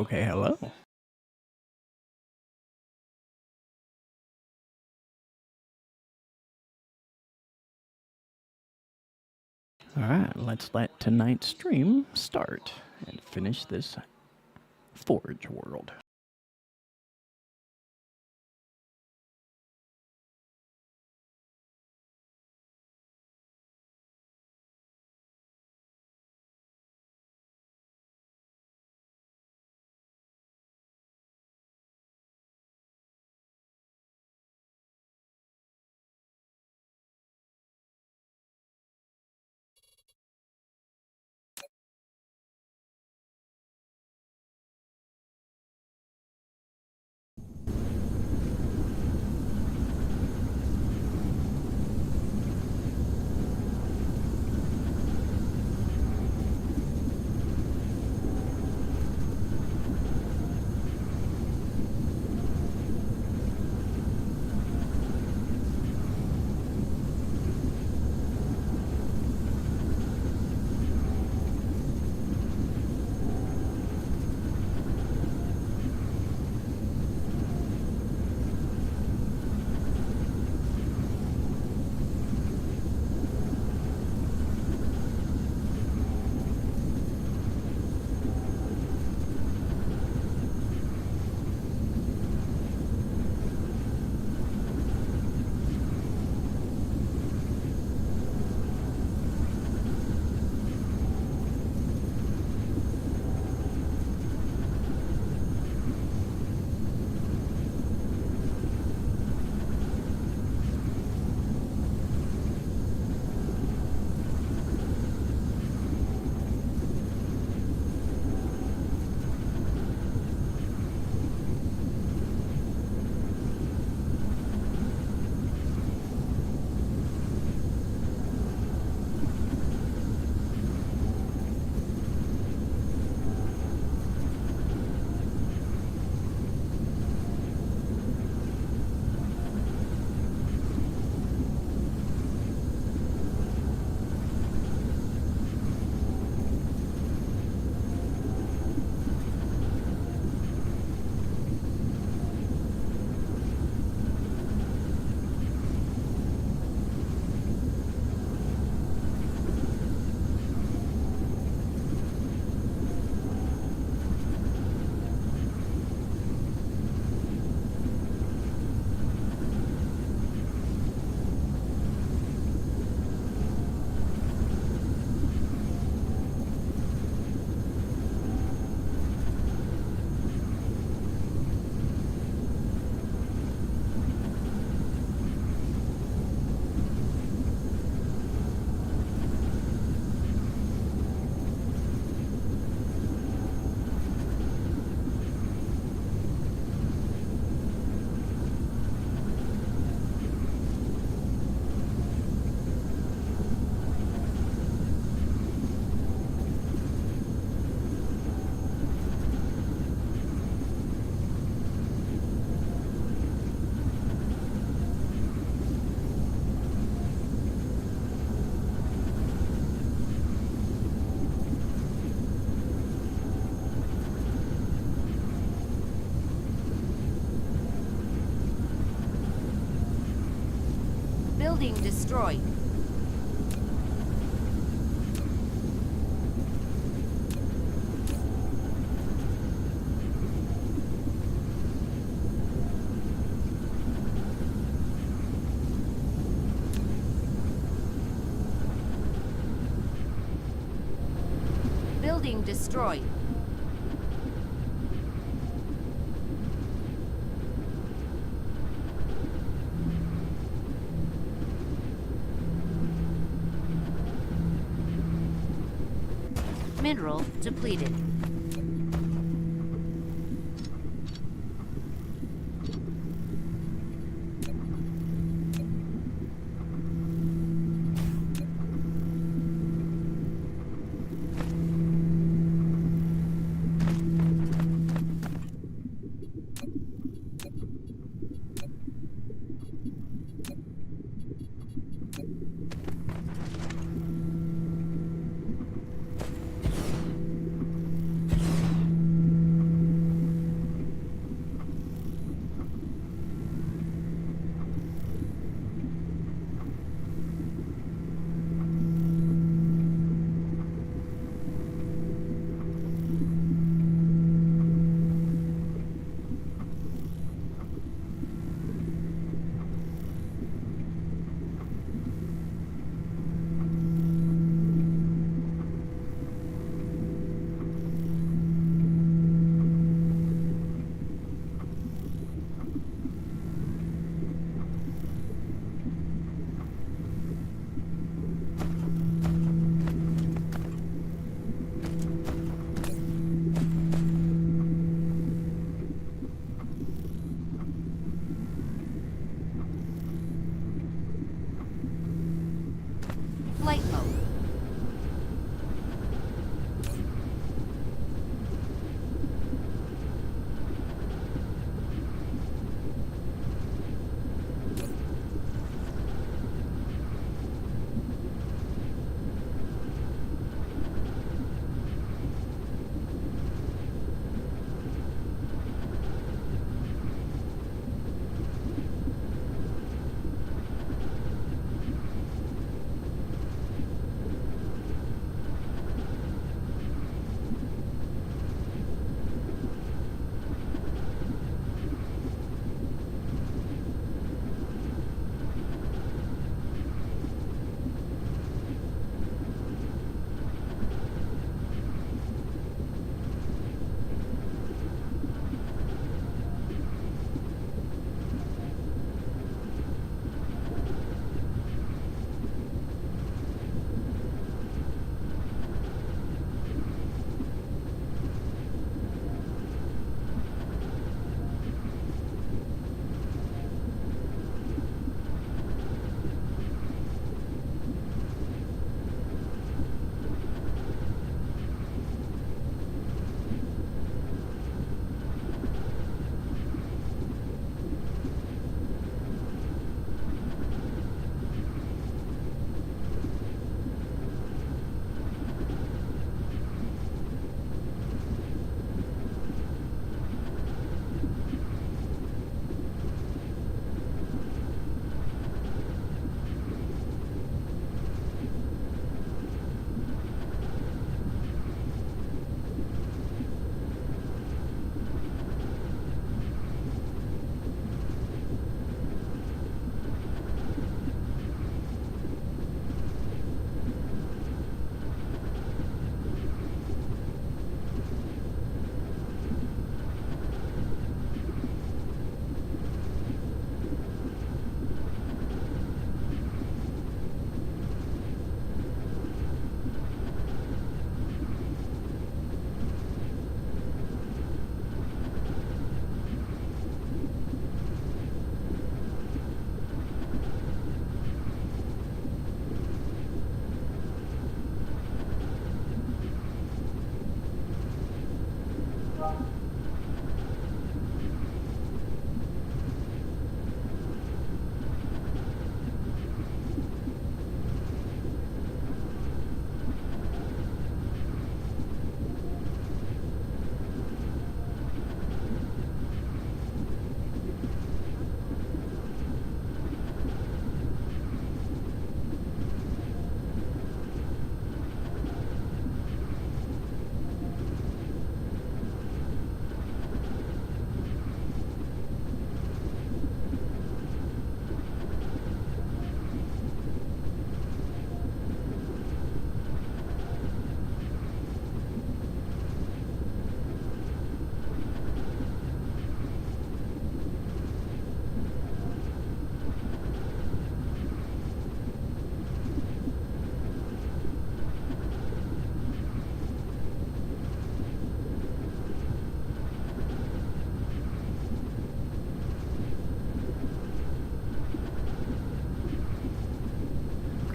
Okay, hello. All right, let's let tonight's stream start and finish this Forge world. Building destroyed. Building destroyed. Mineral depleted. Flight mode.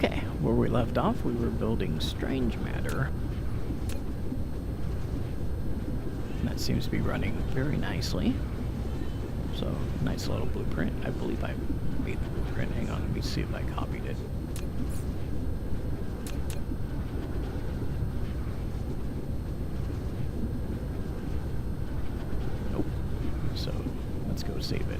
Okay, where we left off, we were building strange matter. And that seems to be running very nicely. So, nice little blueprint. I believe I made the blueprint. Hang on, let me see if I copied it. Nope. So, let's go save it.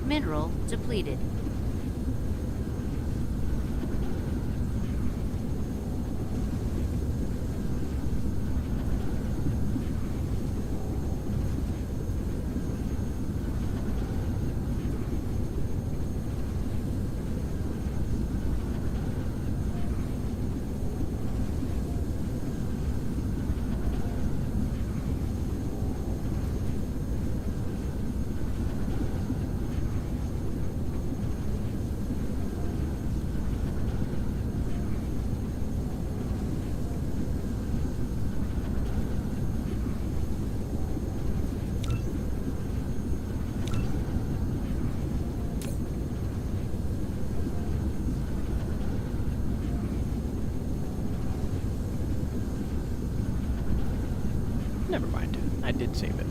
Mineral depleted. and save it.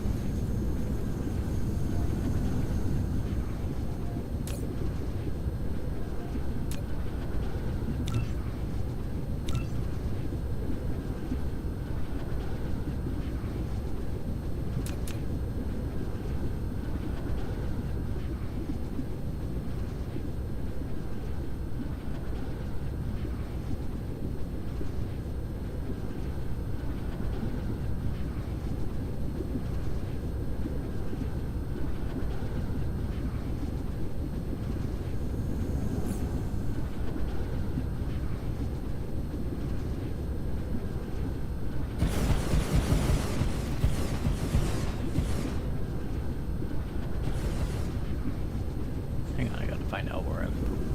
Hang on, I gotta find out where I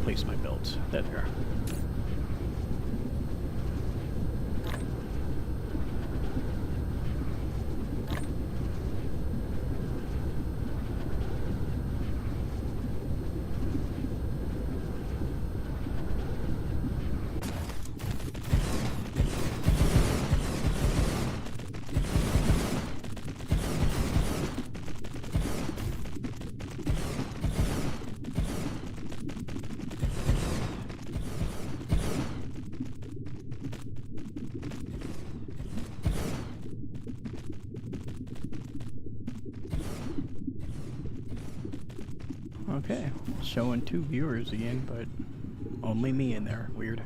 place my builds. There they are. Okay, showing 2 viewers again, but only me in there. Weird.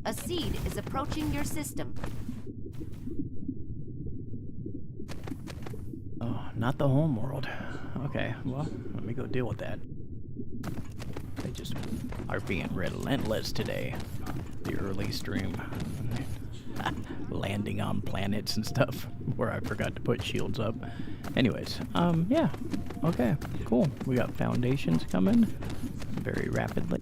A seed is approaching your system. Oh, not the home world. Okay, well, let me go deal with that. They just are being relentless today. The early stream. Landing on planets and stuff where I forgot to put shields up. Anyways, yeah. Okay, cool. We got foundations coming very rapidly.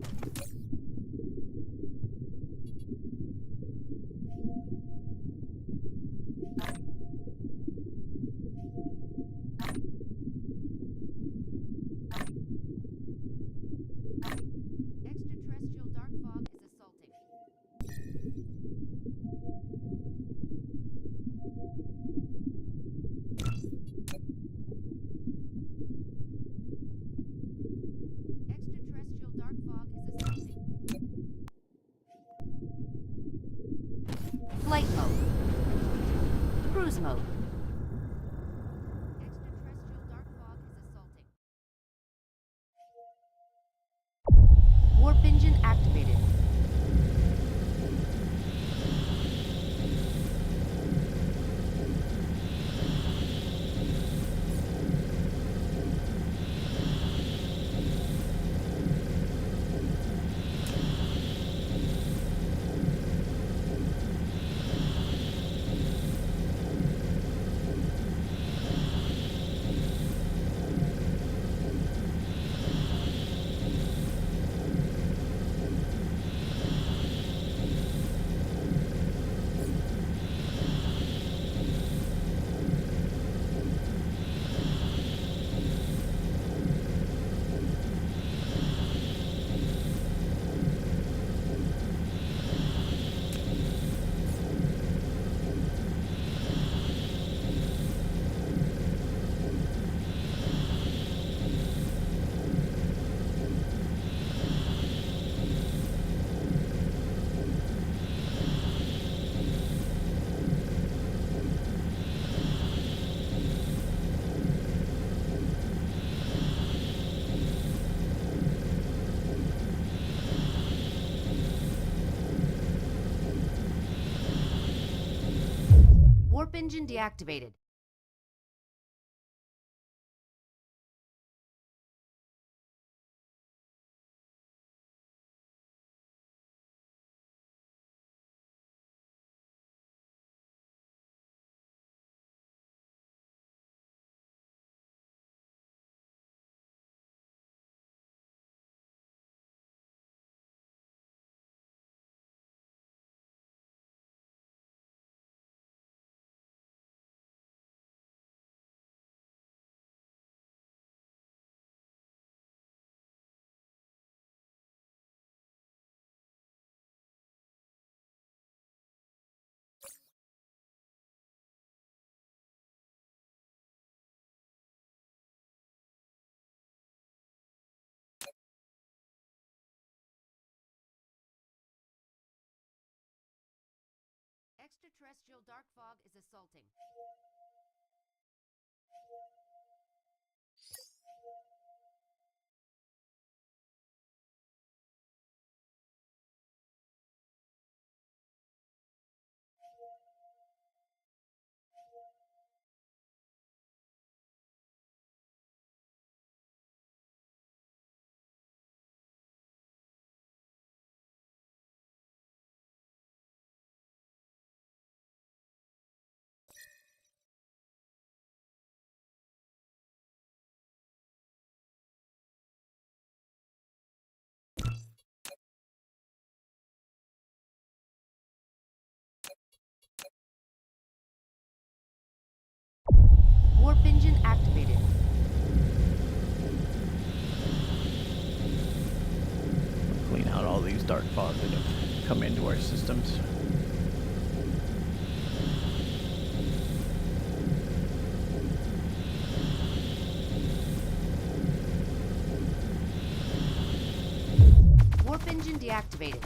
Extraterrestrial dark fog is assaulting. Extraterrestrial dark fog is assaulting. Flight mode. Cruise mode. Extraterrestrial dark fog is assaulting. Warp engine activated. Warp engine deactivated. Extraterrestrial dark fog is assaulting. Warp engine activated. Clean out all these dark fog that have come into our systems. Warp engine deactivated.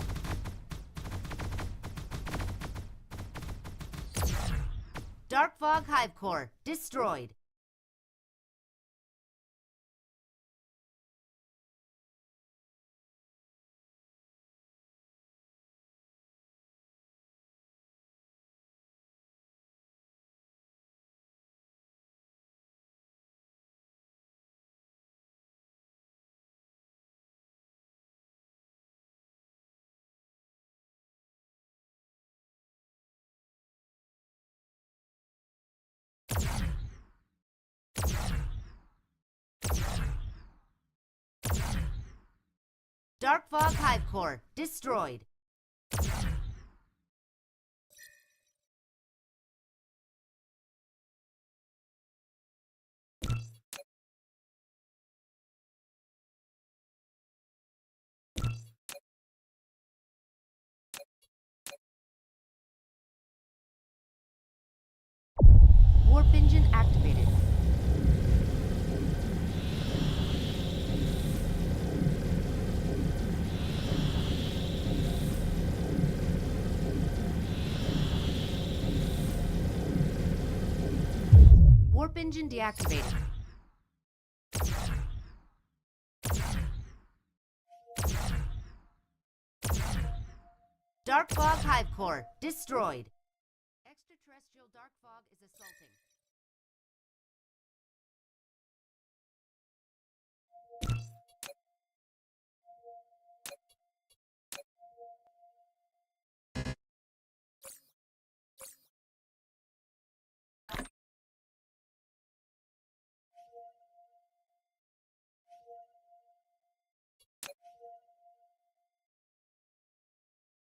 Dark fog hive core destroyed. Dark fog hive core destroyed. Warp engine activated. Warp engine deactivated. Dark fog hive core destroyed. Extraterrestrial dark fog is assaulting.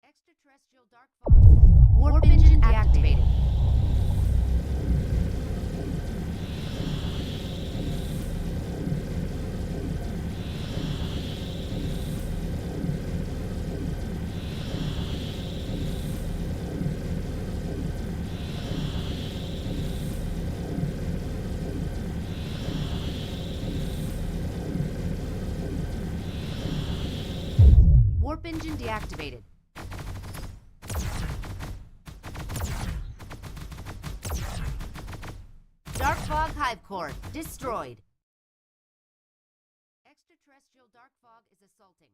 Extraterrestrial dark fog is assaulting. Warp engine deactivated. Warp engine deactivated. Dark fog hive core destroyed. Extraterrestrial dark fog is assaulting.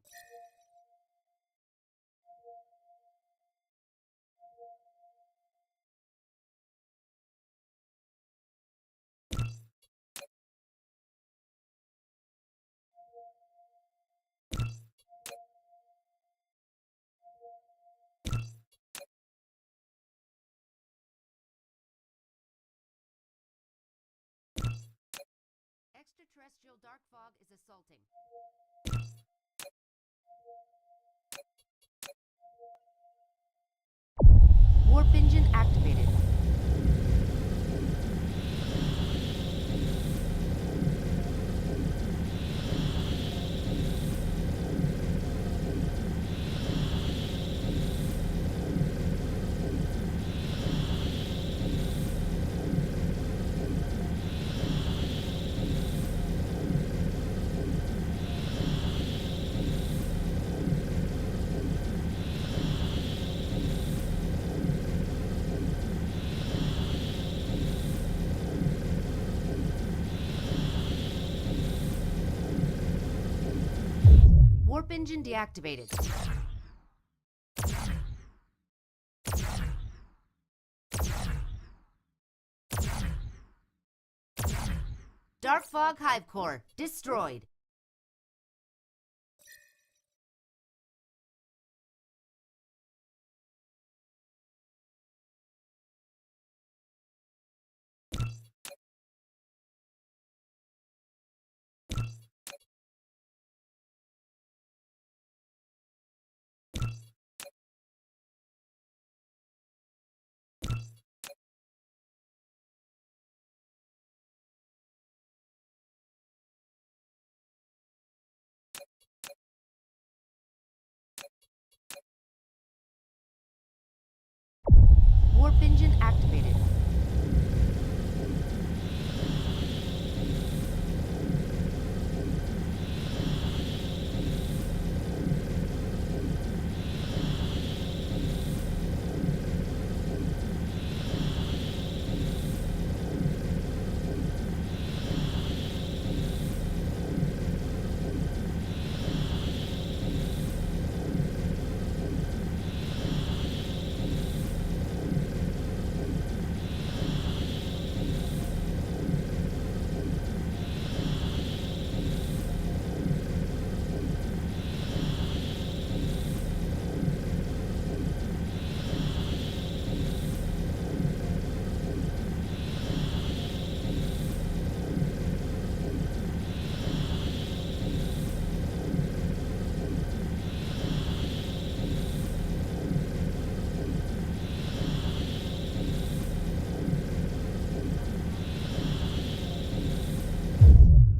Extraterrestrial dark fog is assaulting. Warp engine activated. Warp engine deactivated. Dark fog hive core destroyed. Warp engine activated.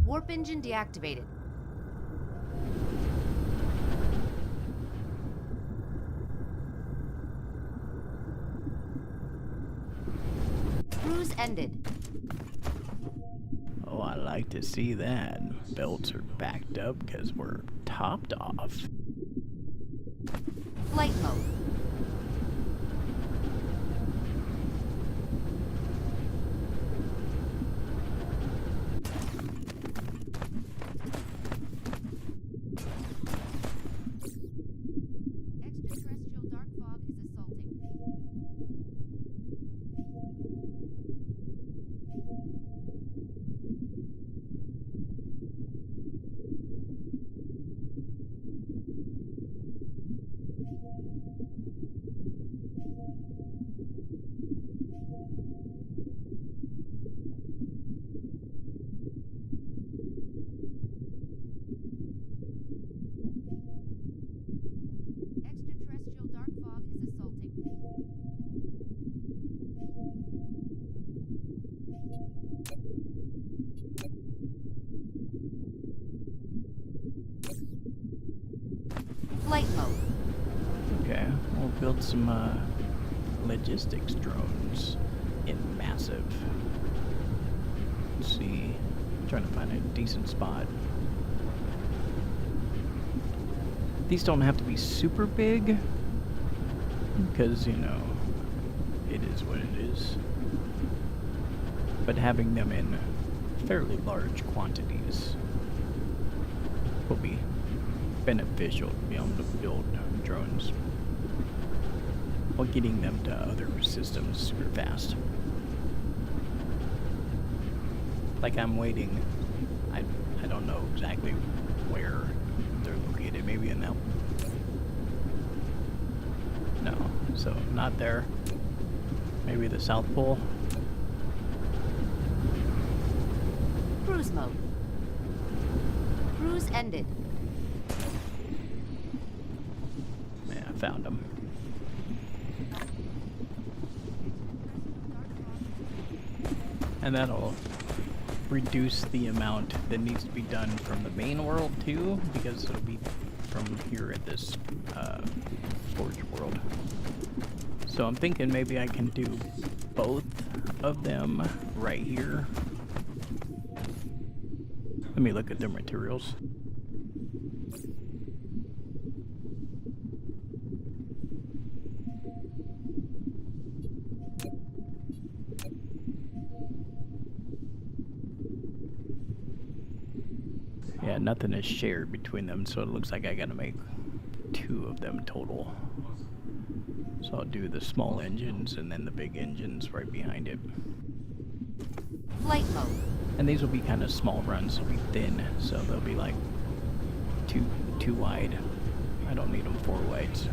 Warp engine deactivated. Cruise ended. Oh, I like to see that. Belts are backed up because we're topped off. Flight mode. Extraterrestrial dark fog is assaulting. Extraterrestrial dark fog is assaulting. Flight mode. Okay, we'll build some logistics drones in massive. Let's see, trying to find a decent spot. These don't have to be super big because, you know, it is what it is. But having them in fairly large quantities will be beneficial to be able to build drones while getting them to other systems super fast. Like I'm waiting, I don't know exactly where they're located, maybe in that. No, so not there. Maybe the South Pole. Cruise mode. Cruise ended. Yeah, I found them. And that'll reduce the amount that needs to be done from the main world too, because it'll be from here at this Forge world. So I'm thinking maybe I can do both of them right here. Let me look at their materials. Yeah, nothing is shared between them, so it looks like I gotta make 2 of them total. So I'll do the small engines and then the big engines right behind it. Flight mode. And these will be kind of small runs, they'll be thin, so they'll be like two wide. I don't need them 4 wides.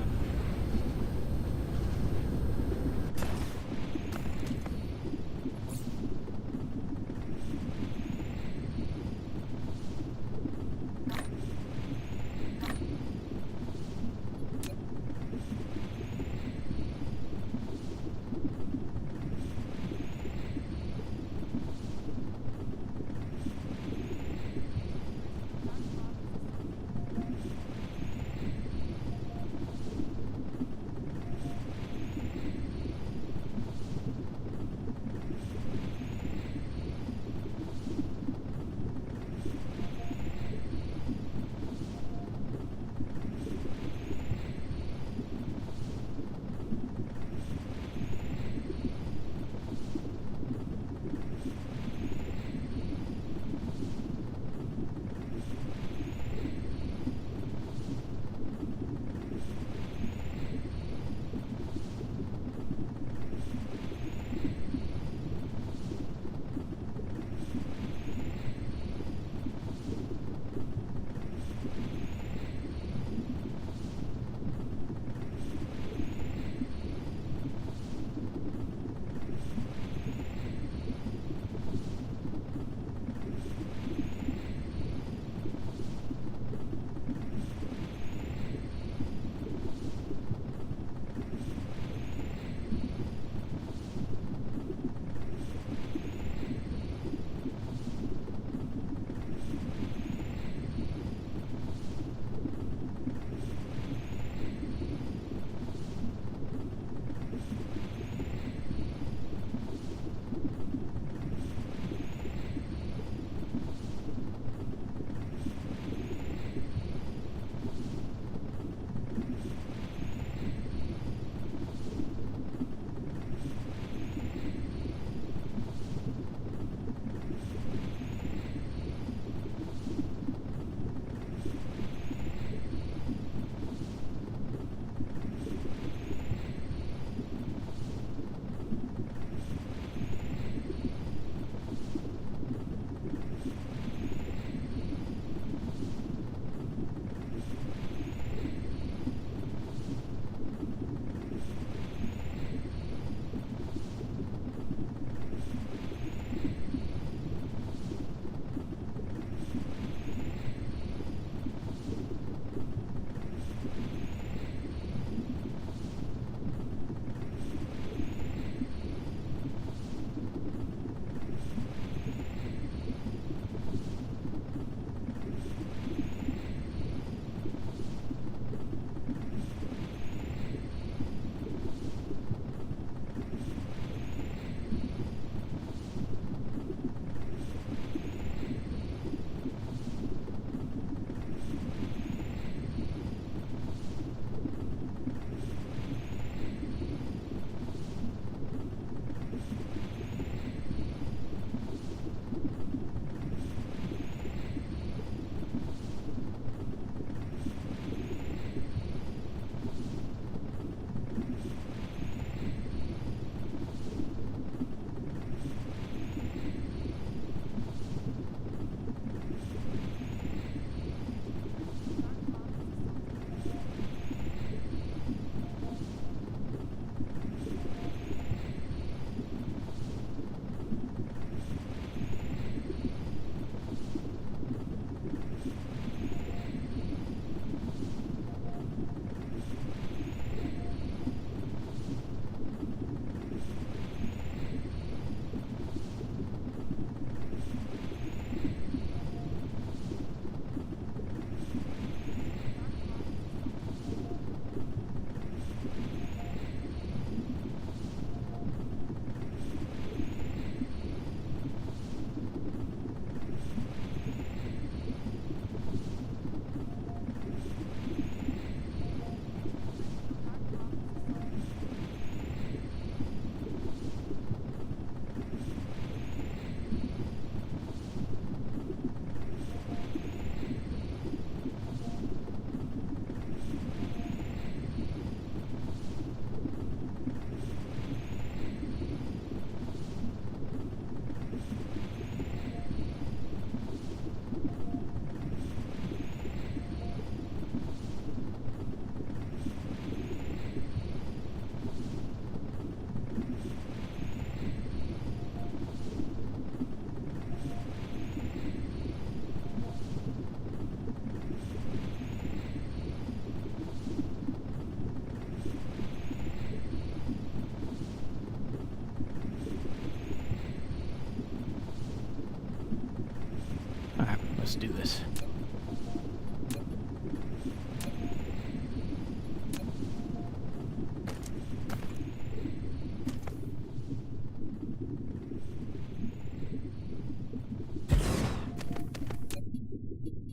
Let's do this.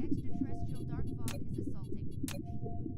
Extraterrestrial dark fog is assaulting.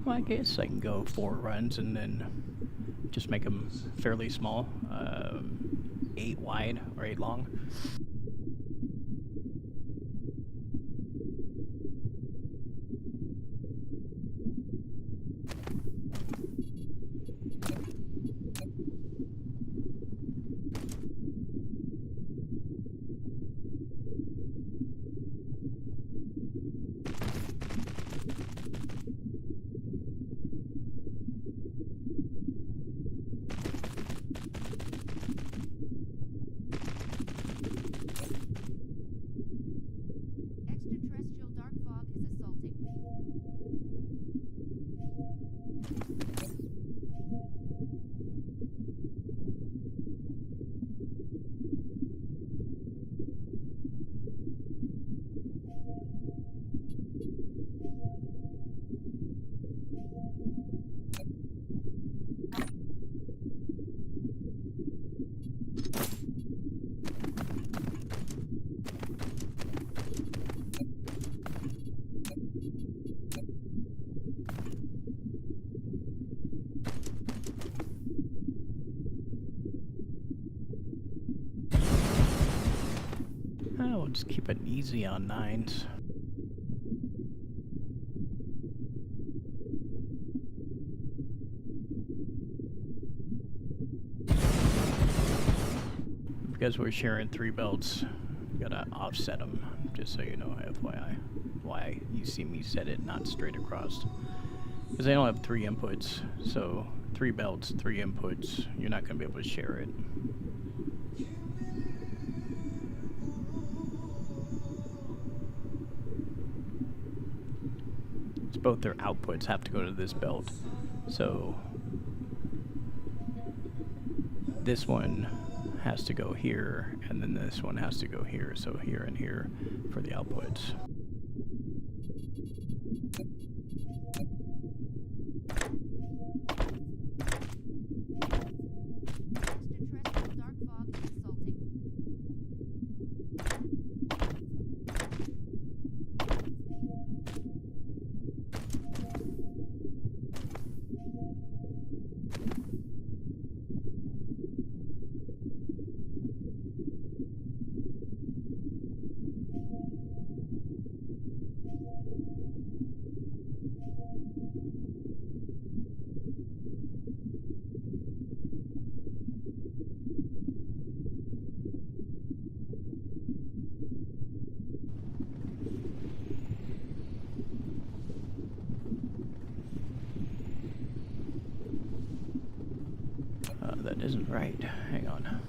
Well, I guess I can go 4 runs and then just make them fairly small, 8 wide or 8 long. Extraterrestrial dark fog is assaulting. We'll just keep it easy on 9s. Because we're sharing 3 belts, gotta offset them, just so you know, FYI. Why you see me set it not straight across. Because they don't have 3 inputs, so 3 belts, 3 inputs, you're not gonna be able to share it. Both their outputs have to go to this belt. So this one has to go here, and then this one has to go here. So here and here for the outputs. Extraterrestrial dark fog is assaulting. That isn't right. Hang on.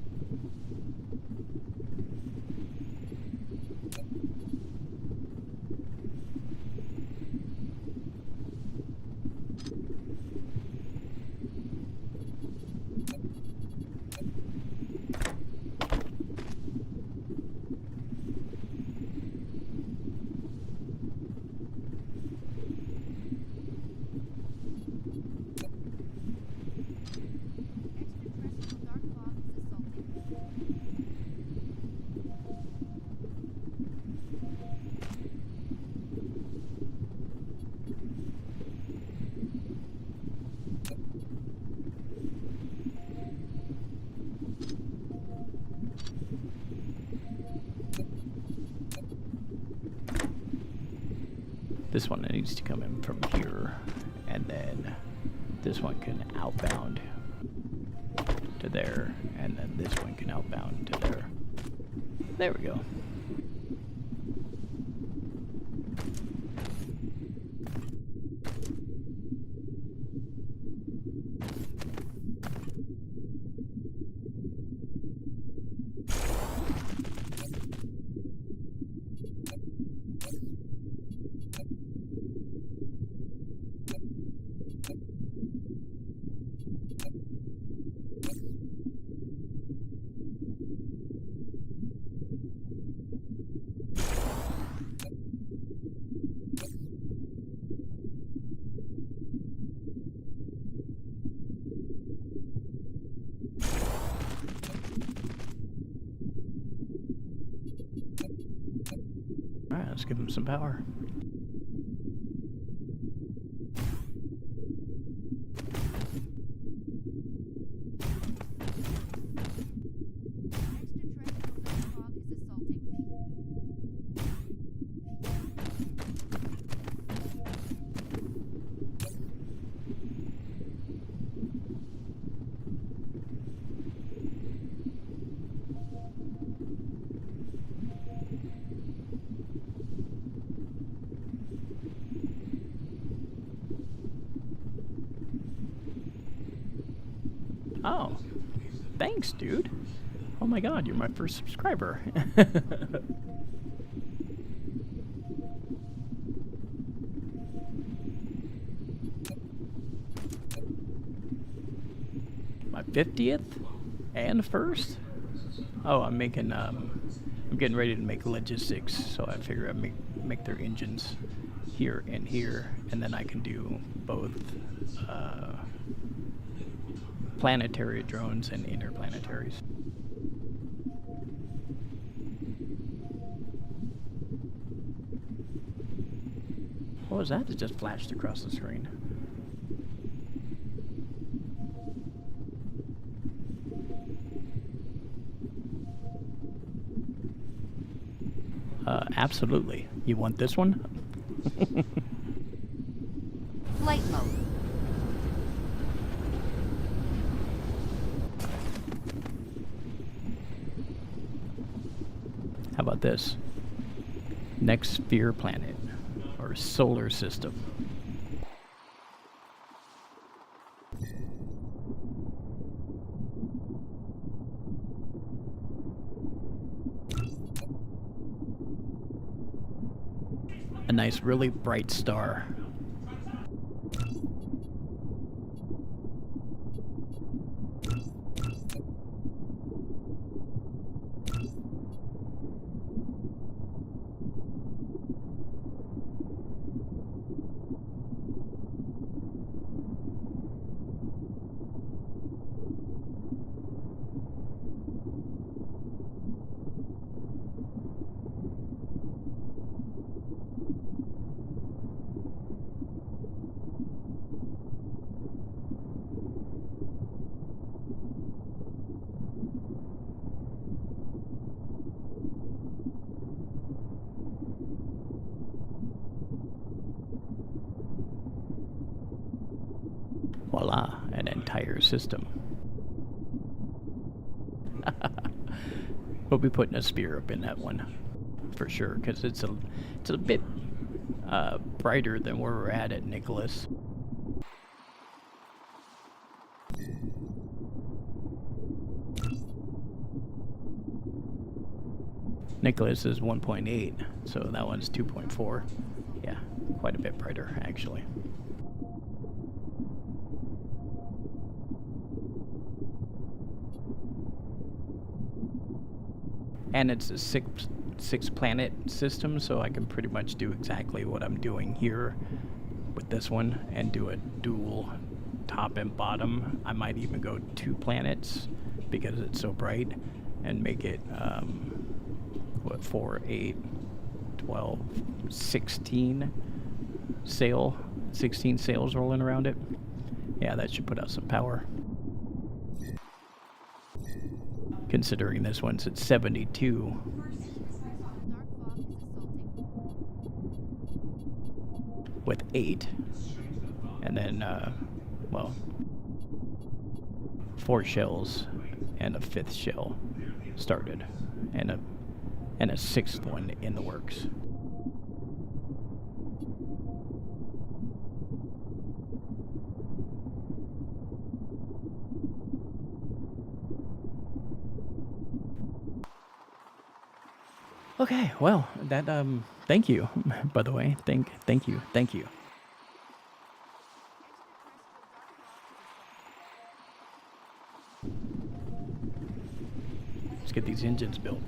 Extraterrestrial dark fog is assaulting. This one needs to come in from here, and then this one can outbound to there, and then this one can outbound to there. There we go. Alright, let's give him some power. Oh, thanks, dude. Oh my god, you're my first subscriber. My 50th and first? Oh, I'm making, I'm getting ready to make logistics, so I figure I'd make their engines here, and then I can do both, planetary drones and interplanetaries. What was that? It just flashed across the screen. Absolutely. You want this one? Flight mode. How about this? Next sphere planet, or solar system. A nice, really bright star. Voila, an entire system. We'll be putting a sphere up in that one for sure, because it's a bit brighter than where we're at Nicholas. Nicholas is 1.8, so that one's 2.4. Yeah, quite a bit brighter actually. And it's a six planet system, so I can pretty much do exactly what I'm doing here with this one and do a dual top and bottom. I might even go 2 planets because it's so bright and make it 4, 8, 12, 16 sails rolling around it. Yeah, that should put out some power. Considering this one's at 72. with 8, and then well, 4 shells and a 5th shell started, and a 6th one in the works. Okay, well, that thank you, by the way. Thank you. Let's get these engines built.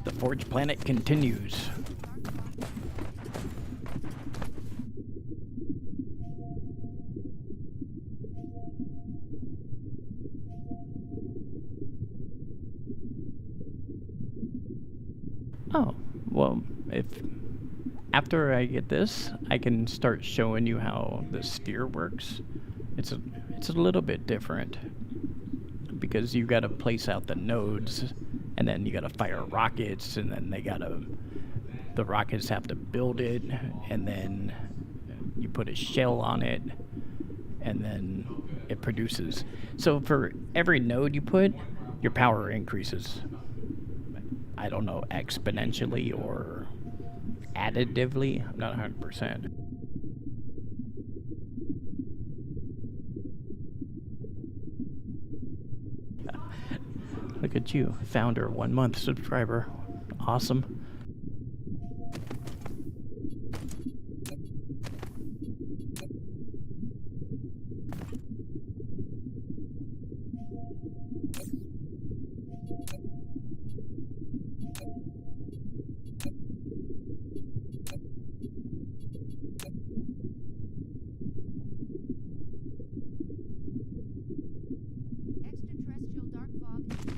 The Forge Planet continues. Oh, well, if after I get this, I can start showing you how the sphere works. It's a little bit different because you got to place out the nodes, and then you got to fire rockets, and then the rockets have to build it, and then you put a shell on it, and then it produces. So for every node you put, your power increases. I don't know, exponentially or additively. I'm not 100%. Look at you, founder, 1 month subscriber. Awesome. Extraterrestrial dark fog is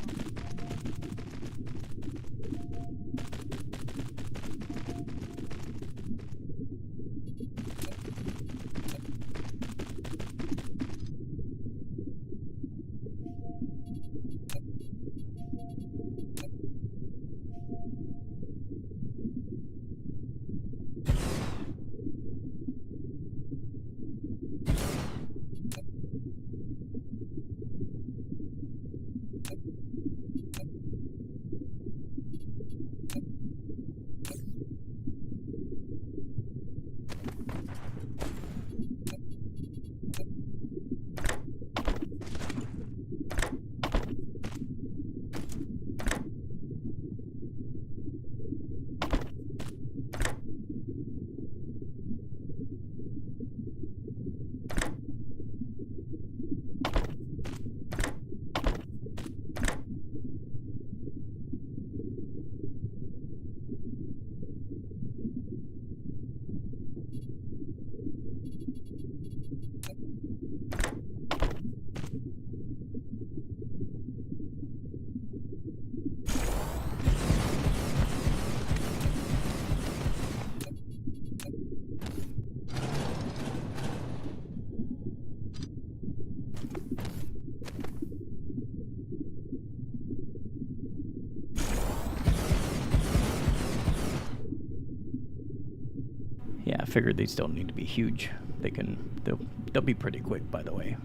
Yeah, I figured they still need to be huge. They'll be pretty quick, by the way.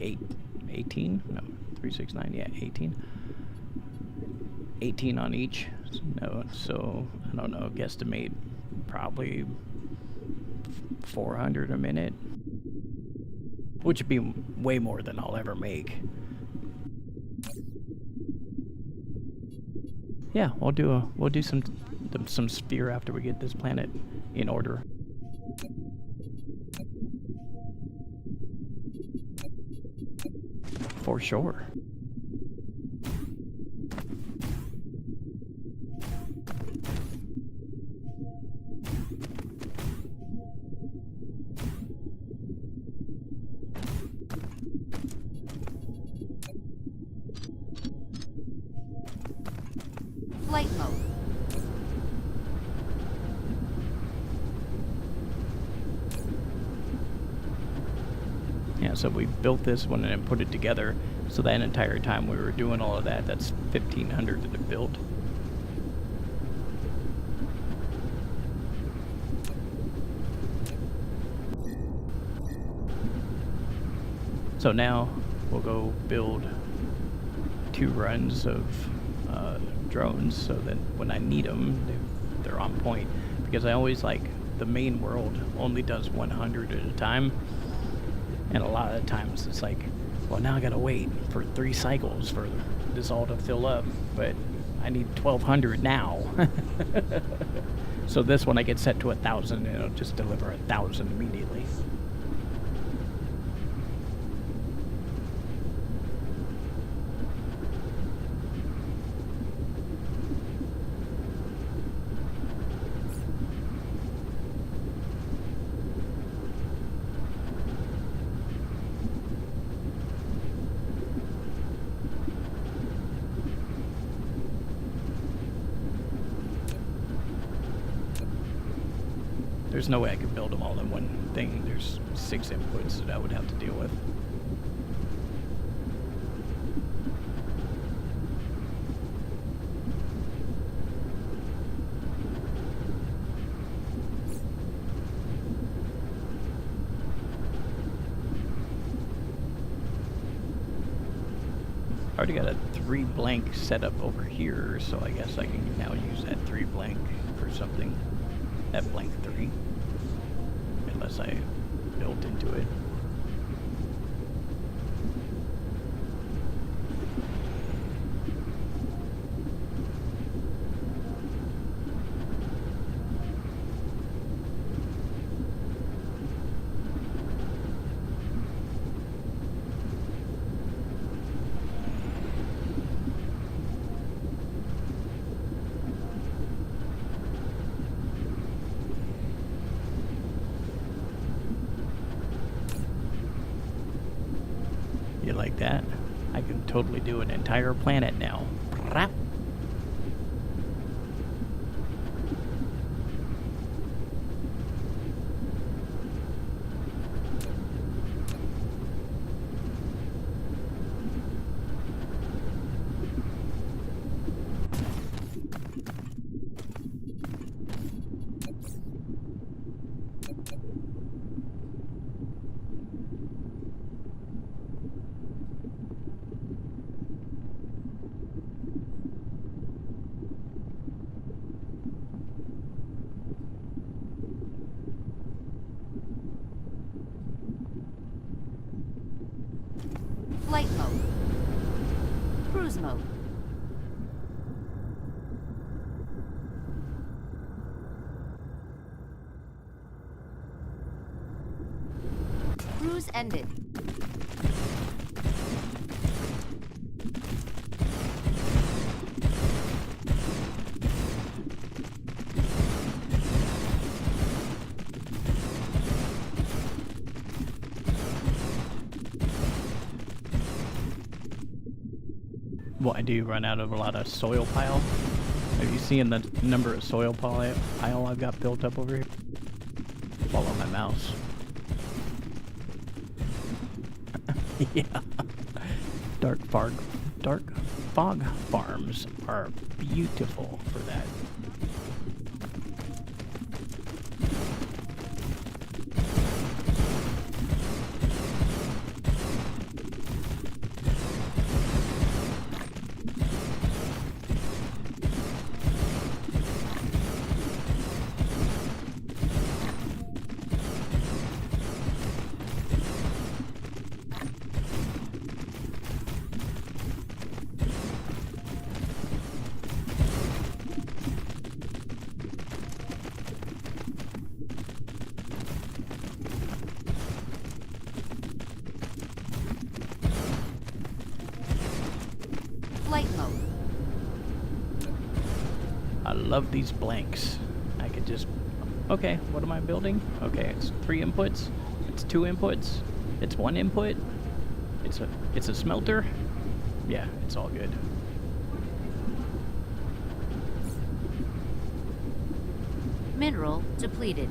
18? No, 369, yeah, 18. 18 on each. No, so, I don't know, guesstimate probably 400 a minute. Which would be way more than I'll ever make. Yeah, we'll do some sphere after we get this planet in order. For sure. flight mode. Yeah, so we built this one and put it together. So that entire time we were doing all of that, that's 1,500 to build. So now we'll go build 2 runs of drones so that when I need them, they're on point. Because I always like the main world only does 100 at a time. And a lot of times it's like, well, now I gotta wait for 3 cycles for this all to fill up, but I need 1200 now. So this one I get set to 1000 and it'll just deliver 1000 immediately. There's no way I could build them all in one thing. There's 6 inputs that I would have to deal with. I already got a 3 blank set up over here, so I guess I can now use that 3 blank for something. That blank 3. Unless I built into it. You like that? I can totally do an entire planet now. Flight mode. Cruise mode. Cruise ended. Why do you run out of a lot of soil pile? Have you seen the number of soil pile I've got built up over here? Follow my mouse. Yeah. Dark fog farms are beautiful for that. Flight mode. I love these blanks. I could just... Okay, what am I building? Okay, it's 3 inputs. It's 2 inputs. It's 1 input. It's a smelter. Yeah, it's all good. Mineral depleted.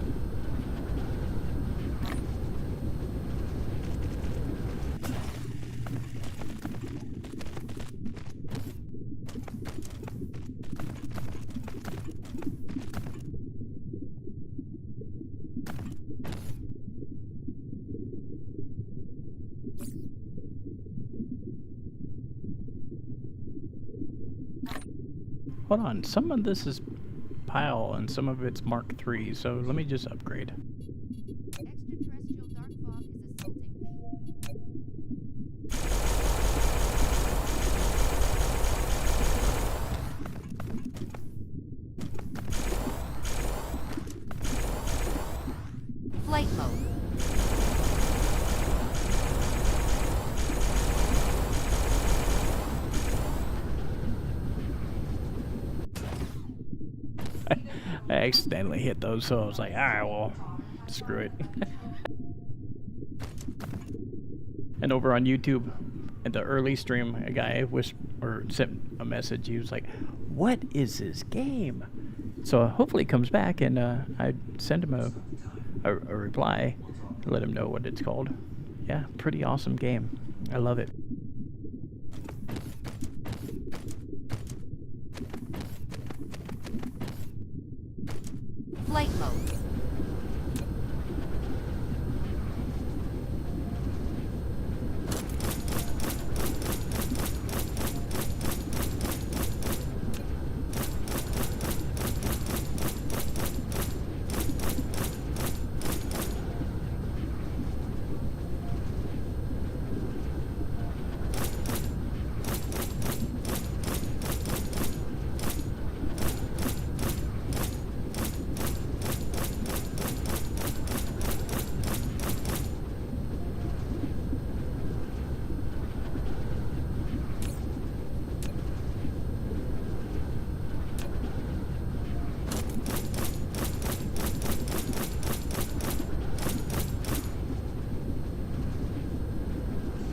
Hold on, some of this is pile and some of it's Mark III, so let me just upgrade. Extraterrestrial dark fog is assaulting. Flight mode. I accidentally hit those, so I was like, alright, well, screw it. And over on YouTube, at the early stream, a guy sent a message. He was like, "What is this game?" So hopefully it comes back, and I send him a reply to let him know what it's called. Yeah, pretty awesome game. I love it. Flight mode.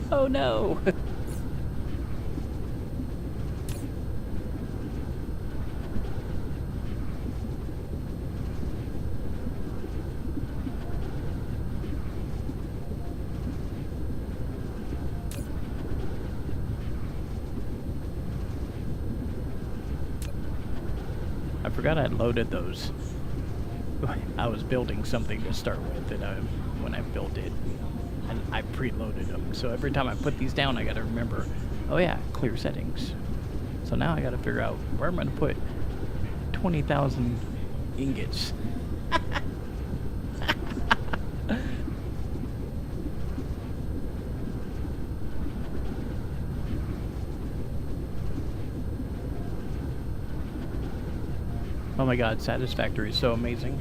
Oh no! I forgot I'd loaded those. I was building something to start with, and when I built it, and I preloaded them. So every time I put these down, I gotta remember, oh yeah, clear settings. So now I gotta figure out where I'm gonna put 20,000 ingots. Oh my god, Satisfactory is so amazing.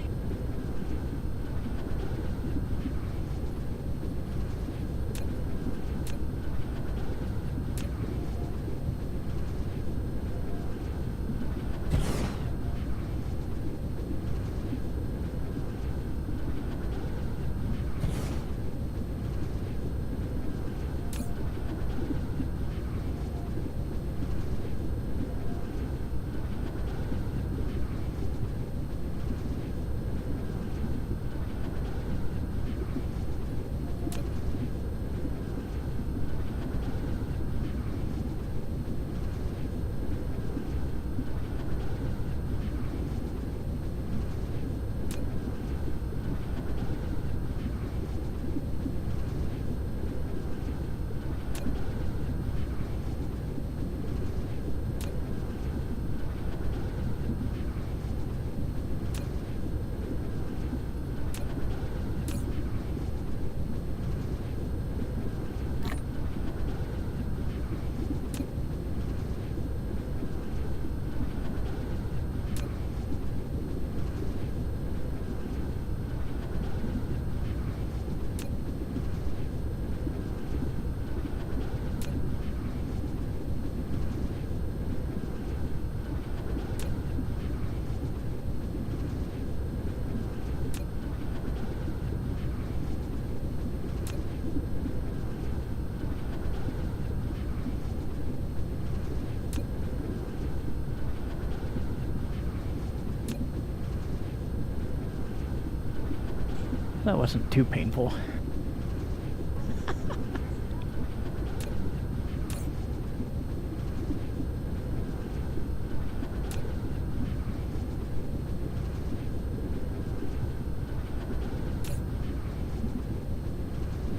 That wasn't too painful.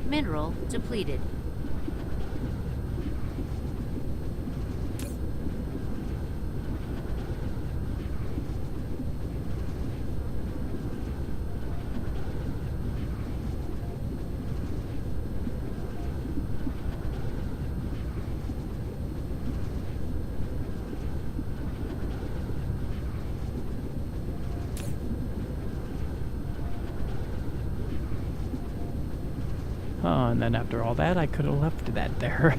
Mineral depleted. Oh, and then after all that, I could have left that there.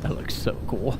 That looks so cool.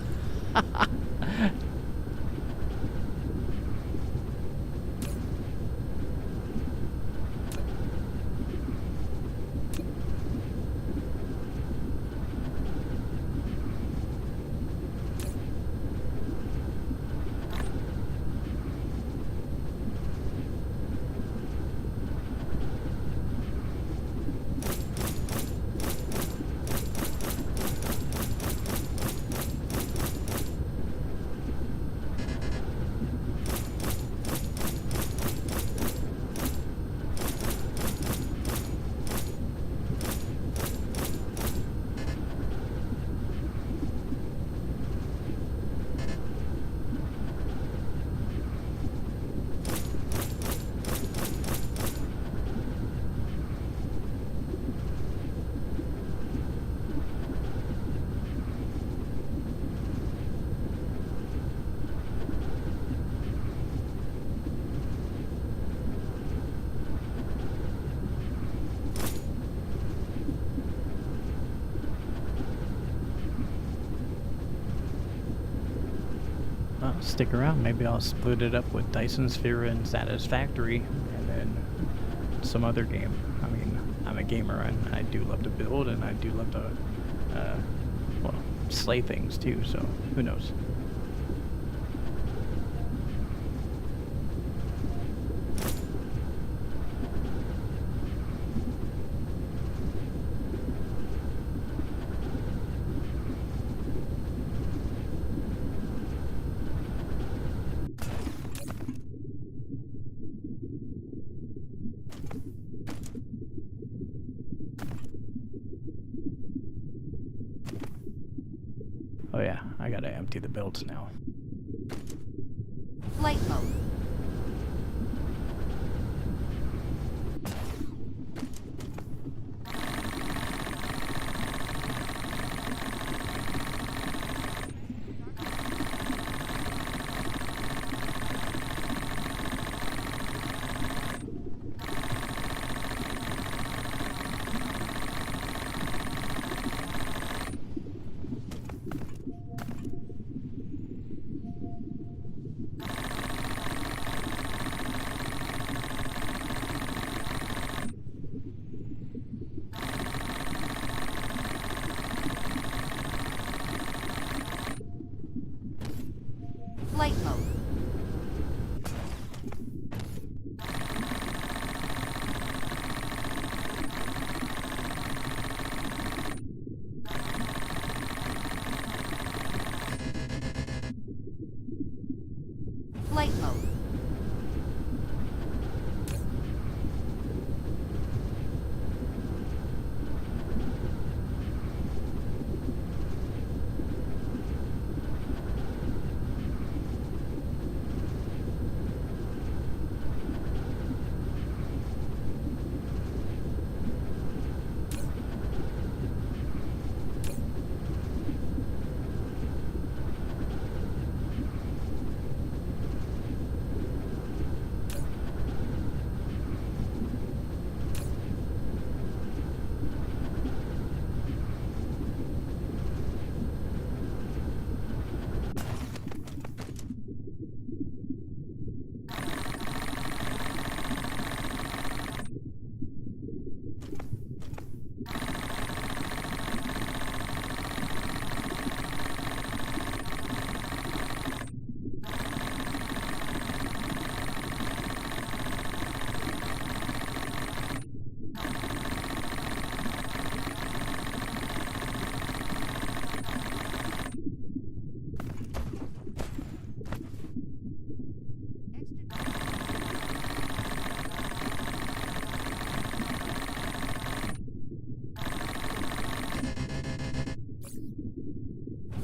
Well, stick around. Maybe I'll split it up with Dyson Sphere and Satisfactory, and then some other game. I mean, I'm a gamer, and I do love to build, and I do love to, well, slay things too. So who knows? Oh yeah, I gotta empty the builds now. Flight mode. Flight mode. Flight mode.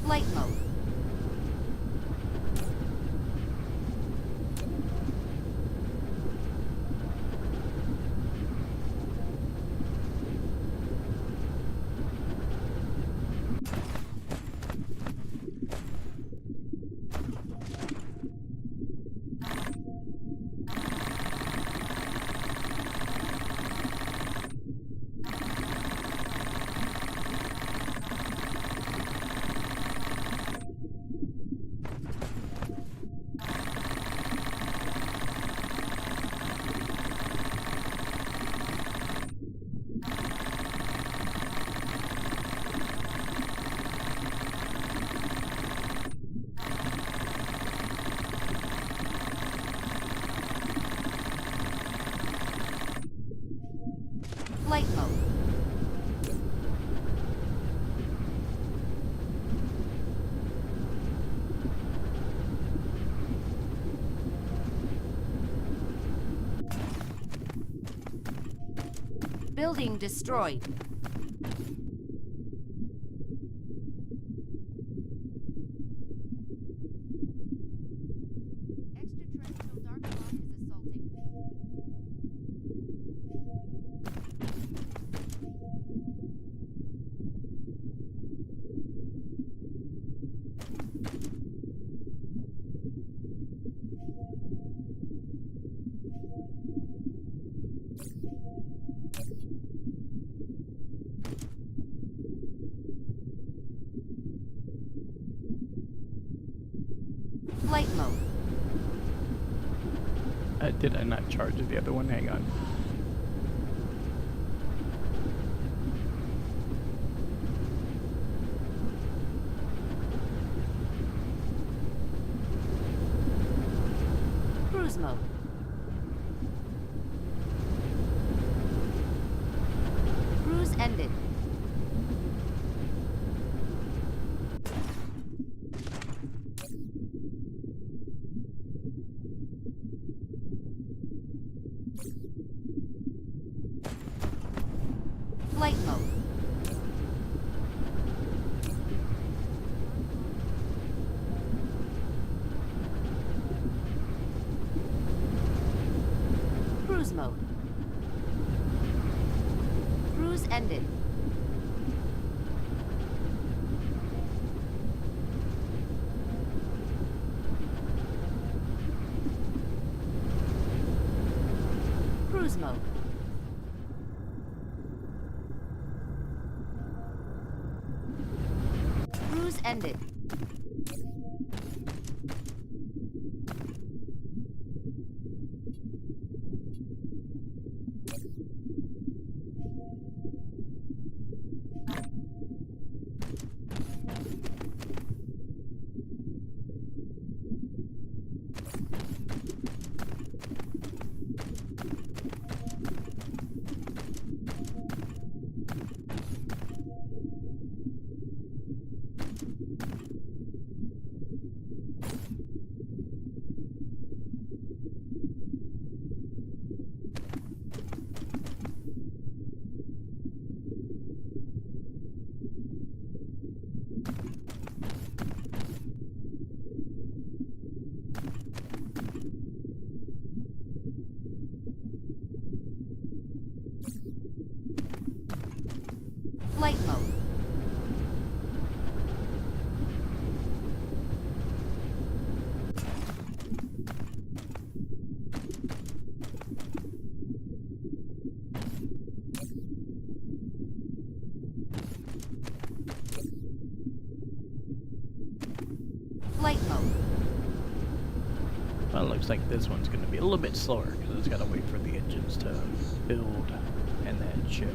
Flight mode. Flight mode. Building destroyed. Extraterrestrial dark fog is assaulting. Flight mode. Did I not charge the other one? Hang on. Cruise mode. Cruise ended. Flight mode. Cruise mode. Cruise ended. Cruise mode. Cruise ended. Flight mode. Flight mode. Well, it looks like this one's going to be a little bit slower because it's got to wait for the engines to build and then ship.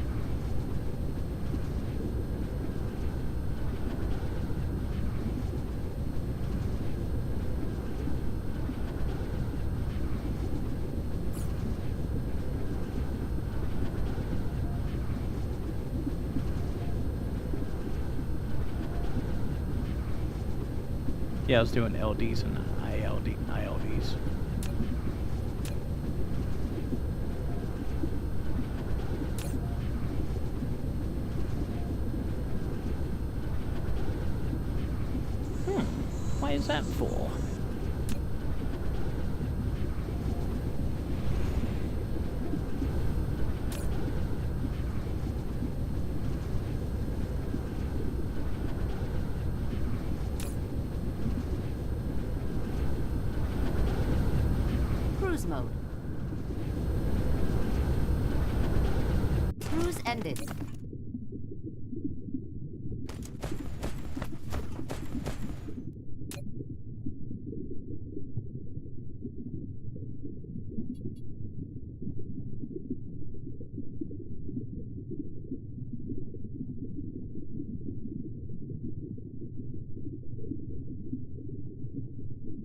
Yeah, I was doing LDs and ILDs. Why is that full? Cruise mode. Cruise ended.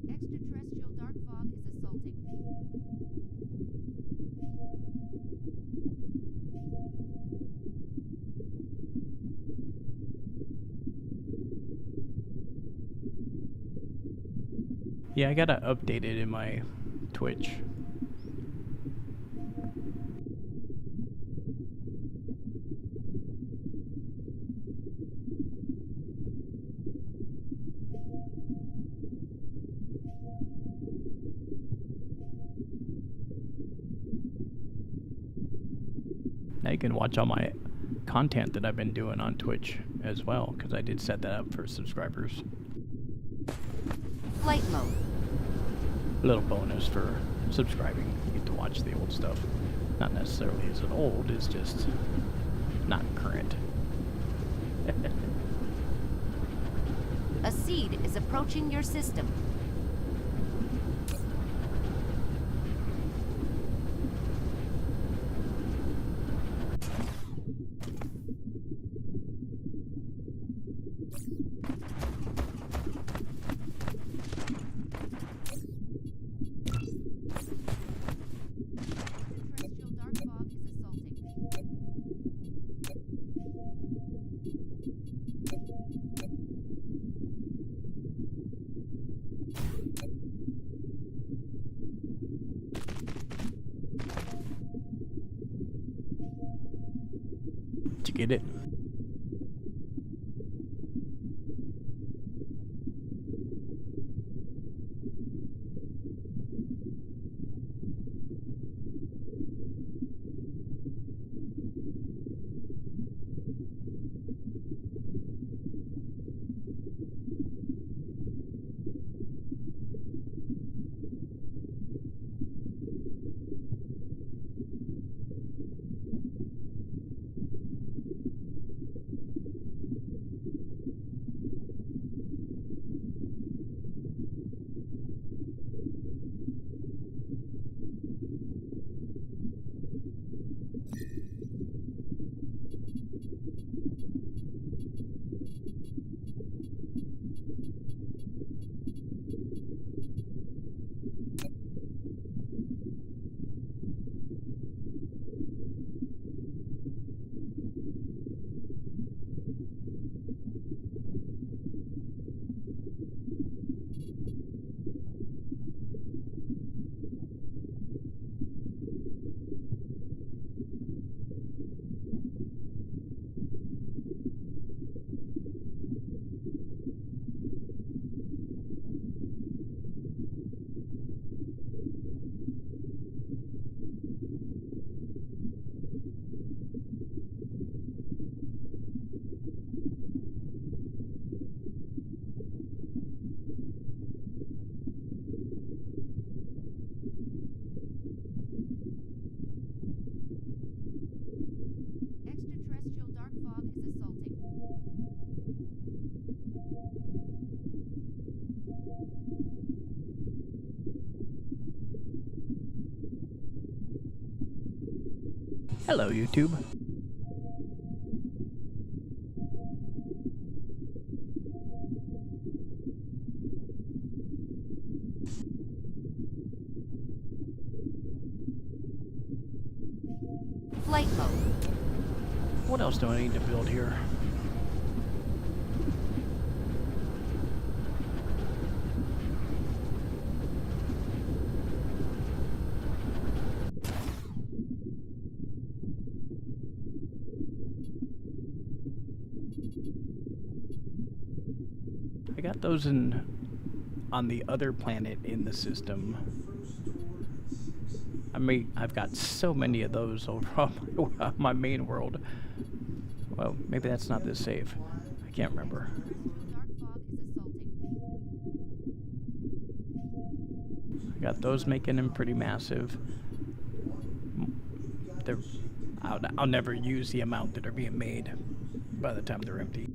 Extraterrestrial dark fog is assaulting. Yeah, I gotta update it in my Twitch. Now you can watch all my content that I've been doing on Twitch as well, because I did set that up for subscribers. Flight mode. A little bonus for subscribing. You get to watch the old stuff. Not necessarily as old, it's just not current. A seed is approaching your system. Extraterrestrial dark fog is assaulting. Did you get it? Extraterrestrial dark fog is assaulting. Hello, YouTube. Flight mode. What else do I need to build here? I got those in on the other planet in the system. I've got so many of those over on my main world. Well, maybe that's not this safe. I can't remember. Dark fog is assaulting. I got those making them pretty massive. I'll never use the amount that are being made by the time they're empty.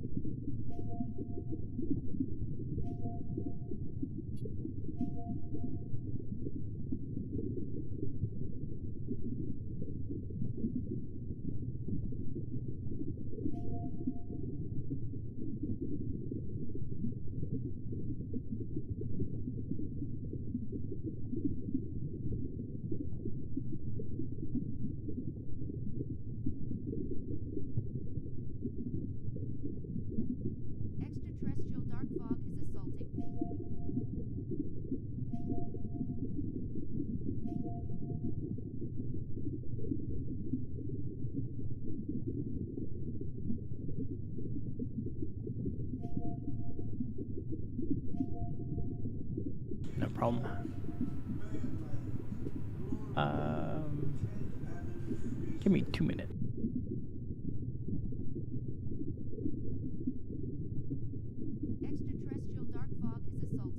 Extraterrestrial dark fog is assaulting. No problem. Give me 2 minutes. Extraterrestrial dark fog is assaulting.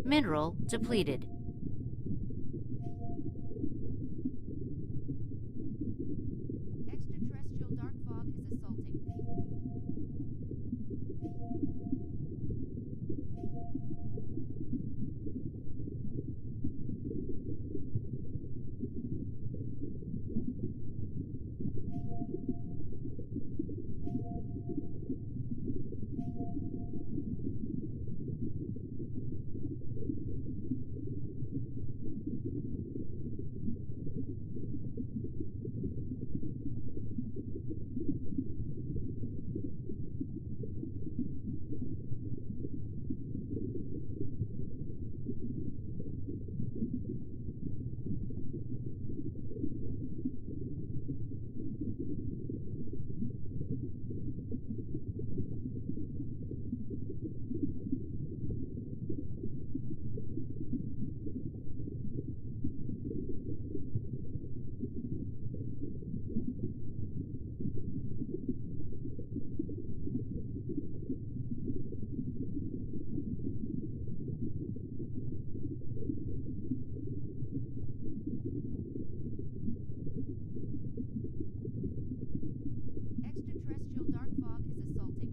Mineral depleted. Extraterrestrial dark fog is assaulting. Extraterrestrial dark fog is assaulting.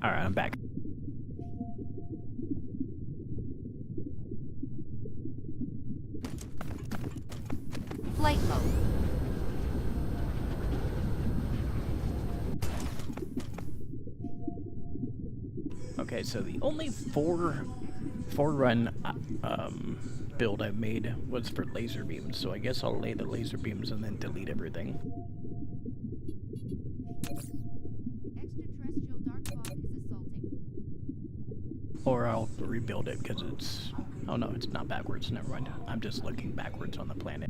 Alright, I'm back. Flight mode. Okay, so the only four run build I've made was for laser beams, so I guess I'll lay the laser beams and then delete everything. Extraterrestrial dark fog is assaulting. Or I'll rebuild it because it's... Oh no, it's not backwards, never mind. I'm just looking backwards on the planet.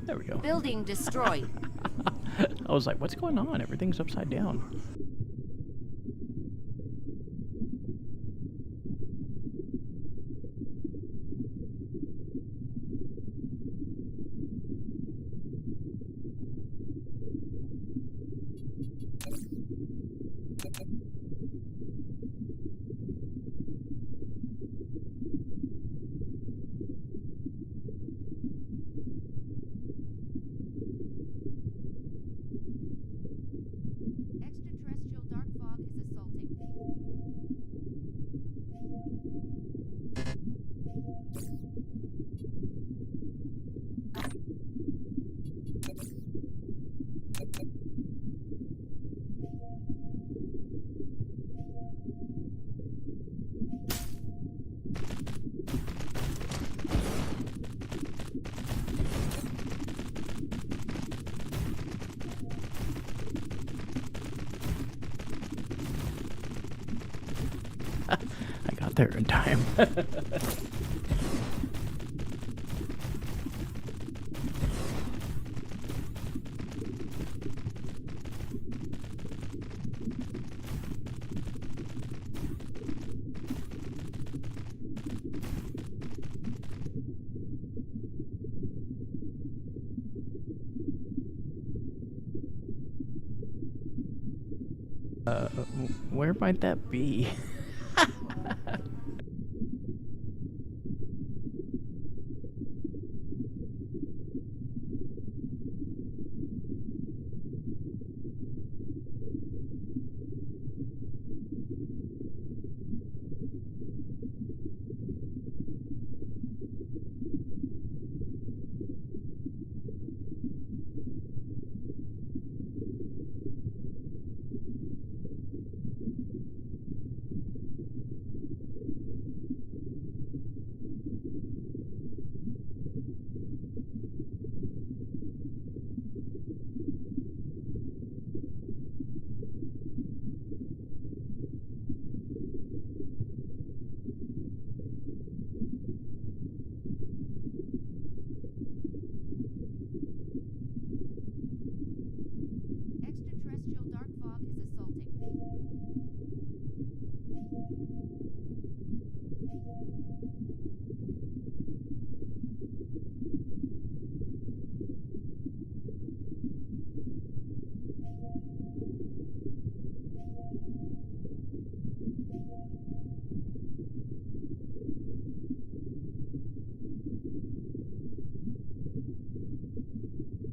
There we go. Building destroyed. I was like, what's going on? Everything's upside down. I got there in time. Where might that be? Extraterrestrial dark fog is assaulting.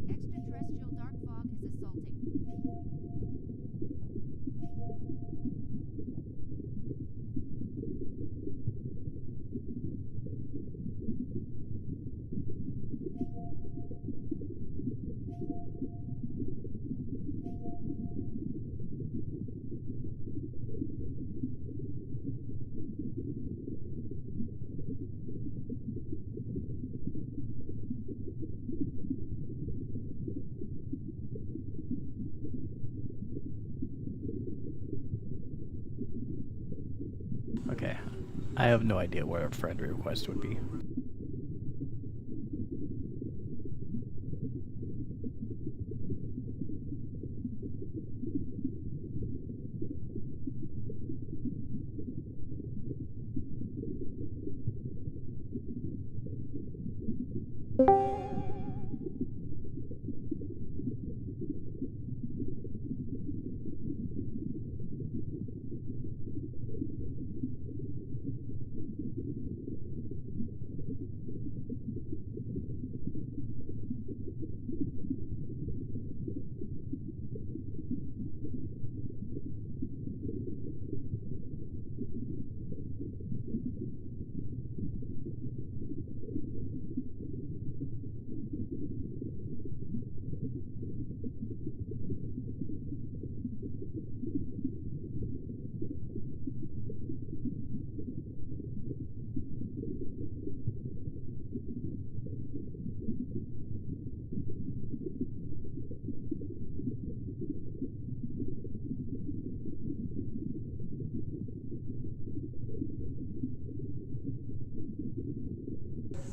Extraterrestrial dark fog is assaulting. Okay. I have no idea where a friend request would be.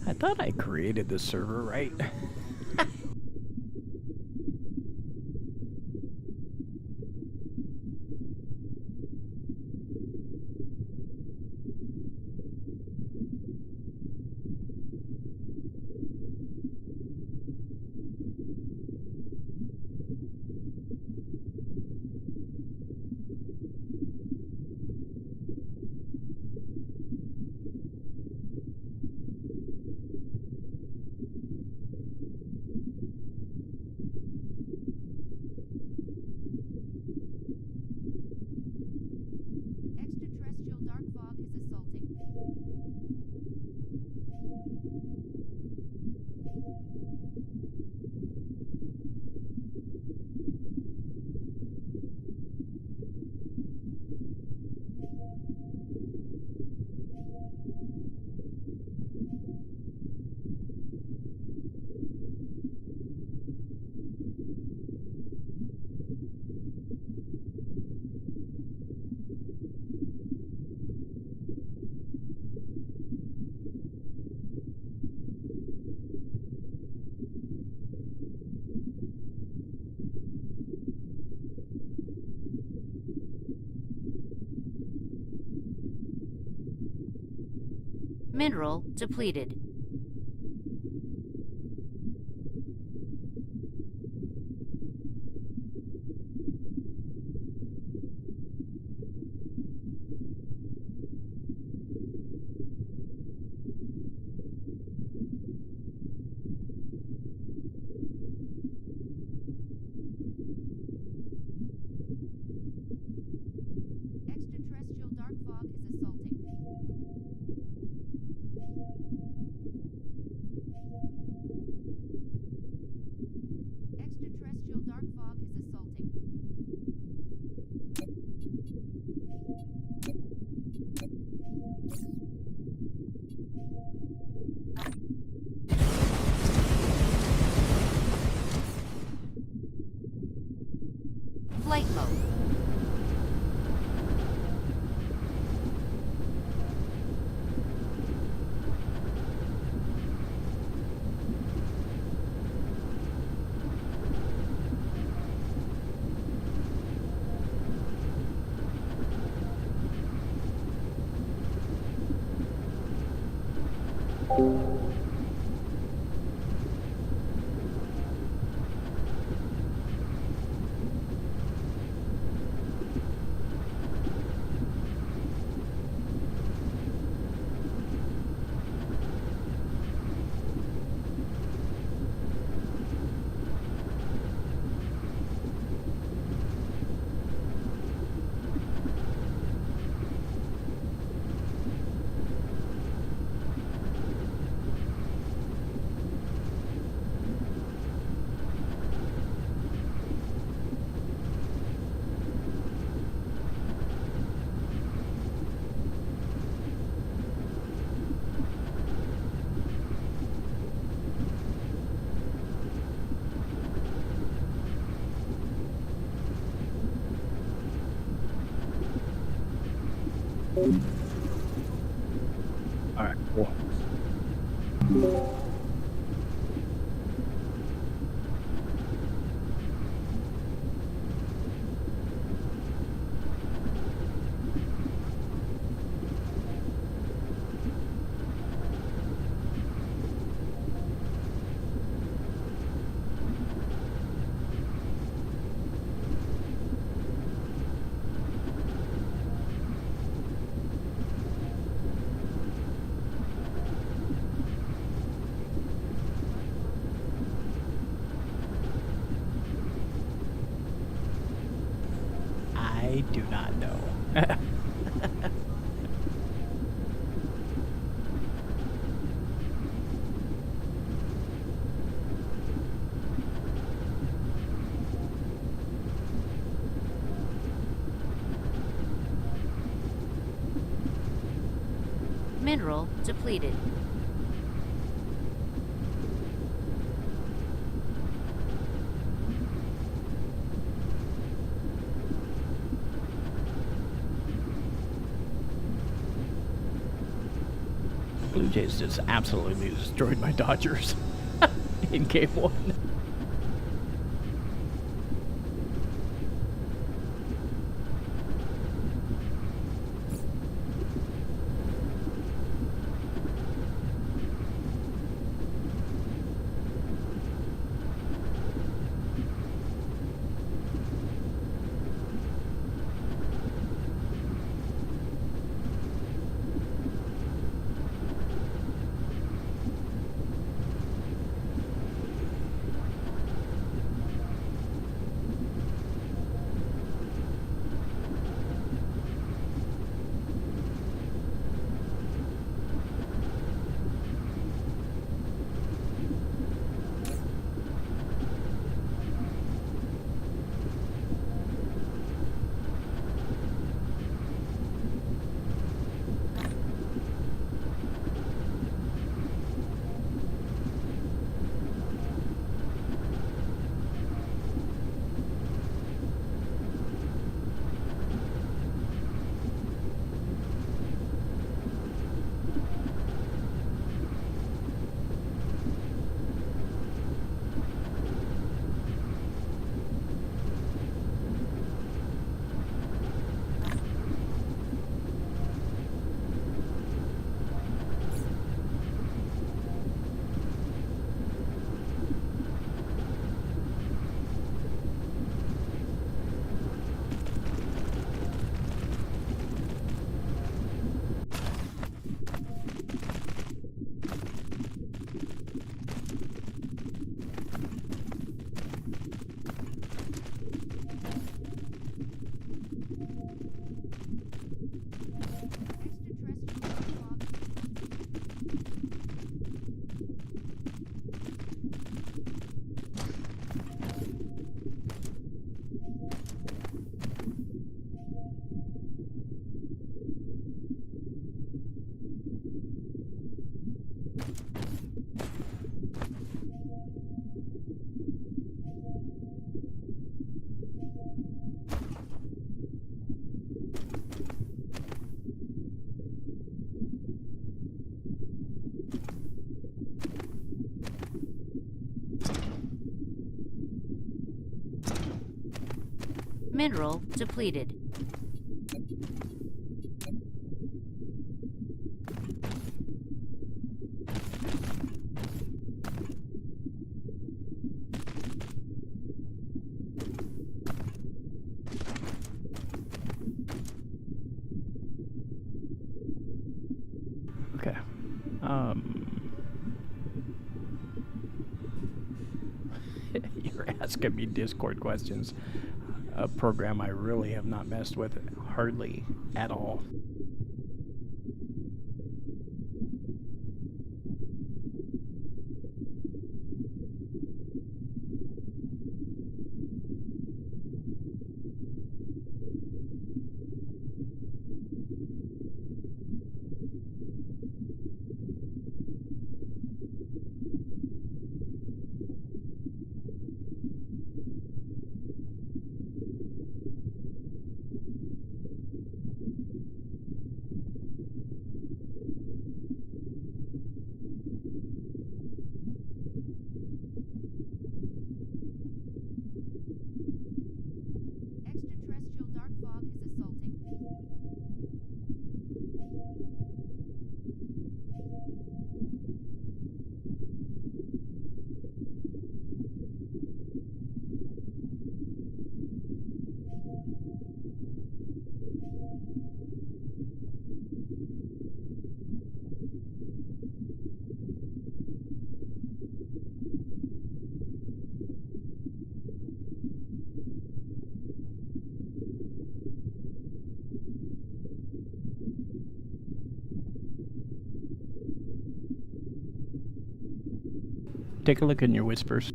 I thought I created this server, right? Mineral depleted. Extraterrestrial dark fog is assaulting. Extraterrestrial dark fog is assaulting. Flight mode. Alright, cool. I do not know. Mineral depleted. Blue Jays just absolutely destroyed my Dodgers in game 1. Mineral depleted. Okay. You're asking me Discord questions. A program I really have not messed with hardly at all. Extraterrestrial dark fog is assaulting. Take a look in your whispers.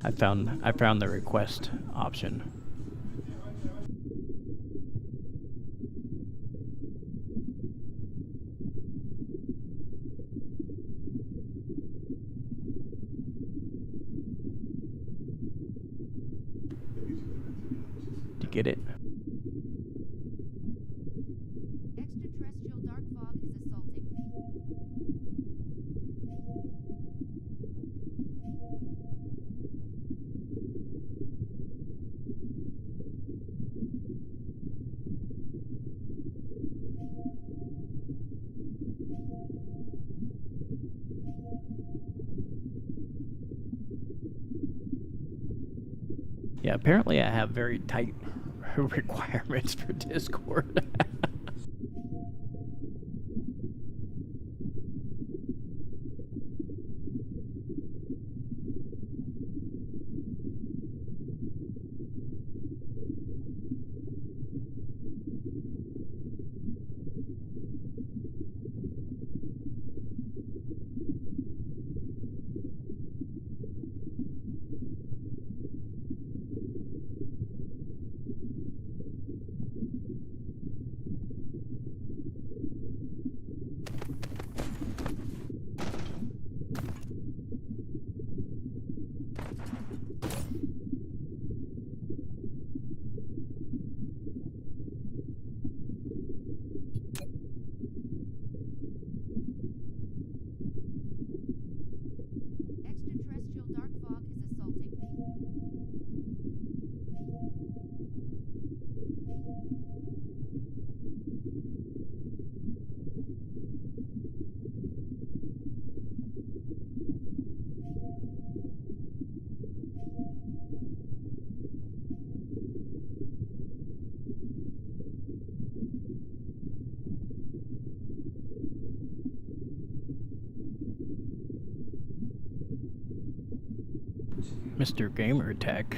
I found the request option. Did you get it? Extraterrestrial dark fog is assaulting. Yeah, apparently I have very tight requirements for Discord. Extraterrestrial dark fog is assaulting. Mr. Gamer Tech.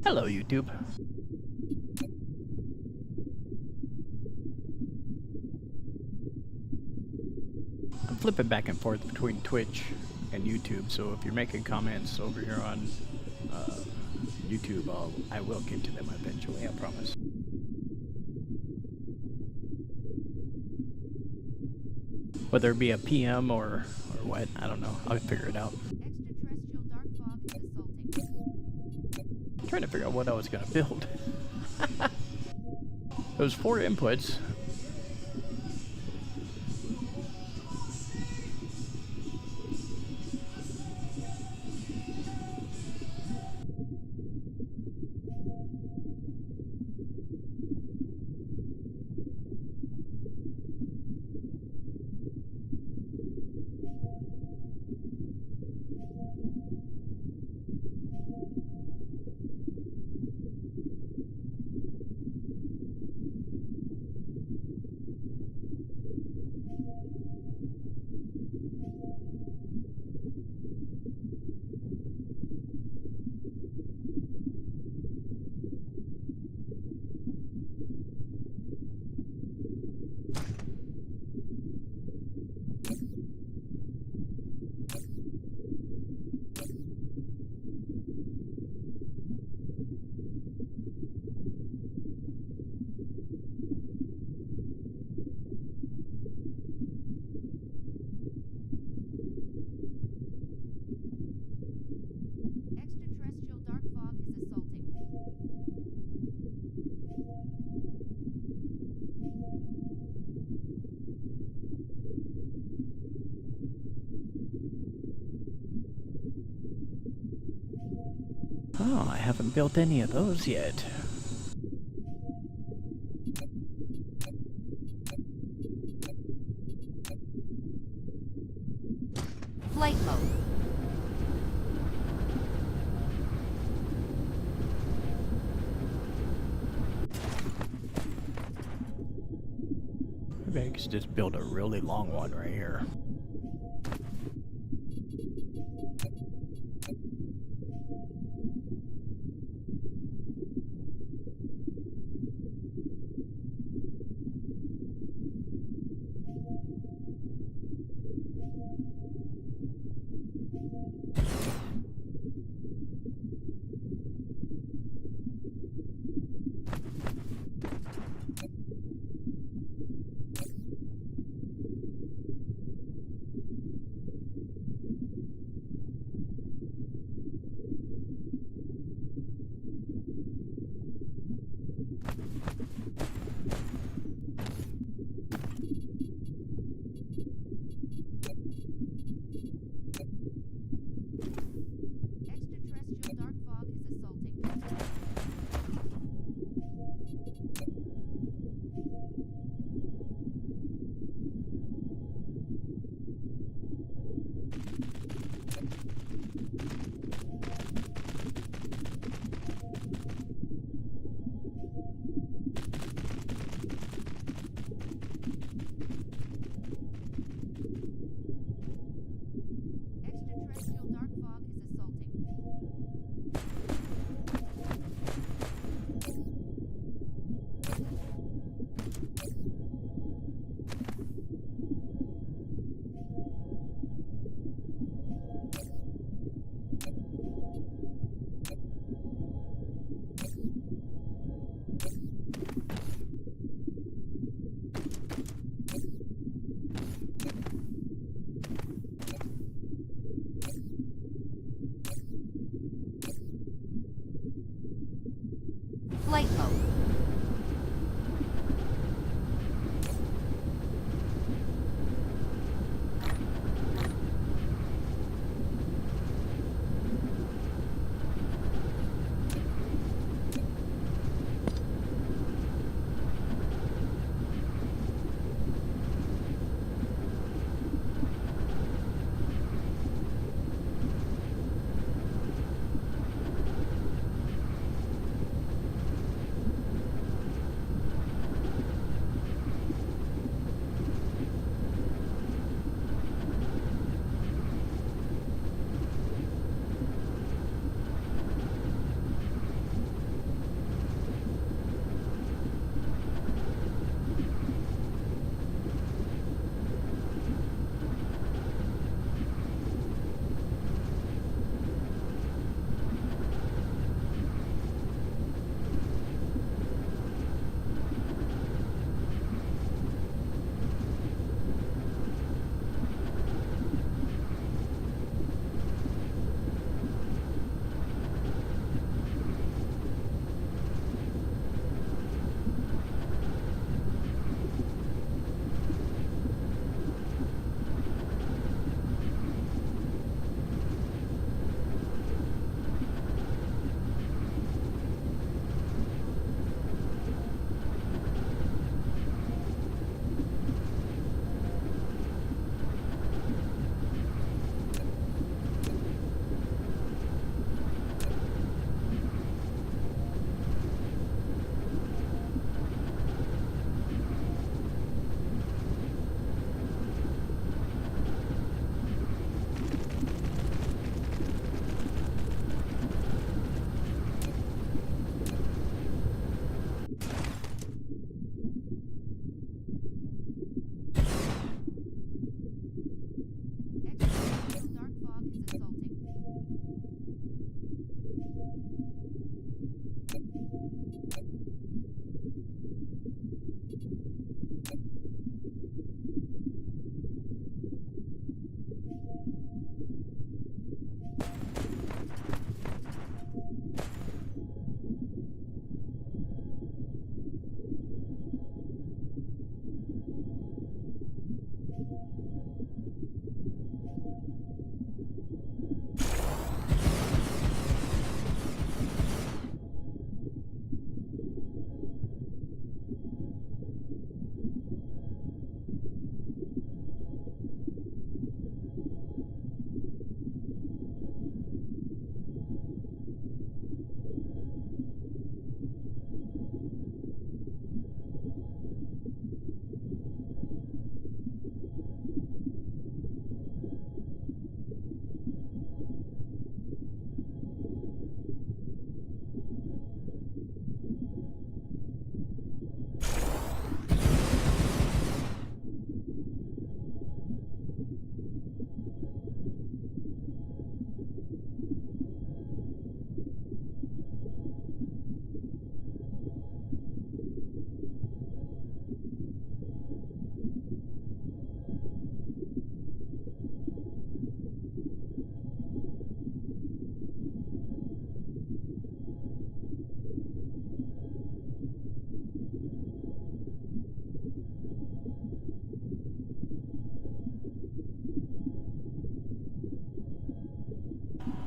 Hello, YouTube. I'm flipping back and forth between Twitch and YouTube, so if you're making comments over here on YouTube, I will get to them eventually, I promise. Whether it be a PM or what, I don't know. I'll figure it out. Extraterrestrial dark fog is assaulting. I'm trying to figure out what I was going to build. Those 4 inputs. Extraterrestrial dark fog is assaulting. Oh, I haven't built any of those yet. Flight mode. Maybe I could just build a really long one right here.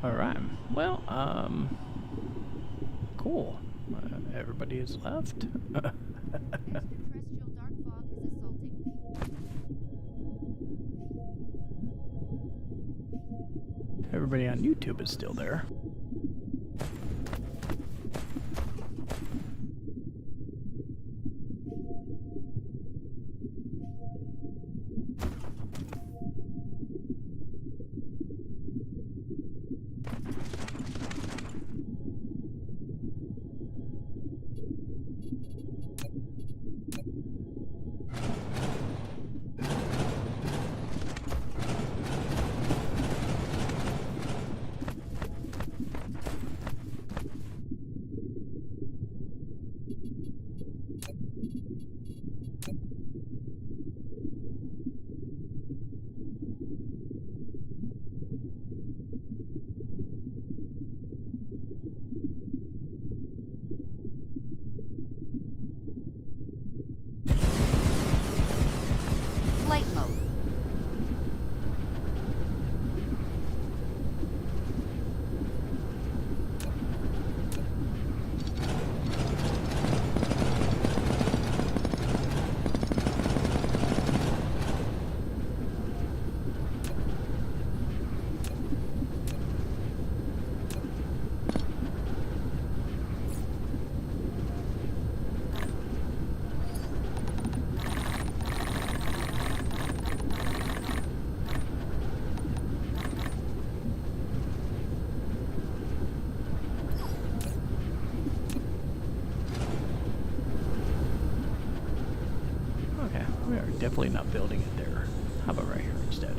Alright, well, cool. Everybody is left. Extraterrestrial dark fog is assaulting. Everybody on YouTube is still there. Flight mode. Okay, we are definitely not building it there. How about right here instead?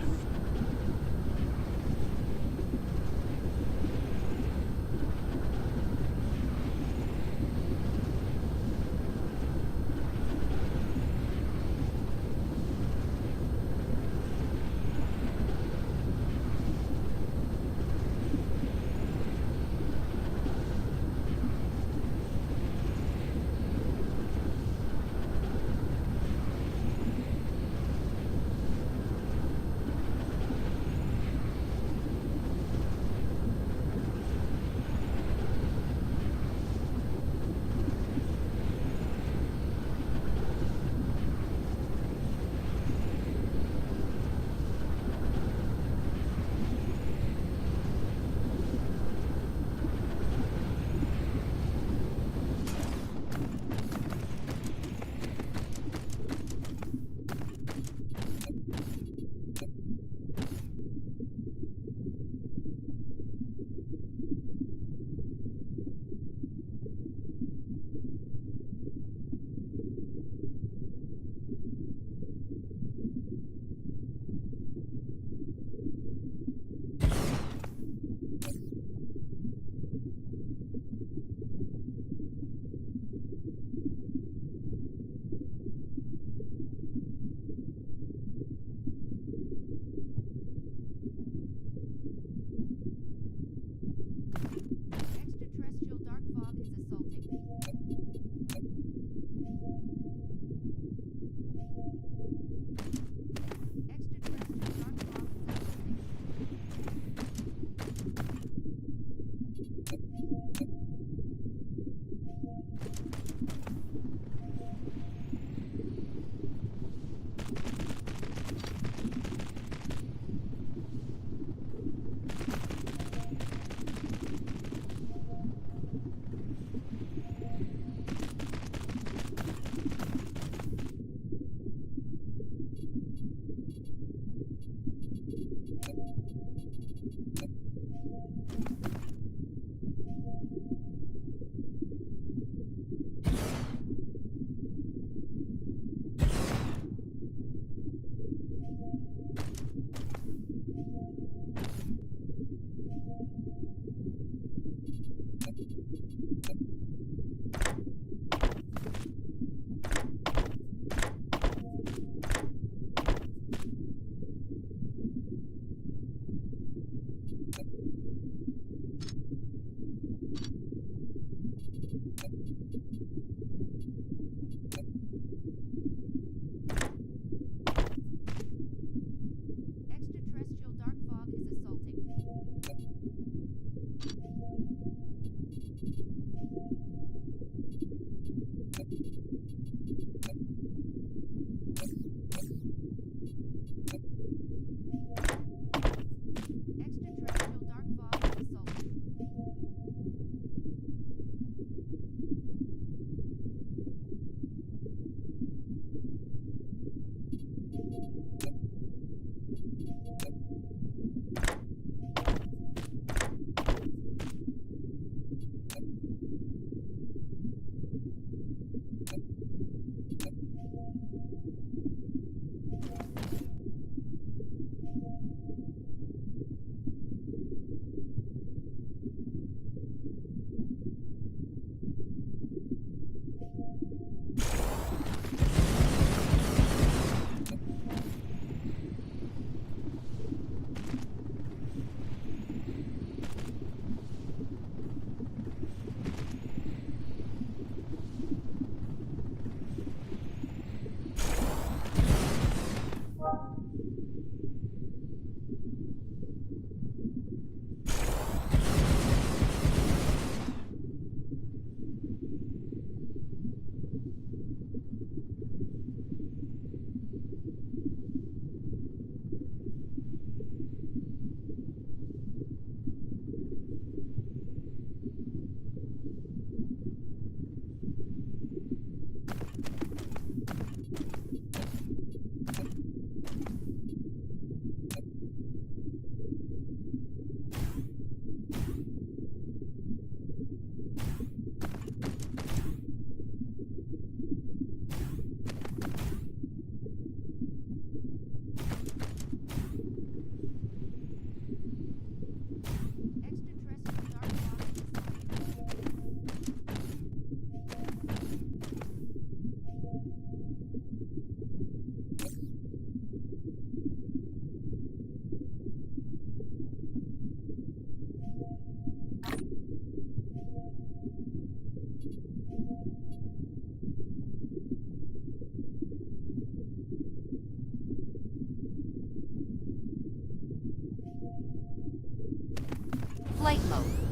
flight mode.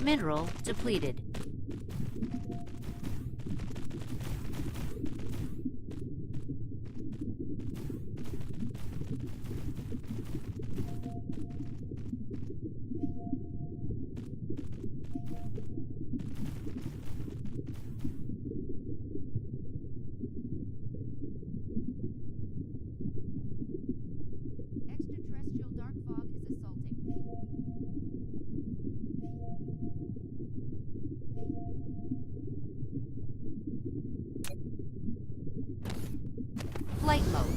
Mineral depleted. Extraterrestrial dark fog is assaulting. Flight mode.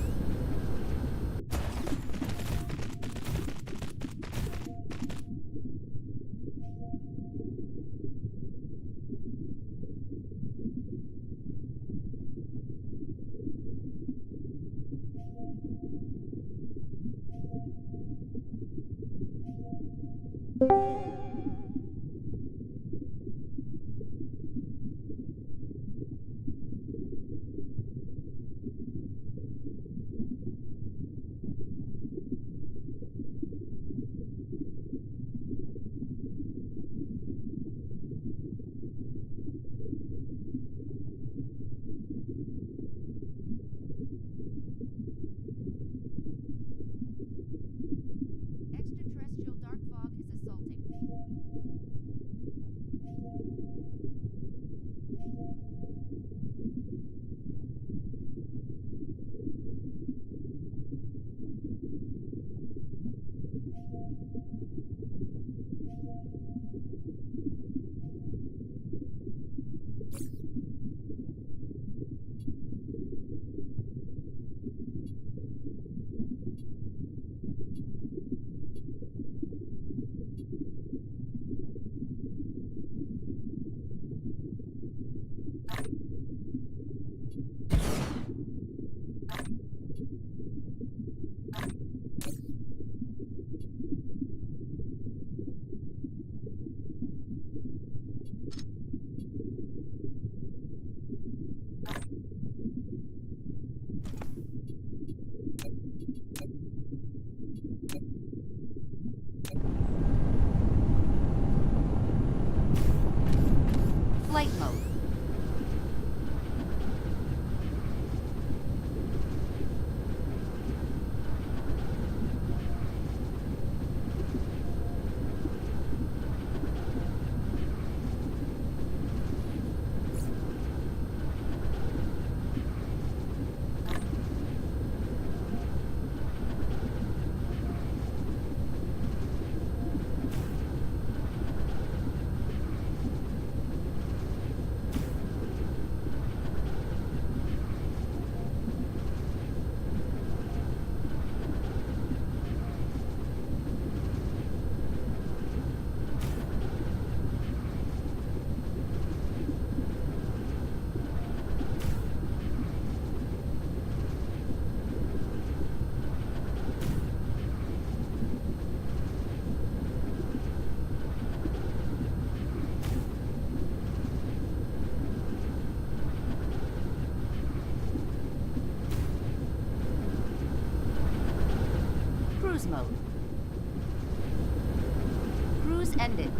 Extraterrestrial dark fog is assaulting. Flight mode. Cruise mode. Cruise ended.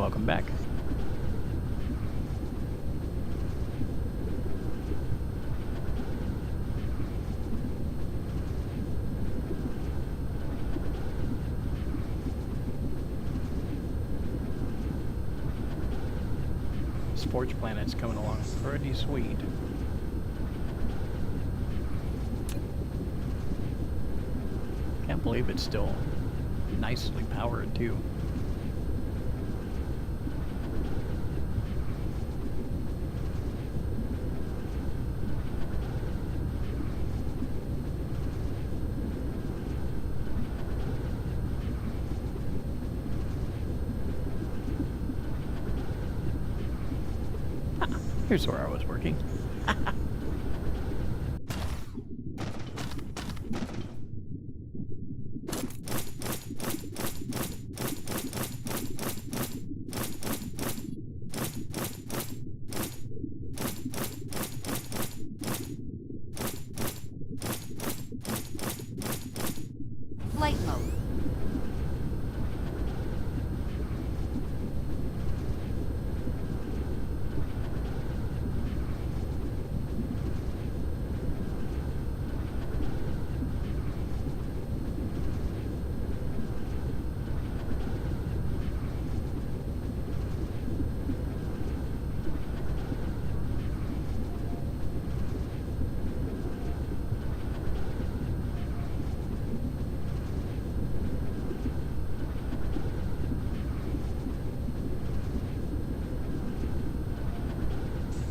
welcome back. Sports Planet's coming along pretty sweet. Can't believe it's still nicely powered too. Here's where I was working. Flight mode.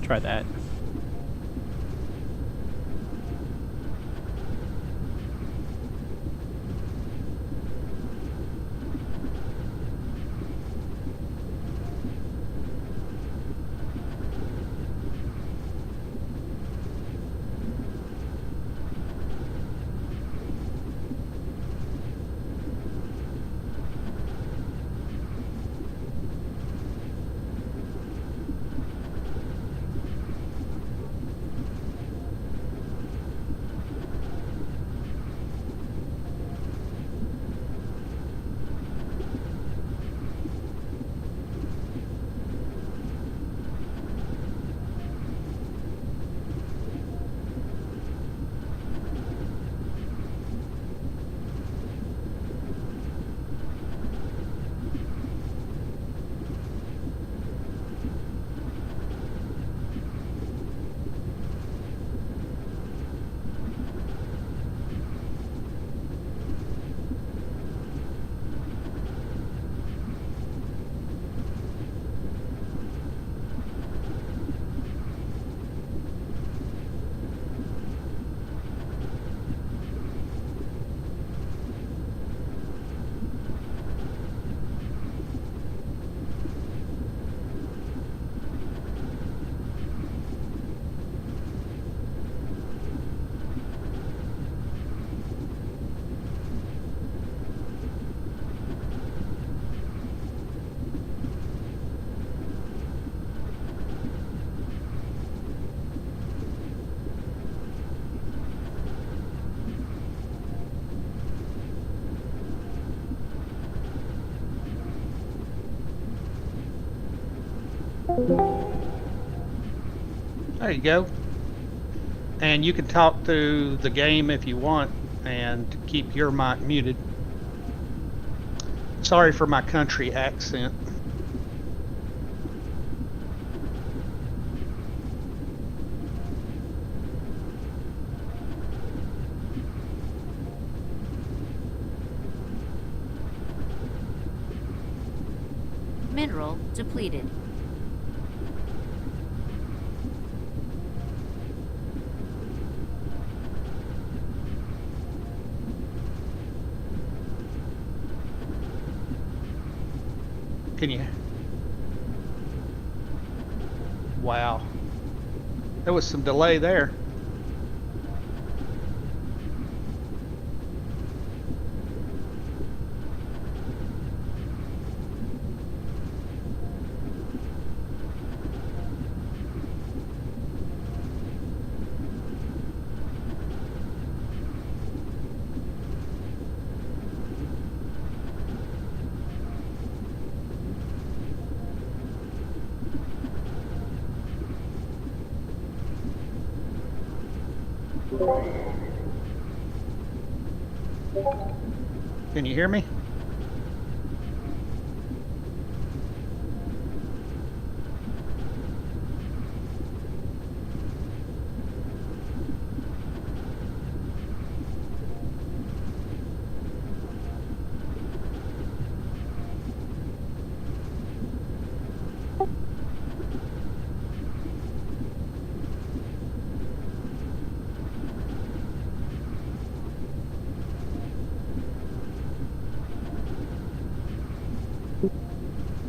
Try that. There you go. And you can talk through the game if you want and keep your mic muted. Sorry for my country accent. Mineral depleted. Can you? Wow. There was some delay there. Can you hear me?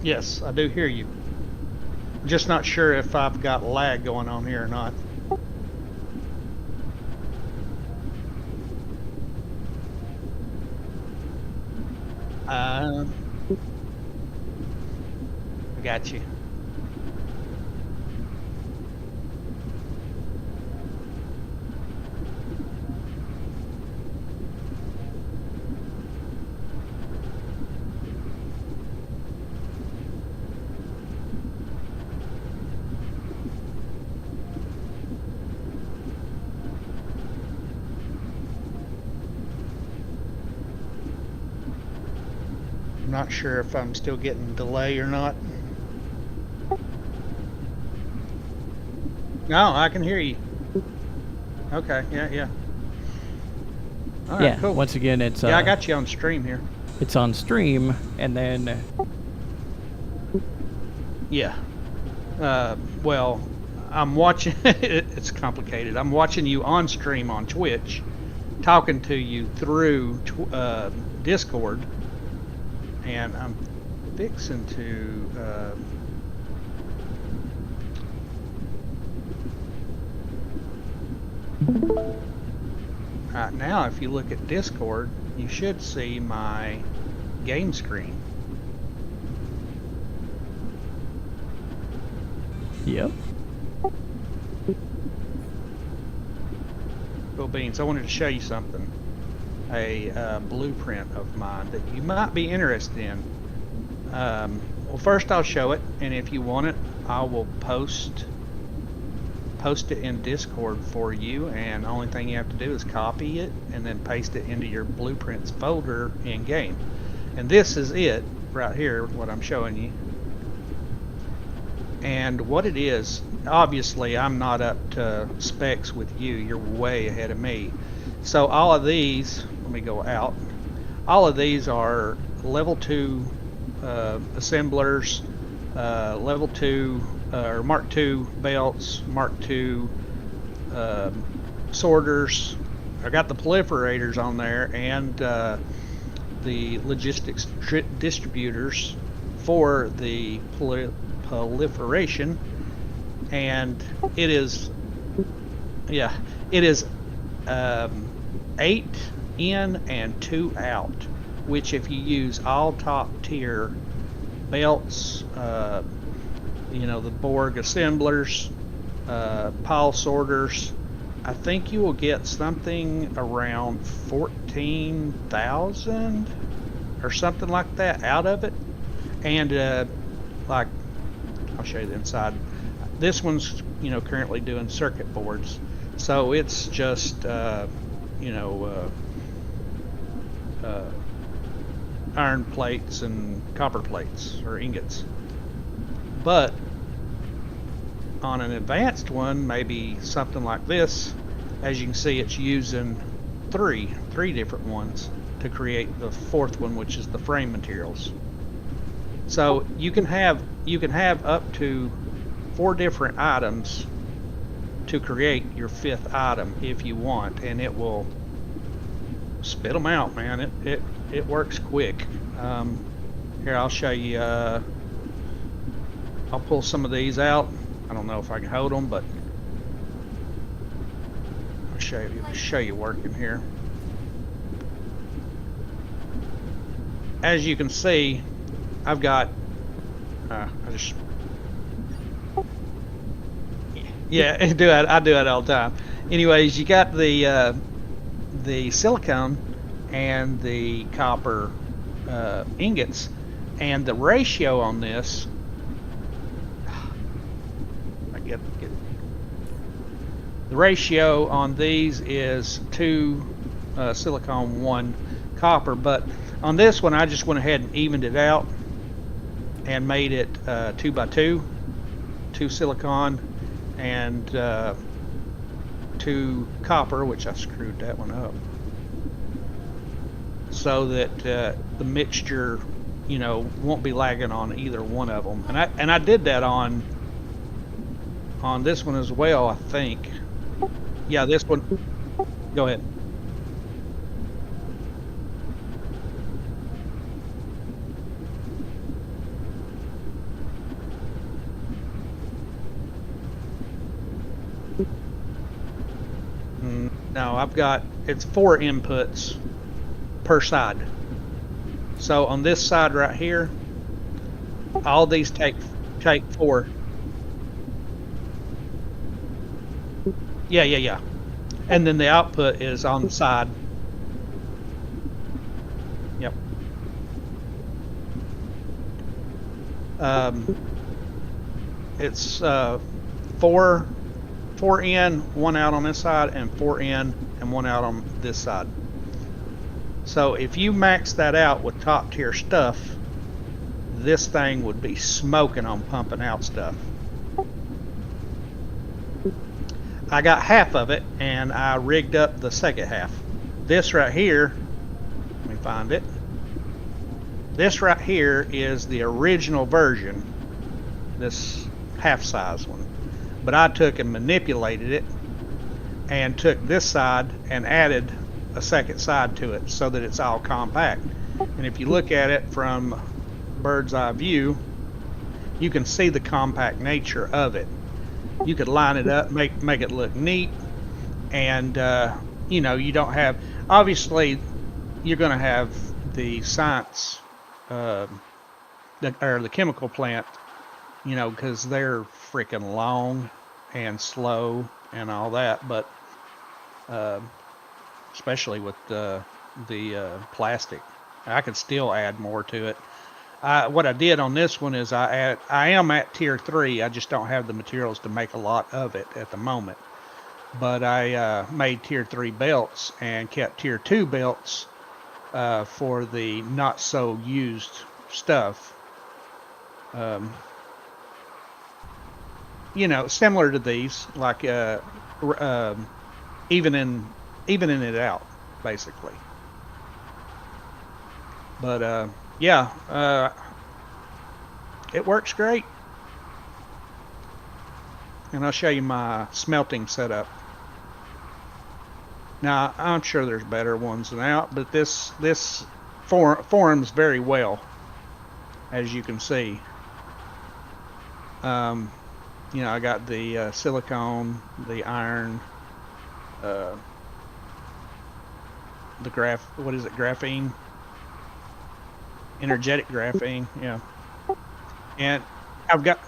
Yes, I do hear you. Just not sure if I've got lag going on here or not. I got you. I'm not sure if I'm still getting delay or not. No, I can hear you. Okay, yeah. All right, Yeah. cool. Once again, it's Yeah, I got you on stream here. it's on stream, and then Yeah. Well, I'm watching. It's complicated. I'm watching you on stream on Twitch, talking to you through Discord, and I'm fixing to. Right now, if you look at Discord, you should see my game screen. yep. Cool beans. I wanted to show you something. A blueprint of mine that you might be interested in. Well, first I'll show it, and if you want it, I will post it in Discord for you, and the only thing you have to do is copy it and then paste it into your blueprints folder in game. And this is it right here, what I'm showing you. And what it is, obviously I'm not up to specs with you, you're way ahead of me. So all of these, let me go out, all of these are level 2 assemblers, level 2 or Mark II belts, Mark II sorters. I got the proliferators on there, and the logistics distributors for the proliferation. And it is, yeah, it is 8 in and 2 out, which if you use all top tier belts, you know, the Borg assemblers, pile sorters, I think you will get something around 14,000 or something like that out of it. And like, I'll show you the inside. This one's, you know, currently doing circuit boards, so it's just you know, iron plates and copper plates or ingots. But on an advanced one, maybe something like this, as you can see, it's using three different ones to create the fourth one, which is the frame materials. So you can have up to 4 different items to create your 5th item if you want, and it will spit them out, man. It works quick. Here, I'll show you. I'll pull some of these out. I don't know if I can hold them, but I'll show you working here. As you can see, I've got yeah, I do it all the time. Anyways, you got the silicone and the copper ingots, and the ratio on this, The ratio on these is 2 silicone, 1 copper, but on this one I just went ahead and evened it out and made it 2 by 2, 2 silicone and 2 copper, which I screwed that one up, so that the mixture, you know, won't be lagging on either one of them. And I did that on this one as well, I think. Yeah, this one. Go ahead. No, I've got, it's 4 inputs per side. So on this side right here, all these take 4. Yeah. And then the output is on the side. Yep. It's 4 in, 1 out on this side, and 4 in and 1 out on this side. So if you max that out with top tier stuff, this thing would be smoking on pumping out stuff. I got half of it and I rigged up the second half. This right here, let me find it. This right here is the original version, this half size one. But I took and manipulated it and took this side and added a second side to it so that it's all compact. And if you look at it from bird's eye view, you can see the compact nature of it. You could line it up, make it look neat, and you know, you don't have, obviously you're going to have the science or the chemical plant, you know, because they're freaking long and slow and all that, but especially with the plastic, I could still add more to it. What I did on this one is I am at tier 3. I just don't have the materials to make a lot of it at the moment. But I made tier 3 belts and kept tier 2 belts for the not so used stuff. You know, similar to these, like evening it out, basically. But yeah, it works great. And I'll show you my smelting setup. Now, I'm sure there's better ones than that, but this forms very well, as you can see. You know, I got the silicone, the iron, the graphene, energetic graphene, yeah. And I've got,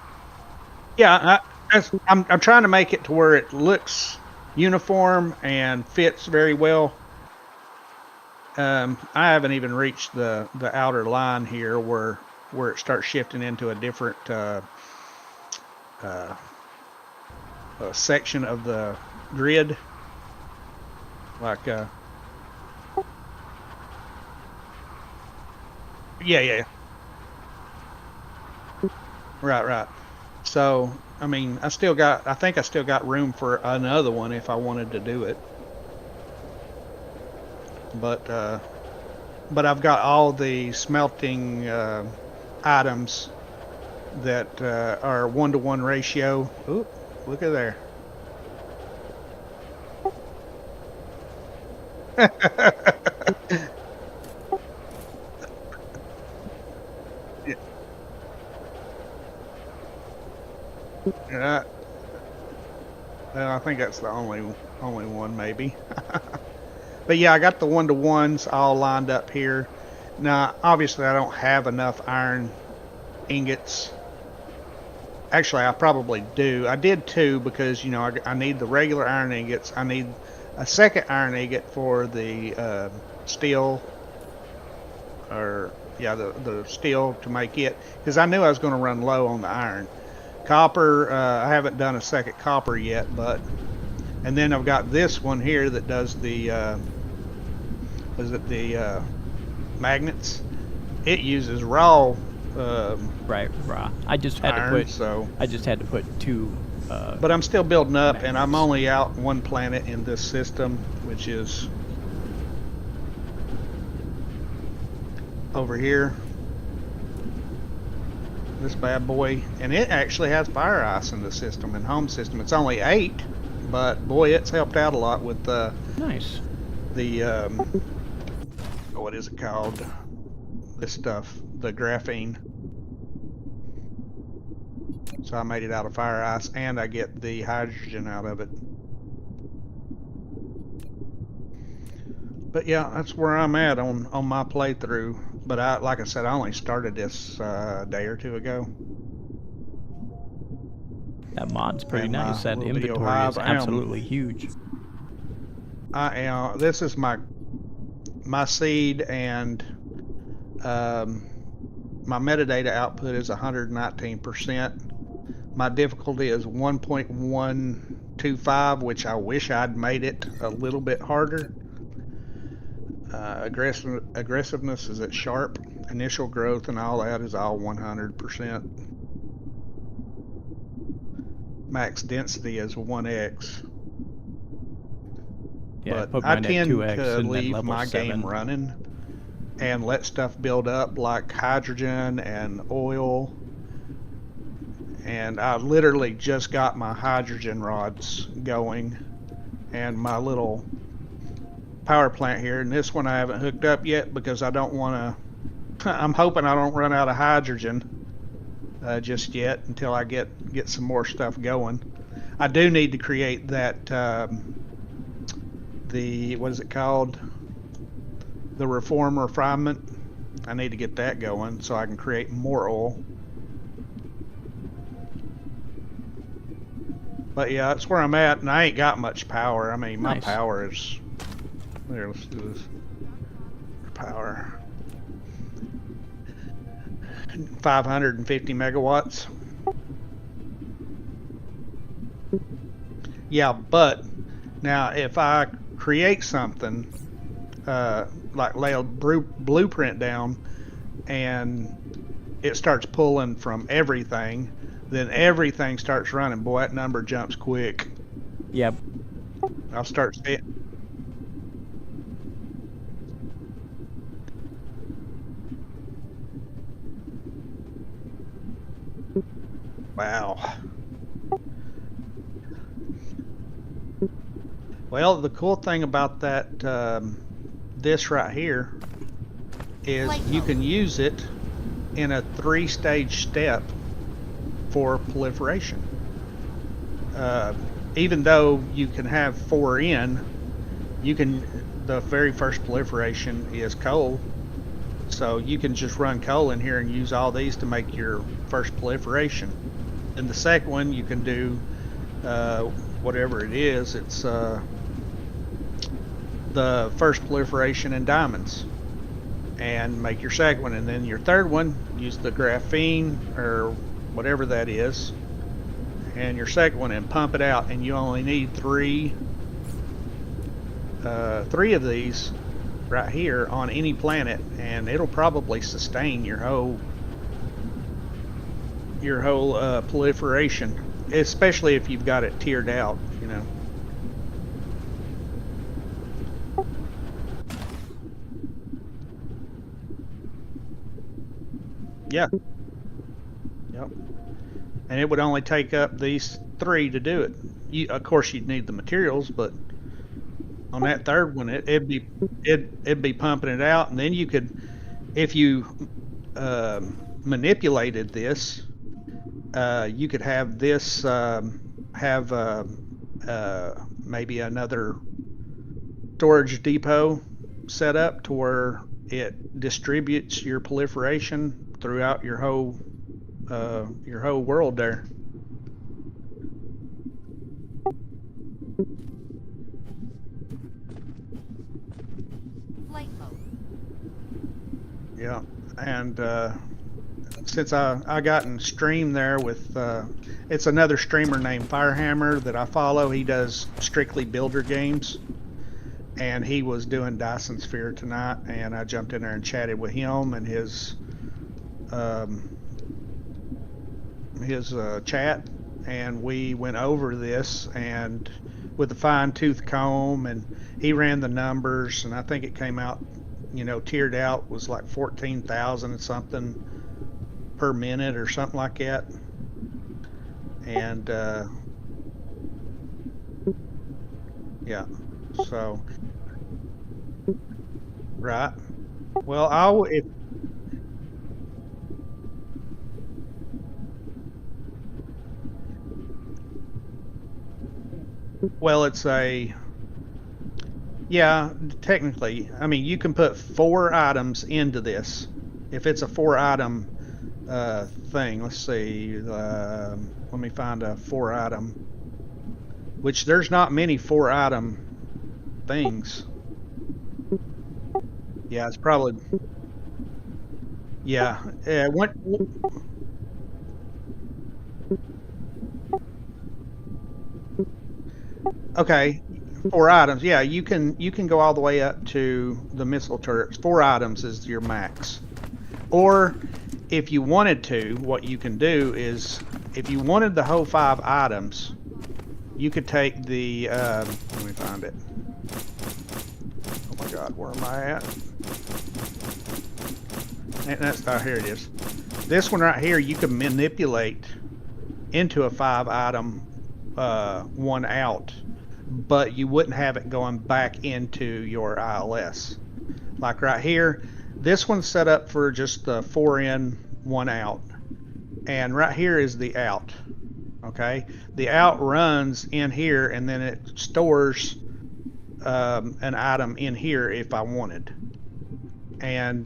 yeah, I'm trying to make it to where it looks uniform and fits very well. I haven't even reached the outer line here where it starts shifting into a different section of the grid, like yeah, right. So I mean, I think I still got room for another one if I wanted to do it, but I've got all the smelting items that are 1-to-1 ratio. Oop, look at there. Yeah. Well, I think that's the only one, maybe. But yeah, I got the 1-to-1s all lined up here. Now, obviously, I don't have enough iron ingots. Actually, I probably do. I did 2 because, you know, I need the regular iron ingots. I need a second iron ingot for the steel, or yeah, the steel to make it, because I knew I was going to run low on the iron. Copper, I haven't done a second copper yet, but And then I've got this one here that does the magnets. It uses raw Right, raw. I just had iron, to put. so. I just had to put 2. But I'm still building up, and I'm magnets. only out one planet in this system, which is over here. This bad boy, and it actually has fire ice in the system. In home system, it's only 8, but boy, it's helped out a lot with Nice. the what is it called? This stuff, the graphene. So I made it out of fire ice, and I get the hydrogen out of it. But yeah, that's where I'm at on my playthrough. But like I said, I only started this a day or 2 ago. That mod's pretty And nice. That little video inventory is hive, absolutely huge. This is my seed, and my metadata output is 119%. My difficulty is 1.125, which I wish I'd made it a little bit harder. Aggressiveness is at sharp. Initial growth and all that is all 100%. Max density is 1x. Yeah, But put I mine at tend 2x to and then leave level my 7. game running and let stuff build up like hydrogen and oil. And I literally just got my hydrogen rods going and my little power plant here. And this one I haven't hooked up yet because I don't want to. I'm hoping I don't run out of hydrogen just yet until I get some more stuff going. I do need to create that what is it called? The reform refinement. I need to get that going so I can create more oil. But yeah, that's where I'm at, and I ain't got much power. I mean, my Nice. power is. Here, let's do this. Power. 550 megawatts. Yeah, but now if I create something, like lay a blueprint down, and it starts pulling from everything, then everything starts running. Boy, that number jumps quick. Yep. I'll start seeing. Wow. Well, the cool thing about that, this right here, is you can use it in a 3-stage step for proliferation. Even though you can have 4 in, the very first proliferation is coal. So you can just run coal in here and use all these to make your first proliferation. And the second one you can do whatever it is. It's the first proliferation in diamonds and make your second one. And then your third one, use the graphene or whatever that is, and your second one, and pump it out. And you only need 3 of these right here on any planet, and it'll probably sustain your whole proliferation, especially if you've got it tiered out, you know. Yeah. Yep. And it would only take up these 3 to do it. Of course, you'd need the materials, but on that third one, it'd be pumping it out, and then you could, if you manipulated this, you could have this have maybe another storage depot set up to where it distributes your proliferation throughout your whole world there. Flight mode. Yeah, and since I got in stream there with it's another streamer named Firehammer that I follow. He does strictly builder games, and he was doing Dyson Sphere tonight, and I jumped in there and chatted with him and his chat, and we went over this and with a fine-tooth comb, and he ran the numbers, and I think it came out, tiered out was like 14,000 and something per minute or something like that. And yeah, so right. Well, it's yeah, technically, I mean, you can put 4 items into this. If it's a 4-item thing, let's see, let me find a 4-item, which there's not many 4-item things. Yeah, it's probably, yeah, okay, 4 items. Yeah, you can go all the way up to the missile turrets. 4 items is your max. Or if you wanted to, what you can do is, if you wanted the whole 5 items, you could take the let me find it. Oh my God, where am I at? And that's here it is. This one right here, you can manipulate into a 5-item 1 out, but you wouldn't have it going back into your ILS. Like right here, this one's set up for just the 4 in, 1 out. And right here is the out. Okay? The out runs in here, and then it stores an item in here if I wanted. And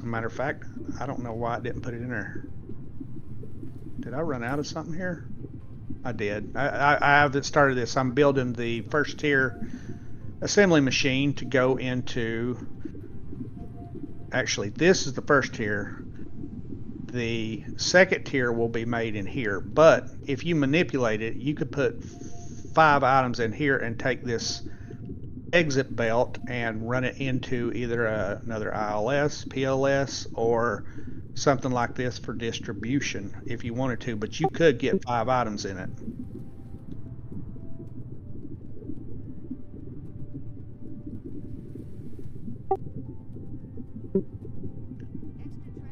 matter of fact, I don't know why I didn't put it in there. Did I run out of something here? I did. I haven't started this. I'm building the first tier assembly machine to go into, actually this is the first tier. The second tier will be made in here, but if you manipulate it, you could put 5 items in here and take this exit belt and run it into either another ILS, PLS, or something like this for distribution if you wanted to, but you could get 5 items in it.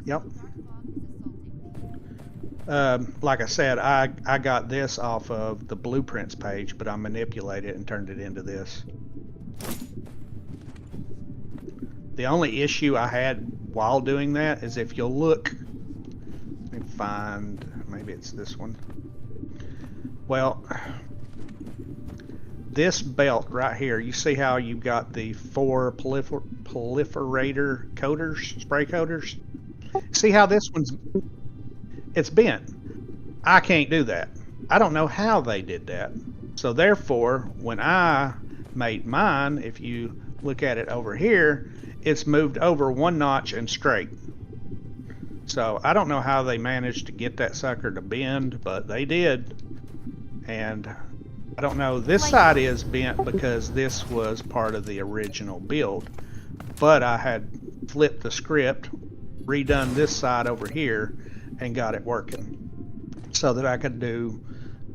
Yep. Like I said, I got this off of the blueprints page, but I manipulated it and turned it into this. The only issue I had while doing that is if you'll look, let me find, maybe it's this one. Well, this belt right here, you see how you've got the 4 proliferator coaters, spray coaters? See how this one's, it's bent. I can't do that. I don't know how they did that. So therefore, when I made mine, if you look at it over here, it's moved over 1 notch and straight. So I don't know how they managed to get that sucker to bend, but they did. And I don't know, this side is bent because this was part of the original build, but I had flipped the script, redone this side over here, and got it working so that I could do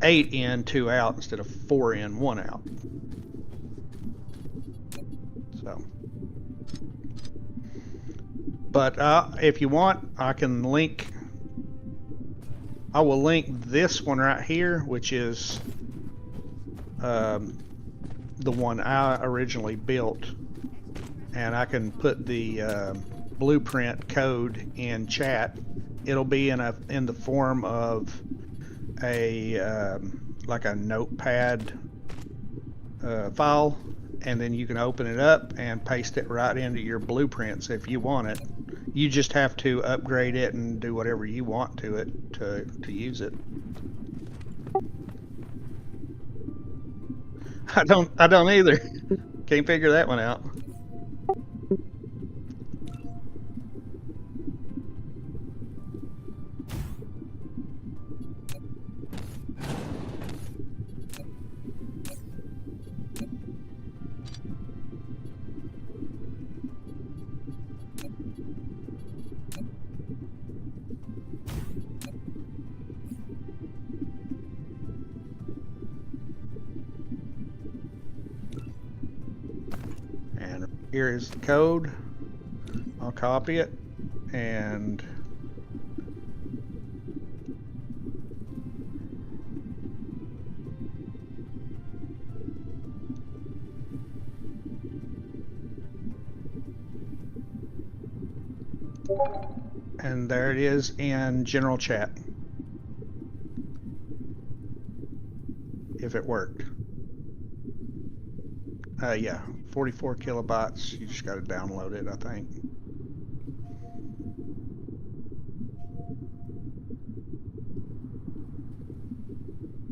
8 in, 2 out instead of 4 in, 1 out. So, but if you want, I can link, I will link this one right here, which is the one I originally built, and I can put the blueprint code in chat. It'll be in the form of a like a notepad file, and then you can open it up and paste it right into your blueprints if you want it. You just have to upgrade it and do whatever you want to it to use it. I don't either. Can't figure that one out. Here is the code. I'll copy it and there it is in general chat. If it worked. Yeah, 44 kilobytes. You just got to download it, I think.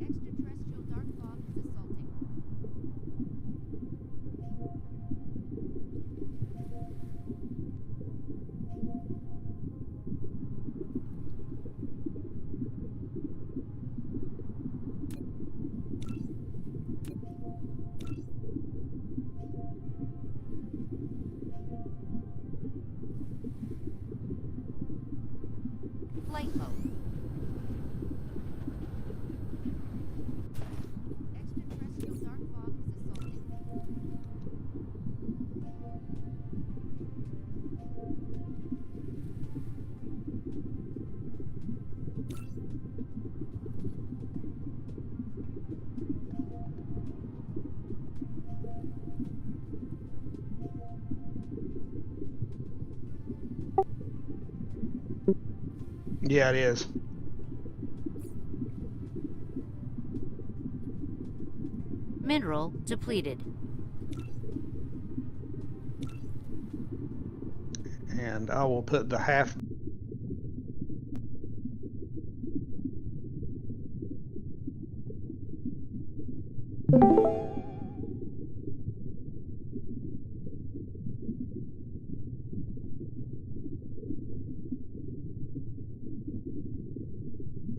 Extraterrestrial dark fog is assaulting. Flight mode. Extraterrestrial dark fog is assaulting. Yeah, it is. Mineral depleted. And I will put the half.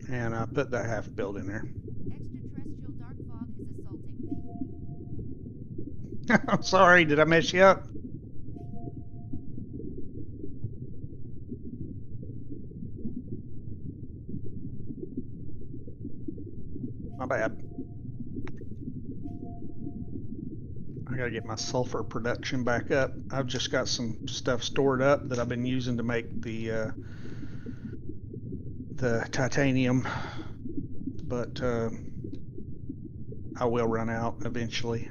And I put that half build in there. Extraterrestrial dark fog is assaulting. I'm sorry, did I mess you up? My bad. I gotta get my sulfur production back up. I've just got some stuff stored up that I've been using to make the titanium, but I will run out eventually.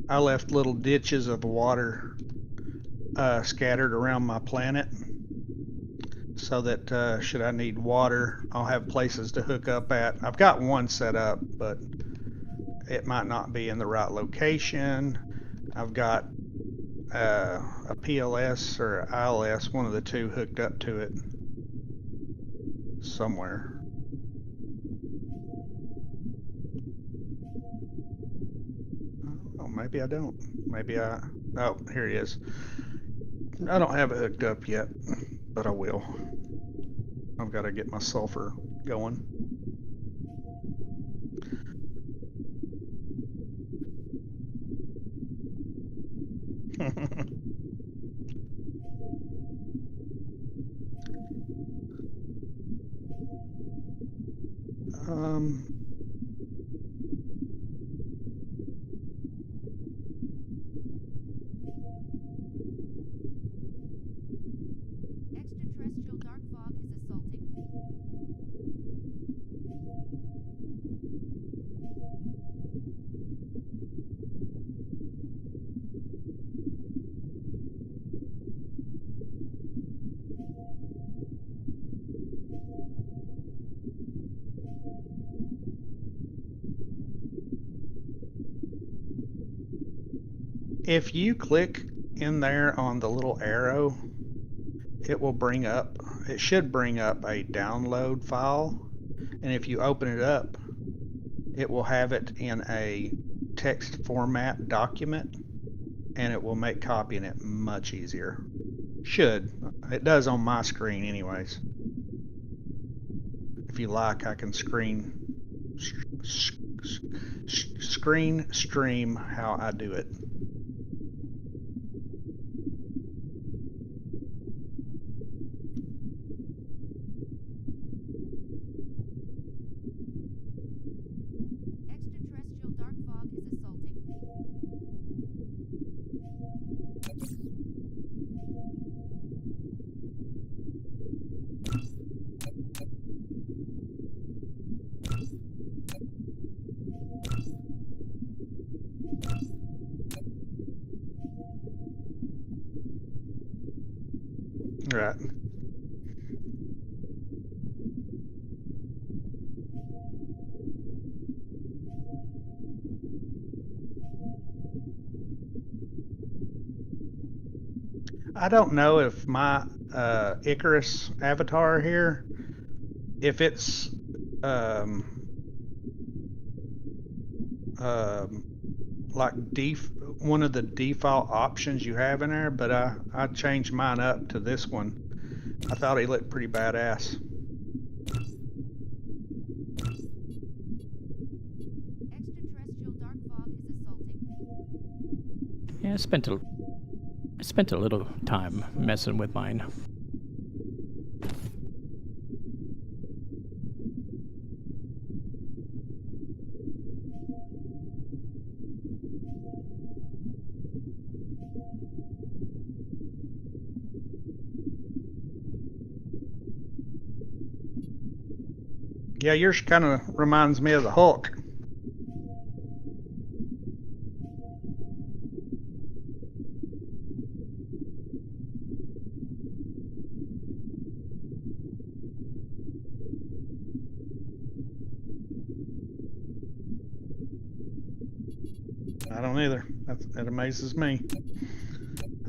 I left little ditches of water scattered around my planet so that should I need water, I'll have places to hook up at. I've got one set up, but it might not be in the right location. I've got a PLS or ILS, one of the two, hooked up to it somewhere. Oh, maybe I don't. Maybe I... Oh, here he is. I don't have it hooked up yet, but I will. I've got to get my sulfur going. Extraterrestrial dark fog is assaulting. If you click in there on the little arrow, it will bring up, it should bring up a download file. And if you open it up, it will have it in a text format document. and it will make copying it much easier. Should. It does on my screen anyways. If you like, I can screen stream how I do it. Extraterrestrial dark fog is assaulting. Right. I don't know if my Icarus avatar here, if it's like one of the default options you have in there, but I changed mine up to this one. I thought he looked pretty badass. Extraterrestrial dark fog is assaulting. Yeah, I spent a little time messing with mine. Yeah, yours kind of reminds me of the Hulk. I don't either. That amazes me.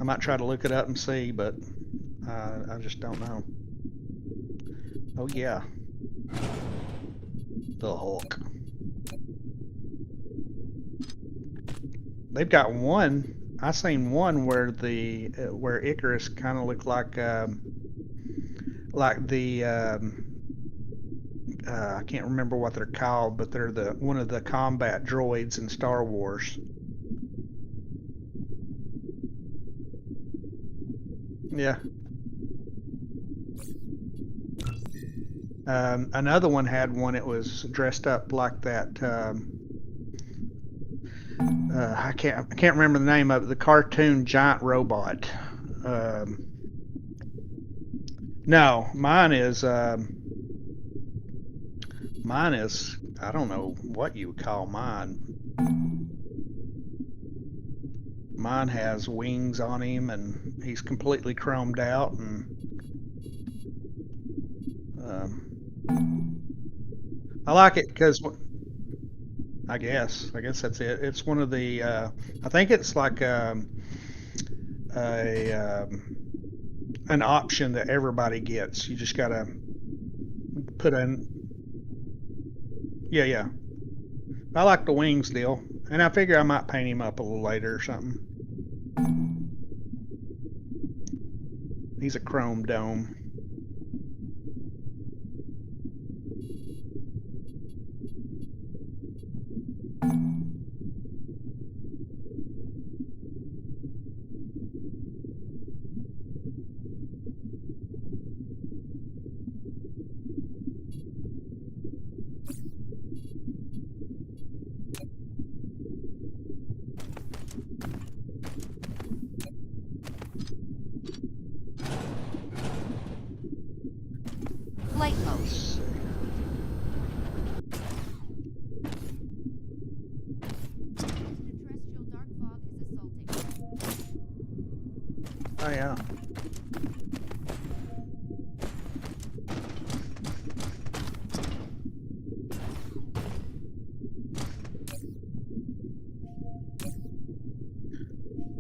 I might try to look it up and see, but I just don't know. Oh yeah. The Hulk. They've got one. I seen one where where Icarus kind of looked like the I can't remember what they're called, but they're one of the combat droids in Star Wars. Yeah. Another one had one. It was dressed up like that. I can't remember the name of it. The cartoon giant robot. No, mine is. I don't know what you would call mine. Mine has wings on him, and he's completely chromed out, and I like it because I guess that's it. It's one of the I think it's like an option that everybody gets. You just gotta put in. Yeah. I like the wings deal, and I figure I might paint him up a little later or something. He's a chrome dome. Flight mode. Extraterrestrial dark fog is assaulting. Oh yeah.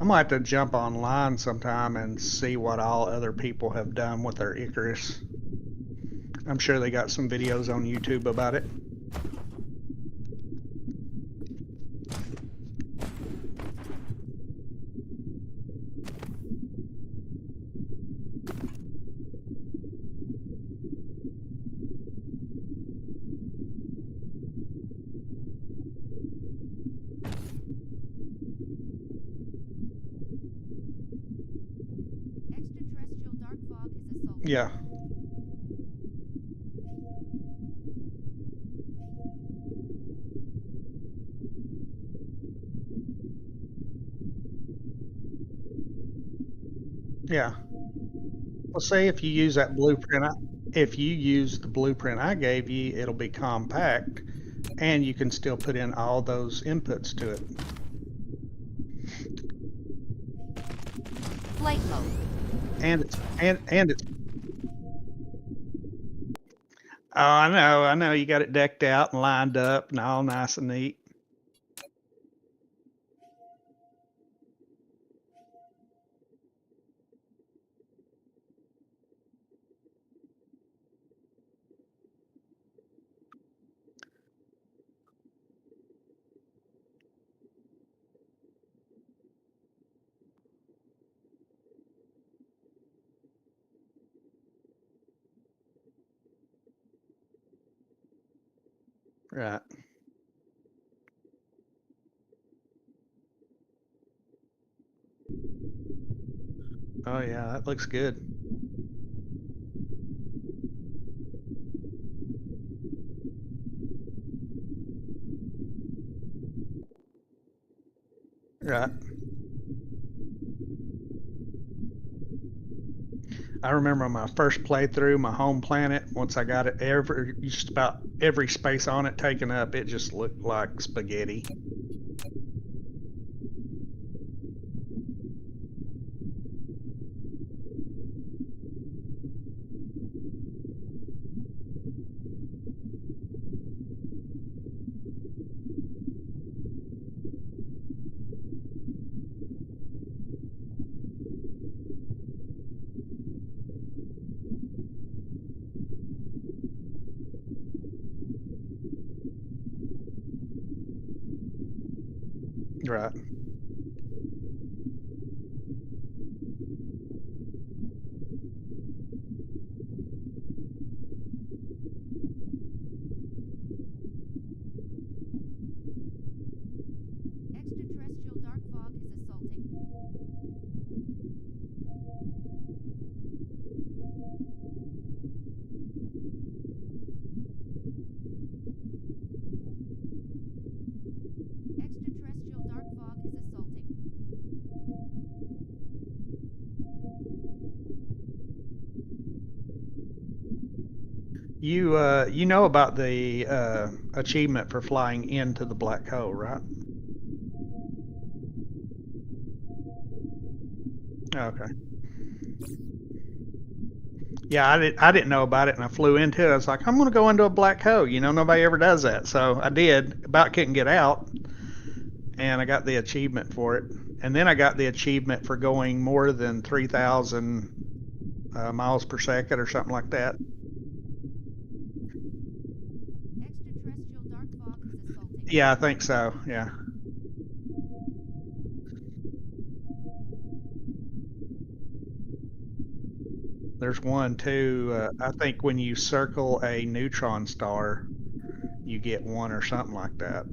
I might have to jump online sometime and see what all other people have done with their Icarus. I'm sure they got some videos on YouTube about it. Yeah. Yeah. Well, say if you use that blueprint, if you use the blueprint I gave you, it'll be compact, and you can still put in all those inputs to it. Flight mode. And it's. Oh, I know. You got it decked out and lined up and all nice and neat. Right. Oh yeah, that looks good. Right. I remember on my first playthrough, my home planet, once I got it just about every space on it taken up, it just looked like spaghetti. Right. Extraterrestrial dark fog is assaulting. Extraterrestrial dark fog is assaulting. You know about the achievement for flying into the black hole, right? Okay. Yeah, I didn't know about it, and I flew into it. I was like, I'm gonna go into a black hole. You know, nobody ever does that, so I did. About couldn't get out, and I got the achievement for it. And then I got the achievement for going more than 3,000 miles per second or something like that. Extraterrestrial dark fog is assaulting. Yeah, I think so. Yeah. There's one too. I think when you circle a neutron star, you get one or something like that.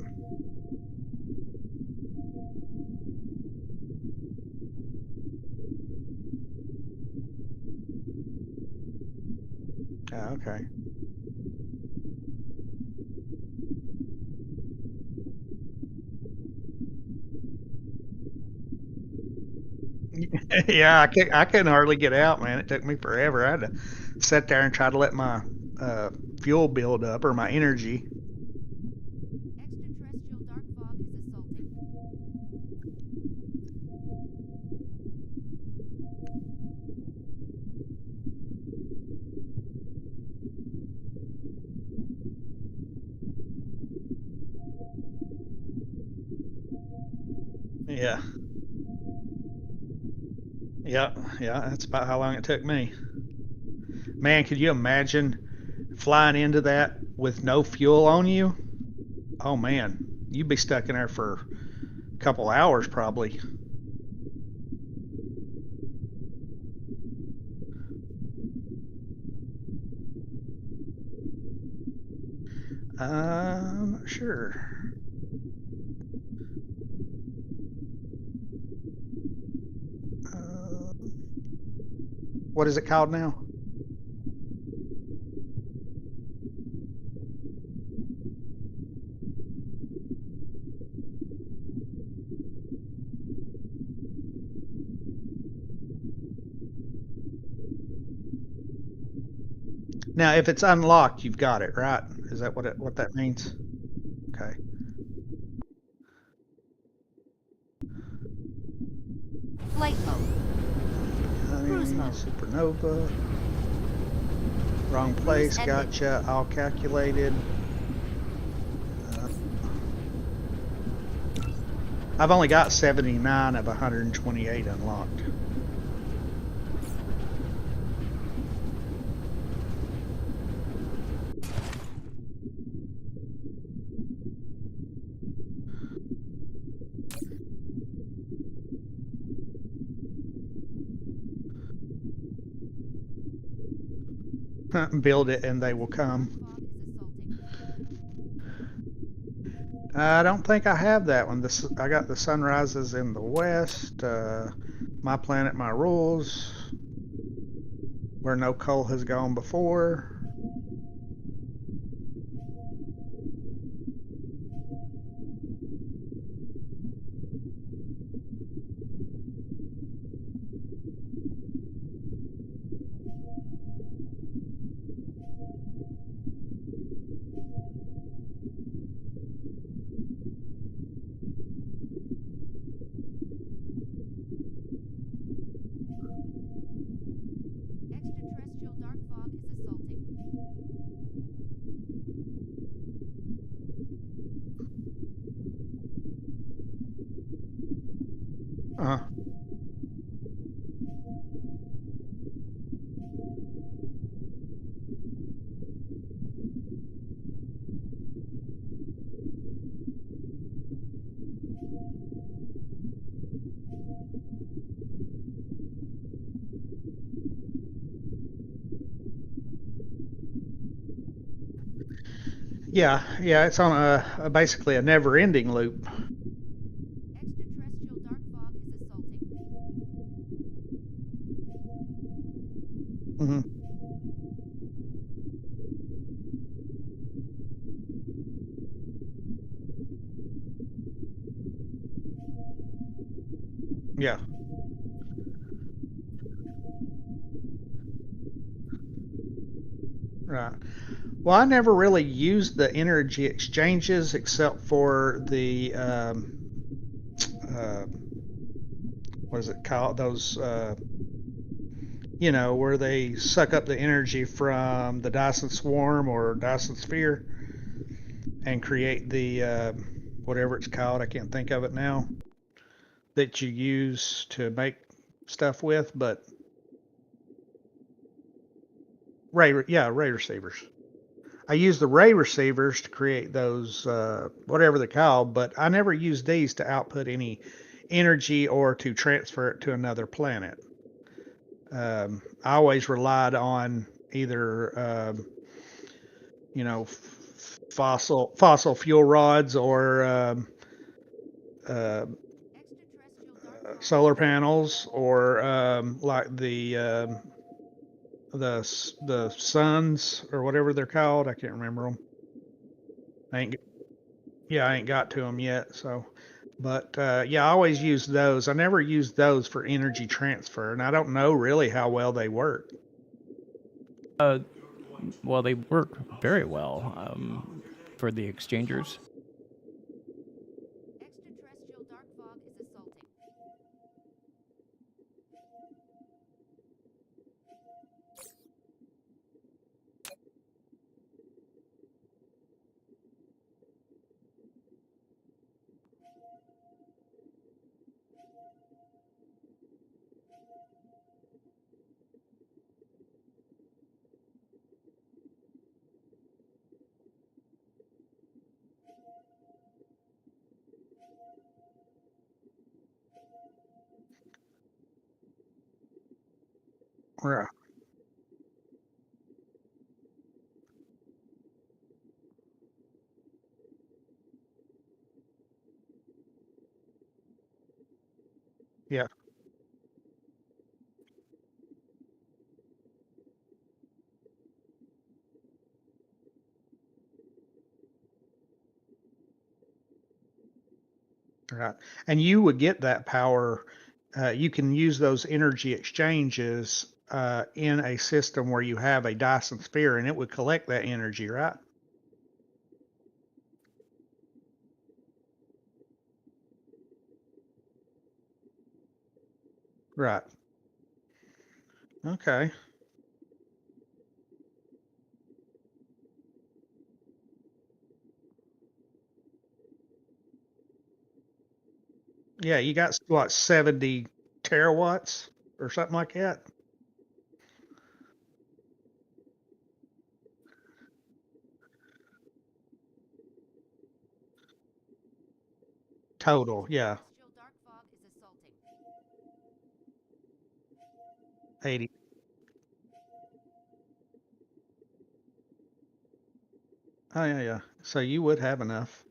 Okay. Yeah, I couldn't hardly get out, man. It took me forever. I had to sit there and try to let my uh, fuel build up or my energy. Extraterrestrial dark fog is assaulting. Yeah. Yeah. Yeah. That's about how long it took me. Man, could you imagine flying into that with no fuel on you? Oh man, you'd be stuck in there for a couple hours probably. I'm not sure. Uh, what is it called now? Now, if it's unlocked, you've got it, right? Is that what that means? Okay. Flight mode. Cruise mode. Supernova. Wrong place. ended. Gotcha. All calculated. I've only got 79 of 128 unlocked. Build it and they will come. I don't think I have that one. I got the sunrises in the west. My planet, my rules. Where no coal has gone before. Extraterrestrial dark fog is assaulting. Yeah, it's on basically a never-ending loop. Extraterrestrial dark fog is assaulting. Mm-hmm. Yeah. Right. Well, I never really used the energy exchanges except for the what is it called? Those where they suck up the energy from the Dyson Swarm or Dyson Sphere and create the whatever it's called. I can't think of it now. That you use to make stuff with, but ray receivers. I use the ray receivers to create those whatever they're called, but I never use these to output any energy or to transfer it to another planet. I always relied on either fossil fuel rods or uh, solar panels or like the suns or whatever they're called. I can't remember them. I ain't got to them yet. So, but yeah, I always use those. I never use those for energy transfer, and I don't know really how well they work. Well, they work very well for the exchangers. Extraterrestrial dark fog is assaulting. Right. Yeah. Right. And you would get that power. You can use those energy exchanges in a system where you have a Dyson Sphere, and it would collect that energy, right? Right. Okay. Yeah, you got what, 70 terawatts or something like that? Total, yeah. Celestial dark fog is assaulting. 80. Oh, yeah, yeah. So you would have enough.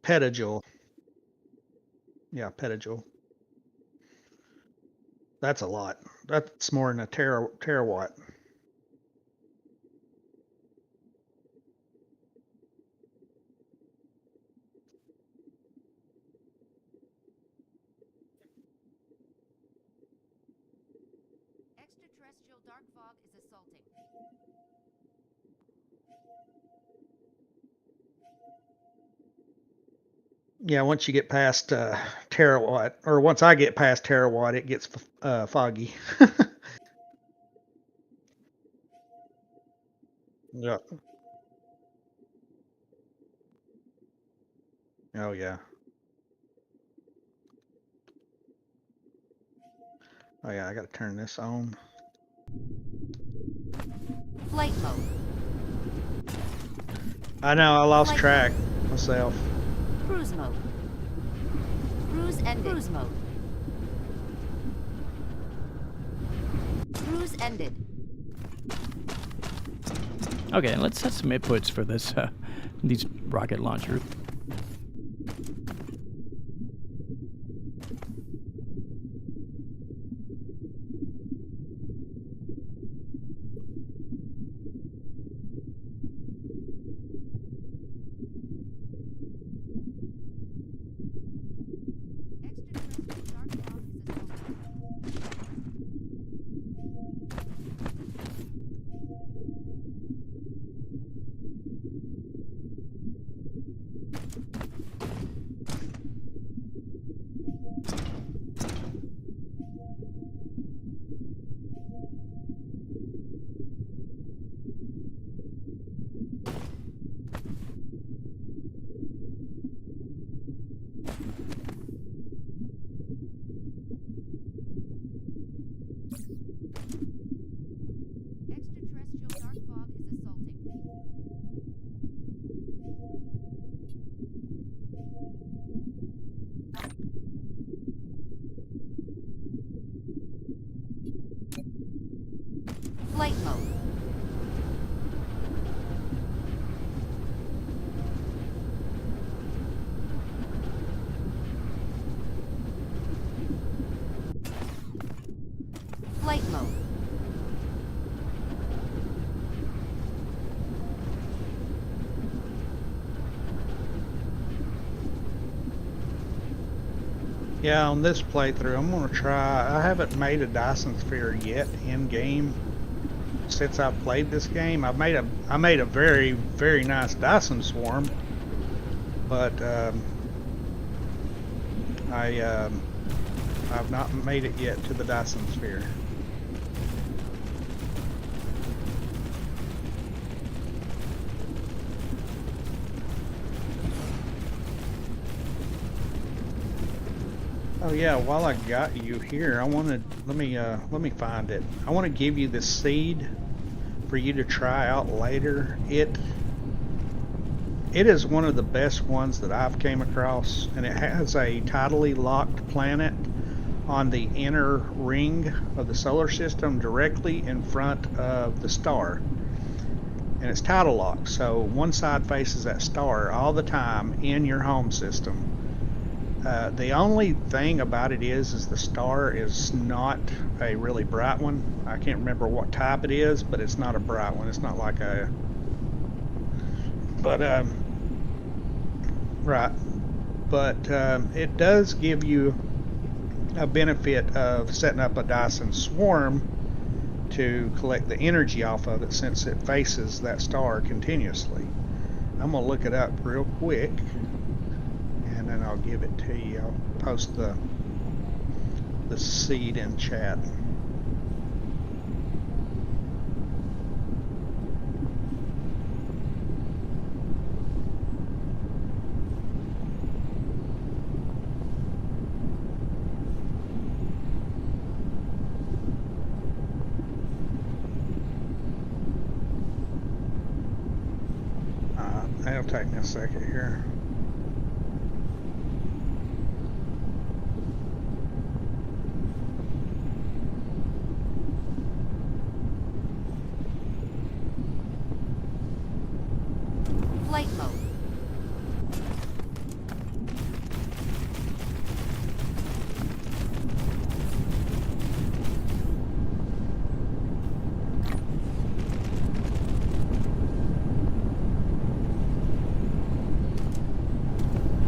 Petajoule. Yeah, petajoule. That's a lot. That's more than a terawatt. Extraterrestrial dark fog is assaulting. Yeah, once you get past terawatt, or once I get past terawatt, it gets foggy. Yeah. Oh, yeah. Oh, yeah, I got to turn this on. Flight mode. I know, I lost Flight track myself. Cruise mode. Cruise ended. Cruise mode. Cruise ended. Okay, let's set some inputs for this these rocket launcher. Extraterrestrial dark fog is assaulting. Extraterrestrial dark fog is assaulting. Flight mode. Flight mode. Yeah, on this playthrough, I'm going to try. I haven't made a Dyson Sphere yet in game since I've played this game. I made a very, very nice Dyson swarm, but I've not made it yet to the Dyson Sphere. Oh yeah, while I got you here, let me find it. I want to give you the seed for you to try out later. It is one of the best ones that I've came across, and it has a tidally locked planet on the inner ring of the solar system directly in front of the star. And it's tidal locked, so one side faces that star all the time in your home system. The only thing about it is the star is not a really bright one. I can't remember what type it is, but it's not a bright one. It's not like a, but, um, but, um, it is one of the best ones that I've came across, and it has a tidally locked planet on the inner ring of the solar system directly in front of the star. And it's tidal locked, so one side faces that star all the time in your home system. The only thing about it is the star is not a really bright one. I can't remember what type it is, but it's not a bright one. It's not like a, Right. But it does give you a benefit of setting up a Dyson swarm to collect the energy off of it since it faces that star continuously. I'm going to look it up real quick and then I'll give it to you. I'll post the seed in chat. It'll take me a second here. Flight mode.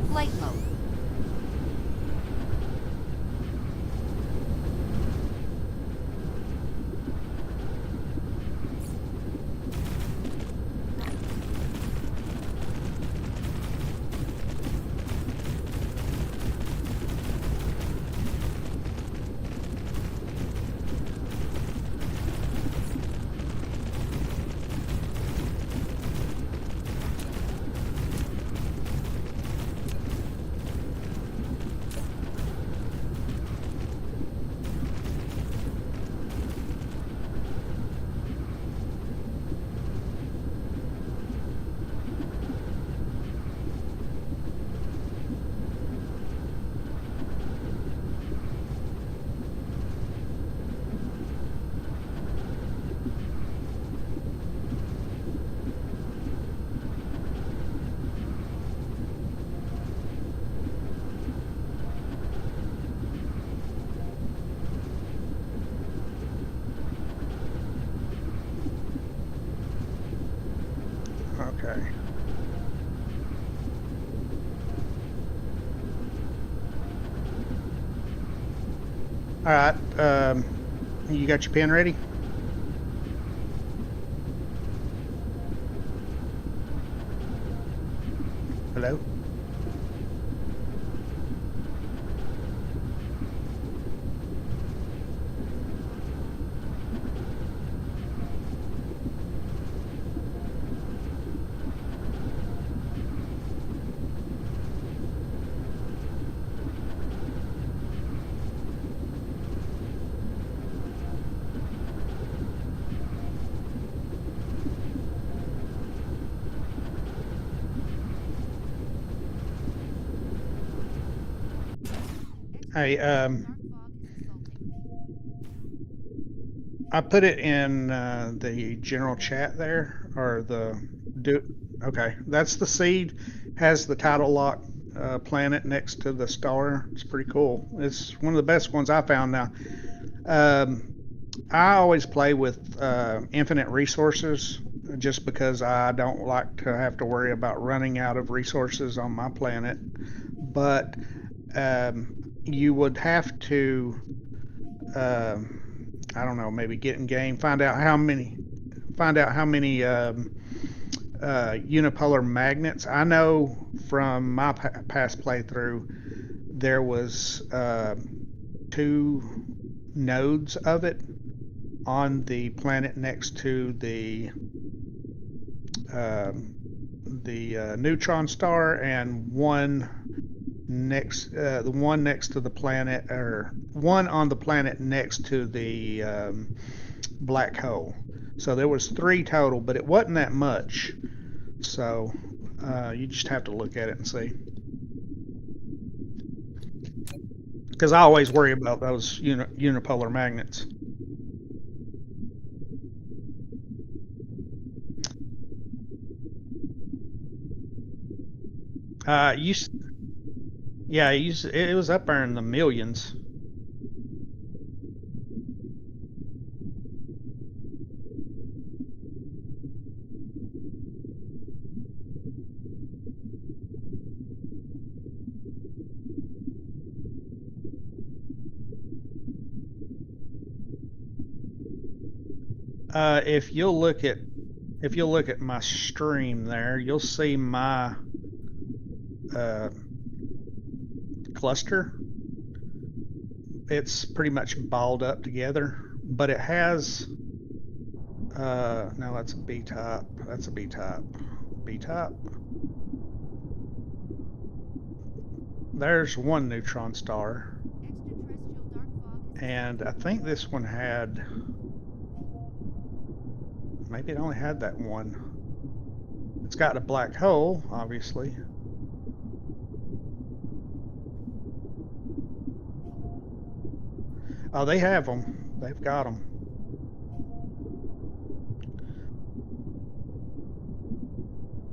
Flight mode. Okay. All right. You got your pen ready? Hello? Hey, I put it in the general chat there, or the do. Okay, that's the seed. Has the title lock planet next to the star. It's pretty cool. It's one of the best ones I found now. Um, I always play with infinite resources just because I don't like to have to worry about running out of resources on my planet. But you would have to, I don't know, maybe get in game, find out how many unipolar magnets. I know from my past playthrough there was two nodes of it on the planet next to the neutron star, and one the one next to the planet, or one on the planet next to the black hole. So there was three total, but it wasn't that much. So you just have to look at it and see. Because I always worry about those unipolar magnets. You, yeah, it was up there in the millions. If you'll look at my stream there, you'll see my cluster. It's pretty much balled up together, but it has no, that's a B type. That's a B type. B type. There's one neutron star. Extraterrestrial dark fog is And I think this one had, maybe it only had that one. It's got a black hole, obviously. Oh, they have them. They've got them.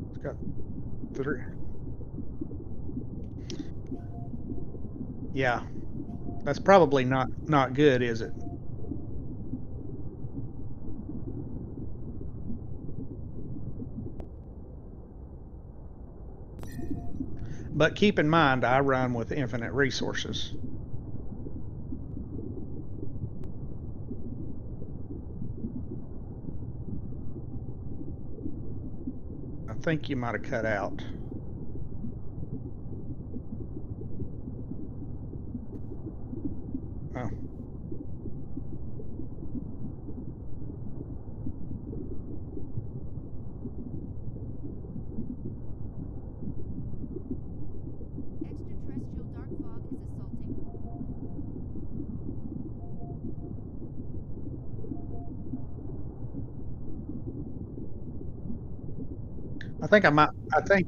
It's got 3. Yeah, that's probably not good, is it? But keep in mind, I run with infinite resources. I think you might have cut out. Oh. extraterrestrial dark fog is assaulting. I think,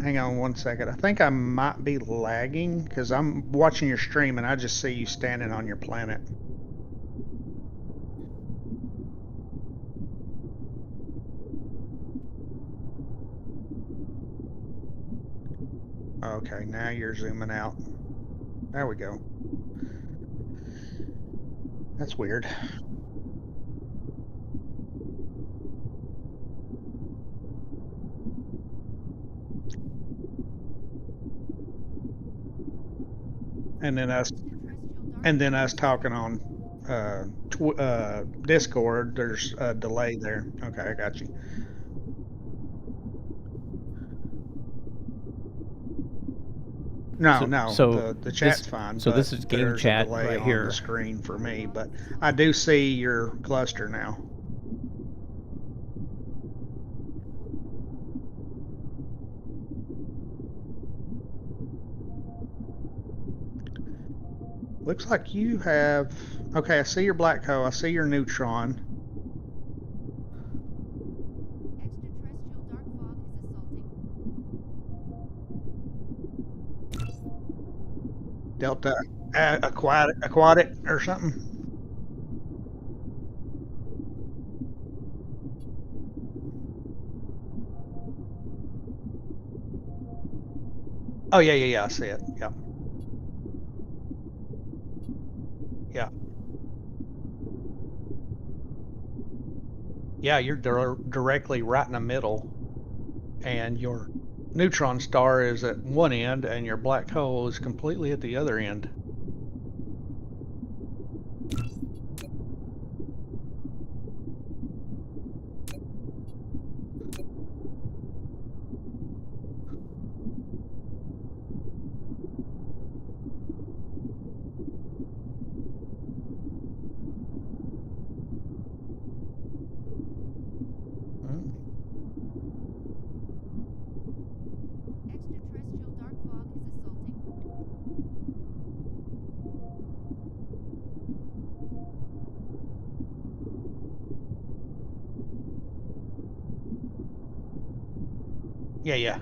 hang on one second. I think I might be lagging because I'm watching your stream and I just see you standing on your planet. Okay, now you're zooming out. There we go. That's weird. And then us talking on Discord, there's a delay there. Okay, I got you. No, So the chat's fine. So but this is game there's chat a delay right on here. the screen for me, but I do see your cluster now. Looks like you have. Okay, I see your black hole. I see your neutron. Extraterrestrial dark fog is assaulting. Delta aquatic or something. Oh yeah. I see it. Yeah. Yeah. Yeah, you're directly right in the middle, and your neutron star is at one end, and your black hole is completely at the other end. Extraterrestrial dark fog is assaulting. Yeah.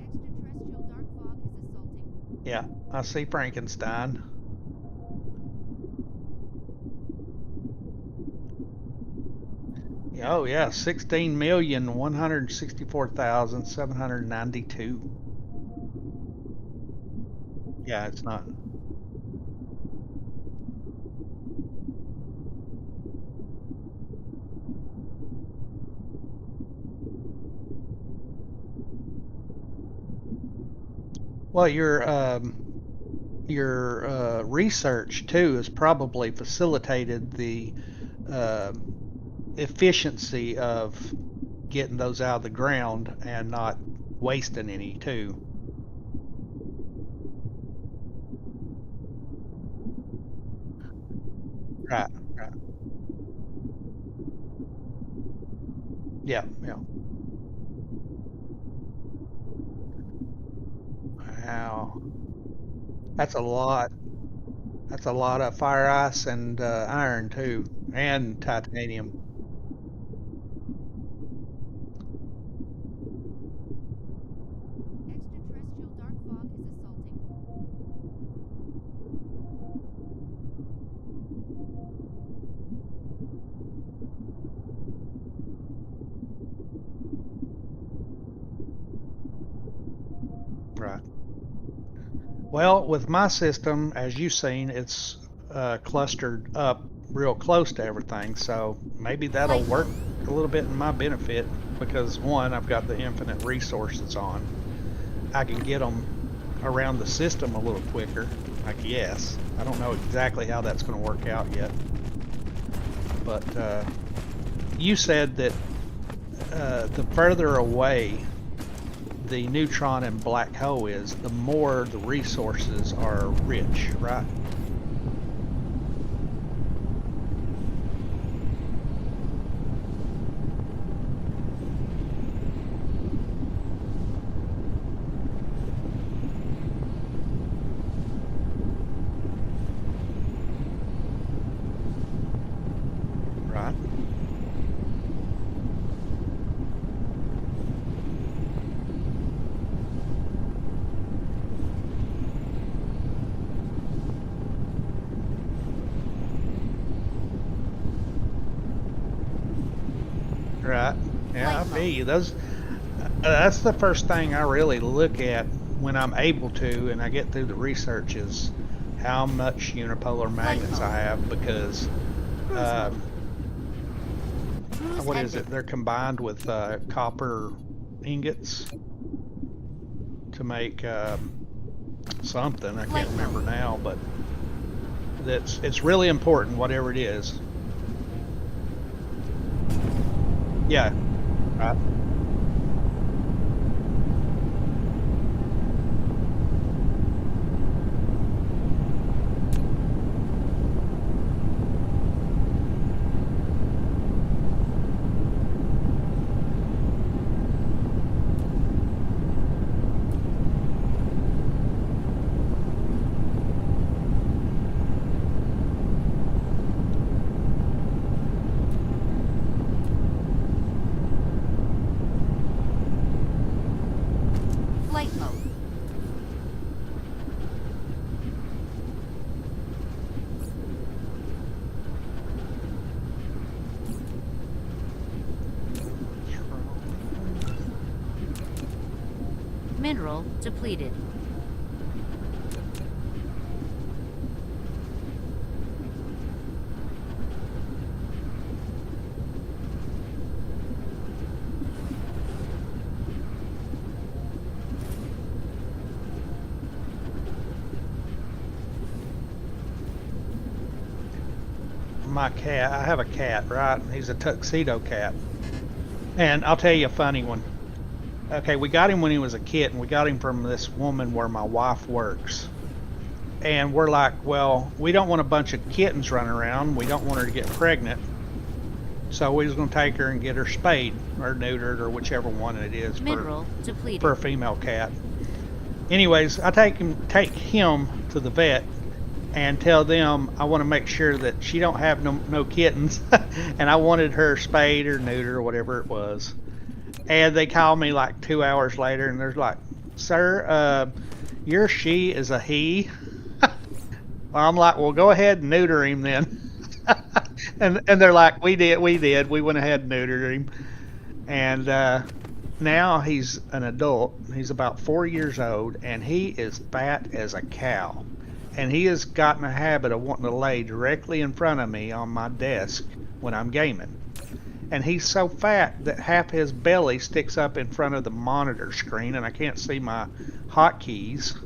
Extraterrestrial dark fog is assaulting. Yeah, I see Frankenstein. Oh yeah, 16,164,792. Yeah, it's not. Well, your research too has probably facilitated the uh, efficiency of getting those out of the ground and not wasting any too. Right, right. Yeah, yeah. Wow. That's a lot. That's a lot of fire ice and iron too, and titanium. Extraterrestrial dark fog is assaulting. Right. Well, with my system, as you've seen, it's clustered up real close to everything, so maybe that'll Flight work mode. a little bit in my benefit because one, I've got the infinite resources on. I can get them around the system a little quicker, I guess. I don't know exactly how that's going to work out yet. But you said that the further away the neutron and black hole is, the more the resources are rich, right? Right. Right. Yeah, I Flight feel mode. you. Those that's the first thing I really look at when I'm able to, and I get through the research is how much unipolar Flight magnets I mode. have because Cruise uh, mode. Cruise what is ended. it? They're combined with copper ingots to make something. I can't Flight remember mode. now, but it's really important, whatever it is. Yeah. Right. Flight mode. Mineral depleted. My cat, I have a cat, right? He's a tuxedo cat. And I'll tell you a funny one. Okay, we got him when he was a kitten. We got him from this woman where my wife works. And we're like, well, we don't want a bunch of kittens running around. We don't want her to get pregnant. So we was going to take her and get her spayed or neutered or whichever one it is Mineral for a depleted. female cat. Anyways, I take him to the vet and tell them I want to make sure that she don't have no kittens, and I wanted her spayed or neutered or whatever it was. And they call me like 2 hours later, and they're like, "Sir, your she is a he." Well, I'm like, "Well, go ahead and neuter him then." And they're like, we went ahead and neutered him, and now he's an adult. He's about 4 years old, and he is fat as a cow. And he has gotten a habit of wanting to lay directly in front of me on my desk when I'm gaming. And he's so fat that half his belly sticks up in front of the monitor screen, and I can't see my hotkeys.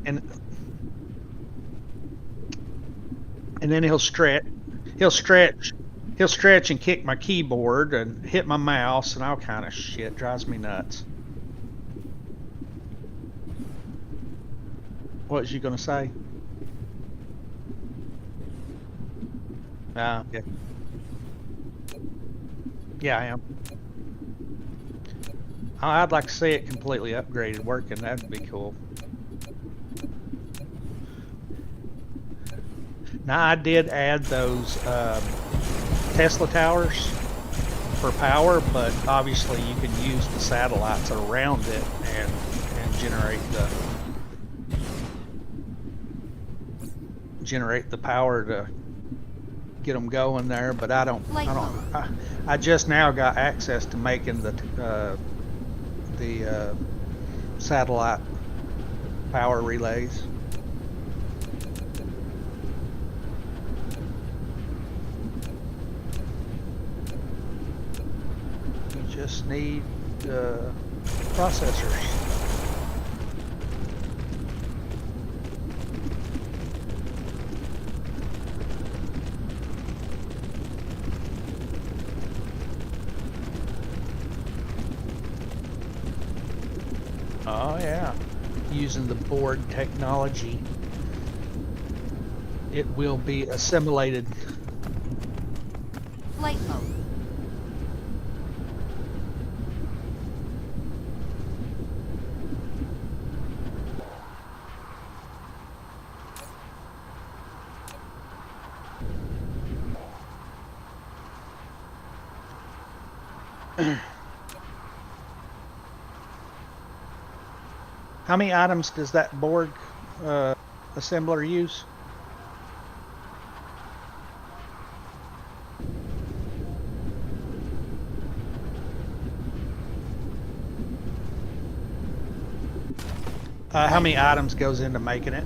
and then he'll stretch. He'll stretch. He'll stretch and kick my keyboard and hit my mouse and all kind of shit. Drives me nuts. What was you gonna say? Yeah. Yeah, I am. I'd like to see it completely upgraded working. That'd be cool. Now, I did add those Tesla towers for power, but obviously you can use the satellites around it and generate the power to get them going there. But I just now got access to making the satellite power relays. You just need processors. Oh yeah, using the board technology, it will be assimilated. Flight mode. How many items does that board assembler use? How many items goes into making it?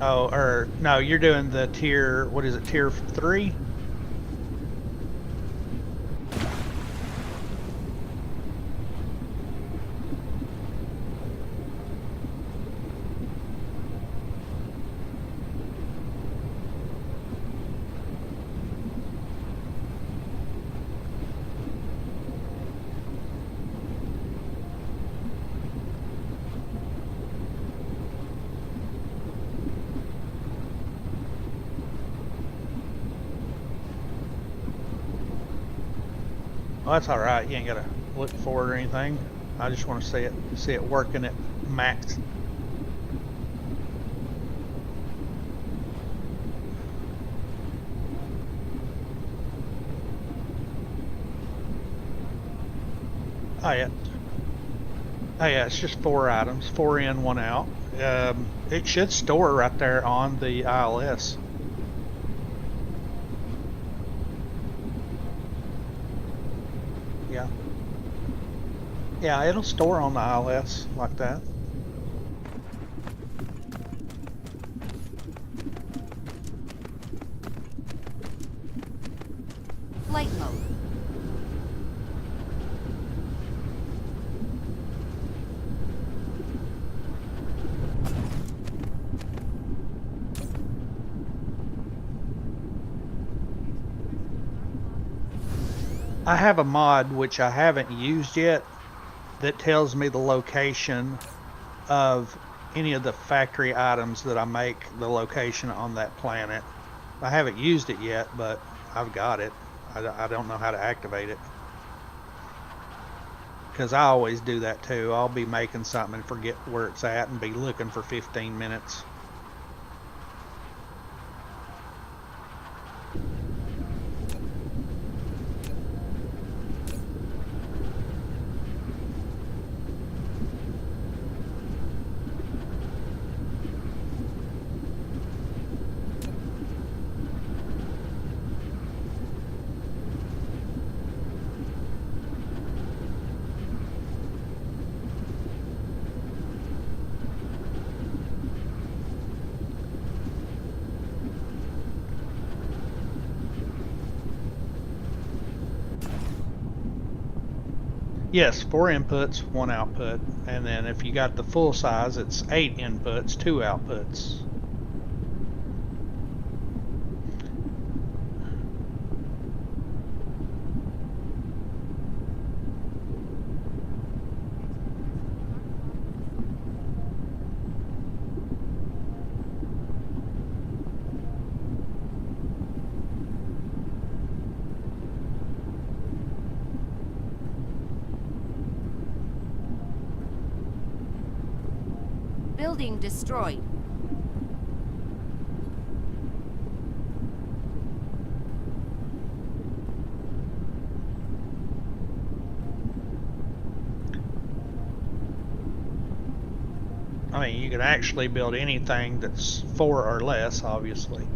Oh, or no, you're doing the tier, what is it, tier 3? Well, that's all right. You ain't gotta look for it or anything. I just want to see it working at max. Oh yeah. Oh yeah. It's just 4 items, 4 in, 1 out. It should store right there on the ILS. Yeah. Yeah, it'll store on the ILS like that. Flight mode. I have a mod which I haven't used yet that tells me the location of any of the factory items that I make, the location on that planet. I haven't used it yet, but I've got it. I don't know how to activate it. Because I always do that too. I'll be making something and forget where it's at and be looking for 15 minutes. Yes, 4 inputs, 1 output, and then if you got the full size, it's 8 inputs, 2 outputs. Building destroyed. I mean, you can actually build anything that's 4 or less, obviously.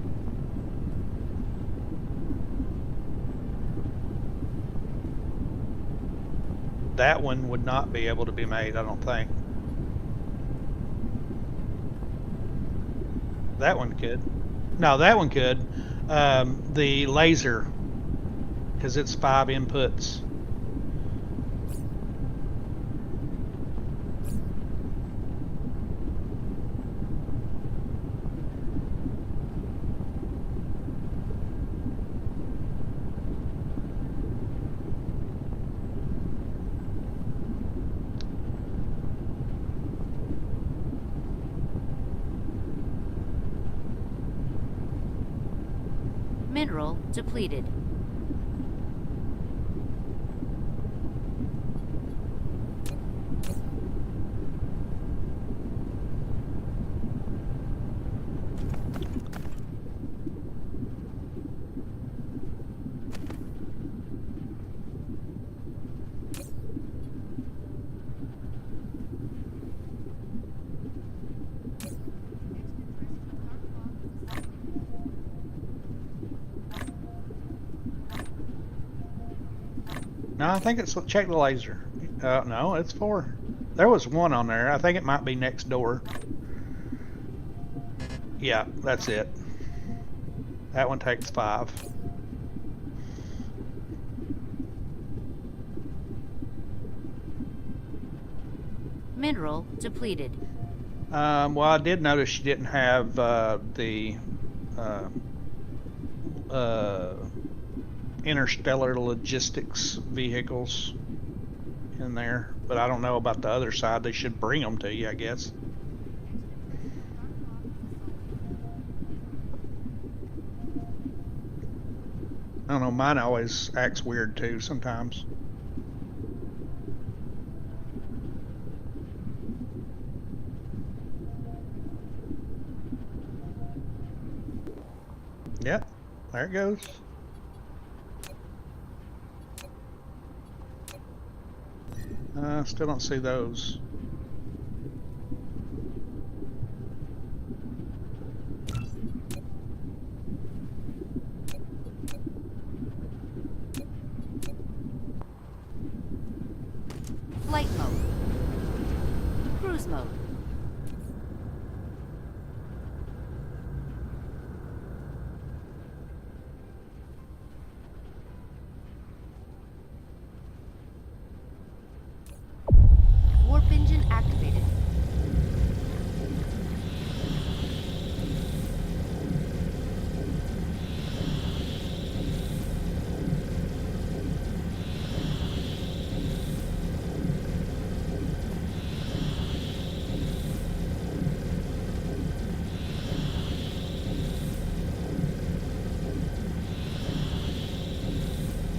That one would not be able to be made, I don't think. That one could. No, that one could. The laser, because it's 5 inputs. Mineral depleted. No, I think it's, check the laser. No, it's 4. There was 1 on there. I think it might be next door. Yeah, that's it. That one takes 5. Mineral depleted. Well, I did notice you didn't have the interstellar logistics vehicles in there, but I don't know about the other side. They should bring them to you, I guess. I don't know, mine always acts weird too sometimes. Yep, there it goes. Still don't see those. Flight mode. Cruise mode. Warp engine activated.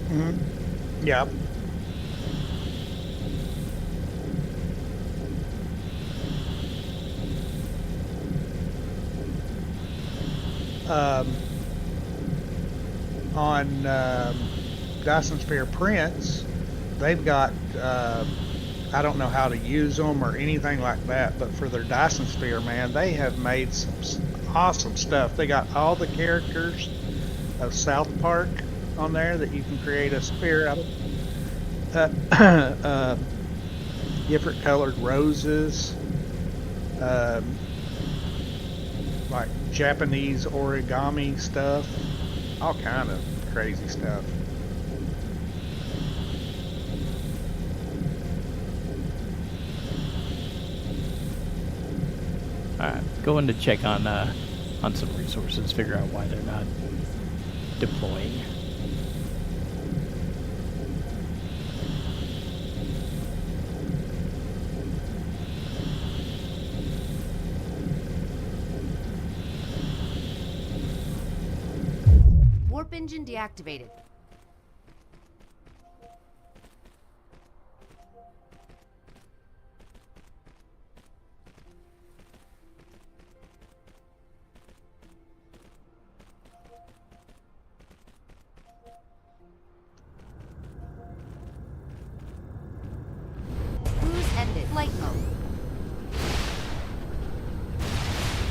Mm-hmm. Yep. On Dyson Sphere prints, they've got, I don't know how to use them or anything like that, but for their Dyson Sphere, man, they have made some awesome stuff. They got all the characters of South Park on there that you can create a sphere out of. Different colored roses, like Japanese origami stuff, all kind of crazy stuff. Going to check on some resources, figure out why they're not deploying. Warp engine deactivated. Cruise ended. Flight mode.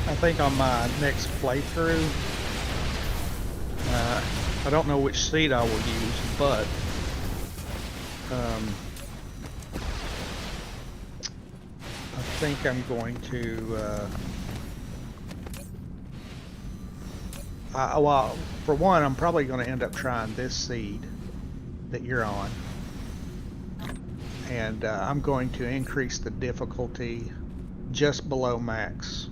I think on my next playthrough, I don't know which seat I will use, but I think I'm going to. Well, for one, I'm probably going to end up trying this seat that you're on, and I'm going to increase the difficulty just below max.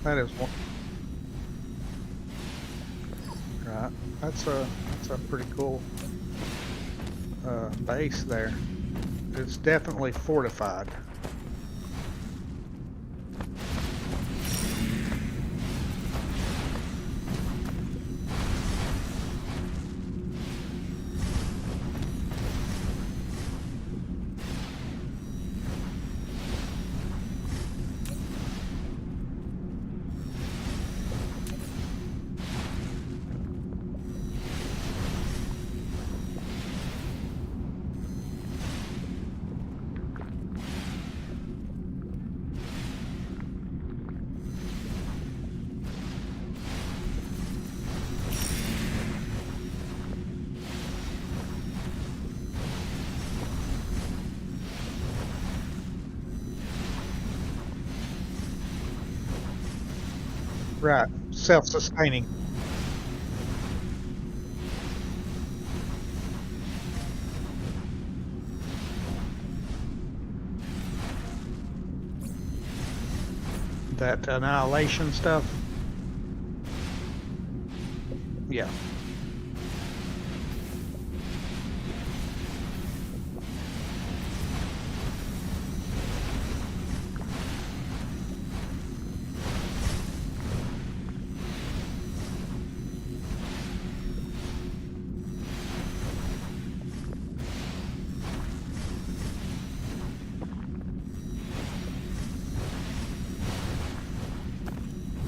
That is one. Right. That's a pretty cool base there. It's definitely fortified. Right. Self-sustaining. That annihilation stuff. Yeah.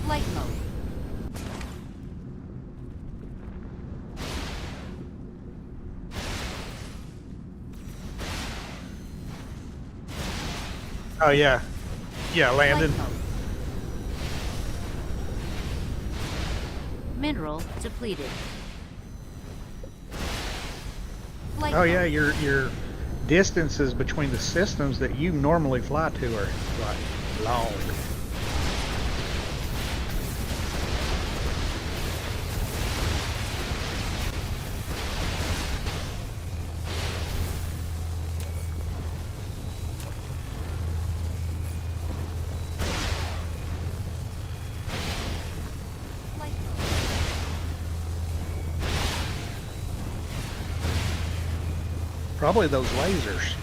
Flight mode. Oh yeah. Yeah, landed. Flight mode. Mineral depleted. Flight Oh mode. yeah, your distances between the systems that you normally fly to are like long. Flight mode. Probably those lasers.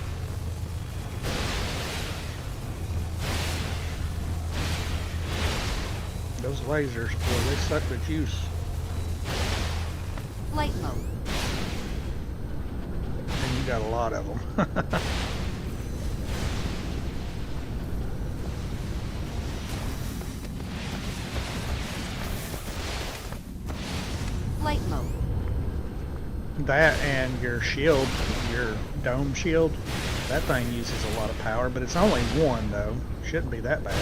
Those lasers, boy, they suck the juice. Flight mode. And you got a lot of them. Flight mode. That and your shield, your dome shield, that thing uses a lot of power, but it's only one though. Shouldn't be that bad.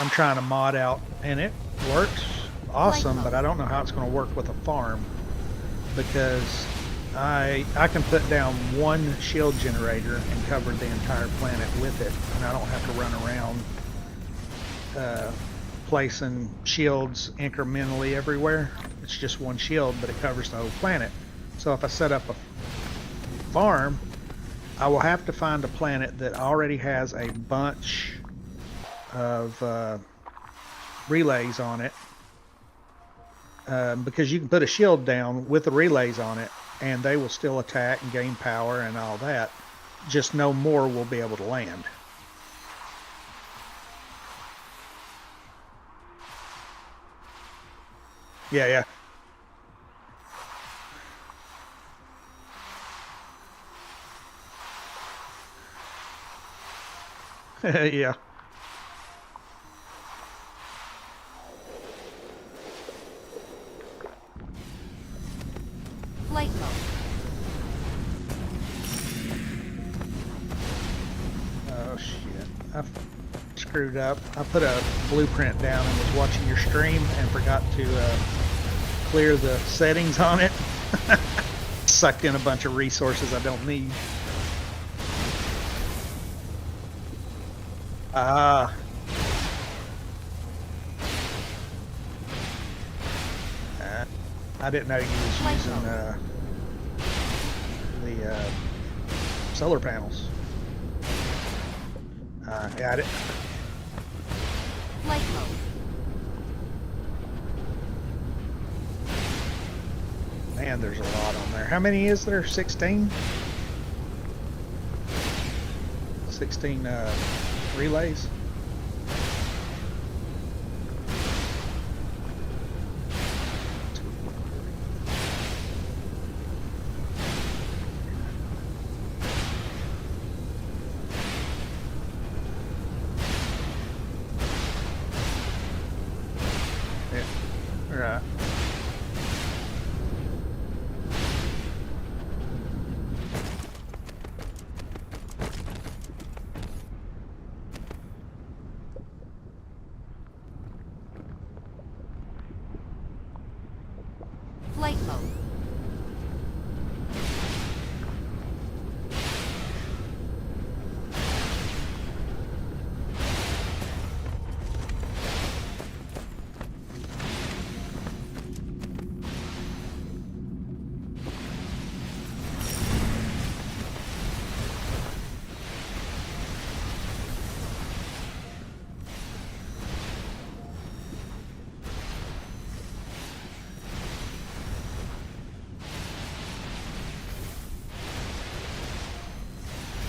I'm trying to mod out, and it works awesome, but I don't know how it's going to work with a farm, because I can put down one shield generator and cover the entire planet with it, and I don't have to run around placing shields incrementally everywhere. It's just one shield, but it covers the whole planet. So if I set up a farm, I will have to find a planet that already has a bunch of relays on it, because you can put a shield down with the relays on it and they will still attack and gain power and all that. Just no more will be able to land. Yeah, yeah. Yeah. Flight mode. Oh shit. I screwed up. I put a blueprint down and was watching your stream and forgot to clear the settings on it. Sucked in a bunch of resources I don't need. Ah. I didn't know you was using the solar panels. Yeah, I didn't. Flight mode. Man, there's a lot on there. How many is there? 16? 16 relays? Yeah, right. Flight mode.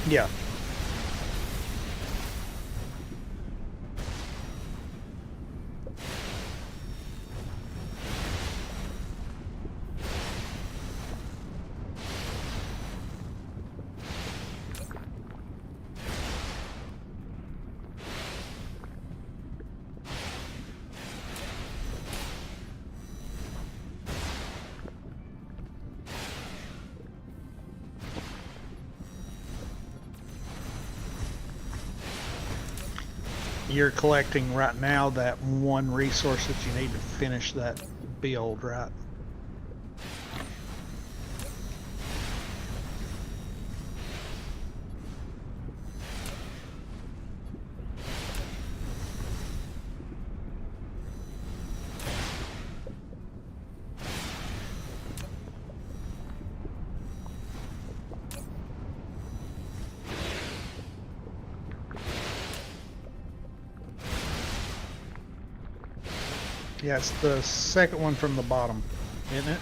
Yeah. You're collecting right now that one resource that you need to finish that build, right? Yeah, it's the second one from the bottom, isn't it?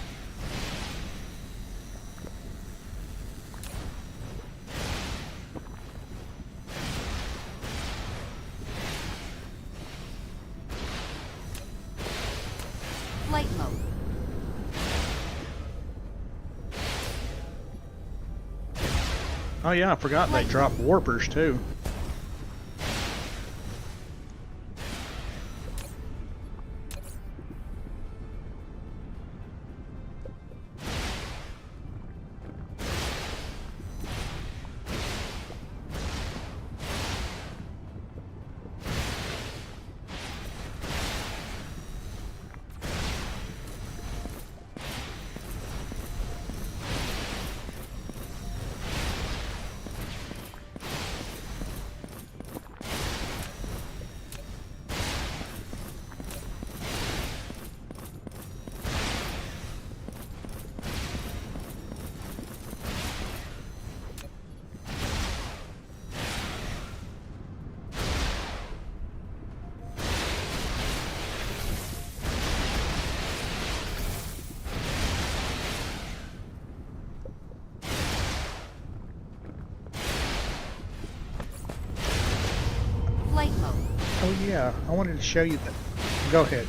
Flight mode. Oh yeah, I forgot they drop warpers too. Yeah, I wanted to show you that. Go ahead.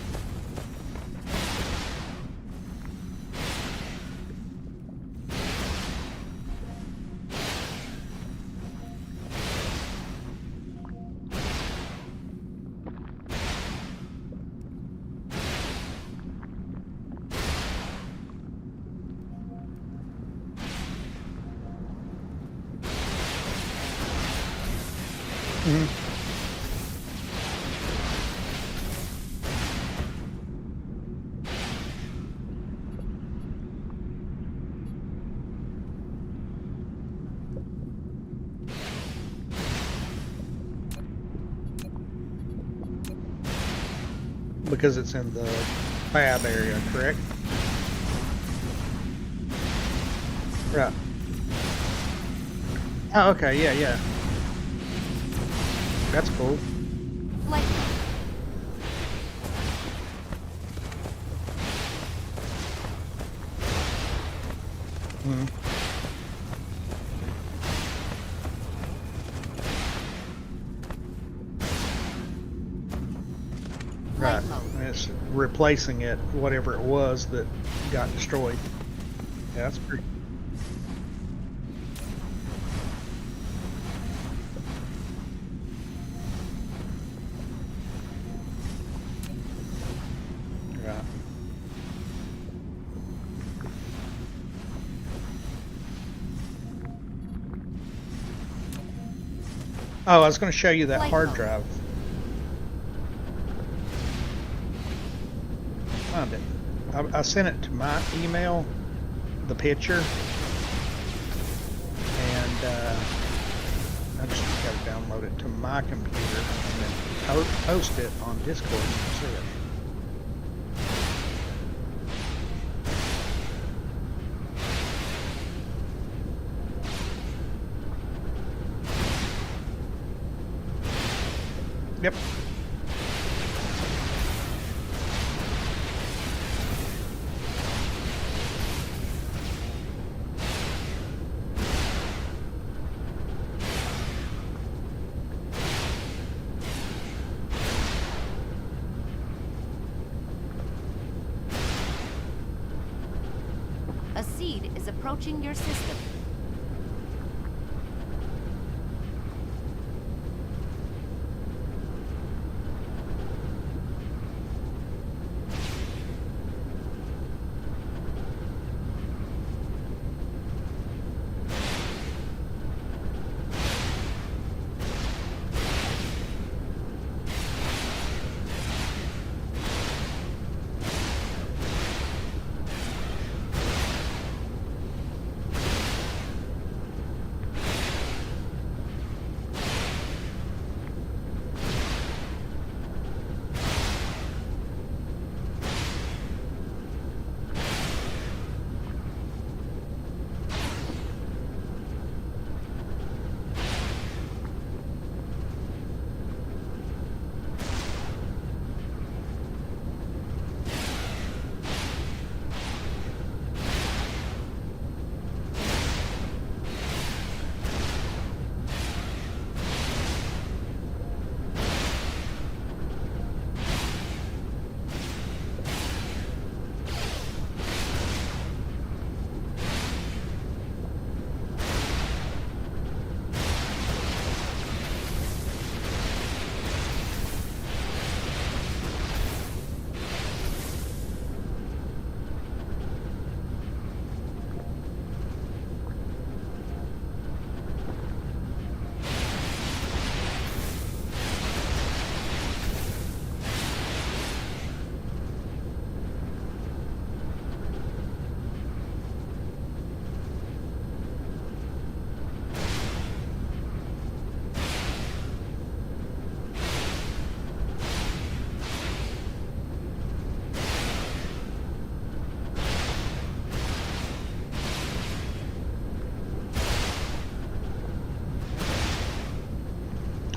Mhm. Because it's in the fab area, correct? Right. Oh, okay, yeah, yeah. That's cool. Flight mode. Mhm. Right. Flight mode. And it's replacing it, whatever it was that got destroyed. Yeah, that's pretty. Right. Oh, I was going to show you that Flight hard mode. drive. Found it. I sent it to my email, the picture, and I just got to download it to my computer and then post it on Discord. You can see it. Yep. A seed is approaching your system.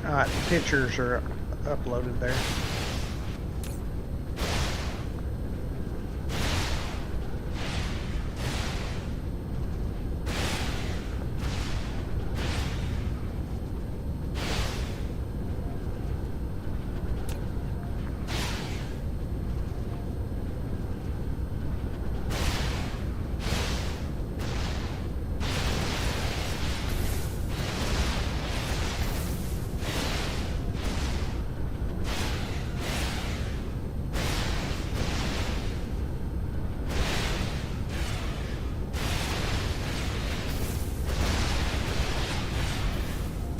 All right, the pictures are uploaded there.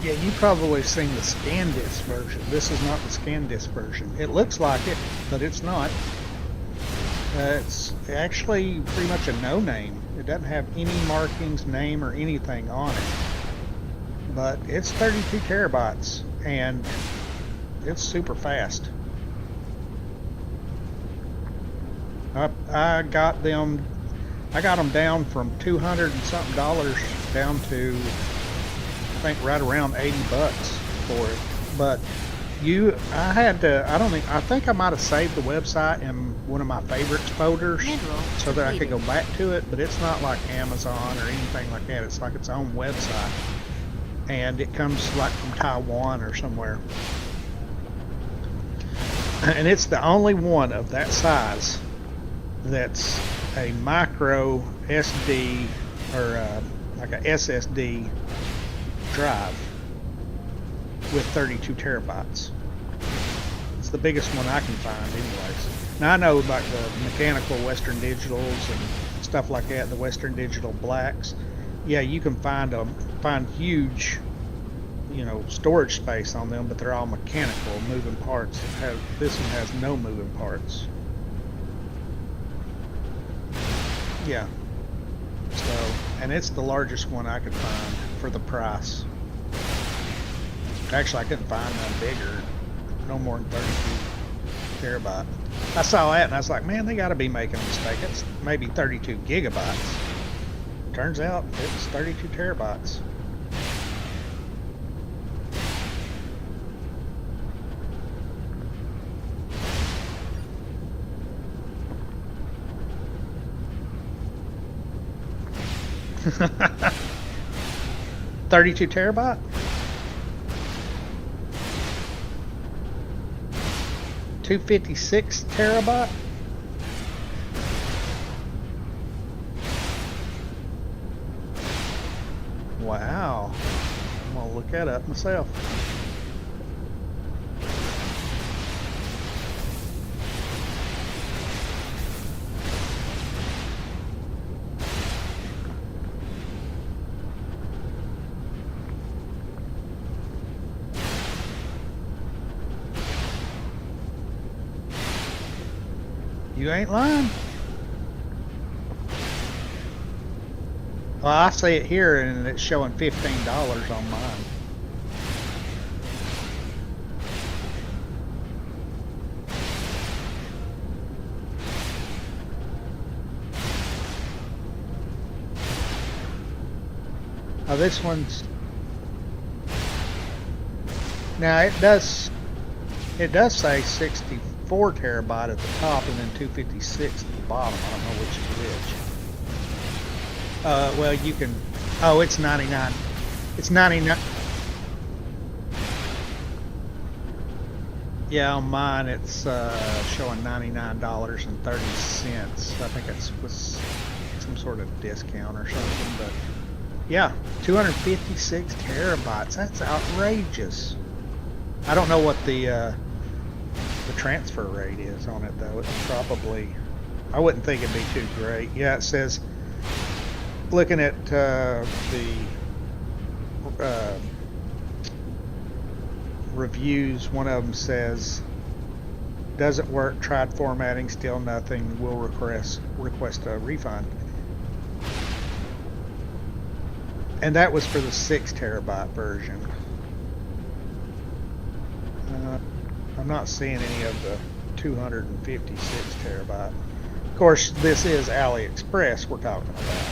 Yeah, you probably seen the ScanDisk version. This is not the ScanDisk version. It looks like it, but it's not. It's actually pretty much a no-name. It doesn't have any markings, name, or anything on it. But it's 32 terabytes, and it's super fast. I got them down from $200 and something down to I think right around 80 bucks for it. But I think I might have saved the website in one of my favorites folders so that I could go back to it, but it's not like Amazon or anything like that. It's like its own website. And it comes like from Taiwan or somewhere. And it's the only one of that size that's a micro SD or like a SSD drive with 32 terabytes. It's the biggest one I can find anyways. Now I know like the mechanical Western Digitals and stuff like that, the Western Digital Blacks. Yeah, you can find huge, storage space on them, but they're all mechanical, moving parts. This one has no moving parts. Yeah. So, and it's the largest one I could find for the price. Actually, I couldn't find none bigger, no more than 32 terabyte. I saw that and I was like, man, they got to be making a mistake. It's maybe 32 gigabytes. Turns out it's 32 terabytes. $32 terabyte? $256 terabyte? Wow. I'm gonna look that up myself. You ain't lying. Well, I see it here and it's showing $15 on mine. Oh, this one's... Now it does say 64 terabyte at the top and then 256 at the bottom. I don't know which is which. Well, you can... Oh, it's 99. It's 99. Yeah, on mine it's showing $99.30. I think it's with some sort of discount or something, but yeah, 256 terabytes. That's outrageous. I don't know what the transfer rate is on it though. It's probably... I wouldn't think it'd be too great. Yeah, it says... Looking at the reviews, one of them says, doesn't work, tried formatting, still nothing, will request a refund. And that was for the 6 terabyte version. I'm not seeing any of the 256 terabyte. Of course, this is AliExpress we're talking about.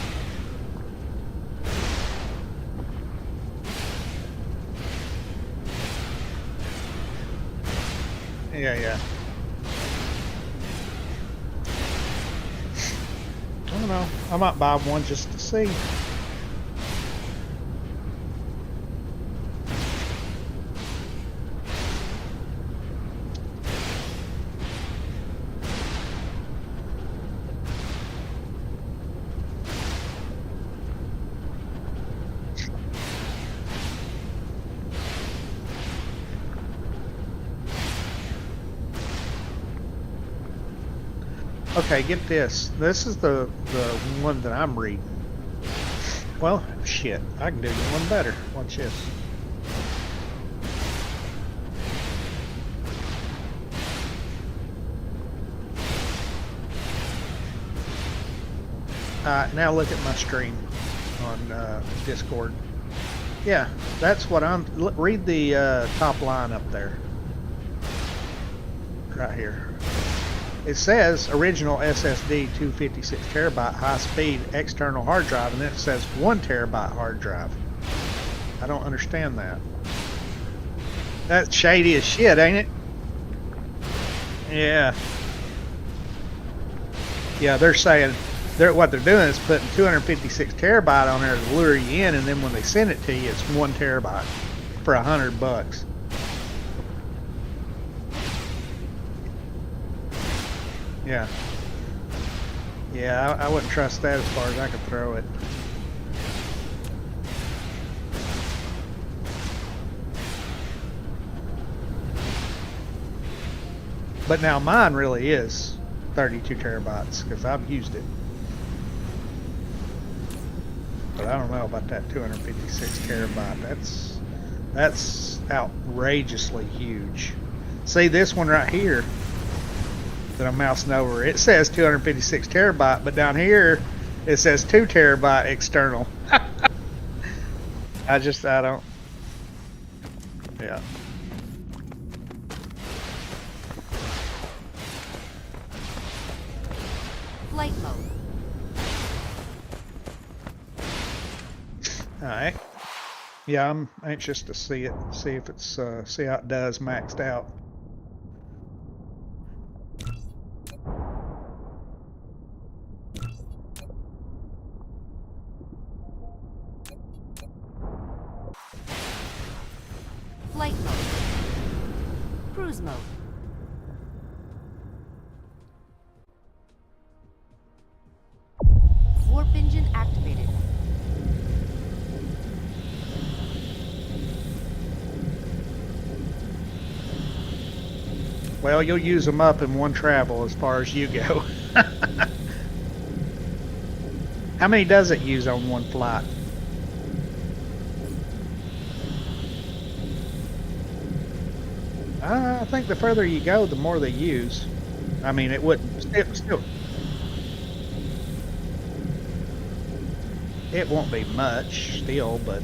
Yeah. I don't know. I might buy one just to see. Okay, get this. This is the one that I'm reading. Well, shit. I can do one better. Watch this. Now look at my stream on Discord. Yeah, that's what I'm. Read the top line up there. Right here. It says original SSD 256 terabyte high speed external hard drive, and then it says 1 terabyte hard drive. I don't understand that. That's shady as shit, ain't it? Yeah. Yeah, they're saying what they're doing is putting 256 terabyte on there to lure you in, and then when they send it to you, it's 1 terabyte for $100. Yeah. Yeah, I wouldn't trust that as far as I could throw it. But now mine really is 32 terabytes because I've used it. But I don't know about that 256 terabyte. That's outrageously huge. See this one right here that I'm mousing over, it says 256 terabyte, but down here it says 2 terabyte external. I don't. Yeah. Flight mode. Alright. Yeah, I'm anxious to see it, see if it's see how it does maxed out. Flight mode. Cruise mode. Warp engine activated. Well, you'll use them up in one travel as far as you go. How many does it use on one flight? I think the further you go, the more they use. I mean, it wouldn't still. It won't be much still, but.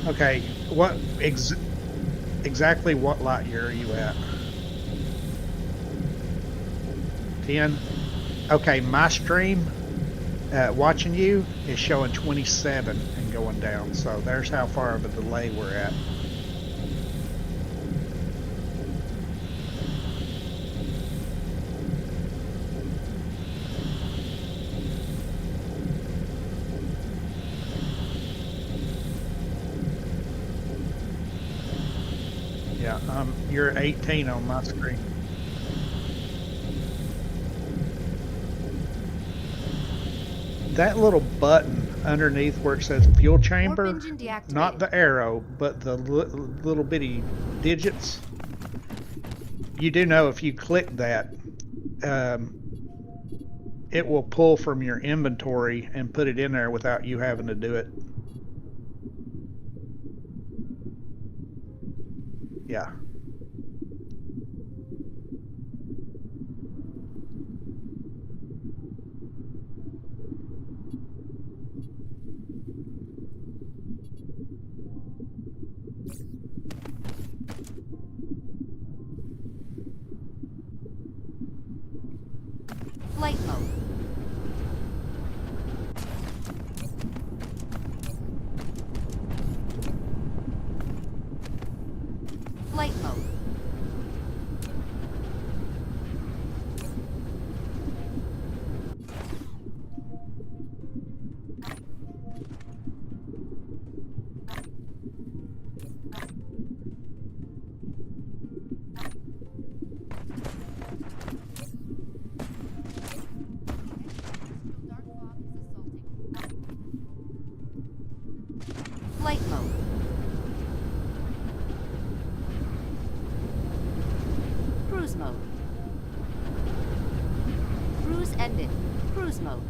Okay, what exactly what light year are you at? 10? Okay, my stream watching you is showing 27 and going down, so there's how far of a delay we're at. Yeah, you're at 18 on my screen. That little button underneath where it says fuel chamber, Warp engine deactivated. not the arrow, but the little bitty digits. You do know if you click that, it will pull from your inventory and put it in there without you having to do it. Yeah. Flight mode. Flight Cruise mode. Cruise ended. Cruise mode.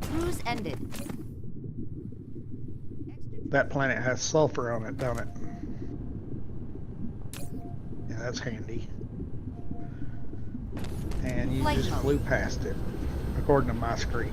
Cruise ended. That planet has sulfur on it, don't it? Yeah, that's handy. And you Flight just mode. flew past it, according to my screen.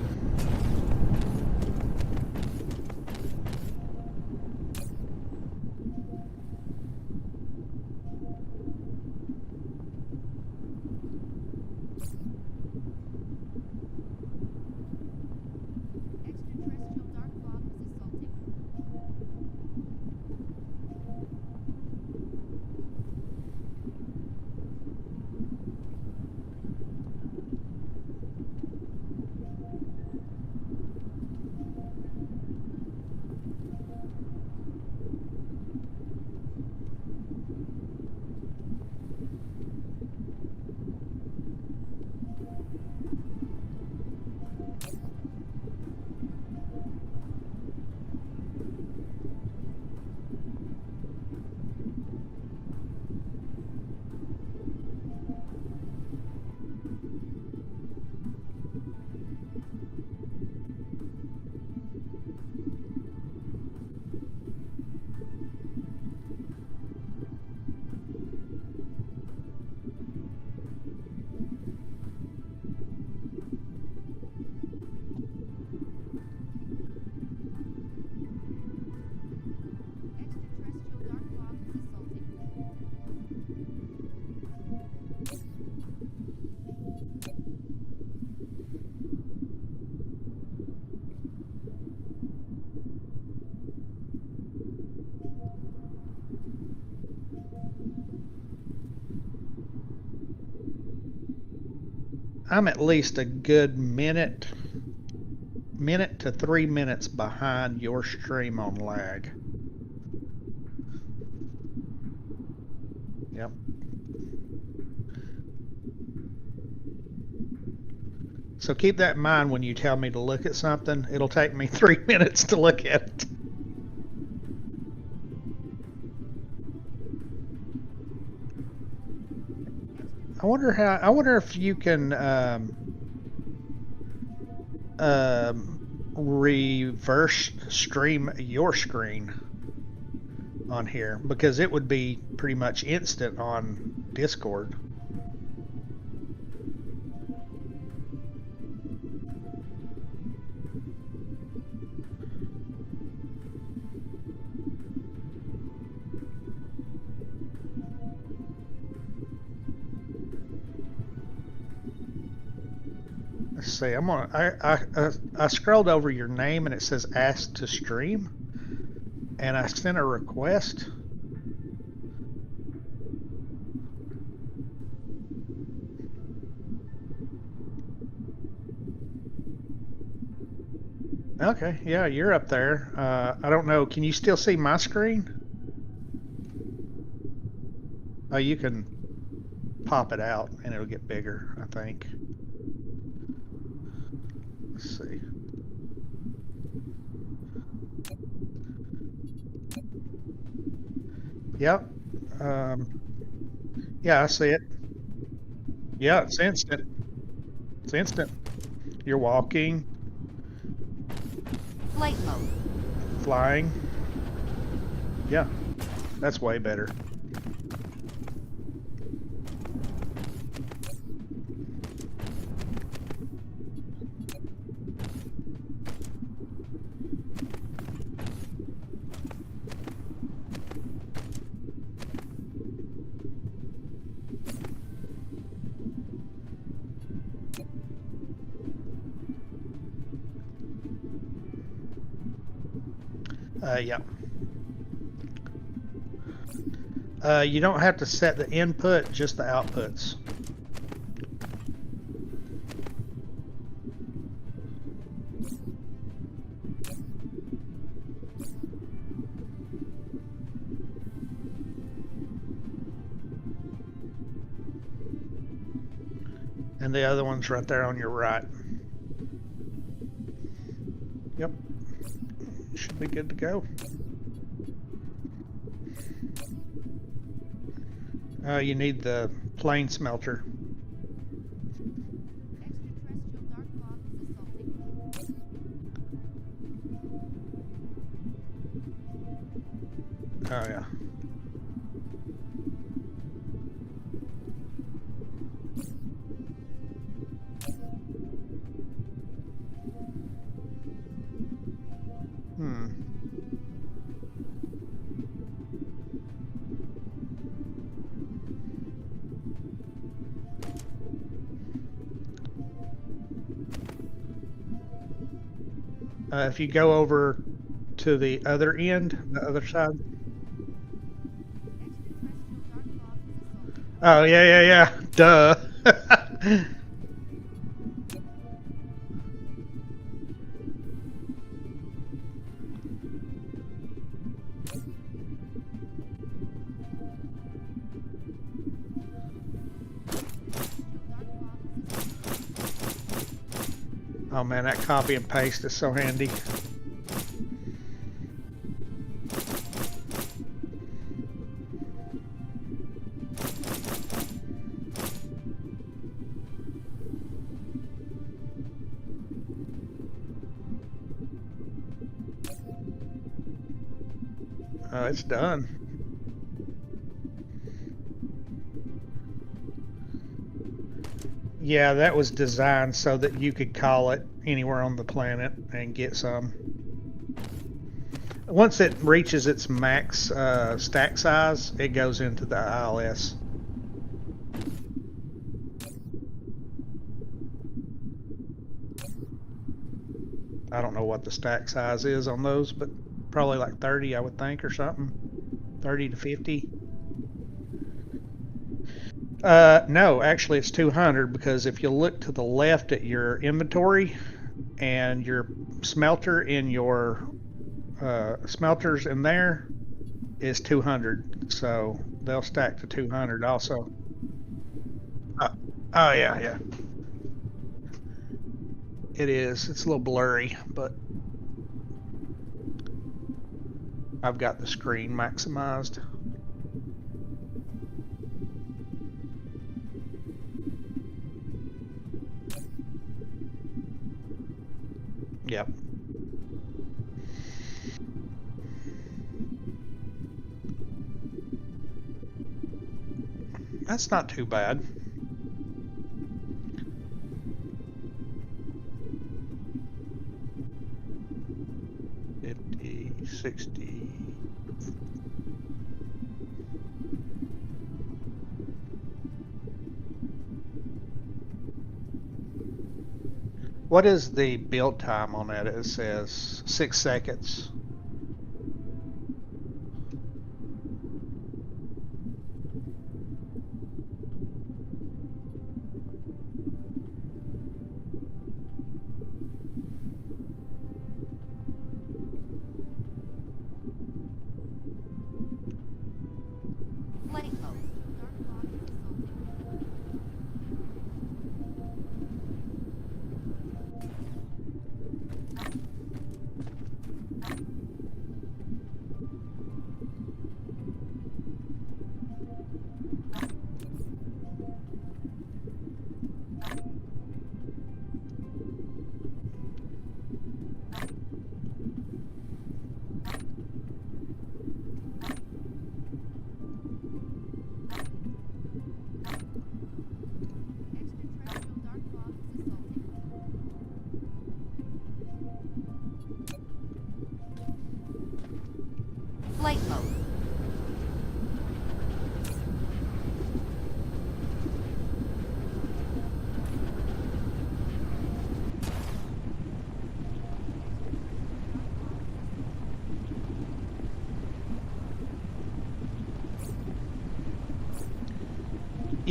Extraterrestrial dark fog is assaulting. Extraterrestrial dark fog is assaulting. I'm at least a good minute to 3 minutes behind your stream on lag. Yep. So keep that in mind when you tell me to look at something. It'll take me 3 minutes to look at it. I wonder if you can reverse stream your screen on here, because it would be pretty much instant on Discord. Let's see. I scrolled over your name and it says ask to stream, and I sent a request. Okay, yeah, you're up there. I don't know. Can you still see my screen? Oh, you can pop it out and it'll get bigger, I think. Let's see. Yep. Yeah, I see it. Yeah, it's instant. It's instant. You're walking, Flight mode. flying. Yeah, that's way better. Yeah. You don't have to set the input, just the outputs. And the other one's right there on your right. Yep. Should be good to go. You need the plane smelter. Extraterrestrial dark fog is assaulting. Oh, yeah. Hmm. If you go over to the other end, the other side. Extraterrestrial dark fog is assaulting. Oh, yeah, yeah, yeah. Duh. Oh man, that copy and paste is so handy. Oh, it's done. Yeah, that was designed so that you could call it anywhere on the planet and get some. Once it reaches its max stack size, it goes into the ILS. I don't know what the stack size is on those, but probably like 30, I would think, or something. 30 to 50. No, actually it's 200, because if you look to the left at your inventory and your smelter in your smelters in there is 200, so they'll stack to 200 also. Uh, oh yeah, yeah. It is. It's a little blurry, but I've got the screen maximized. Yep. That's not too bad. $50, $60. What is the build time on that? It says 6 seconds. Flight mode. Dark fog is assaulting.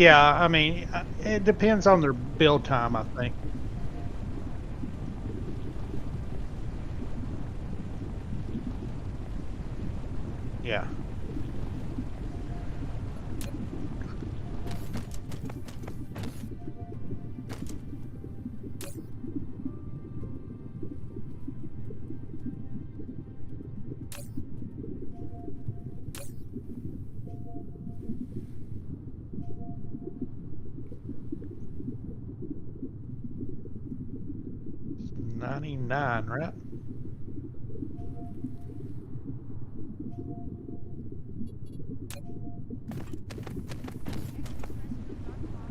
Yeah, I mean, it depends on their build time, I think. Yeah. $99, right?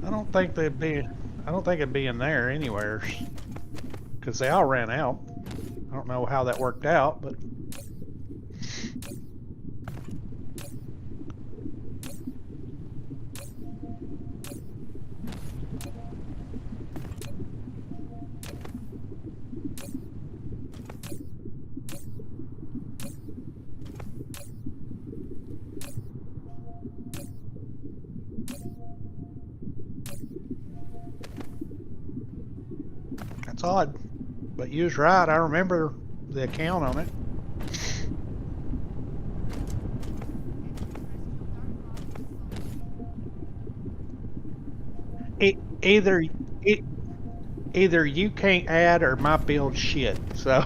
I don't think they'd be. I don't think it'd be in there anywhere, because they all ran out. I don't know how that worked out, but that's odd. But you was right. I remember the account on it. Either either you can't add or my build shit. So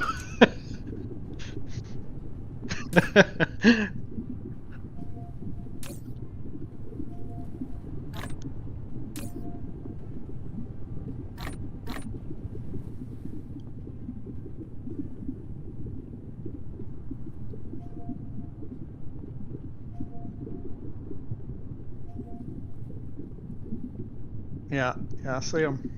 yeah, I see them.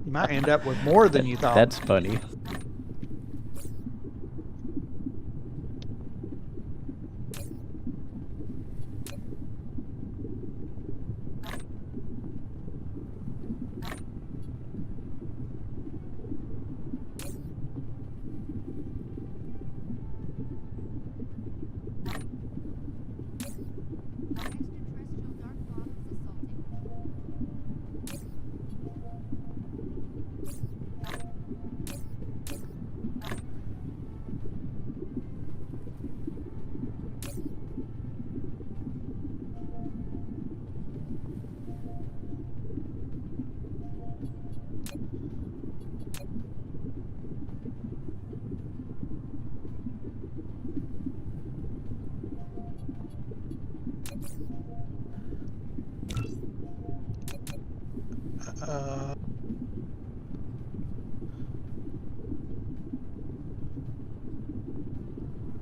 You might end up with more than you thought. That's funny.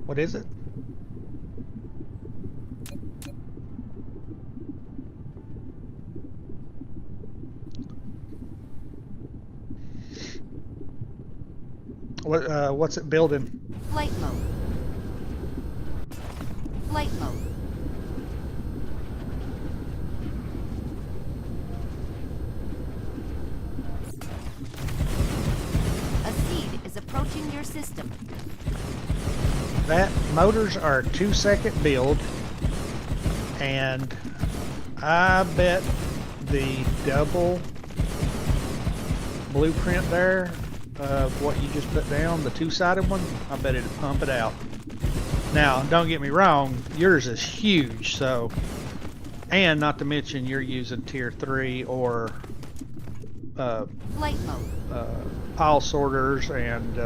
What is it? What's it building? Flight mode. Flight mode. A seed is approaching your system. That motors are 2-second build, and I bet the double blueprint there of what you just put down, the two-sided one, I bet it'd pump it out. Now, don't get me wrong, yours is huge, so, and not to mention you're using tier 3 or Flight mode. pile sorters and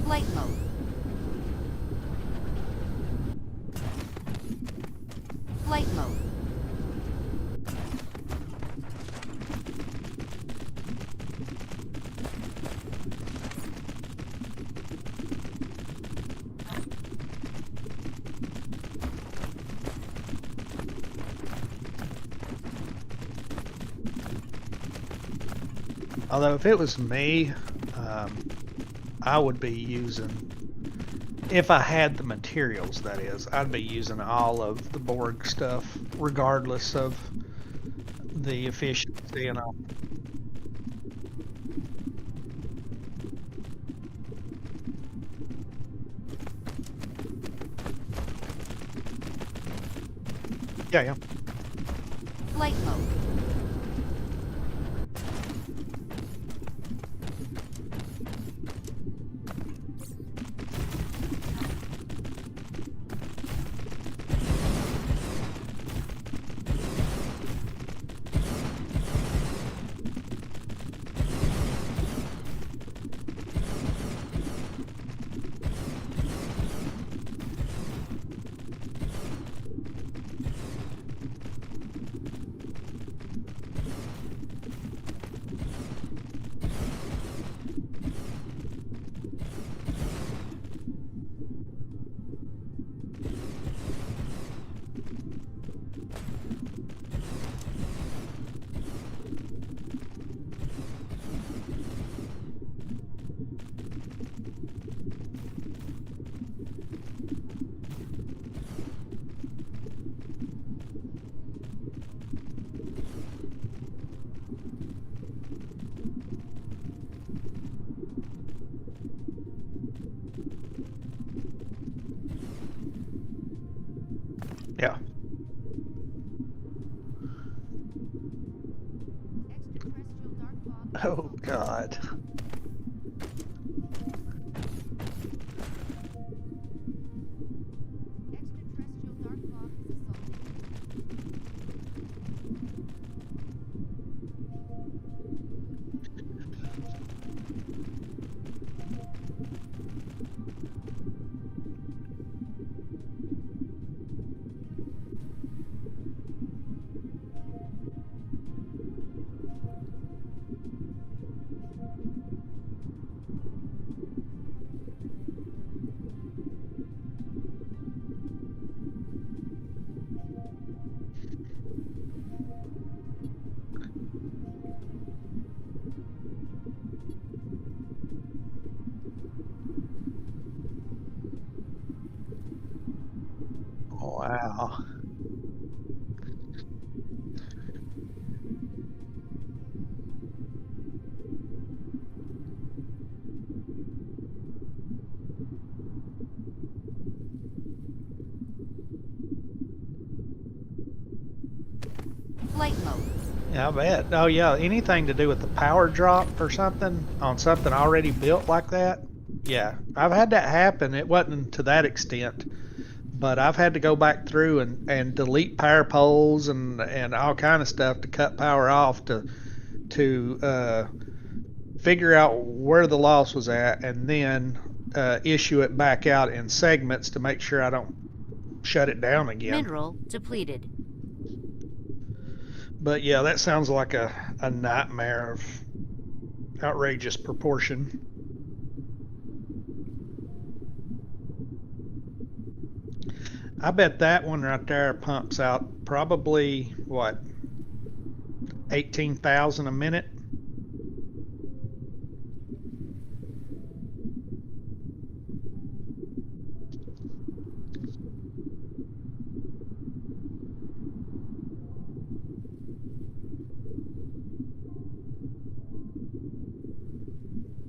Flight mode. Flight mode. Although if it was me, I would be using, if I had the materials, that is, I'd be using all of the Borg stuff, regardless of the efficiency and all. Yeah, yeah. Flight mode. Yeah. Extraterrestrial dark fog. Oh, God. Extraterrestrial dark fog is assaulting. Wow. Flight mode. Yeah, I bet. Oh, yeah. Anything to do with the power drop or something on something already built like that. Yeah, I've had that happen. It wasn't to that extent, but I've had to go back through and delete power poles and all kind of stuff to cut power off to figure out where the loss was at, and then issue it back out in segments to make sure I don't shut it down again. Mineral depleted. But yeah, that sounds like a nightmare of outrageous proportion. I bet that one right there pumps out probably, what, 18,000 a minute?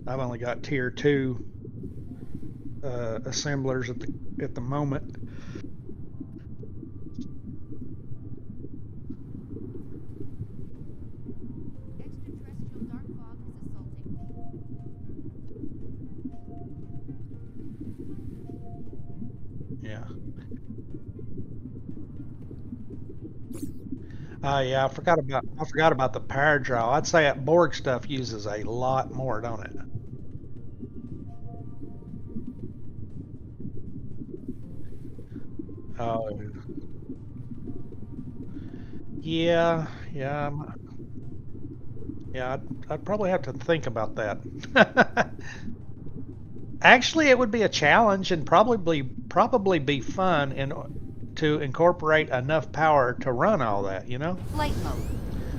I've only got tier 2 assemblers at the moment. Extraterrestrial dark fog is assaulting. Yeah. Yeah, I forgot about the power draw. I'd say that Borg stuff uses a lot more, don't it? Oh, yeah, yeah, yeah. I'd probably have to think about that. Actually, it would be a challenge and probably be fun to incorporate enough power to run all that, you know? Flight mode.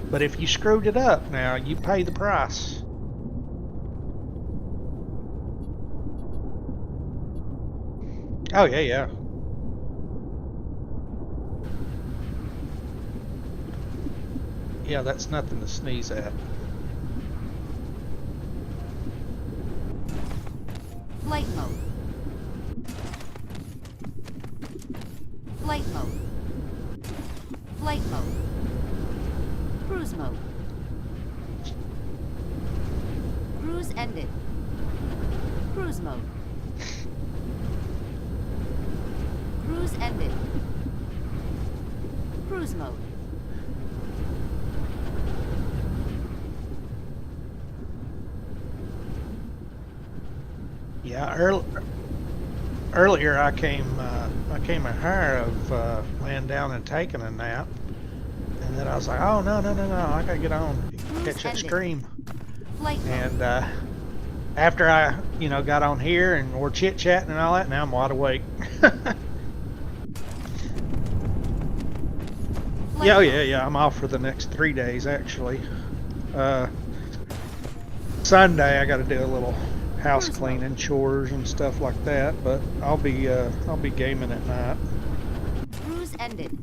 But if you screwed it up, now you pay the price. Oh yeah, yeah. Yeah, that's nothing to sneeze at. Flight mode. Flight mode. Flight mode. Cruise mode. Cruise ended. Cruise mode. Cruise ended. Cruise mode. Yeah, earlier I came a hair of laying down and taking a nap, and then I was like, oh no no no no, I gotta get on, Cruise catch that ended. stream. Flight mode. And after I got on here and we're chit chatting and all that, now I'm wide awake. Flight Yeah, oh, mode. yeah. I'm off for the next 3 days actually. Uh, Sunday I got to do a little house Cruise cleaning, mode. chores and stuff like that. But I'll be gaming at night. Cruise ended.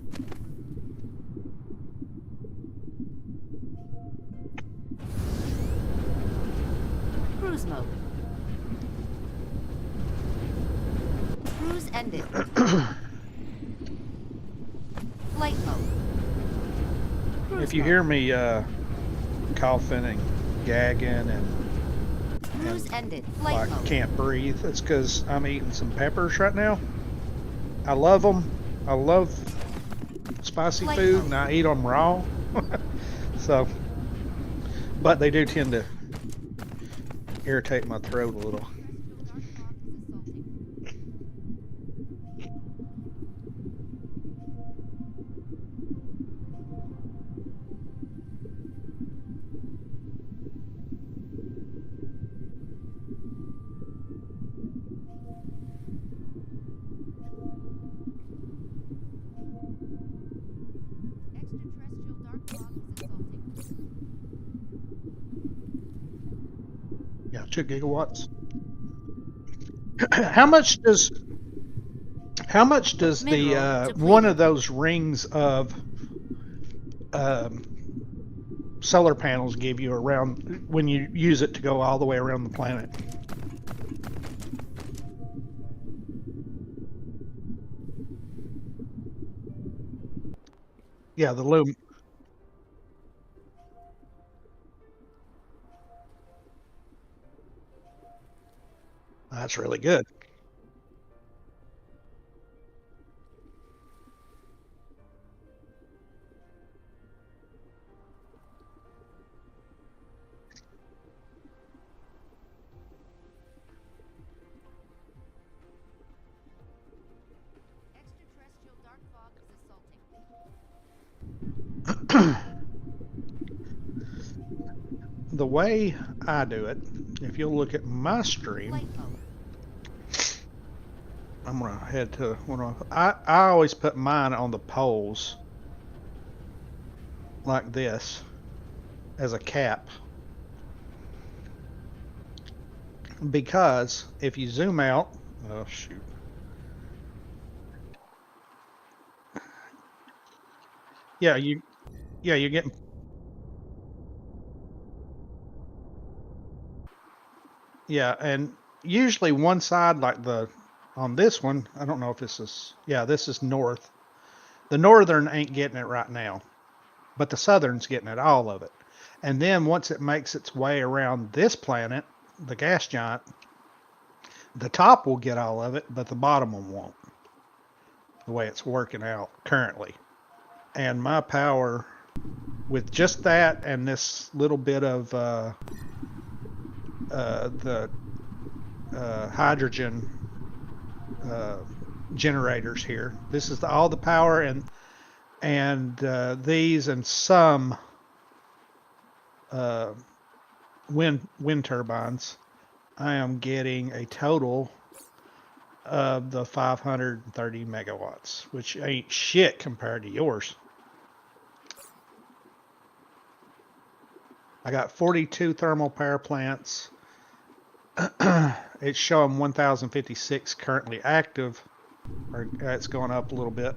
Cruise mode. Cruise ended. Flight mode. Cruise If you mode. hear me coughing and gagging and Cruise ended. Flight like mode. can't breathe, it's because I'm eating some peppers right now. I love them. I love spicy Flight food, mode. and I eat them raw. So, but they do tend to irritate my throat a little. Extraterrestrial dark fog is assaulting. Yeah, 2 gigawatts. how much does how much does the Mineral one of depleted. those rings of um, solar panels give you around when you use it to go all the way around the planet? Yeah, the loom. That's really good. Extraterrestrial dark fog is assaulting. The way I do it, if you'll look at my stream, Flight mode. I'm gonna head to one of I always put mine on the poles like this as a cap, because if you zoom out, oh shoot, yeah you're getting, yeah, and usually one side, like the on this one, I don't know if this is, yeah, this is north. The northern ain't getting it right now, but the southern's getting it, all of it. And then once it makes its way around this planet, the gas giant, the top will get all of it, but the bottom one won't. The way it's working out currently. And my power with just that and this little bit of the hydrogen uh, generators here. This is all the power and these and some uh, wind turbines. I am getting a total of the 530 megawatts, which ain't shit compared to yours. I got 42 thermal power plants. It's showing 1,056 currently active. Or it's going up a little bit.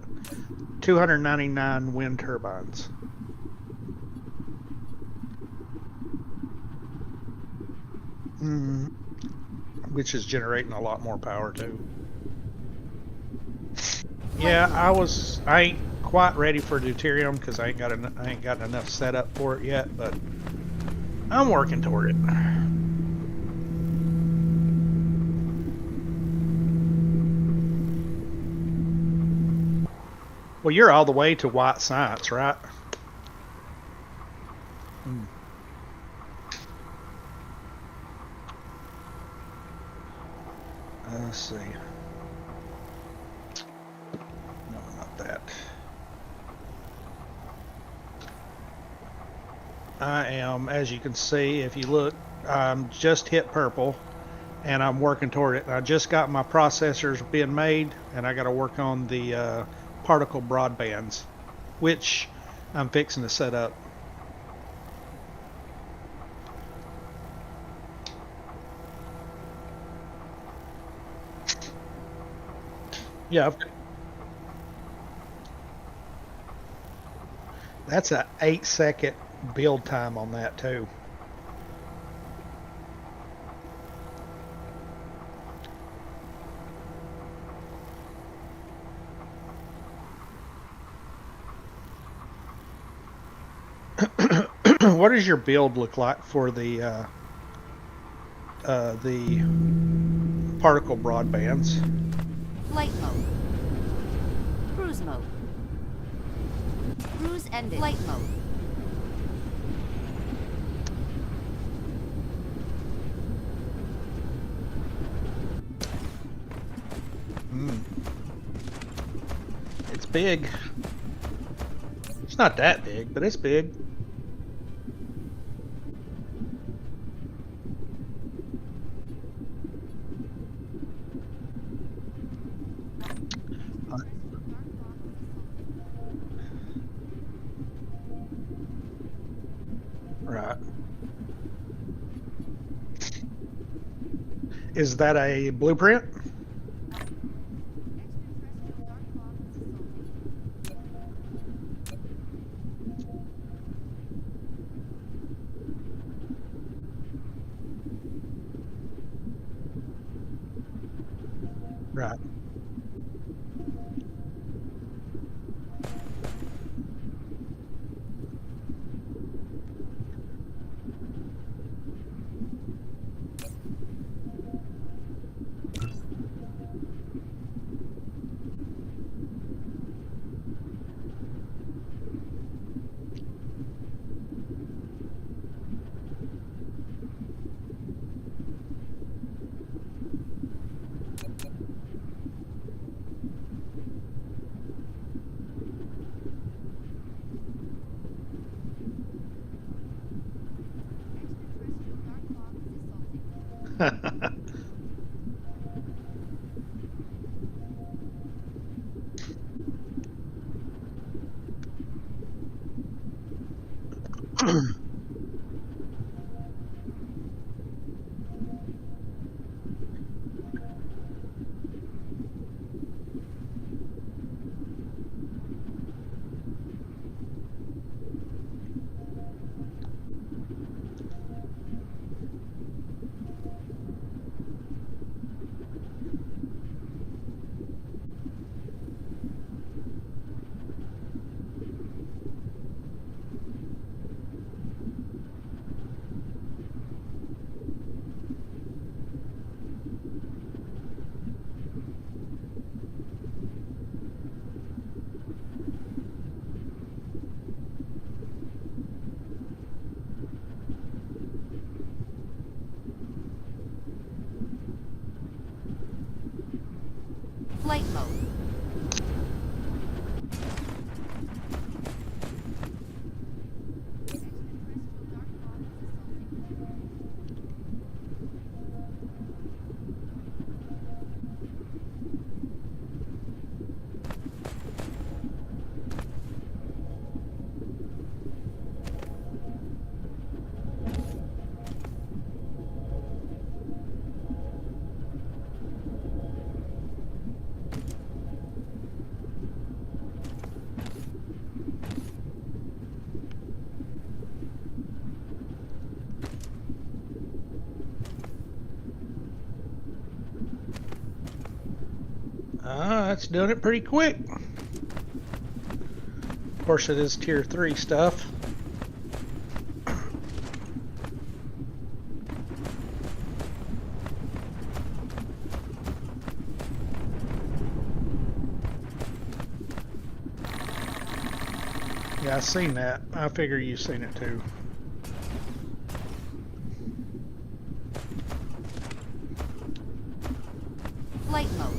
299 wind turbines. Which is generating a lot more power too. Yeah, I ain't quite ready for deuterium because I ain't gotten enough setup for it yet, but I'm working toward it. Well, you're all the way to white science, right? Let's see. No, not that. I am, as you can see, if you look, I'm just hit purple, and I'm working toward it. I just got my processors being made, and I got to work on the particle broadbands, which I'm fixing to set up. Yeah, that's a 8-second build time on that too. What does your build look like for the particle broadbands? Flight mode. Cruise mode. Cruise ended. Flight mode. It's big. It's not that big, but it's big. Right. Is that a blueprint? Right. It's doing it pretty quick. Of course, it is tier 3 stuff. Yeah, I seen that. I figure you've seen it too. Flight mode.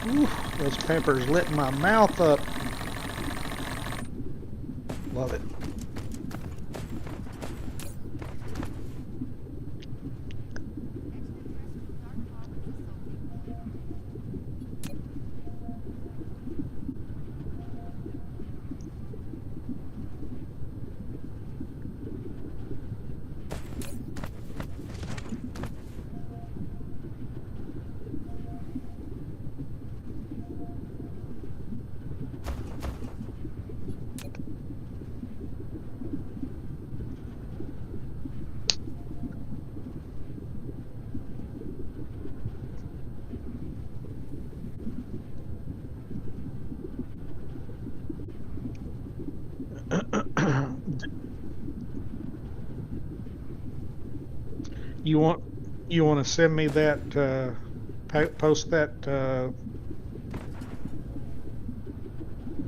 Ooh, those peppers lit my mouth up. Love it. You want to send me that post that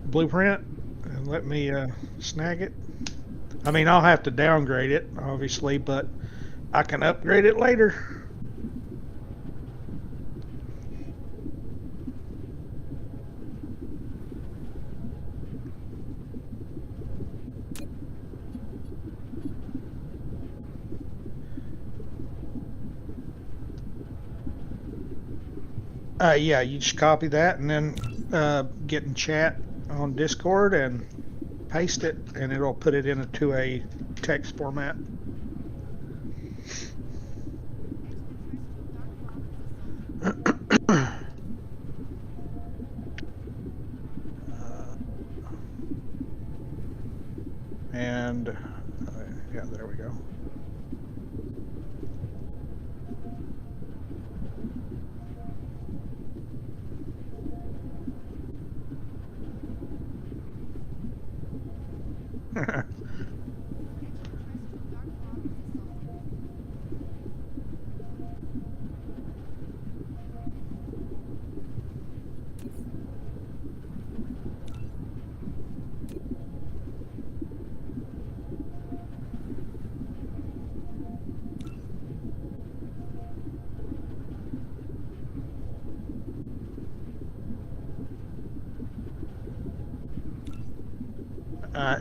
blueprint and let me snag it? I mean, I'll have to downgrade it, obviously, but I can upgrade it later. Yeah, you just copy that and then get in chat on Discord and paste it, and it'll put it into a text format. And yeah, there we go.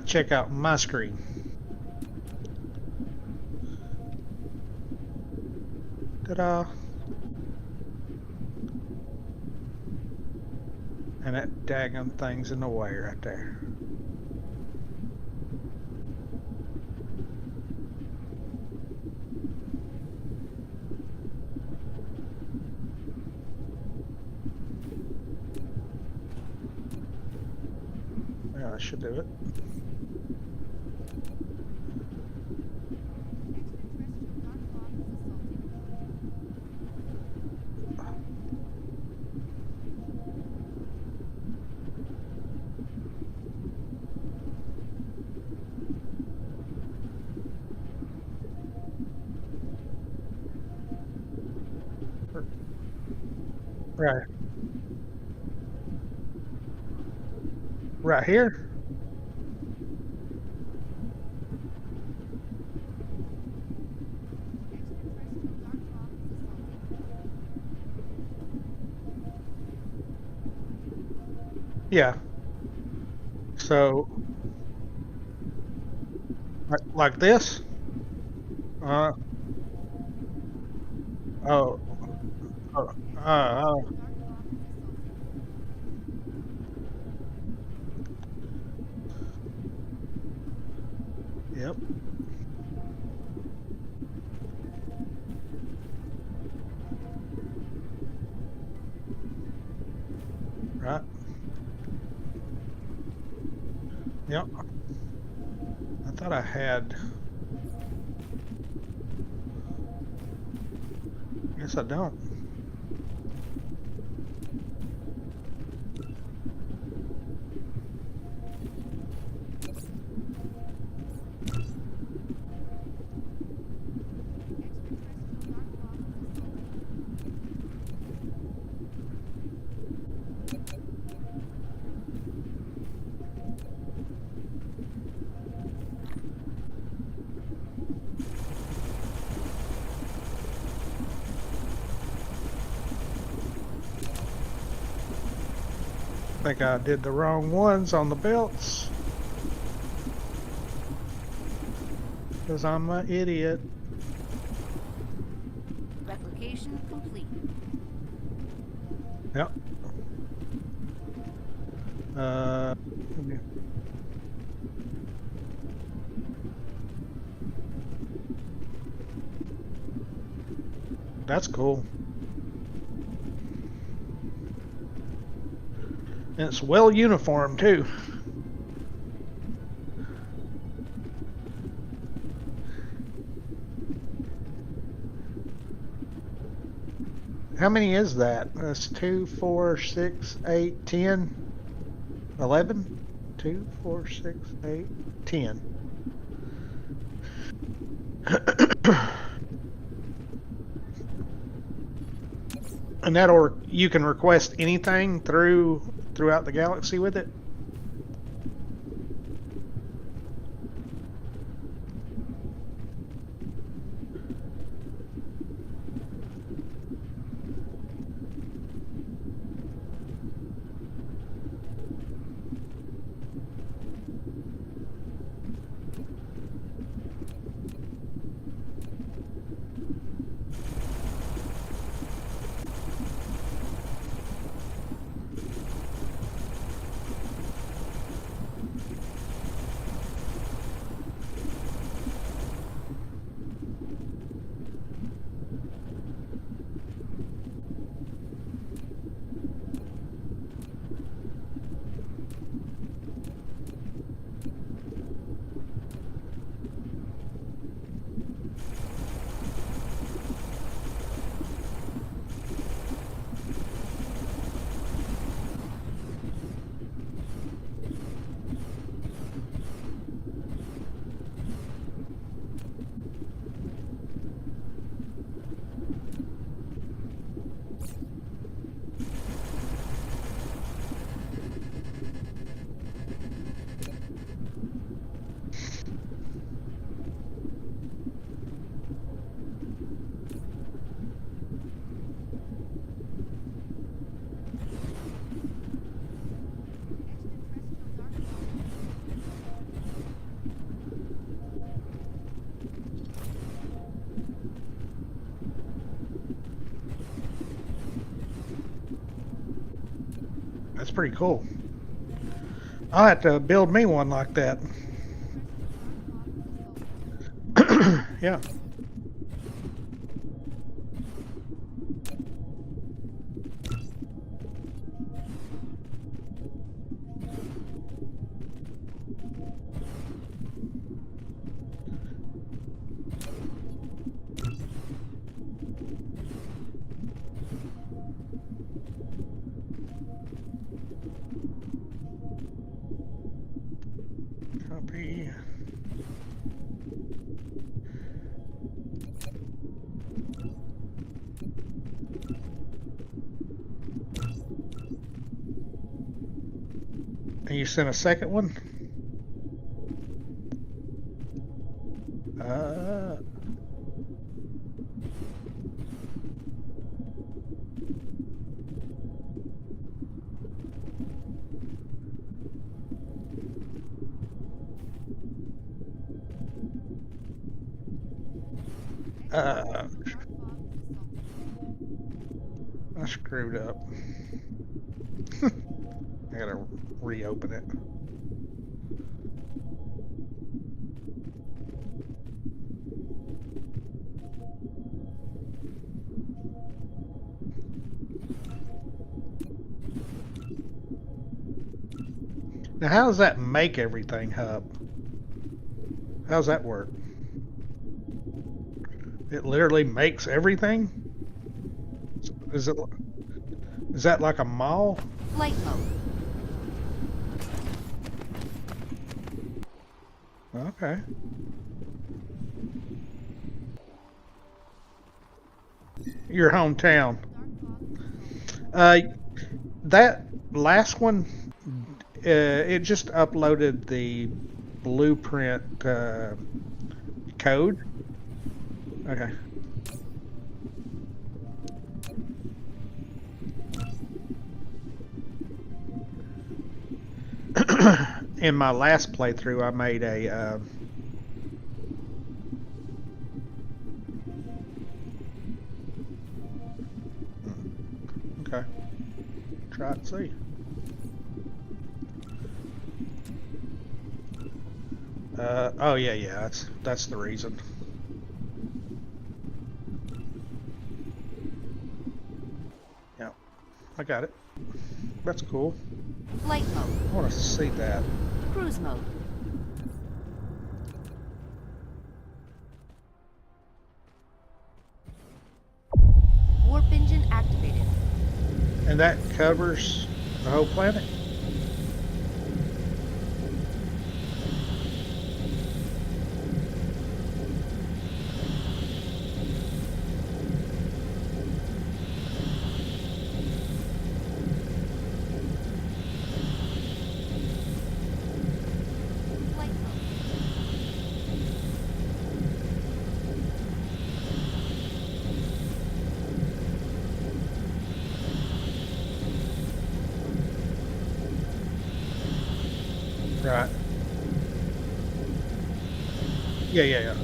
Check out my screen. Ta-da! And that daggum thing's in the way right there. Yeah, that should do it. Right. Right here? Yeah. So, like this? Uh, oh, oh, oh, yep. Yep. I thought I had. Guess I don't. I think I did the wrong ones on the belts. Because I'm an idiot. Replication complete. Yep. Uh, that's cool. And it's well uniform too. How many is that? That's 2, 4, 6, 8, 10, 11? 2, 4, 6, 8, 10. And that'll you can request anything throughout the galaxy with it. That's pretty cool. I'll have to build me one like that. Yeah. Copy. And you sent a second one? Uh, uh, I screwed up. I gotta reopen it. Now, how does that make everything, Hub? How does that work? It literally makes everything? Is it? Is that like a mall? Flight mode. Okay. Your hometown. That last one, it just uploaded the blueprint code. Okay. In my last playthrough, I made a okay. Try it and see. Oh yeah, that's the reason. Yeah, I got it. That's cool. Flight mode. I want to see that. Cruise mode. Warp engine activated. And that covers the whole planet? Flight mode. Right. Yeah.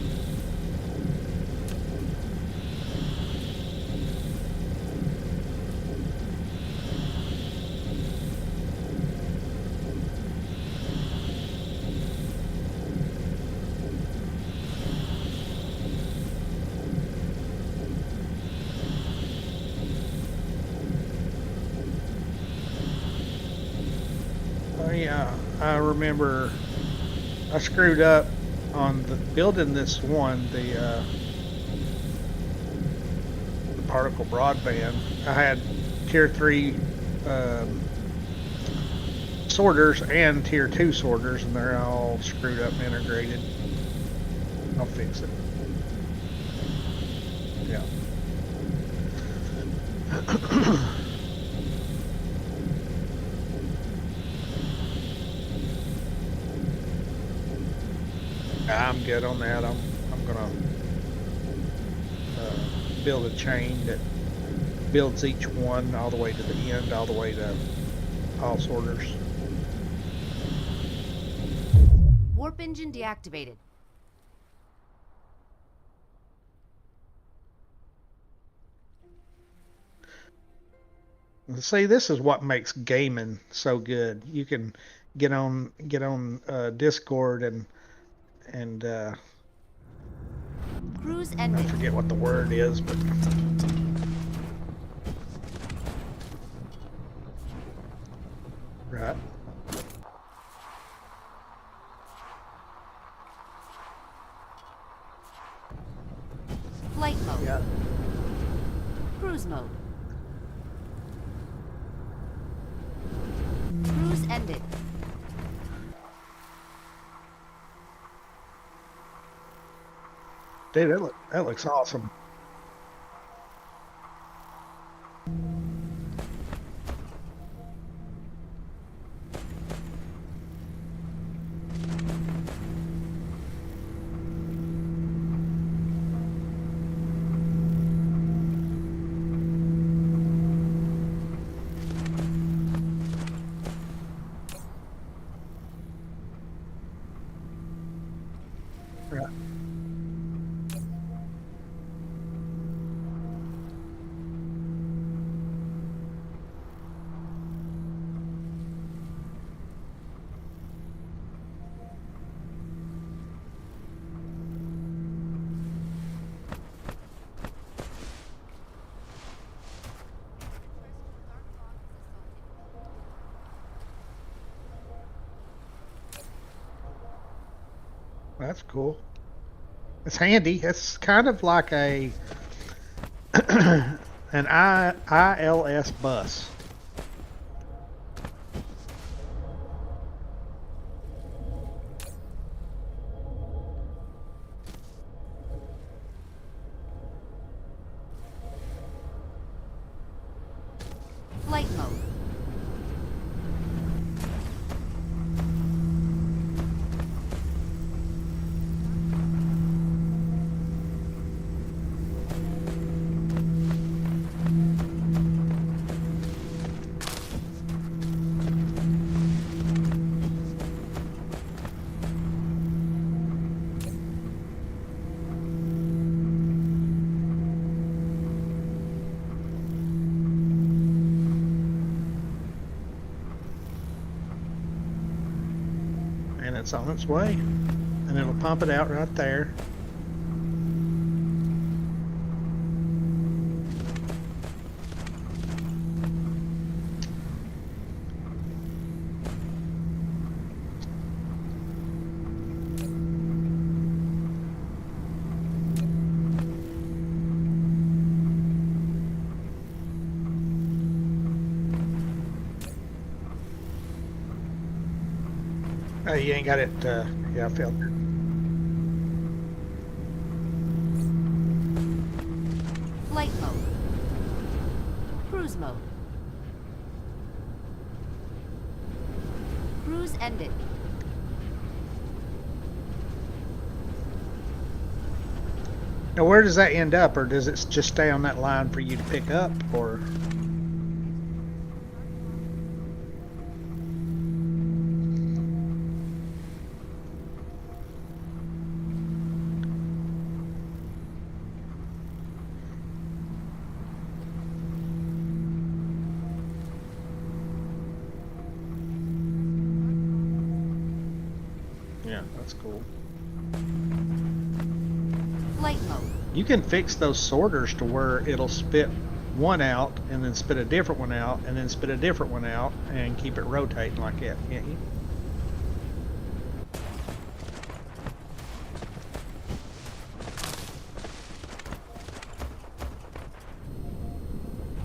Oh yeah, I remember I screwed up on the building this one, the particle broadband. I had tier 3 um, sorters and tier 2 sorters, and they're all screwed up and integrated. I'll fix it. Yeah. I'm good on that. I'm gonna build a chain that builds each one all the way to the end, all the way to all sorters. Warp engine deactivated. See, this is what makes gaming so good. You can get on Discord and Cruise I ended. forget what the word is, but right. Flight mode. Yeah. Cruise mode. Cruise ended. Dude, that looks awesome. Right. That's cool. It's handy. It's kind of like a an ILS bus. Flight mode. And it's on its way. And it'll pump it out right there. Oh, you ain't got it, yeah, filtered. Flight mode. Cruise mode. Cruise ended. Now, where does that end up, or does it just stay on that line for you to pick up, or? Yeah, that's cool. Flight mode. You can fix those sorters to where it'll spit one out and then spit a different one out and then spit a different one out and keep it rotating like that, can't you?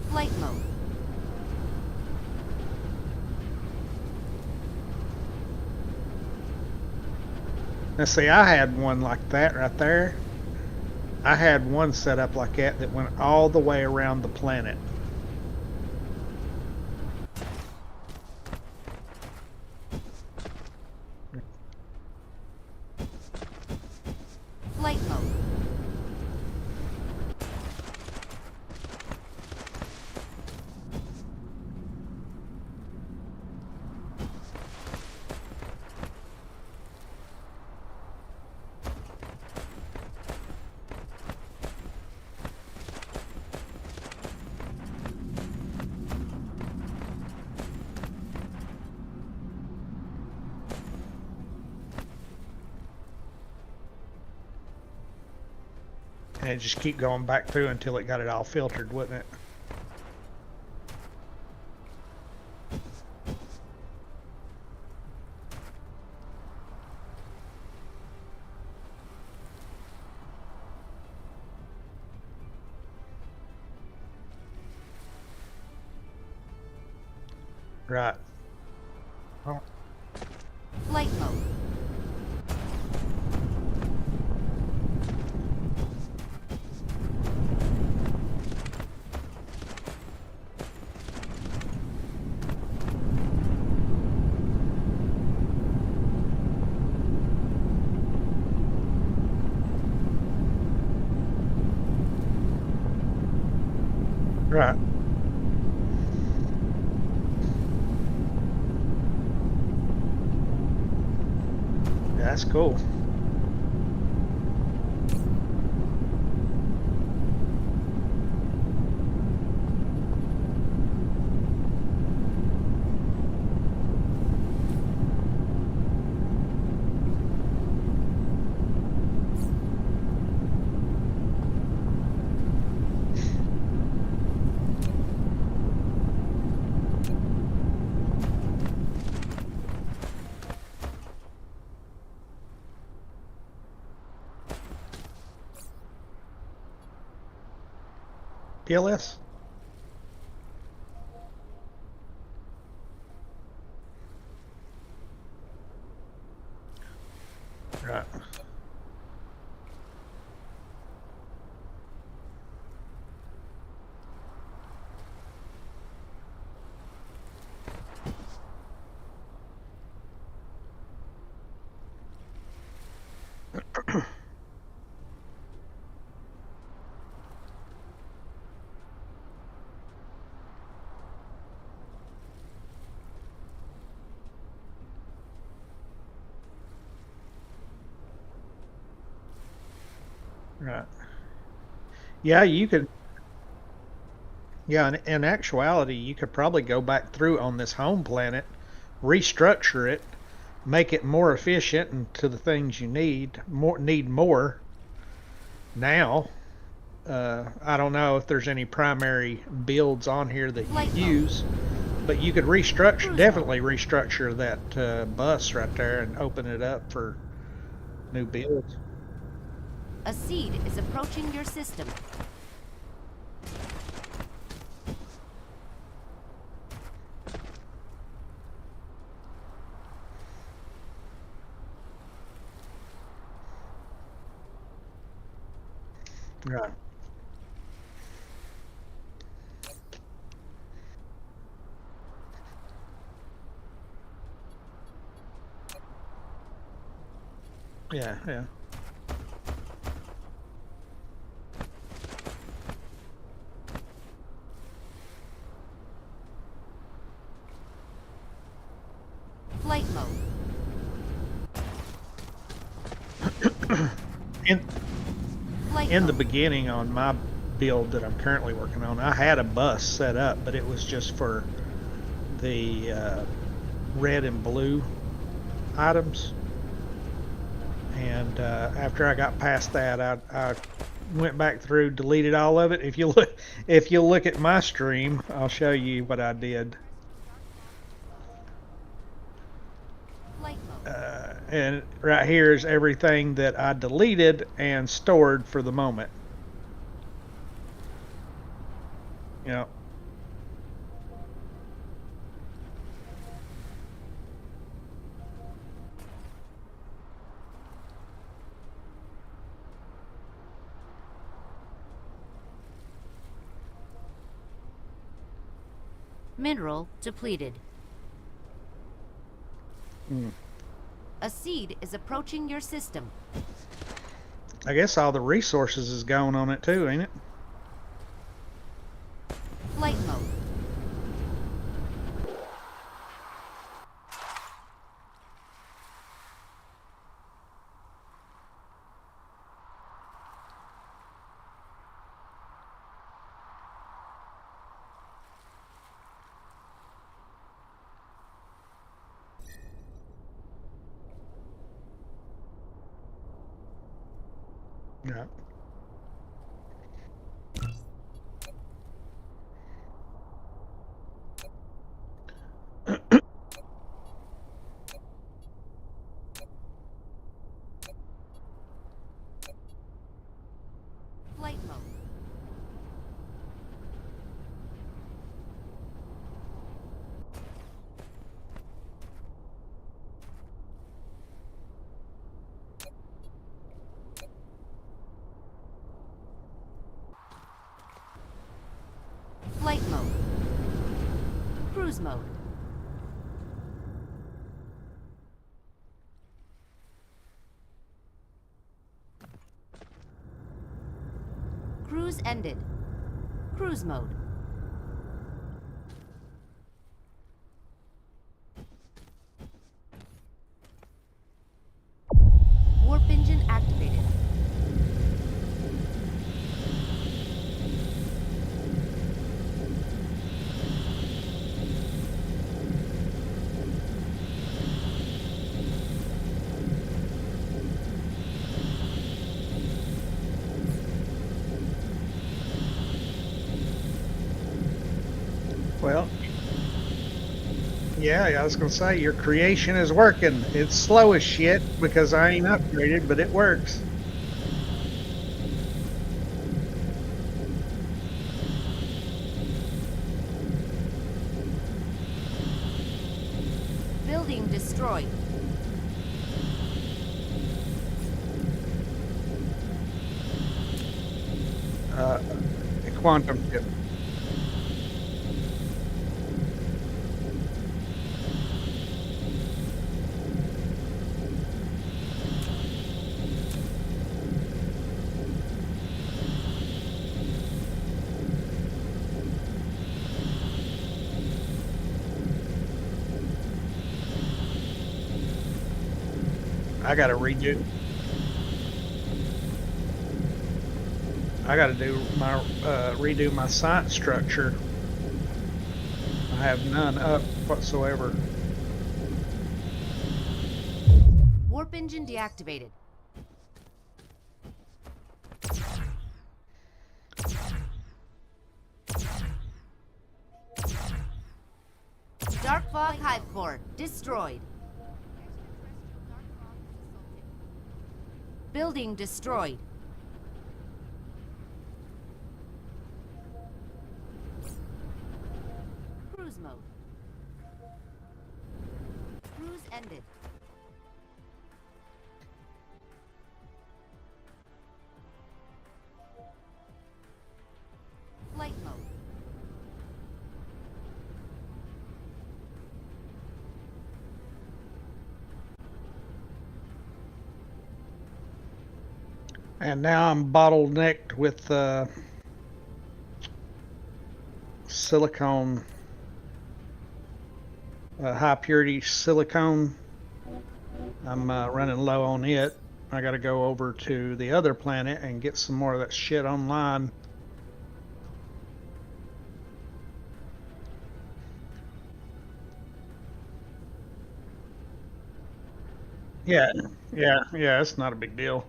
Flight mode. Now see, I had one like that right there. I had one set up like that went all the way around the planet. Flight mode. And it just keep going back through until it got it all filtered, wouldn't it? Right. Oh. Flight mode. Right. Yeah, that's cool. PLS? Right. Right. Yeah, you could. Yeah, in actuality, you could probably go back through on this home planet, restructure it, make it more efficient and to the things you need more now. I don't know if there's any primary builds on here that you use, but you could definitely restructure that bus right there and open it up for new builds. A seed is approaching your system. Right. Yeah, yeah. Flight mode. In Flight in the mode. beginning on my build that I'm currently working on, I had a bus set up, but it was just for the red and blue items. And after I got past that, I went back through, deleted all of it. If you look at my stream, I'll show you what I did. Flight mode. And right here is everything that I deleted and stored for the moment. You know. Mineral depleted. Mm. A seed is approaching your system. I guess all the resources is going on it too, ain't it? Flight mode. Yeah. Flight mode. Flight mode. Cruise mode. Cruise ended. Cruise mode. Warp engine activated. Well, yeah, I was gonna say your creation is working. It's slow as shit because I ain't upgraded, but it works. destroyed. A quantum chip. I gotta redo. I gotta do my redo my science structure. I have none up whatsoever. Warp engine deactivated. Dark fog hive core destroyed. Building destroyed. Cruise mode. Cruise ended. Flight mode. And now I'm bottlenecked with silicone, high purity silicone. I'm running low on it. I got to go over to the other planet and get some more of that shit online. Yeah, yeah, it's not a big deal.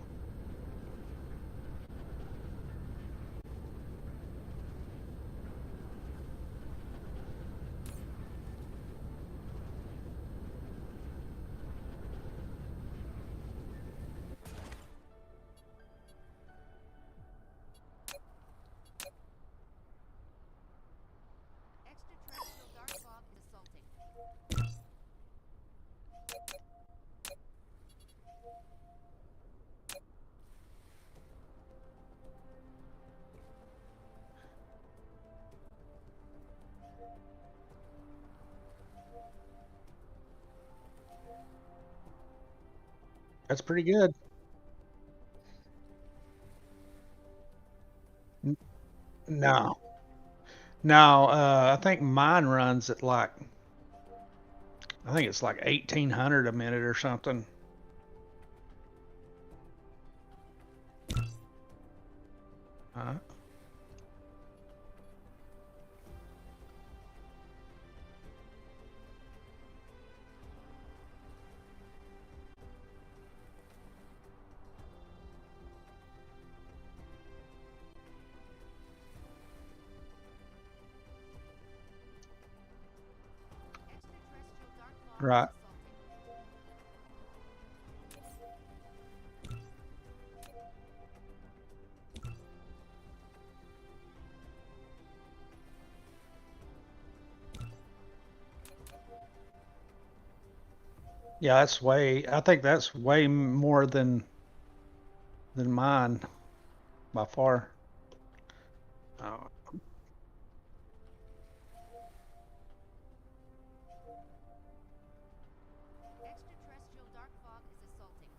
Extraterrestrial dark fog is assaulting. That's pretty good. No, no, I think mine runs at like, I think it's like 1800 a minute or something. Uh, Extraterrestrial dark fog right. is assaulting. Yeah, that's way. I think that's way more than mine by far. Oh, Extraterrestrial dark fog is assaulting.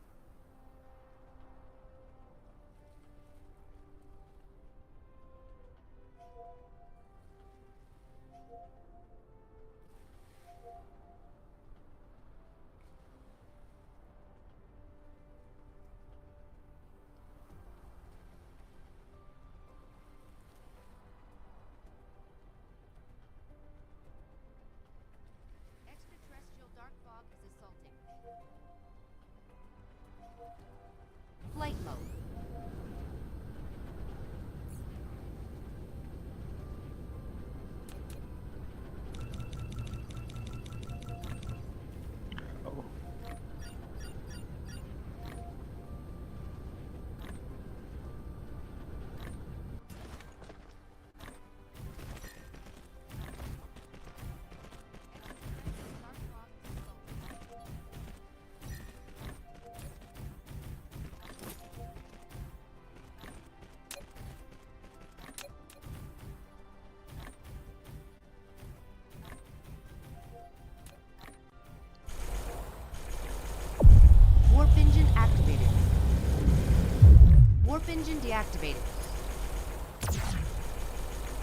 Warp engine deactivated.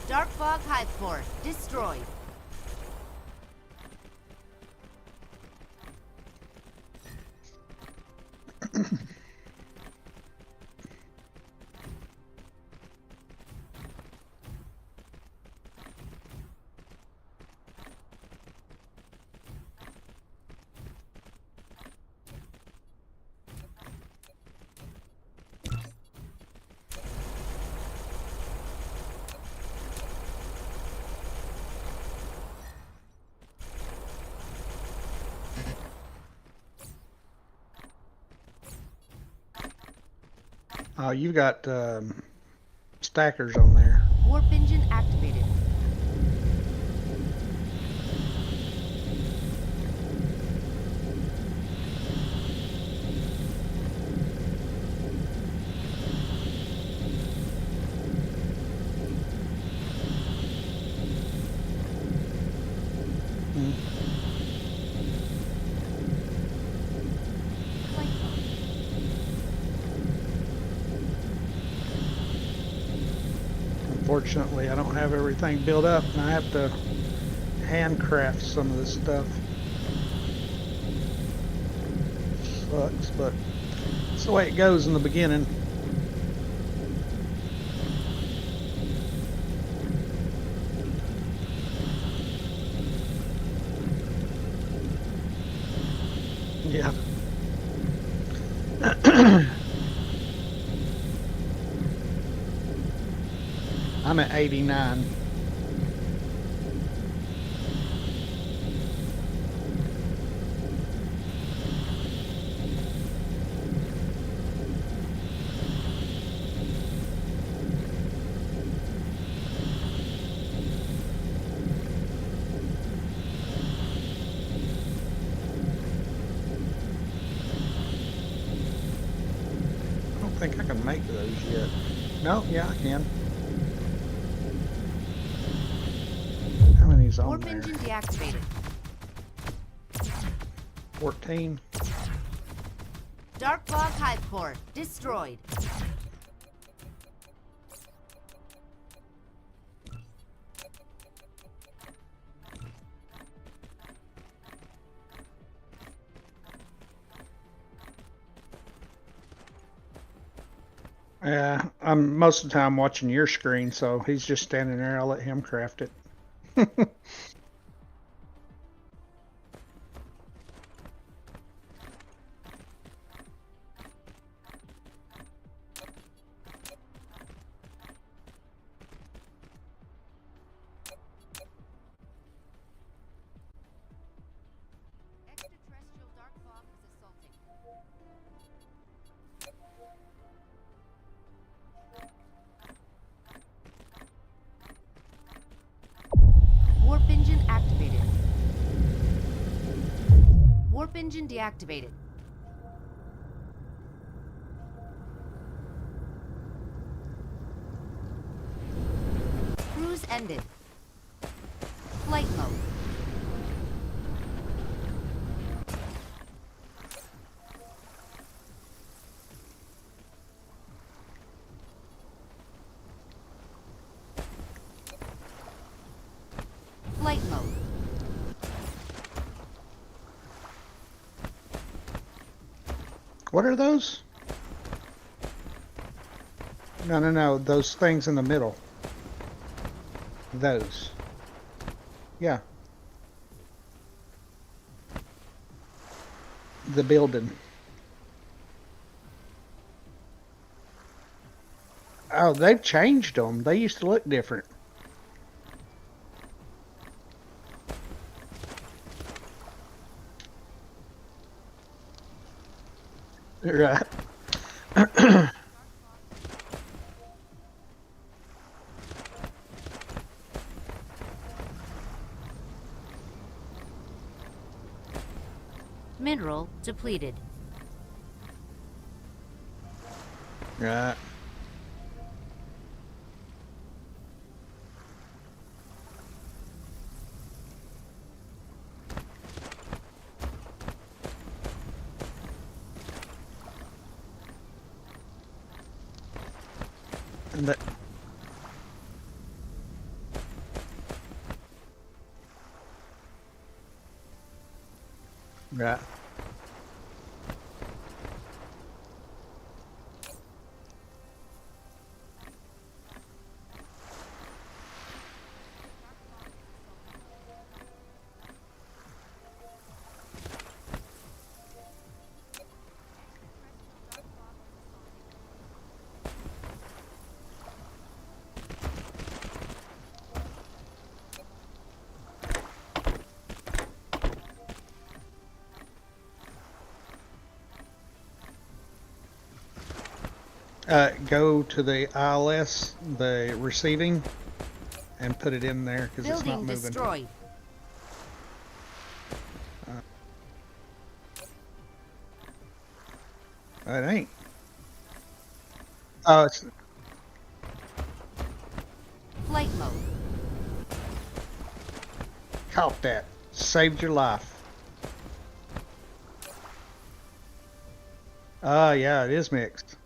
Dark fog hive core destroyed. Oh, you've got stackers on there. Warp engine activated. Flight mode. Unfortunately, I don't have everything built up, and I have to handcraft some of this stuff. Sucks, but it's the way it goes in the beginning. Yeah. I'm at 89. I don't think I can make those yet. No, yeah, I can. How many's on Warp there? engine deactivated. 14. Dark fog hive core destroyed. Yeah, I'm most of the time watching your screen, so he's just standing there. I'll let him craft it. Extraterrestrial dark fog is assaulting. Warp engine activated. Warp engine deactivated. Cruise ended. Flight mode. Flight mode. What are those? No. Those things in the middle. Those. Yeah. The building. Oh, they've changed them. They used to look different. Right. Mineral depleted. Right. And that, right. Go to the ILS, the receiving, and put it in there because it's not Building moving. destroyed. It ain't. Oh, it's Flight mode. caught that. Saved your life. Yeah, it is mixed.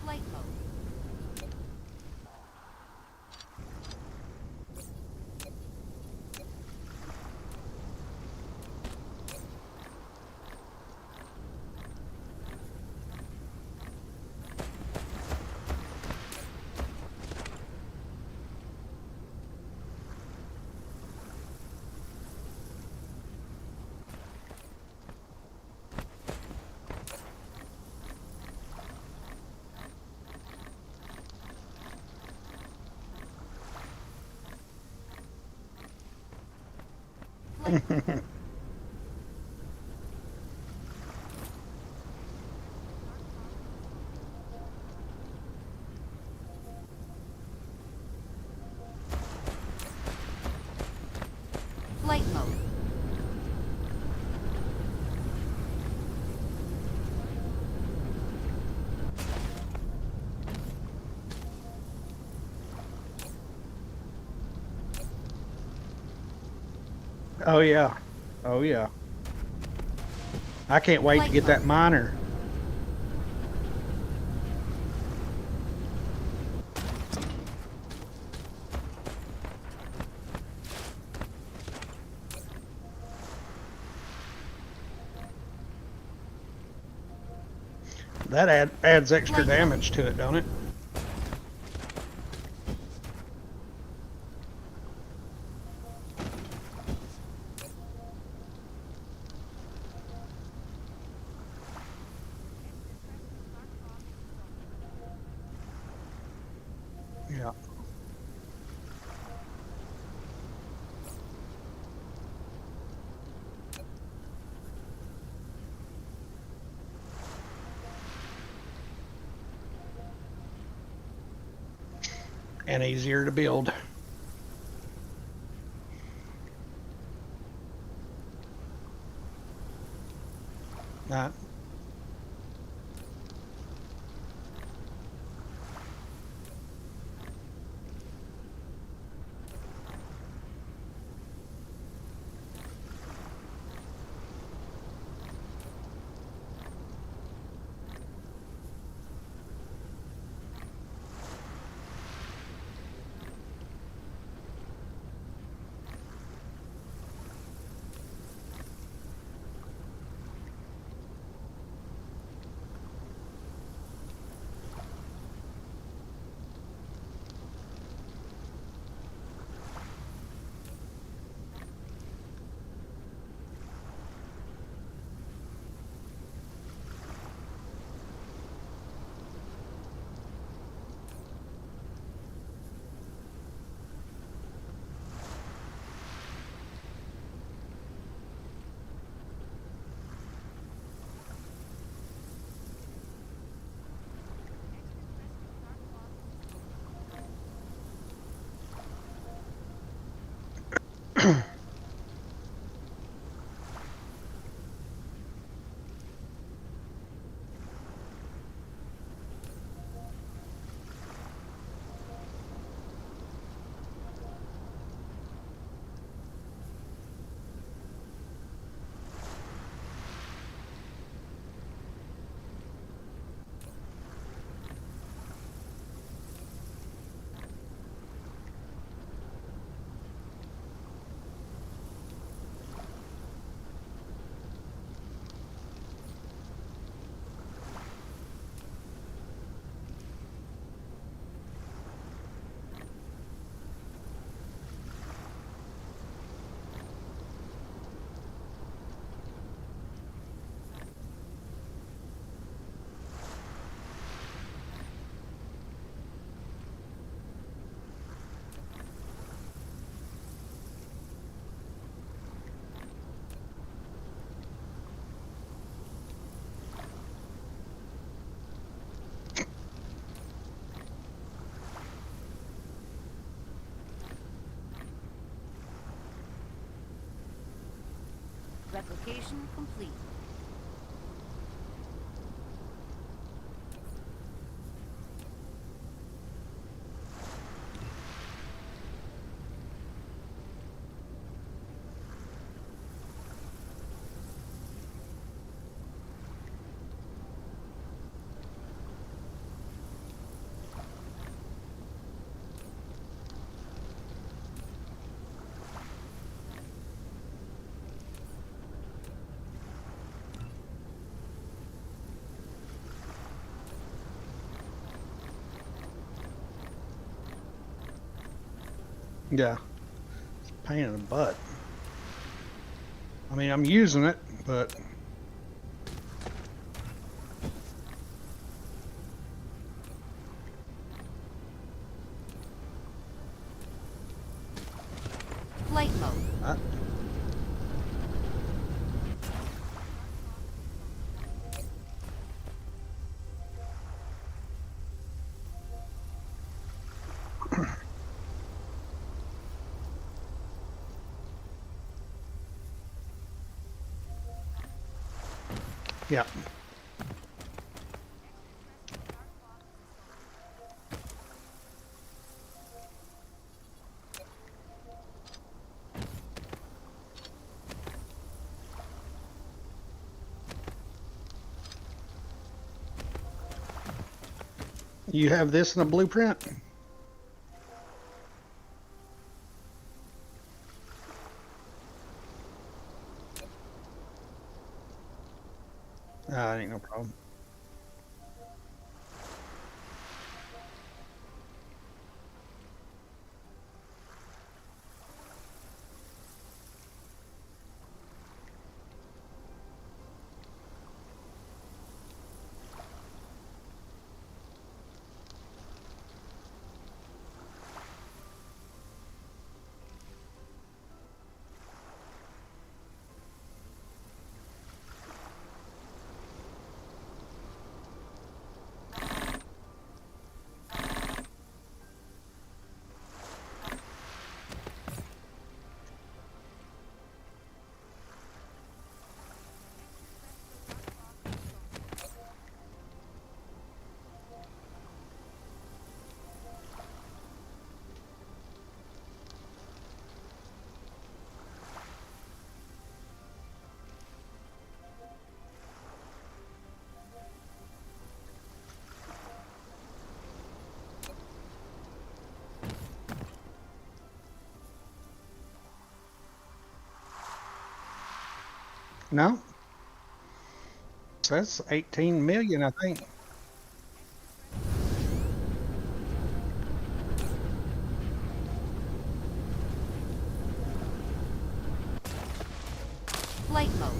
Flight mode. Flight mode. Oh yeah. Oh yeah. I can't wait to Flight get that mode. miner. That adds extra Flight mode. damage to it, don't it? Yeah. And easier to build. Not. Replication complete. Yeah. It's a pain in the butt. I mean, I'm using it, but Flight mode. yeah. You have this in a blueprint? Ain't no problem. No, that's 18 million, I think. Flight mode.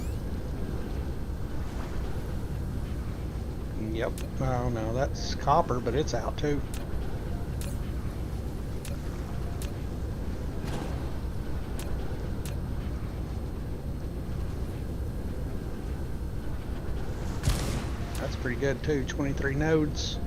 Yep. Oh no, that's copper, but it's out too. That's pretty good too. 23 nodes.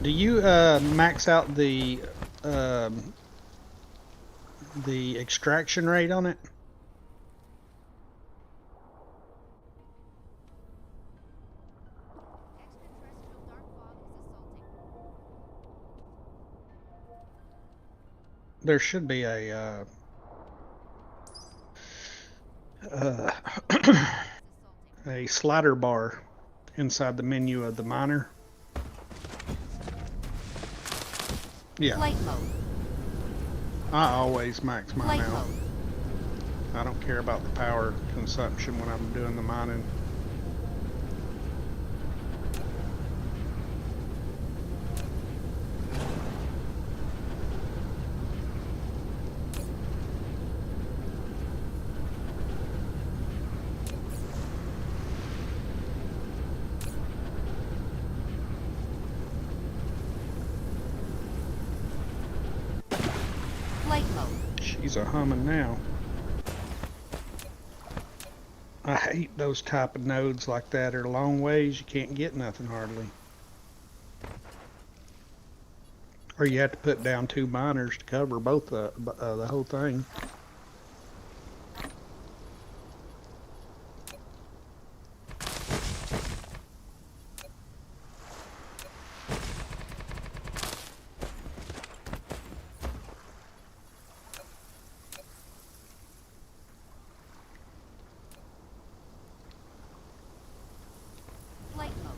Do you max out um, the extraction rate on it? Extraterrestrial dark fog is assaulting. There should be uh, a slider bar inside the menu of the miner. Yeah, Flight mode. I always max mine Flight out. mode. I don't care about the power consumption when I'm doing the mining. Flight mode. She's a humming now. I hate those type of nodes like that. Are long ways, you can't get nothing hardly. Or you have to put down 2 miners to cover both the whole thing. Flight mode.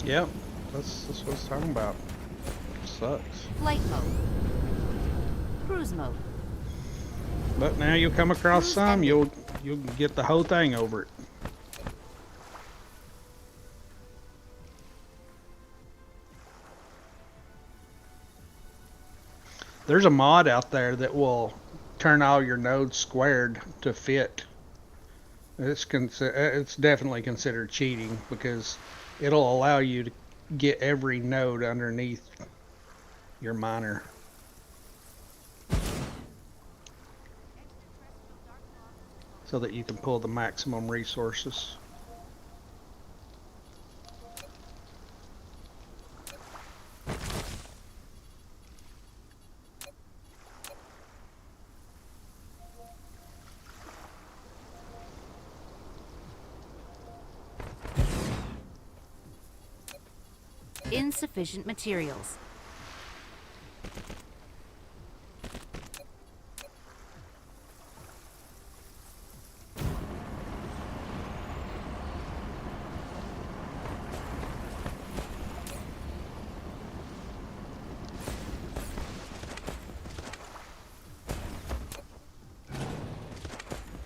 Yep, that's what it's talking about. Sucks. Flight mode. Cruise mode. But now you'll come across Cruise some, ended. you'll get the whole thing over it. There's a mod out there that will turn all your nodes squared to fit. It's definitely considered cheating because it'll allow you to get every node underneath your miner. So that you can pull the maximum resources. Insufficient materials.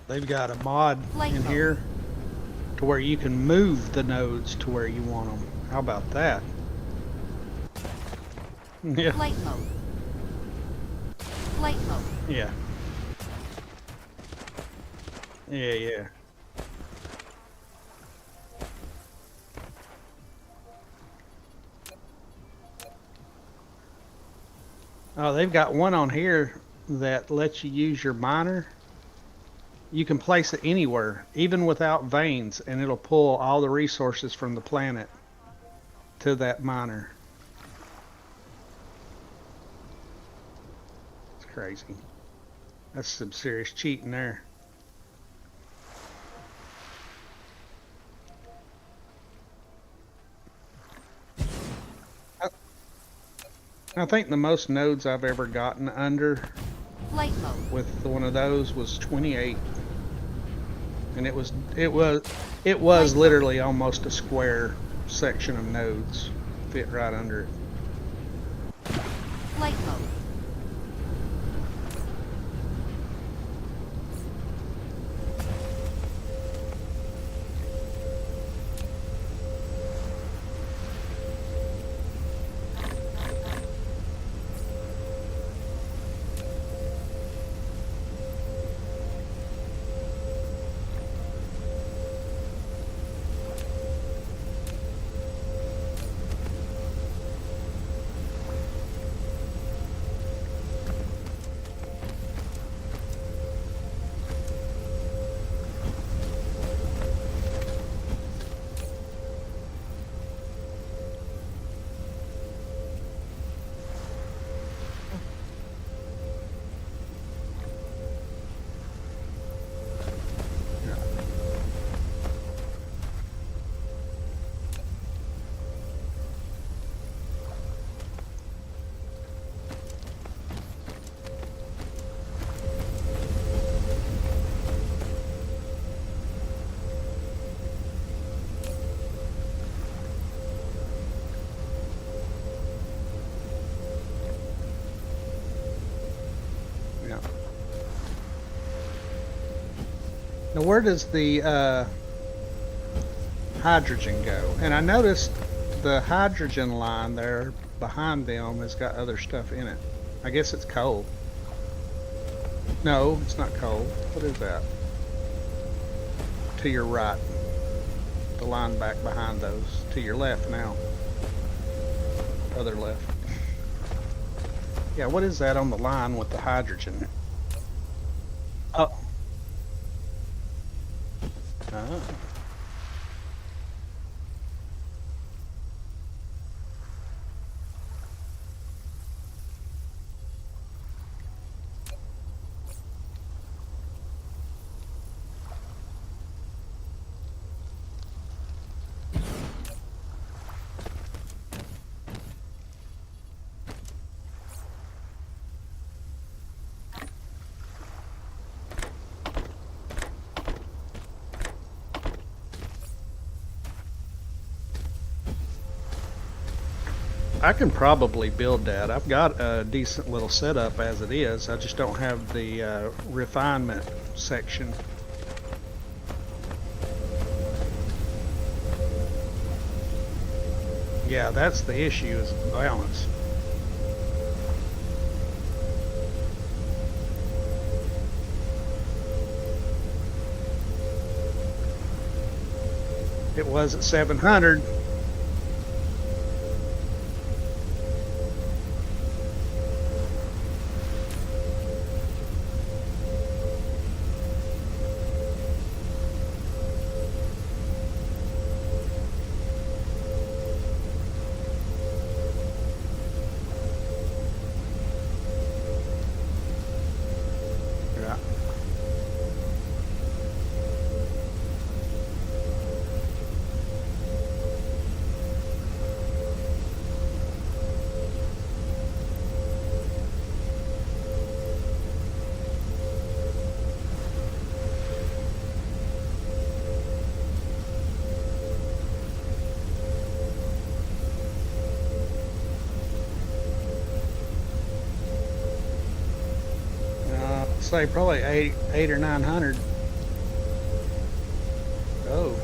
They've got a mod Flight in mode. here to where you can move the nodes to where you want them. How about that? Yeah. Flight mode. Flight mode. Yeah. Yeah. Oh, they've got one on here that lets you use your miner. You can place it anywhere, even without veins, and it'll pull all the resources from the planet to that miner. It's crazy. That's some serious cheating there. I think the most nodes I've ever gotten under Flight mode. with one of those was 28, and it was literally almost a square section of nodes, fit right under it. Flight mode. Yeah. Now, where does the hydrogen go? And I noticed the hydrogen line there behind them has got other stuff in it. I guess it's coal. No, it's not coal. What is that? To your right. The line back behind those. To your left now. Other left. Yeah, what is that on the line with the hydrogen? Oh. Oh. I can probably build that. I've got a decent little setup as it is. I just don't have the refinement section. Yeah, that's the issue, is the balance. It was at 700. Say probably eight or 900. Oh.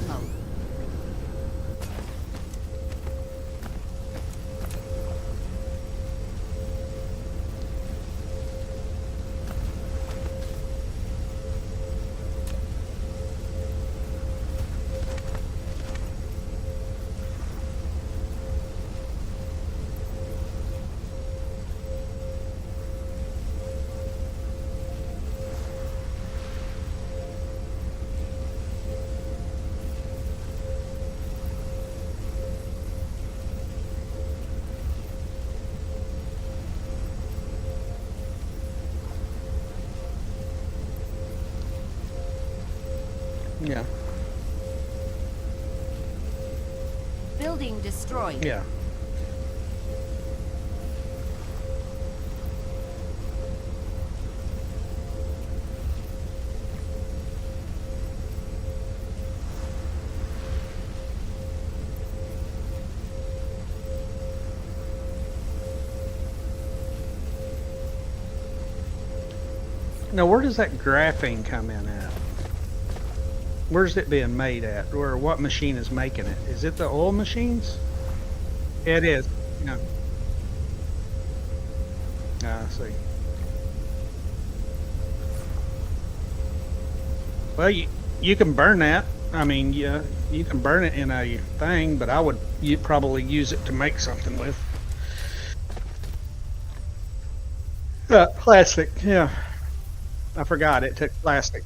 Flight mode. Yeah. Building destroyed. Yeah. Now, where does that graphene come in at? Where's it being made at? Or what machine is making it? Is it the oil machines? It is. Yeah. Ah, I see. Well, you can burn that. I mean, yeah, you can burn it in a thing, but you probably use it to make something with. Plastic. Yeah, I forgot it took plastic.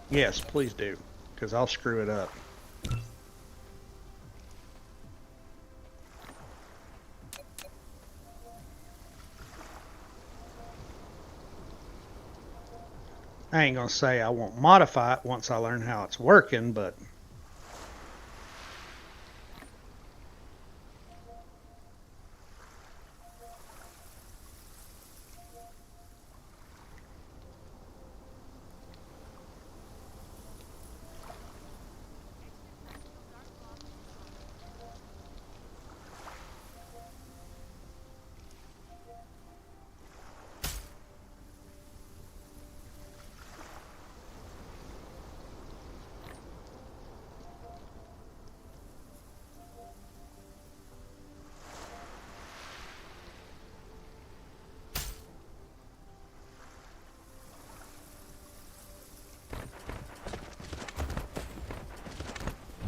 Yes, please do, because I'll screw it up. I ain't gonna say I won't modify it once I learn how it's working, but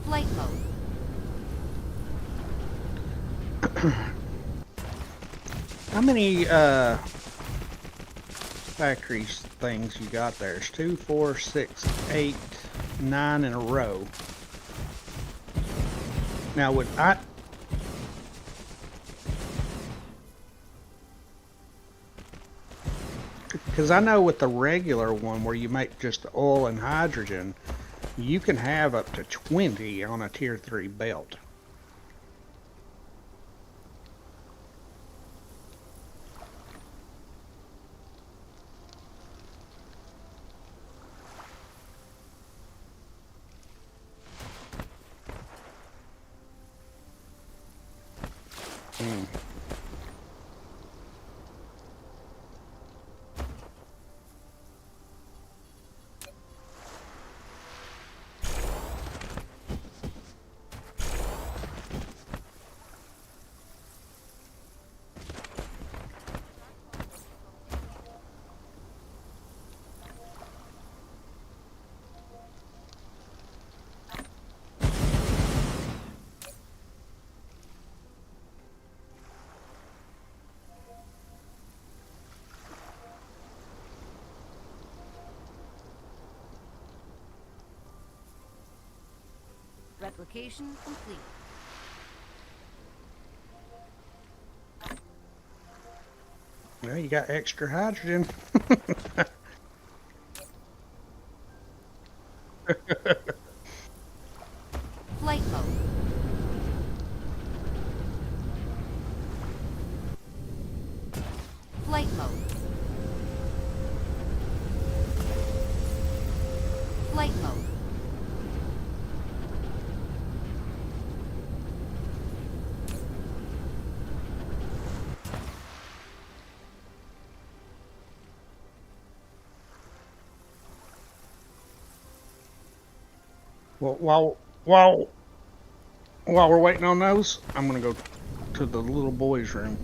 Flight mode. how many factory things you got there? It's 2, 4, 6, 8, 9 in a row. Now would I? Because I know with the regular one where you make just oil and hydrogen, you can have up to 20 on a tier 3 belt. Hmm. Replication complete. Well, you got extra hydrogen. Flight mode. Flight mode. Flight mode. Well, while we're waiting on those, I'm gonna go to the little boys' room.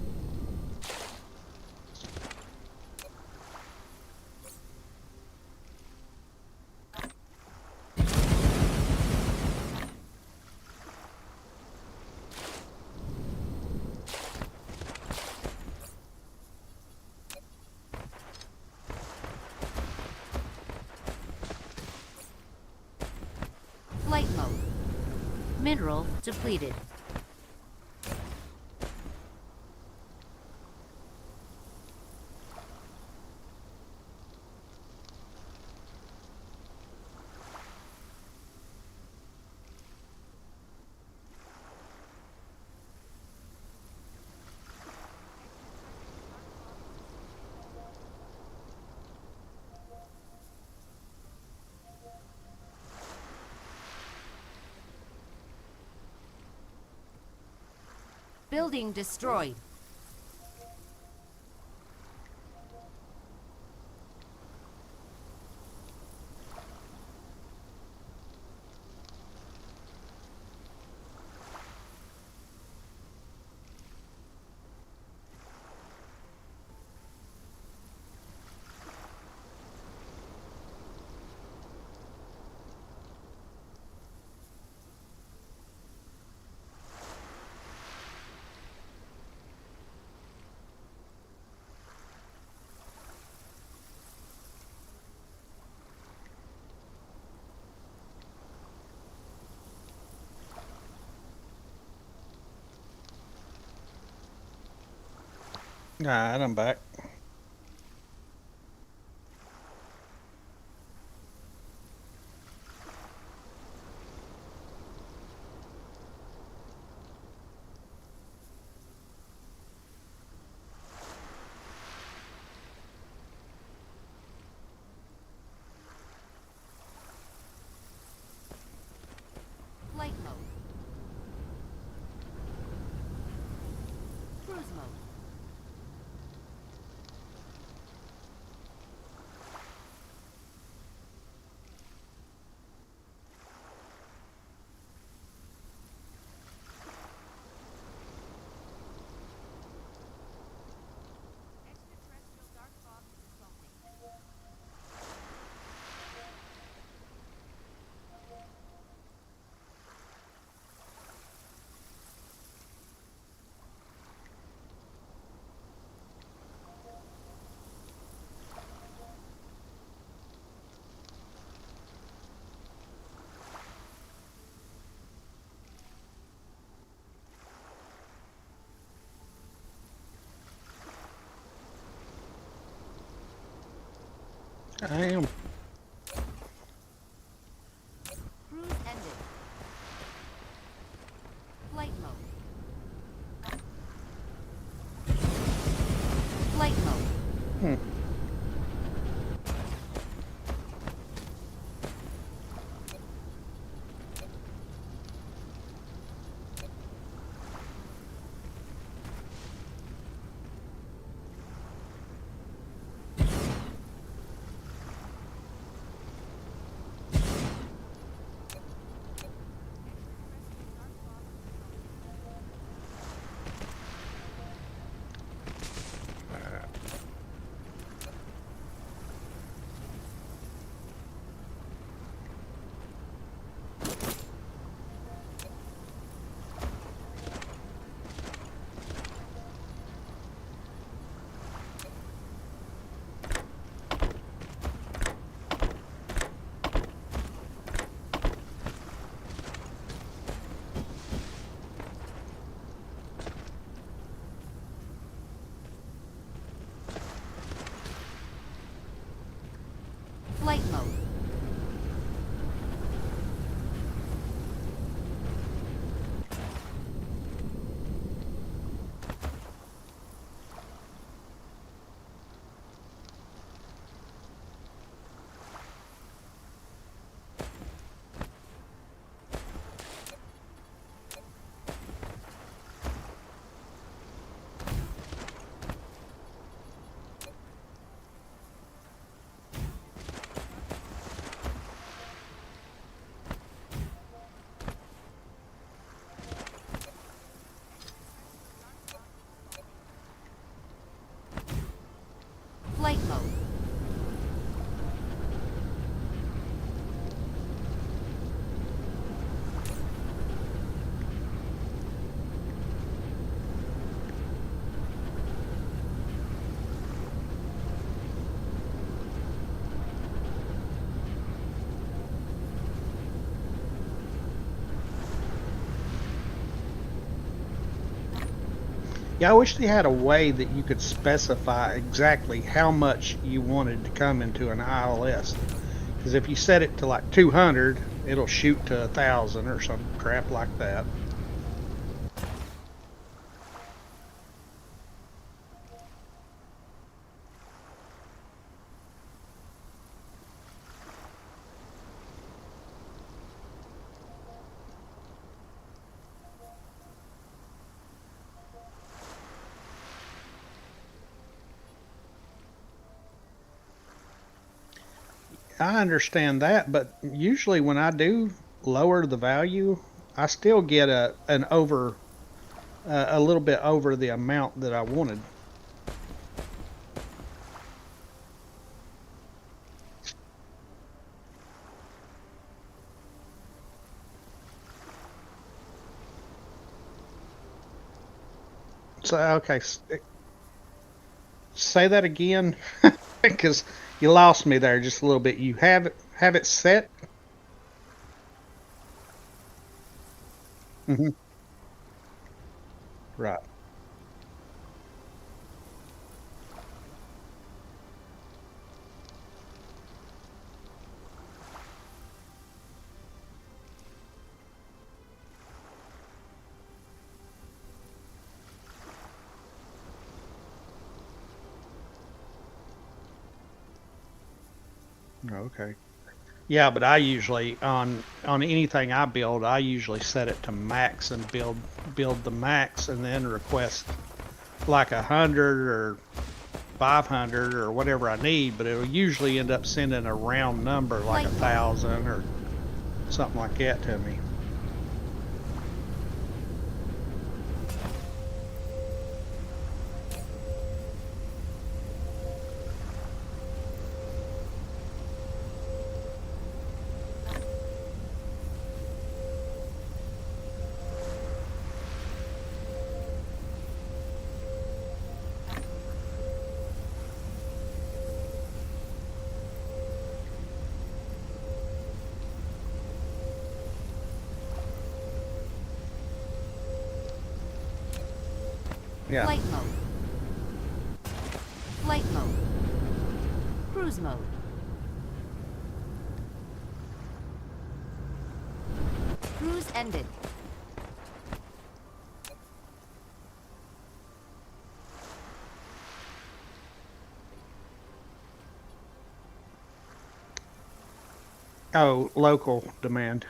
Flight mode. Mineral depleted. Building destroyed. Alright, I'm back. Flight mode. Cruise mode. Extraterrestrial dark fog assaulting. I am. Cruise ended. Flight mode. Flight mode. Hmm. Yeah, I wish they had a way that you could specify exactly how much you wanted to come into an ILS. Because if you set it to like 200, it'll shoot to 1,000 or some crap like that. I understand that, but usually when I do lower the value, I still get a little bit over the amount that I wanted. So okay, say that again because you lost me there just a little bit. You have it set. Hmm. Right. Okay. Yeah, but I usually on anything I build, I usually set it to max and build the max, and then request like 100 or 500 or whatever I need. But it'll usually end up sending a round number like 1,000 or something like that to me. Yeah. Flight mode. Flight mode. Cruise mode. Cruise ended. Oh, local demand.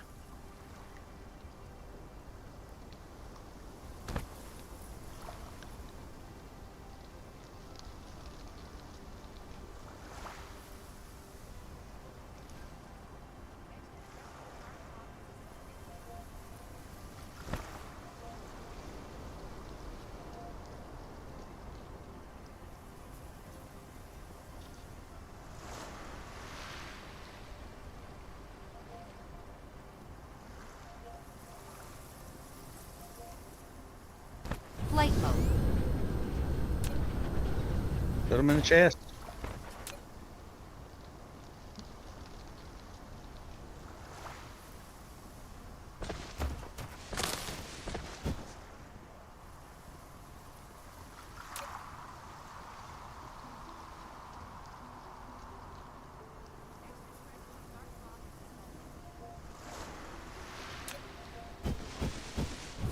Flight mode. Put them in the chest.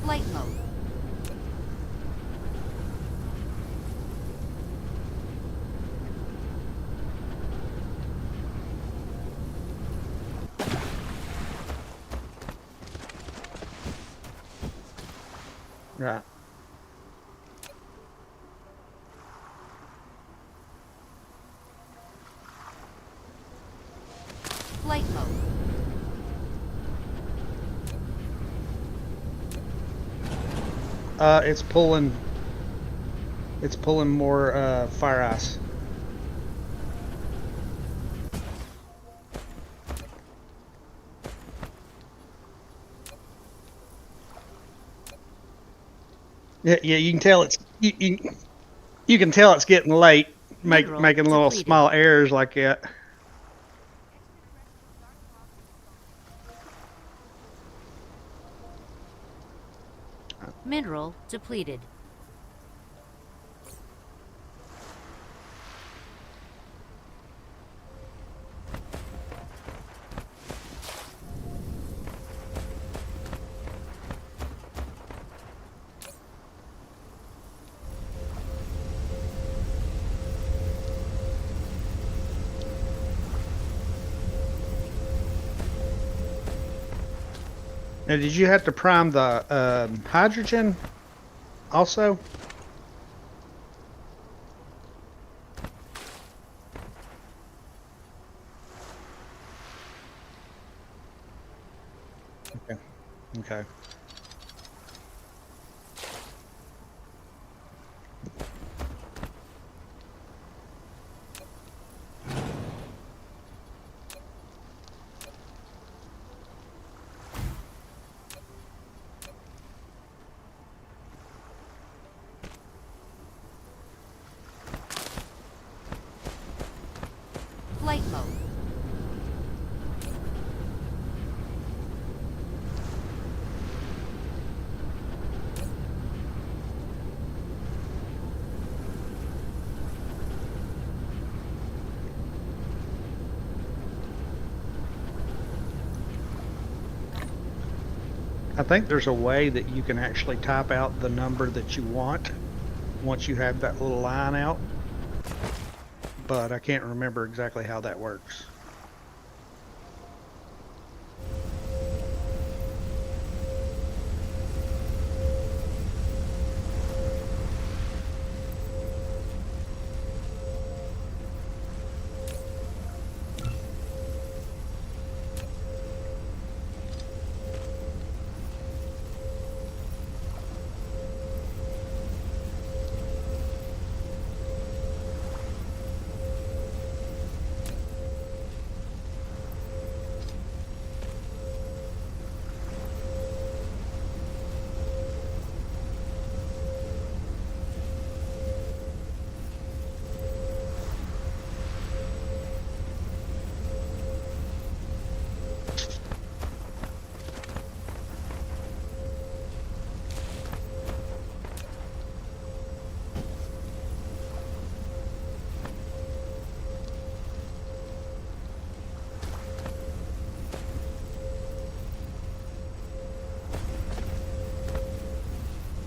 Flight mode. Right. Flight mode. It's pulling. It's pulling more fire ice. Yeah, yeah. You can tell you can tell it's getting late. Mineral Making little depleted. small errors like that. Mineral depleted. Now, did you have to prime the hydrogen also? Okay. Okay. Flight mode. I think there's a way that you can actually type out the number that you want once you have that little line out, but I can't remember exactly how that works.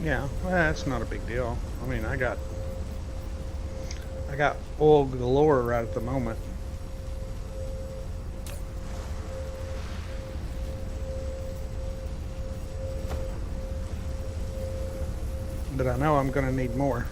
Yeah, well, that's not a big deal. I mean, I got oil galore right at the moment. But I know I'm going to need more.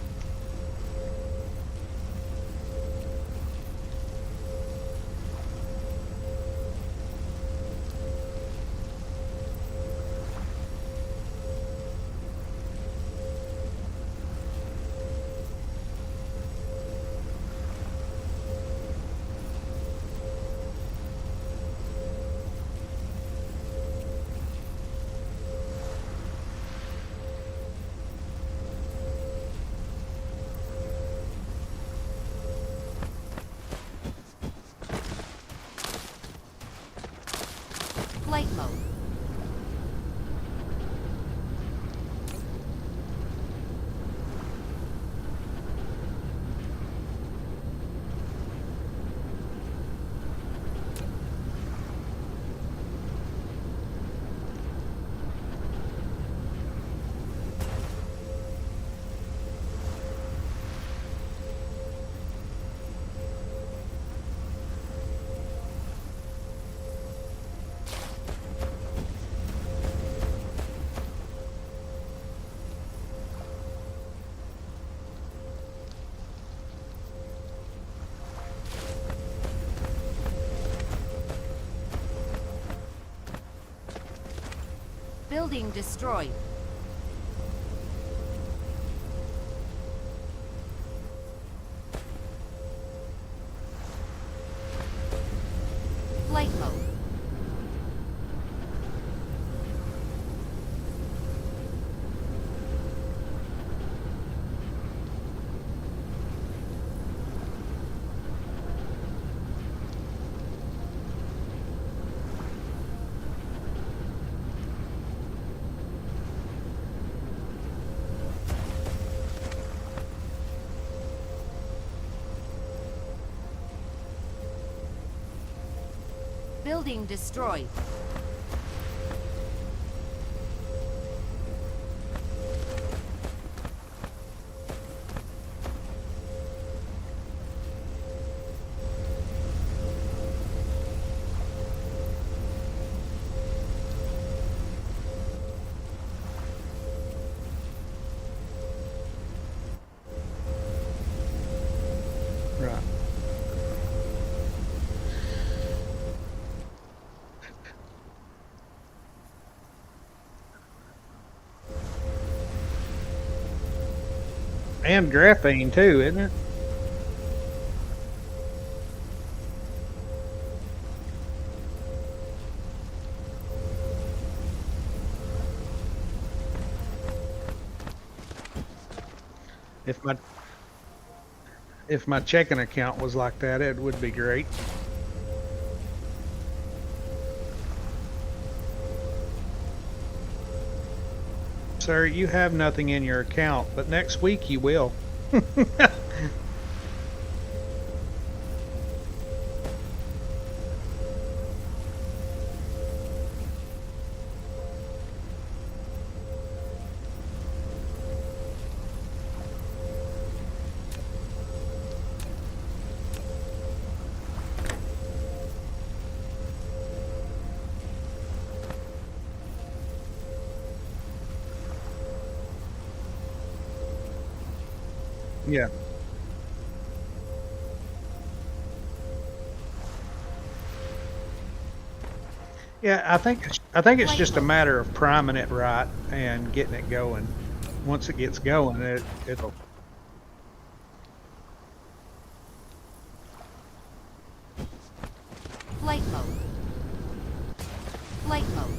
Flight mode. Building destroyed. Flight mode. Building destroyed. And graphene too, isn't it? If my checking account was like that, it would be great. Sir, you have nothing in your account, but next week you will. Yeah. Yeah, I think it's just a matter of priming it right and getting it going. Once it gets going, it'll. Flight mode. Flight mode.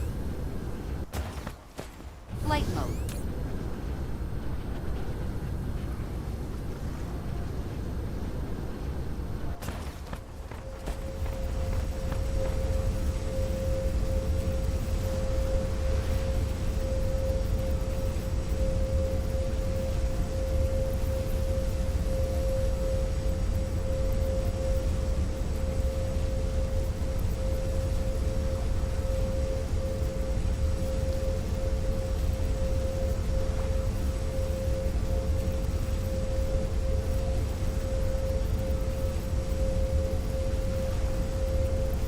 Flight mode.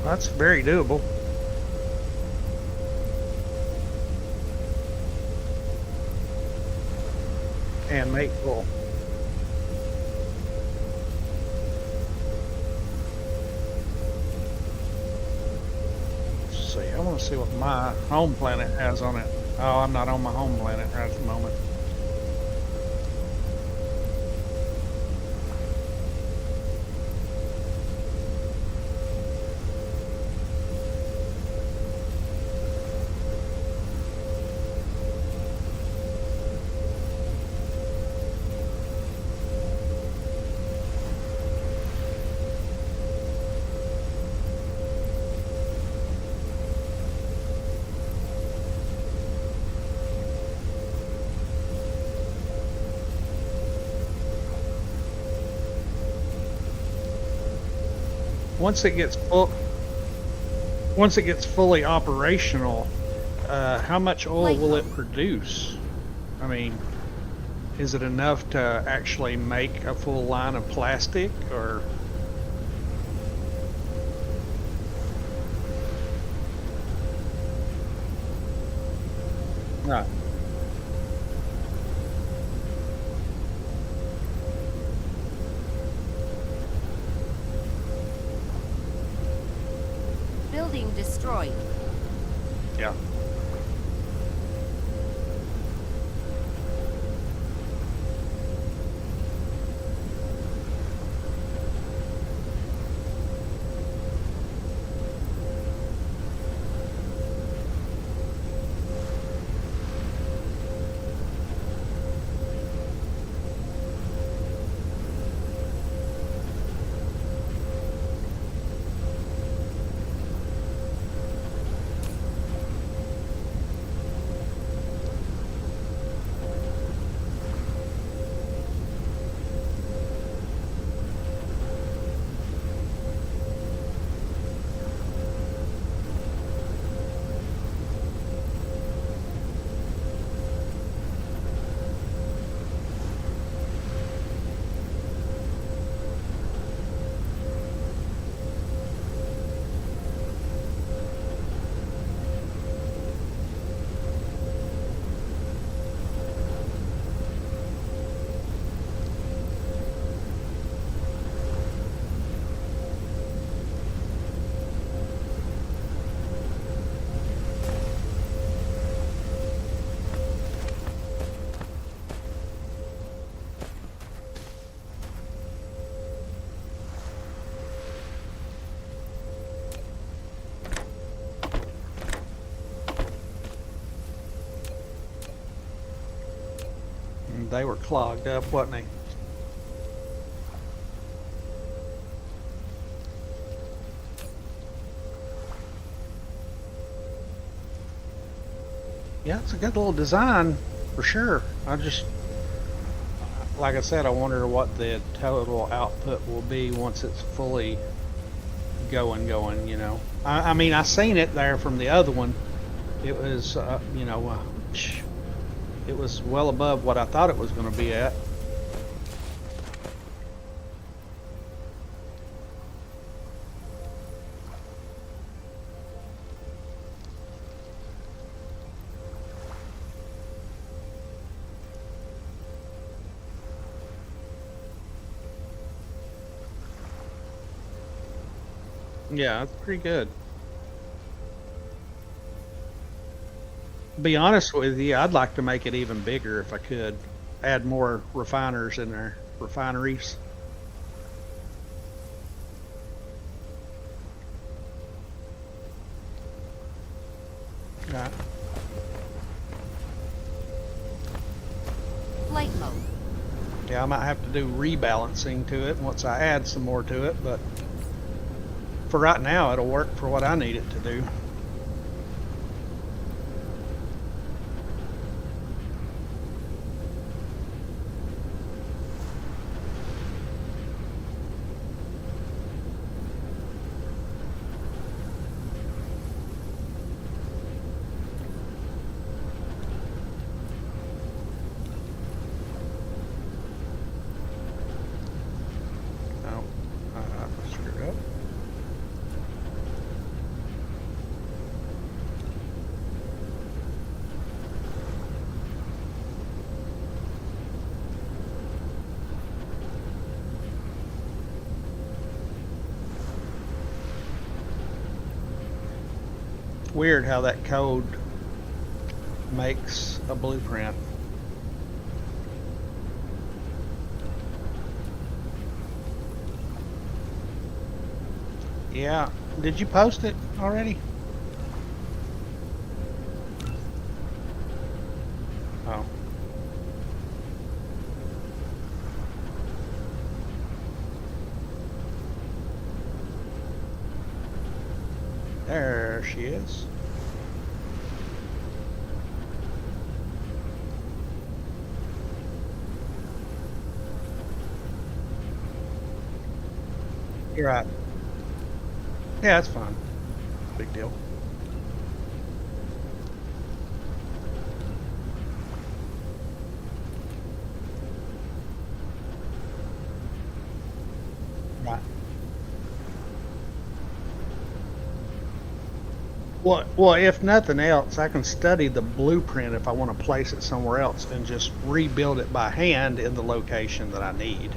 That's very doable. And make full. Let's see, I want to see what my home planet has on it. Oh, I'm not on my home planet right at the moment. Once it gets fully operational, how much oil will it produce? I mean, is it enough to actually make a full line of plastic, or? Right. Building destroyed. Yeah. they were clogged up, wasn't they? Yeah, it's a good little design for sure. Like I said, I wonder what the total output will be once it's fully going, you know. I mean, I seen it there from the other one. It was, you know, it was well above what I thought it was going to be at. Yeah, it's pretty good. Be honest with you, I'd like to make it even bigger if I could. Add more refiners in there, refineries. Yeah. Flight mode. Yeah, I might have to do rebalancing to it once I add some more to it, but for right now, it'll work for what I need it to do. Oh, I screwed up. Weird how that code makes a blueprint. Yeah, did you post it already? Oh. There she is. You're right. Yeah, that's fine. Big deal. Right. Well, if nothing else, I can study the blueprint if I want to place it somewhere else and just rebuild it by hand in the location that I need.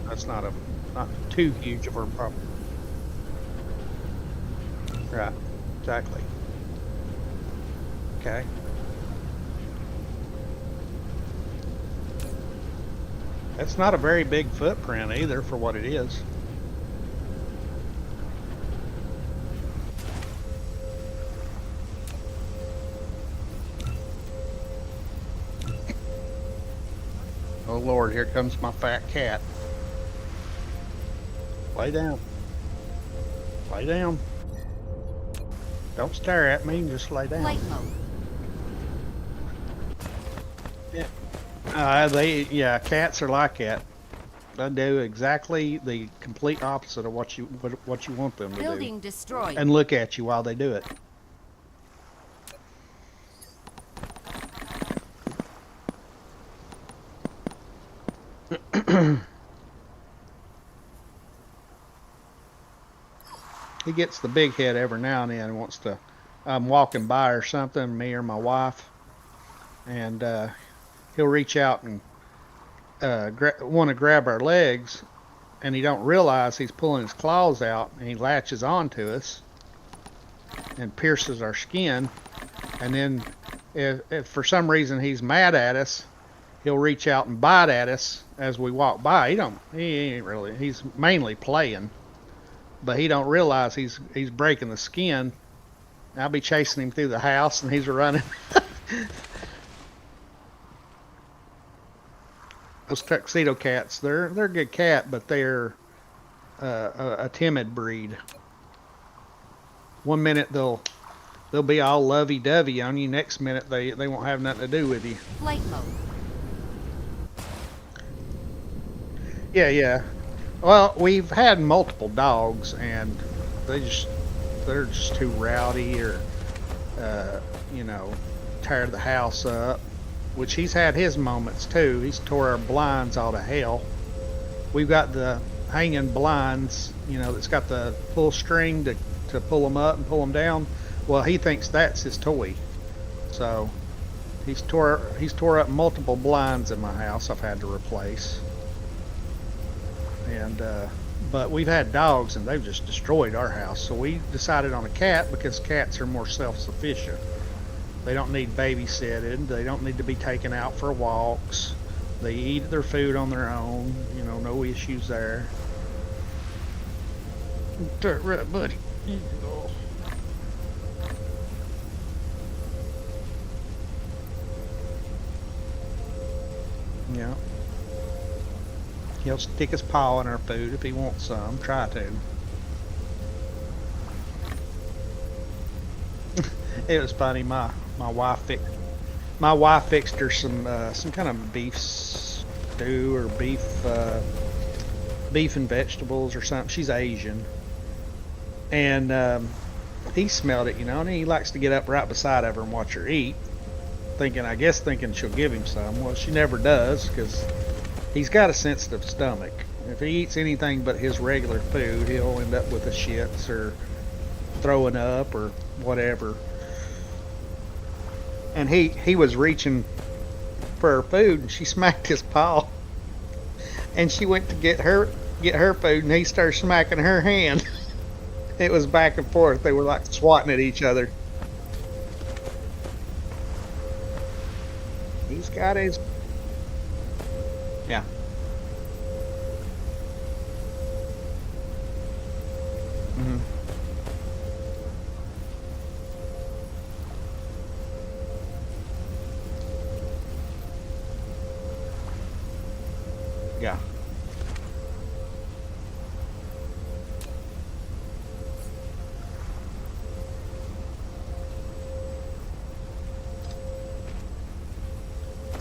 That's not too huge of a problem. Right. Exactly. Okay. It's not a very big footprint either for what it is. Oh Lord, here comes my fat cat. Lay down. Lay down. Don't stare at me, just lay down. Flight mode. Yeah, cats are like that. They do exactly the complete opposite of what you want them to Building do, destroyed. and look at you while they do it. He gets the big head every now and then. And wants to. I'm walking by or something, me or my wife, and he'll reach out and want to grab our legs, and he don't realize he's pulling his claws out, and he latches onto us and pierces our skin. And then, if for some reason he's mad at us, he'll reach out and bite at us as we walk by. He ain't really. He's mainly playing, but he don't realize he's breaking the skin. I'll be chasing him through the house, and he's running. Those tuxedo cats, they're a good cat, but they're a timid breed. One minute they'll be all lovey-dovey on you. Next minute they won't have nothing to do with you. Flight mode. Yeah, yeah. Well, we've had multiple dogs, and they're just too rowdy, or uh, you know, tear the house up. Which he's had his moments too. He's tore our blinds all to hell. We've got the hanging blinds, that's got the pull string to pull them up and pull them down. Well, he thinks that's his toy. So he's tore up multiple blinds in my house I've had to replace. And but we've had dogs and they've just destroyed our house. So we decided on a cat because cats are more self-sufficient. They don't need babysitted. They don't need to be taken out for walks. They eat their food on their own. No issues there. Right, buddy. Here you go. Yeah. He'll stick his paw in our food if he wants some. Try to. It was funny. My wife fixed her some kind of beef stew or beef and vegetables or something. She's Asian, and he smelled it, and he likes to get up right beside of her and watch her eat, thinking she'll give him some. Well, she never does because he's got a sensitive stomach. If he eats anything but his regular food, he'll end up with the shits or throwing up or whatever. And he was reaching for her food, and she smacked his paw. And she went to get her food, and he started smacking her hand. It was back and forth. They were like swatting at each other. He's got his... Yeah. Mm-hmm. Yeah.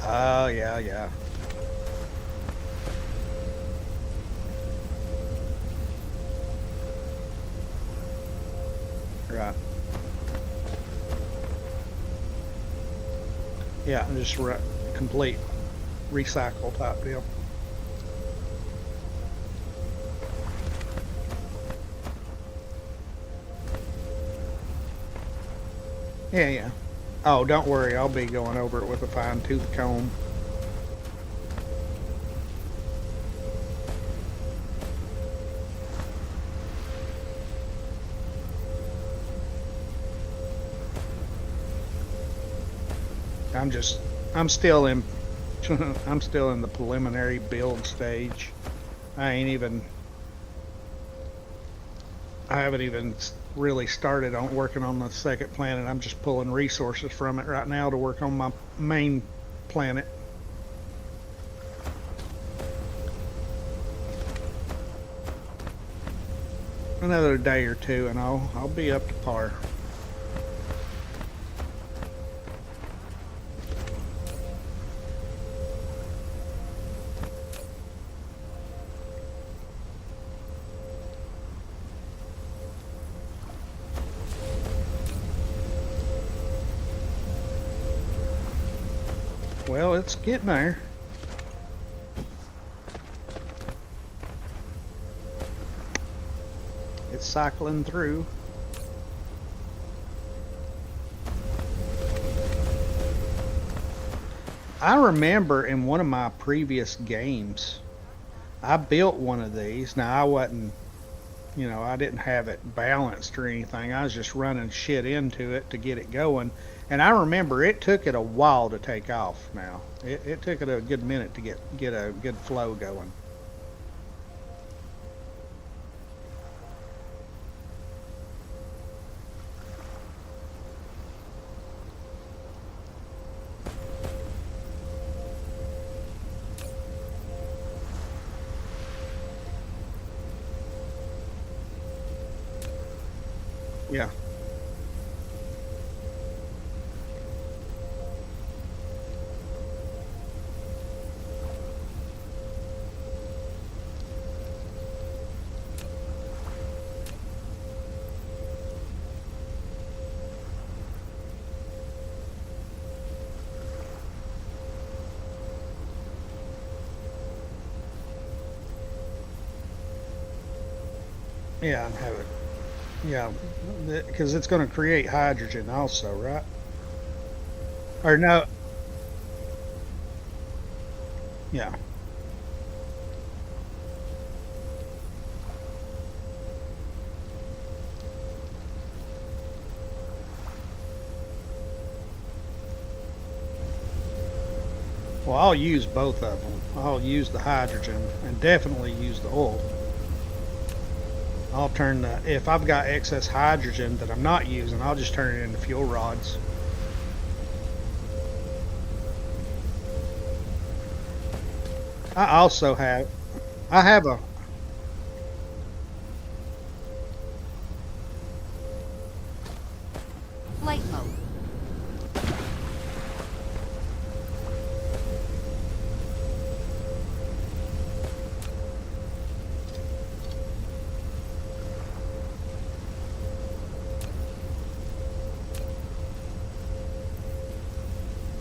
Oh, yeah, yeah. Right. Yeah, just complete recycle type deal. Yeah, yeah. Oh, don't worry. I'll be going over it with a fine-tooth comb. I'm still in I'm still in the preliminary build stage. I haven't even really started on working on the second planet. I'm just pulling resources from it right now to work on my main planet. Another day or two and I'll be up to par. Well, it's getting there. It's cycling through. I remember in one of my previous games, I built one of these. Now, I wasn't, I didn't have it balanced or anything. I was just running shit into it to get it going. And I remember it took it a while to take off now. It took it a good minute to get a good flow going. Yeah. Yeah, and have it. Yeah, because it's going to create hydrogen also, right? Or no? Yeah. Well, I'll use both of them. I'll use the hydrogen and definitely use the oil. I'll turn the, if I've got excess hydrogen that I'm not using, I'll just turn it into fuel rods. I also have, I have a, Flight mode.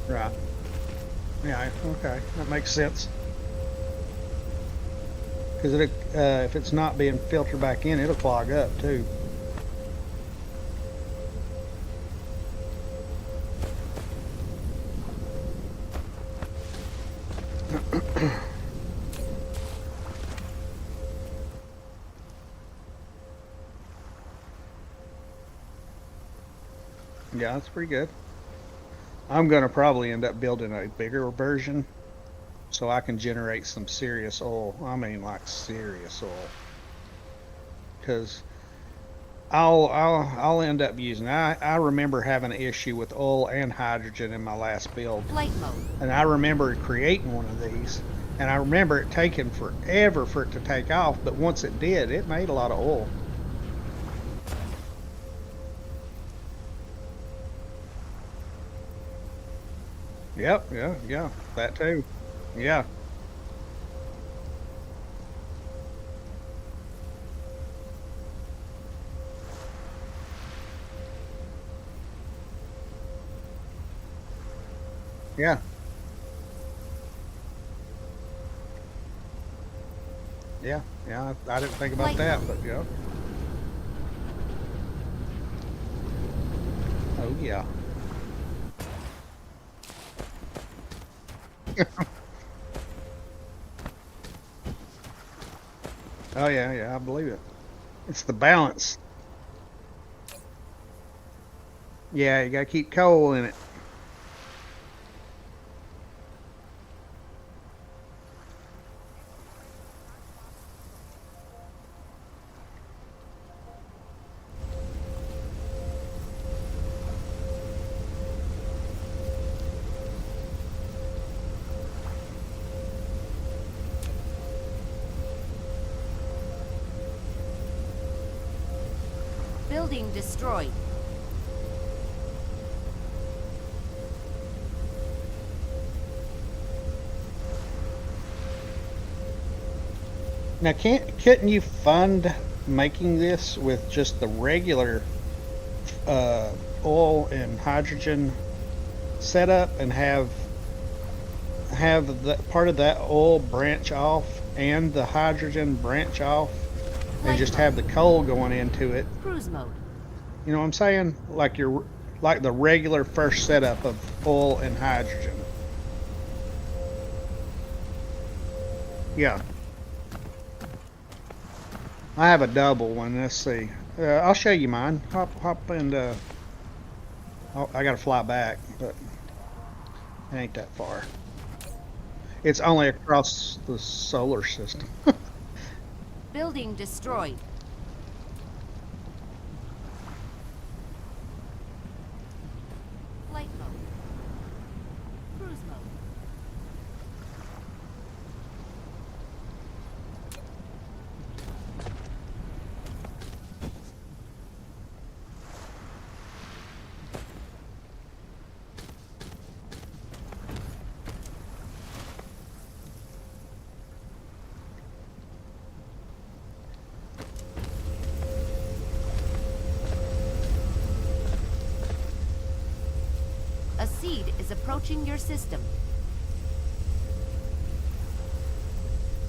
right. Yeah, okay, that makes sense. Because it, if it's not being filtered back in, it'll clog up too. Yeah, that's pretty good. I'm gonna probably end up building a bigger version so I can generate some serious oil. I mean, like serious oil. Because I'll end up using. I remember having an issue with oil and hydrogen in my last build, Flight mode. and I remember creating one of these, and I remember it taking forever for it to take off. But once it did, it made a lot of oil. Yep, yeah, yeah, that too. Yeah, yeah, yeah, yeah. I didn't think about Flight that, mode. but yeah. Oh yeah. Oh yeah, yeah. I believe it. It's the balance. Yeah, you gotta keep coal in it. Building destroyed. Now, couldn't you fund making this with just the regular uh, oil and hydrogen setup and have the part of that oil branch off and the hydrogen branch off and Flight just mode. have the coal going into it? Cruise mode. You know what I'm saying? Like the regular first setup of oil and hydrogen. Yeah, I have a double one. Let's see. I'll show you mine. Hop, and oh, I gotta fly back, but it ain't that far. It's only across the solar system. Building destroyed. Flight mode. Cruise mode. seed is approaching your system.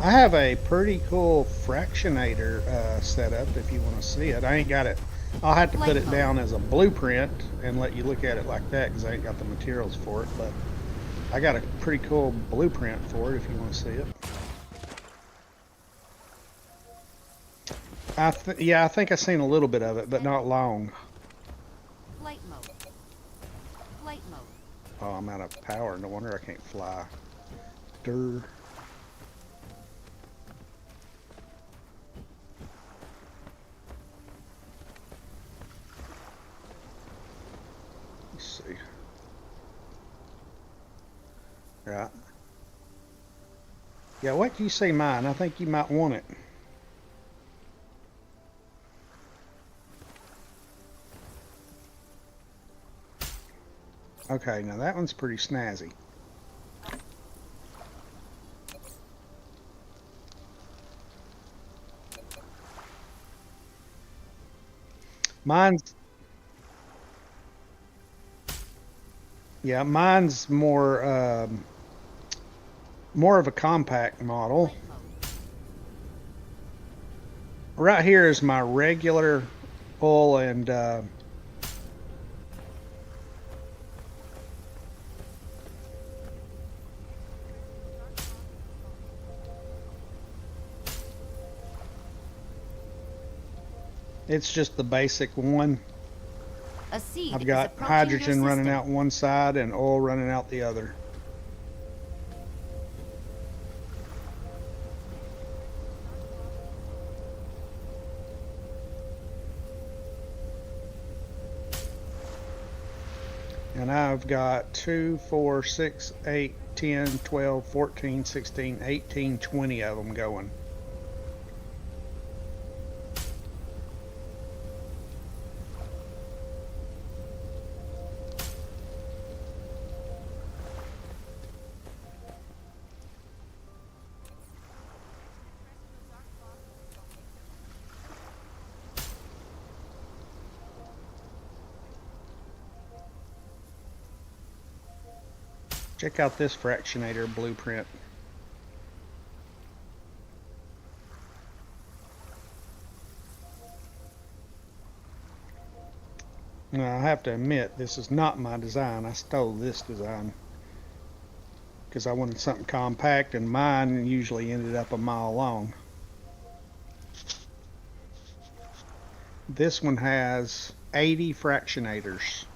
I have a pretty cool fractionator set up if you want to see it. I ain't got it. I'll have to put it down as a blueprint and let you look at it like that because I ain't got the materials for it. But I got a pretty cool blueprint for it if you want to see it. Yeah, I think I've seen a little bit of it, but not long. Flight mode. Flight mode. Oh, I'm out of power. No wonder I can't fly. Durr. Let's see. Right. Yeah, what do you say mine? I think you might want it. Okay, now that one's pretty snazzy. Mine's more of a compact model. Right here is my regular oil and it's just the basic one. A seed I've got hydrogen running out one side and oil running out the other. And I've got 2, 4, 6, 8, 10, 12, 14, 16, 18, 20 of them going. Check out this fractionator blueprint. Now, I have to admit, this is not my design. I stole this design because I wanted something compact, and mine usually ended up a mile long. This one has 80 fractionators.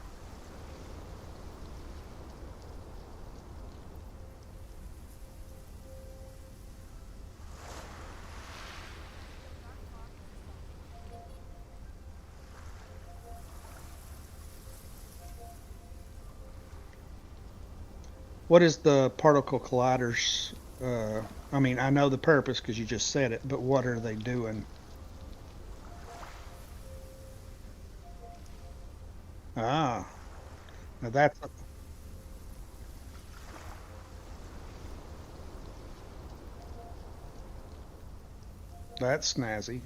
What is the particle colliders? I mean, I know the purpose because you just said it, but what are they doing? Ah, now that's snazzy.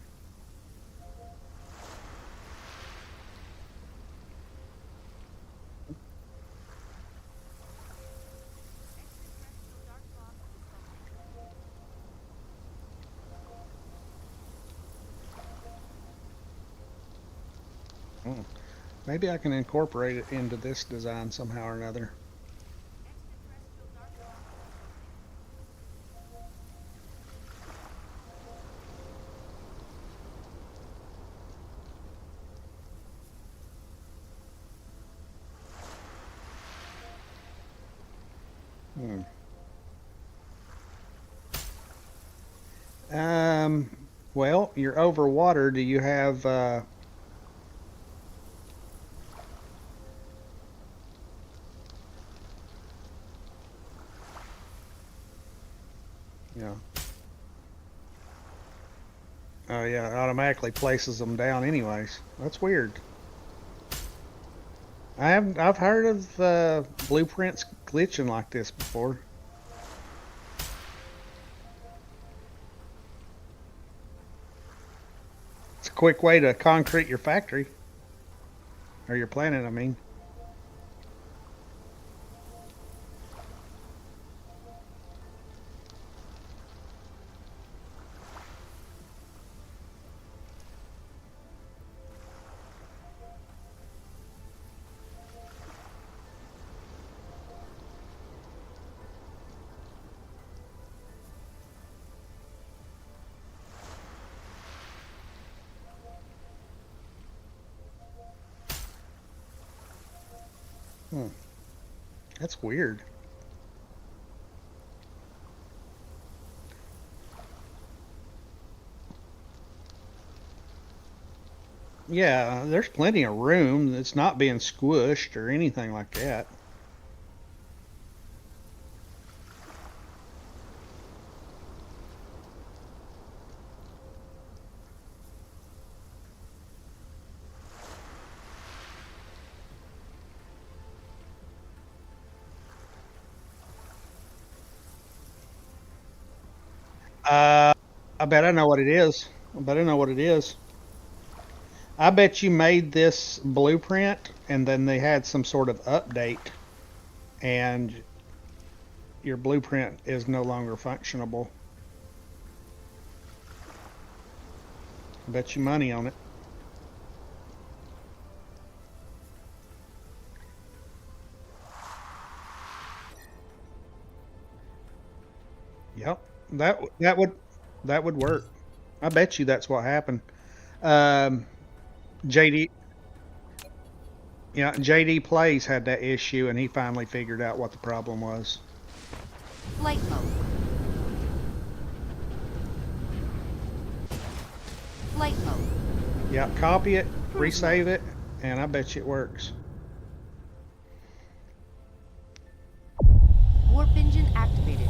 Hmm. Maybe I can incorporate it into this design somehow or another. Hmm. Well, you're over water. Do you have yeah. Oh yeah, it automatically places them down anyways. That's weird. I've heard of blueprints glitching like this before. It's a quick way to concrete your factory. Or your planet, I mean. That's weird. Yeah, there's plenty of room. It's not being squished or anything like that. I bet I know what it is. I bet I know what it is. I bet you made this blueprint and then they had some sort of update and your blueprint is no longer functionable. I bet you money on it. Yep. That would work. I bet you that's what happened. Um, JD, yeah, JD Plays had that issue, and he finally figured out what the problem was. Flight mode. Flight mode. Yeah, copy it, Cruise resave mode. it, and I bet you it works. Warp engine activated.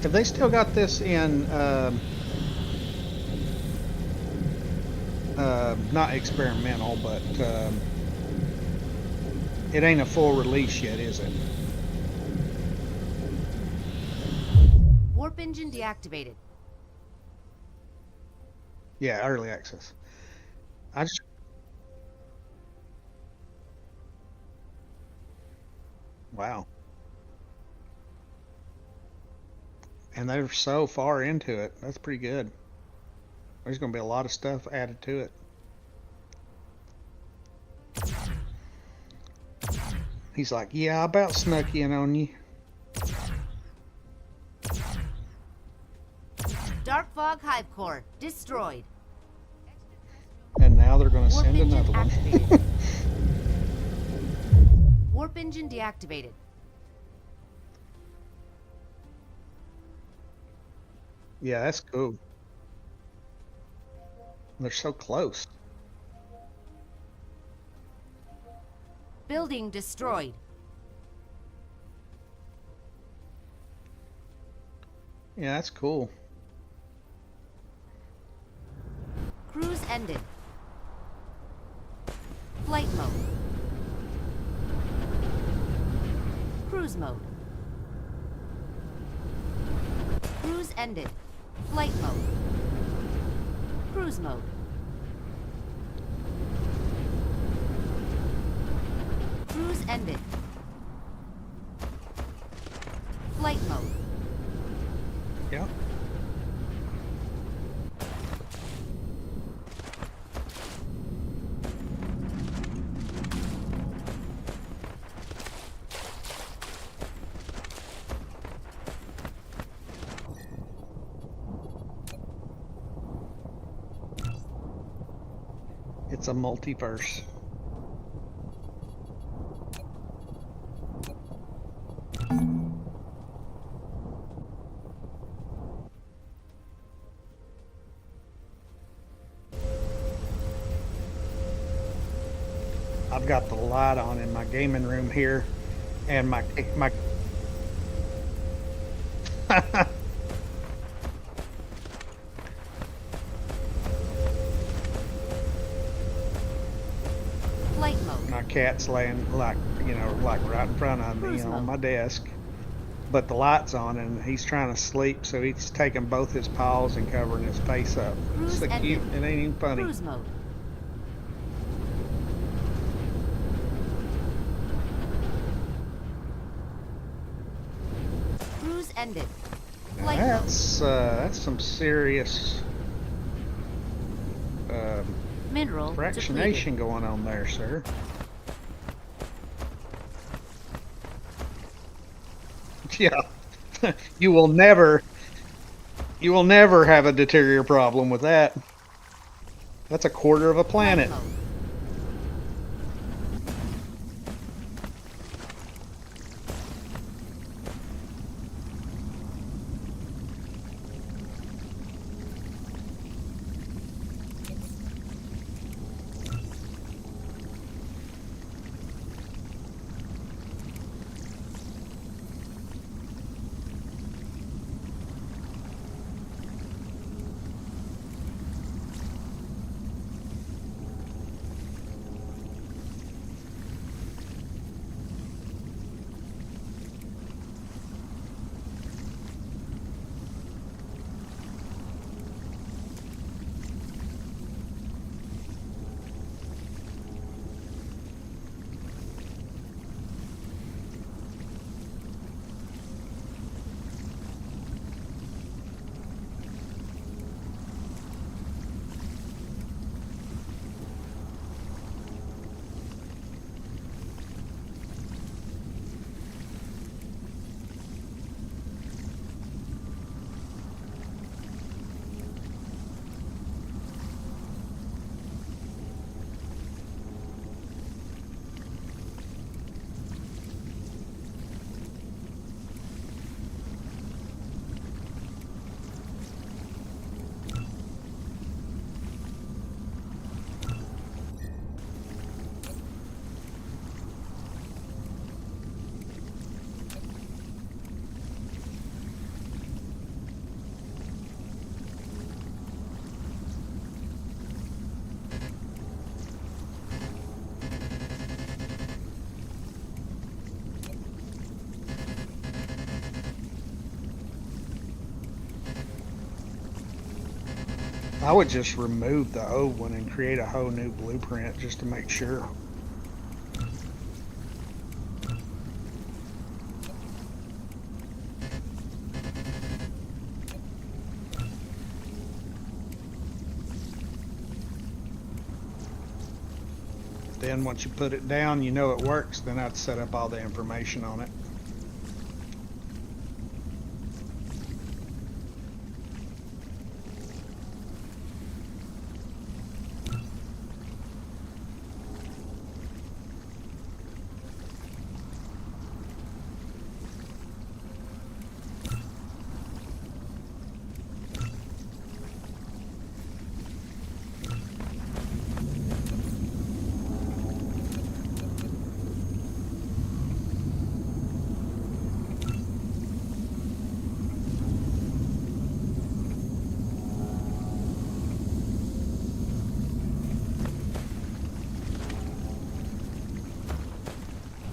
Have they still got this in, not experimental, but it ain't a full release yet, is it? Warp engine deactivated. Yeah, early access. I just, wow. And they're so far into it. That's pretty good. There's going to be a lot of stuff added to it. He's like, yeah, I about snuck in on you. Dark fog hive core destroyed. And now they're going to Warp send engine another one. activated. Warp engine deactivated. Yeah, that's cool. They're so close. Building destroyed. Yeah, that's cool. Cruise ended. Flight mode. Cruise mode. Cruise ended. Flight mode. Cruise mode. Cruise ended. Flight mode. Yeah. It's a multiverse. I've got the light on in my gaming room here, and my Flight mode. my cat's laying like right in front of me Cruise on mode. my desk, but the light's on and he's trying to sleep, so he's taking both his paws and covering his face up. Cruise So cute. ended. It ain't even funny. Cruise mode. Cruise ended. Now Flight mode. that's some serious Mineral depleted. fractionation going on there, sir. Yeah, You will never have a deterior problem with that. That's a quarter of a planet. Flight mode. I would just remove the old one and create a whole new blueprint just to make sure. Then once you put it down, you know it works, then I'd set up all the information on it.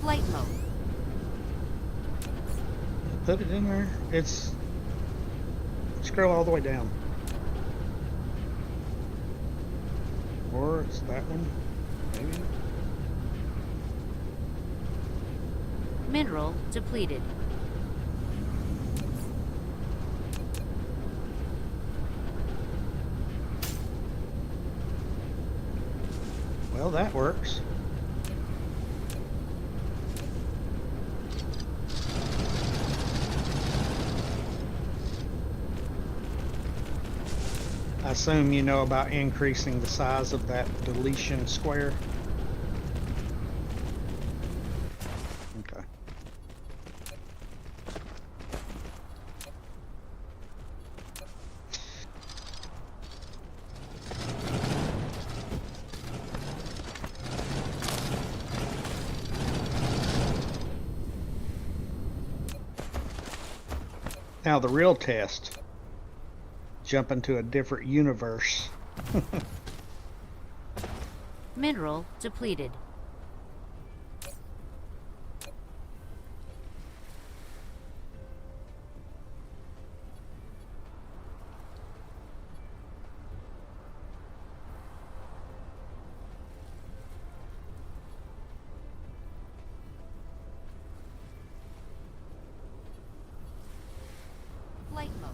Flight mode. Put it in there. It's scroll all the way down. Or it's that one, maybe. Mineral depleted. Well, that works. I assume you know about increasing the size of that deletion square. Okay. Now the real test. Jump into a different universe. Mineral depleted. Flight mode.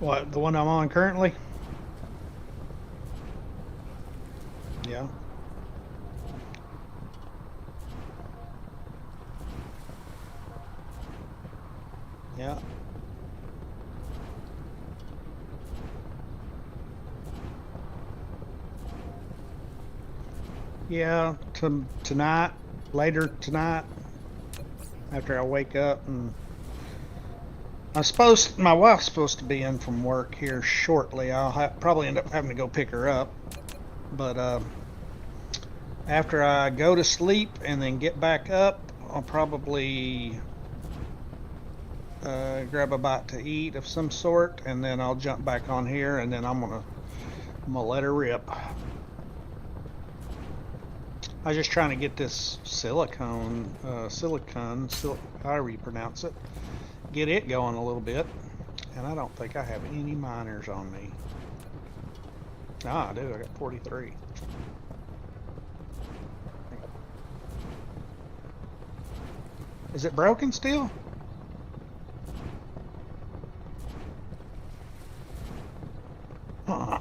What, the one I'm on currently? Yeah. Yeah. Yeah, tonight, later tonight, after I wake up, and my wife's supposed to be in from work here shortly. I'll probably end up having to go pick her up. But after I go to sleep and then get back up, I'll probably grab a bite to eat of some sort, and then I'll jump back on here, and then I'm gonna let her rip. I was just trying to get this however you pronounce it, get it going a little bit, and I don't think I have any miners on me. Ah, I do. I got 43. Is it broken still? Huh.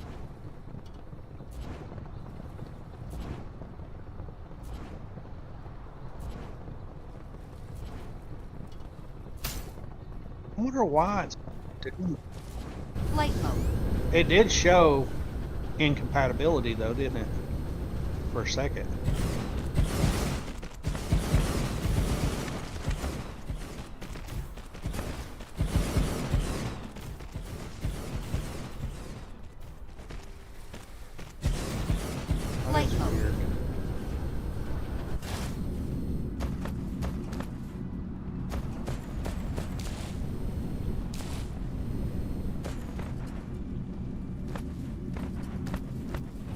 I wonder why it's doing. Flight mode. It did show incompatibility though, didn't it? For a second. Flight That's mode. weird.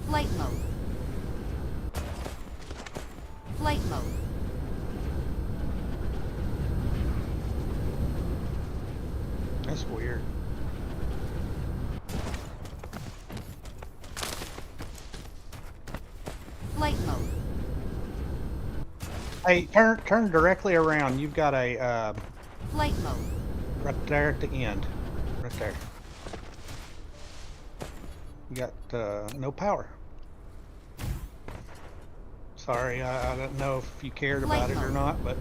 Flight mode. Flight mode. That's weird. Flight mode. Hey, turn directly around. You've got a Flight mode. right there at the end. Right there. You got no power. Sorry, I don't know if you cared about it or not, but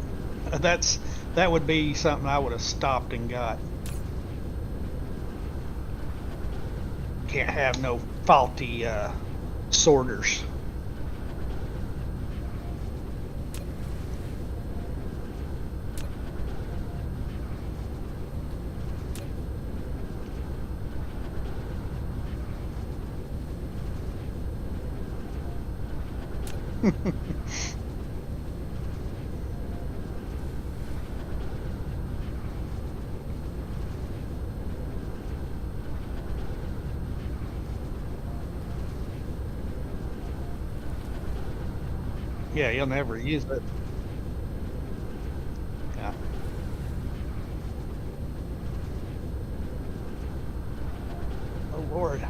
that would be something I would have stopped and got. Can't have no faulty sorters. Yeah, you'll never use it. Yeah. Oh Lord.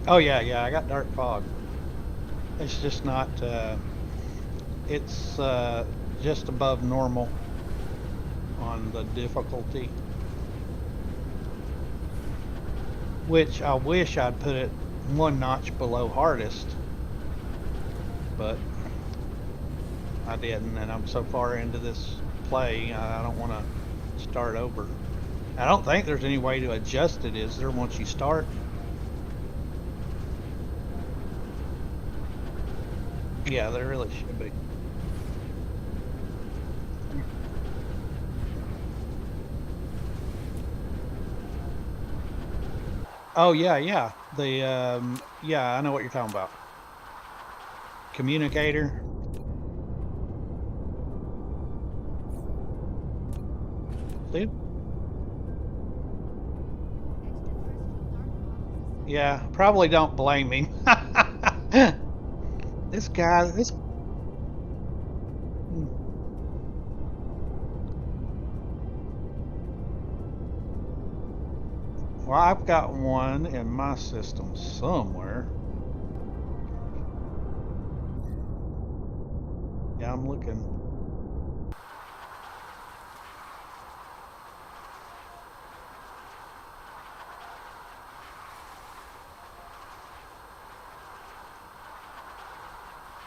Oh yeah, I got dark fog. It's just not. It's just above normal on the difficulty, which I wish I'd put it one notch below hardest, but I didn't, and I'm so far into this play, I don't want to start over. I don't think there's any way to adjust it, is there, once you start? Yeah, there really should be. Oh yeah. The yeah, I know what you're talking about. Communicator. They, yeah, probably don't blame him. This guy, this. Well, I've got one in my system somewhere. Yeah, I'm looking.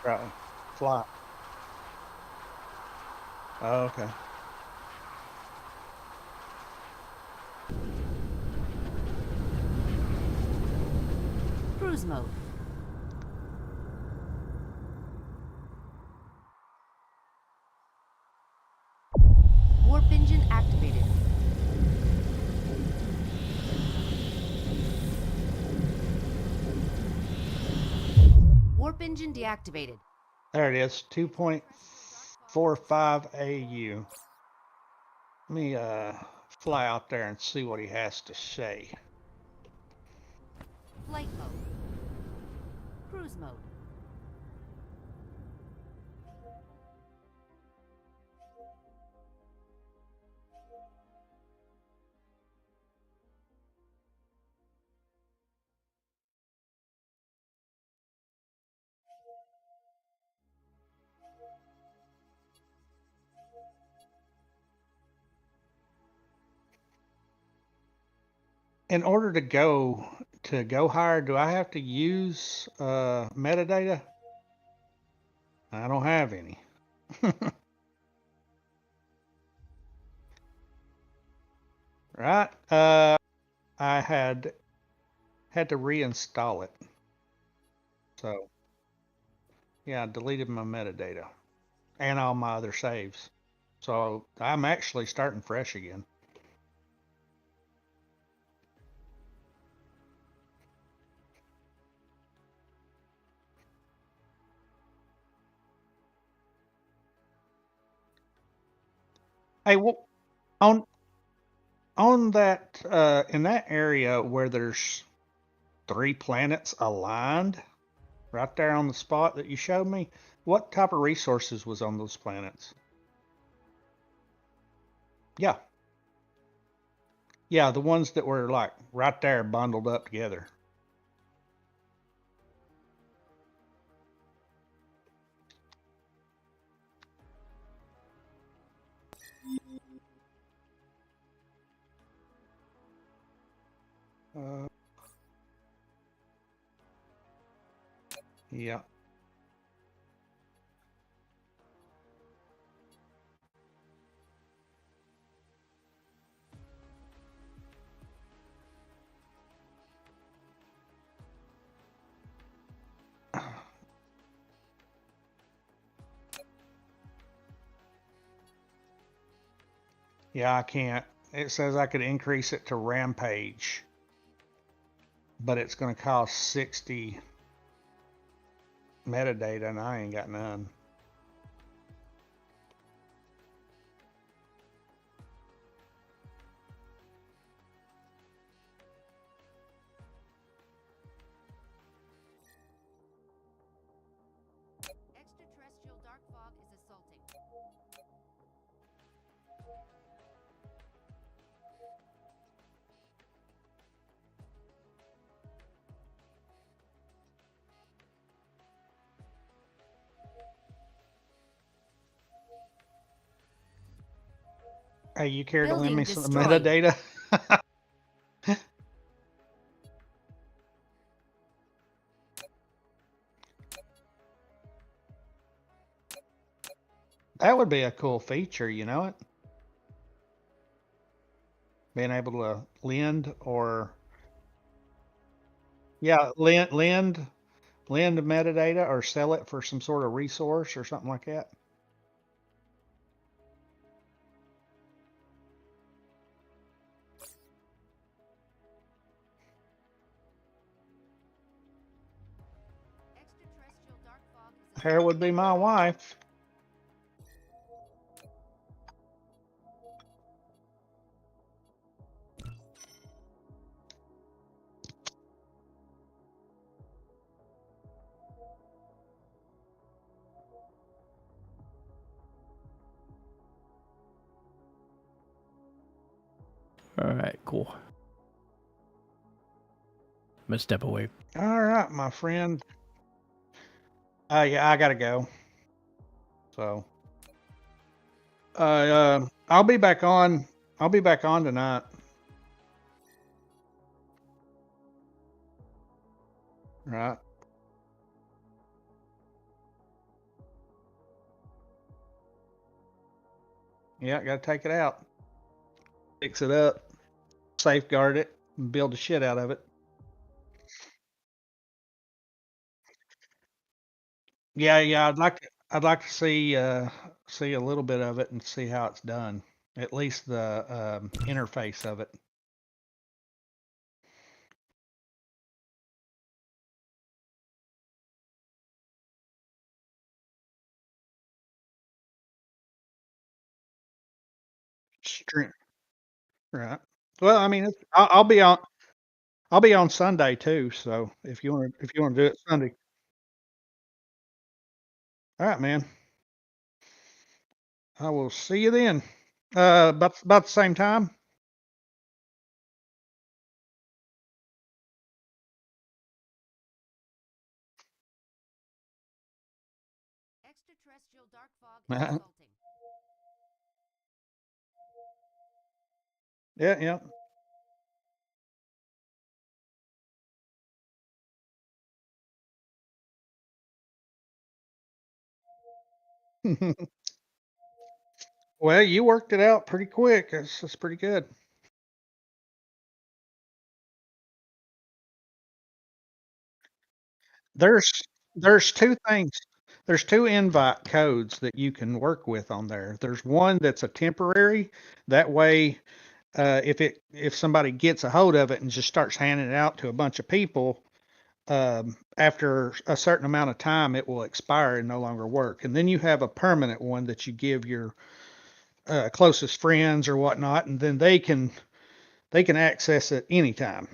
Right. Fly. Oh, okay. Cruise mode. Warp engine activated. Warp engine deactivated. There it is. 2.45 AU. Let me fly out there and see what he has to say. Flight mode. Cruise mode. In order to go higher, do I have to use metadata? I don't have any. Right? I had to reinstall it. So yeah, I deleted my metadata and all my other saves. So I'm actually starting fresh again. Hey, on that in that area where there's 3 planets aligned, right there on the spot that you showed me, what type of resources was on those planets? Yeah. Yeah, the ones that were like right there bundled up together. Uh, yeah. Yeah, I can't. It says I could increase it to Rampage, but it's going to cost 60 metadata, and I ain't got none. Extraterrestrial dark fog is assaulting. Hey, you care to lend Building me some destroyed. metadata? That would be a cool feature, you know it? Being able to lend or yeah, lend metadata or sell it for some sort of resource or something like that. Extraterrestrial dark fog is Here would be my wife. All right, cool. I'm gonna step away. All right, my friend. Yeah, I gotta go. So, I'll be back on. I'll be back on tonight. Right. Yeah, gotta take it out, fix it up, safeguard it, and build the shit out of it. Yeah, yeah. I'd like to see see a little bit of it and see how it's done. At least the interface of it. Stream. Right. Well, I mean, I'll be on Sunday too. So if you want to do it Sunday, all right, man. I will see you then. About the same time. Extraterrestrial dark fog is assaulting. Yeah, yeah. Well, you worked it out pretty quick. That's pretty good. There's there's two things. There's two invite codes that you can work with on there. There's one that's a temporary. That way, if somebody gets a hold of it and just starts handing it out to a bunch of people, after a certain amount of time, it will expire and no longer work. And then you have a permanent one that you give your closest friends or whatnot, and then they can access it anytime.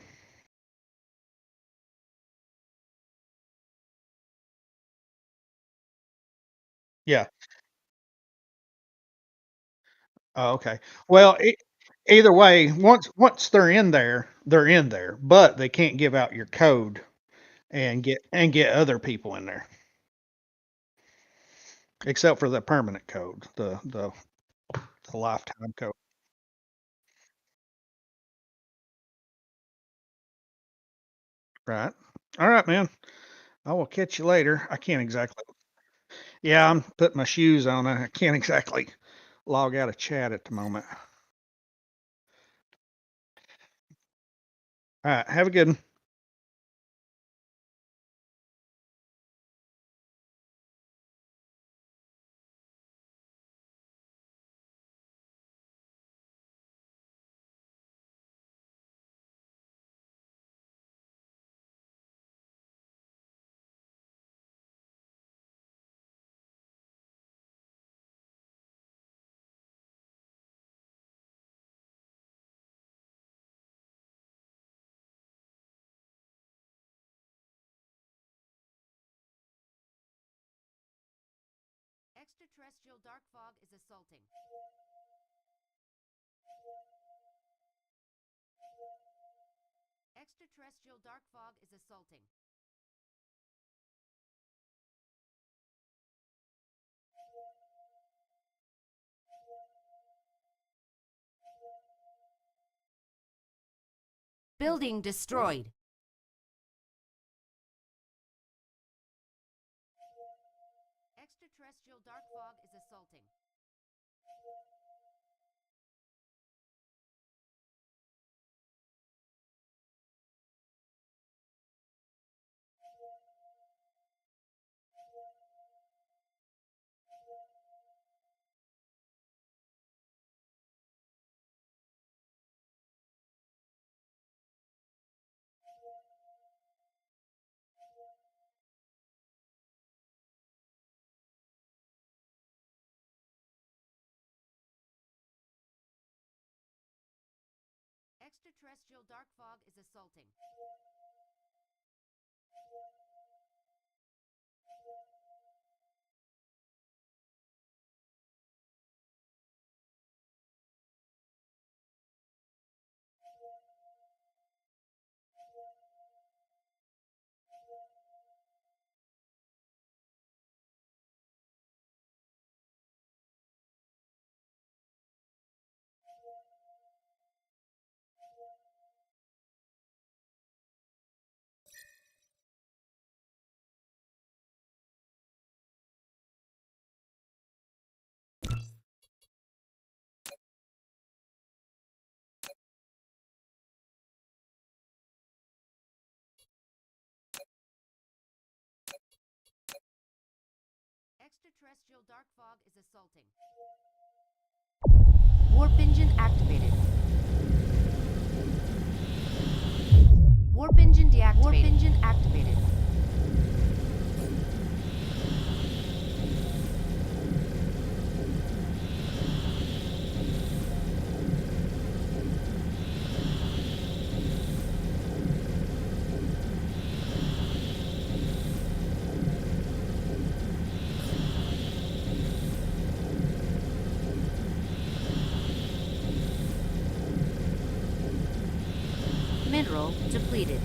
Yeah. Oh, okay. Well, either way, once they're in there, but they can't give out your code and get other people in there, except for the permanent code, the lifetime code. Right. All right, man. I will catch you later. I can't exactly. Yeah, I'm putting my shoes on. I can't exactly log out of chat at the moment. All right. Have a good one. Extraterrestrial dark fog is assaulting. Extraterrestrial dark fog is assaulting. Building destroyed. Extraterrestrial dark fog is assaulting. Extraterrestrial dark fog is assaulting. Extraterrestrial dark fog is assaulting. Warp engine activated. Warp engine deactivated. Warp engine activated. Mineral depleted.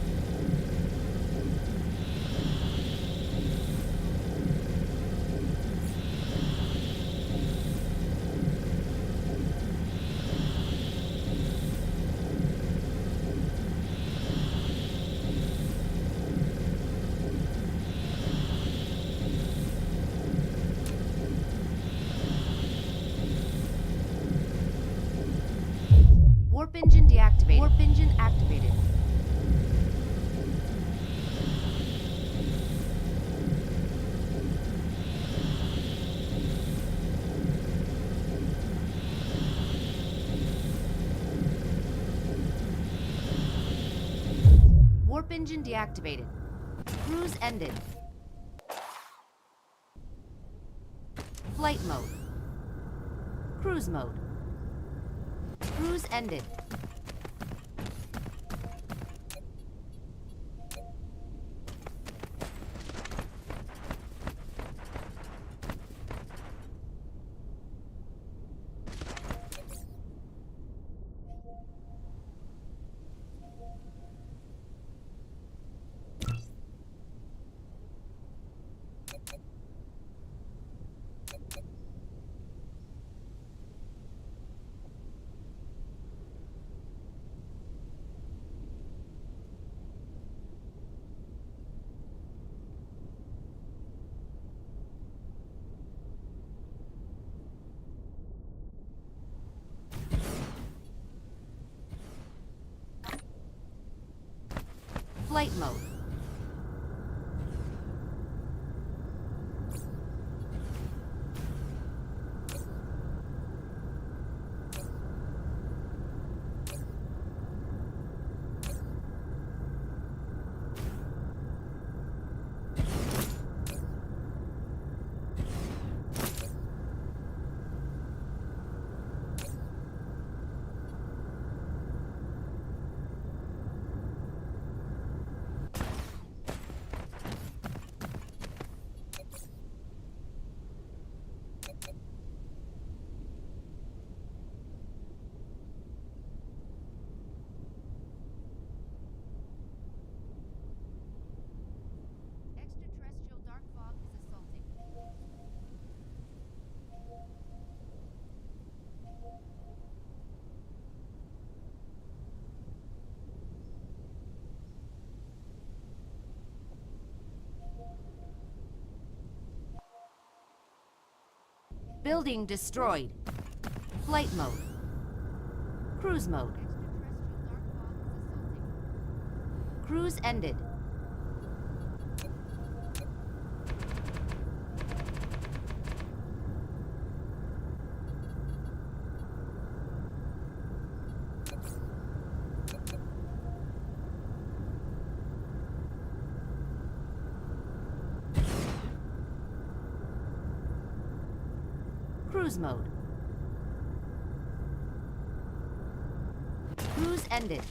Warp engine deactivated. Warp engine activated. Warp engine deactivated. Cruise ended. Flight mode. Cruise mode. Cruise ended. Flight mode. Extraterrestrial dark fog is assaulting. Building destroyed. Flight mode. Cruise mode. Cruise ended. Cruise mode. Cruise ended.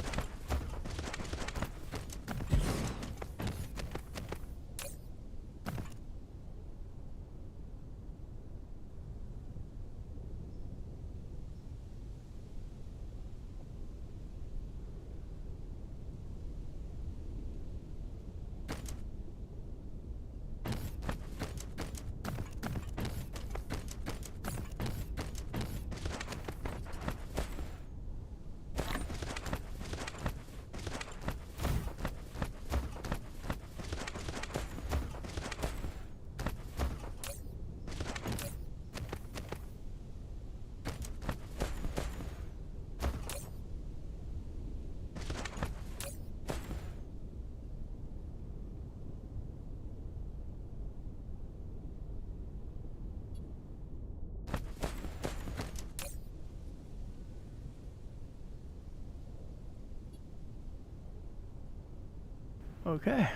Okay.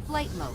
Flight mode.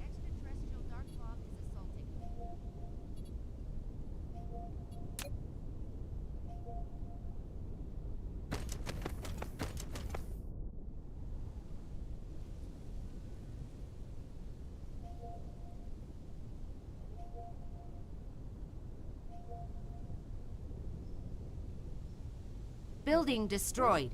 Extraterrestrial dark fog is assaulting. Building destroyed.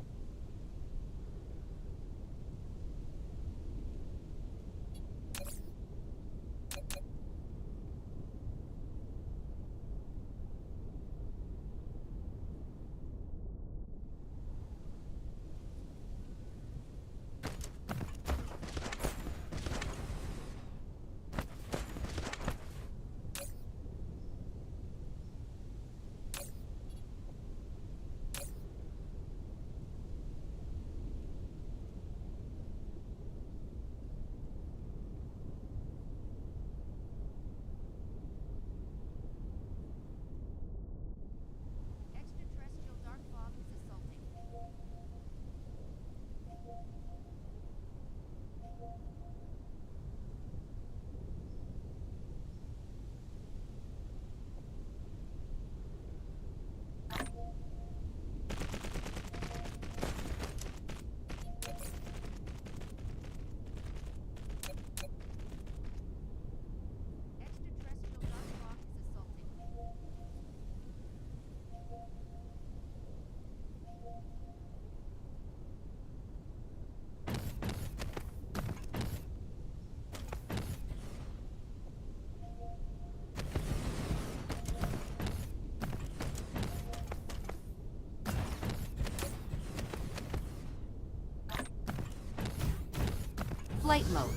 Extraterrestrial dark fog is assaulting. Extraterrestrial dark fog is assaulting. Flight mode.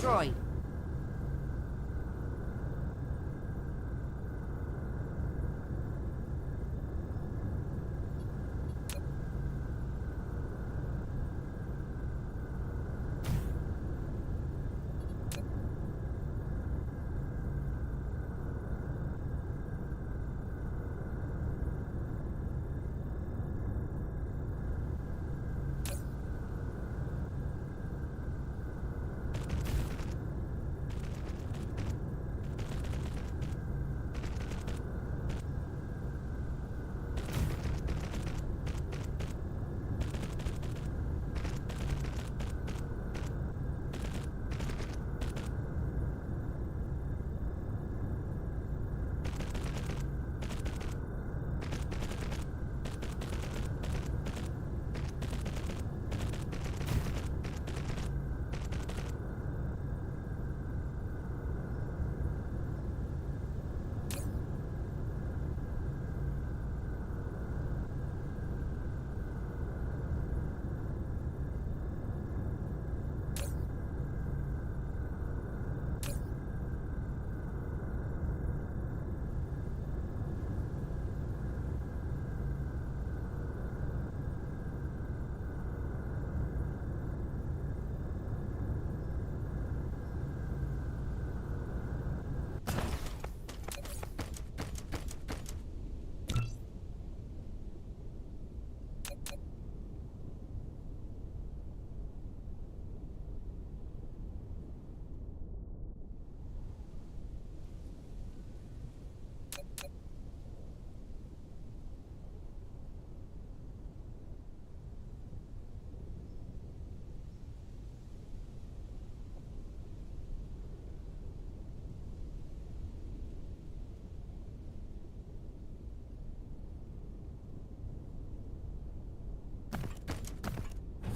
destroyed.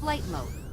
Flight mode.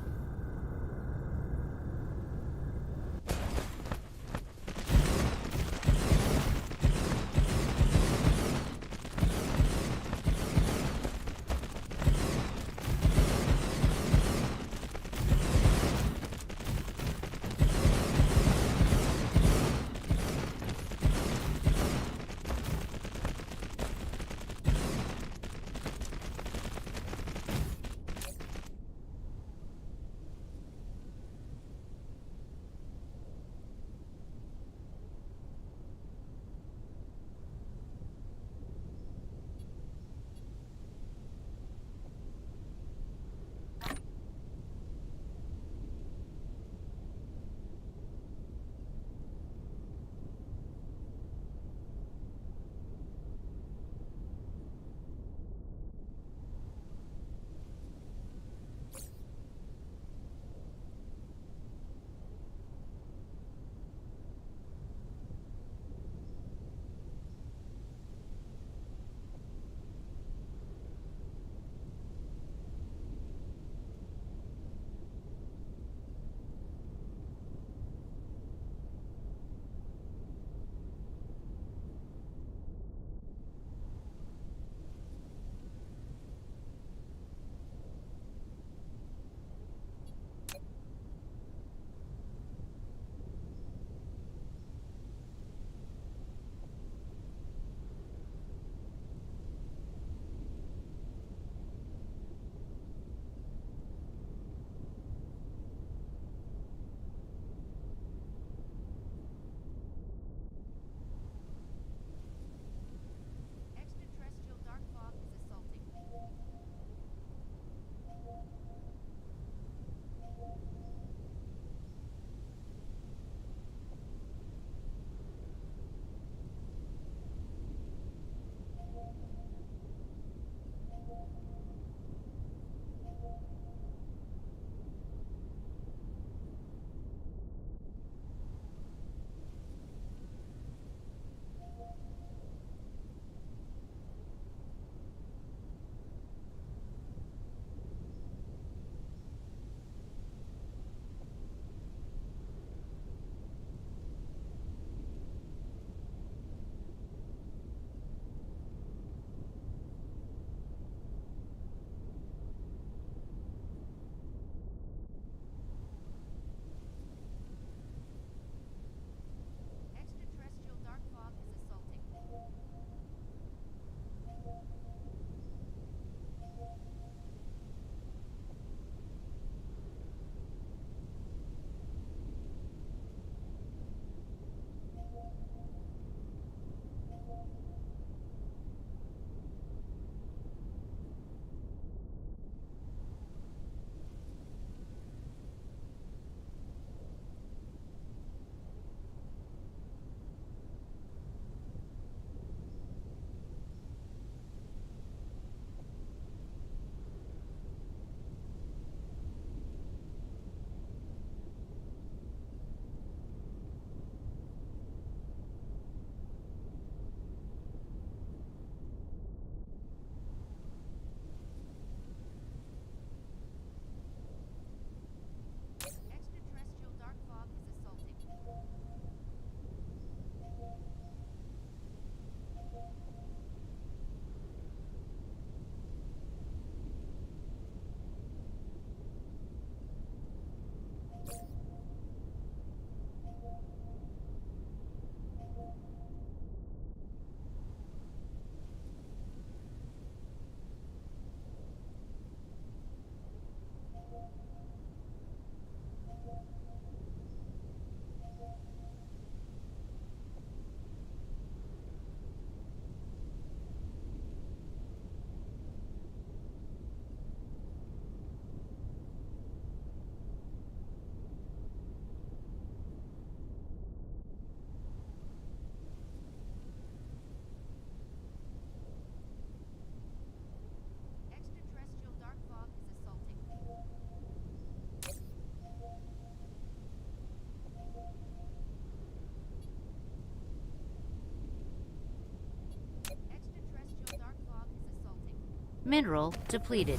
Mineral depleted.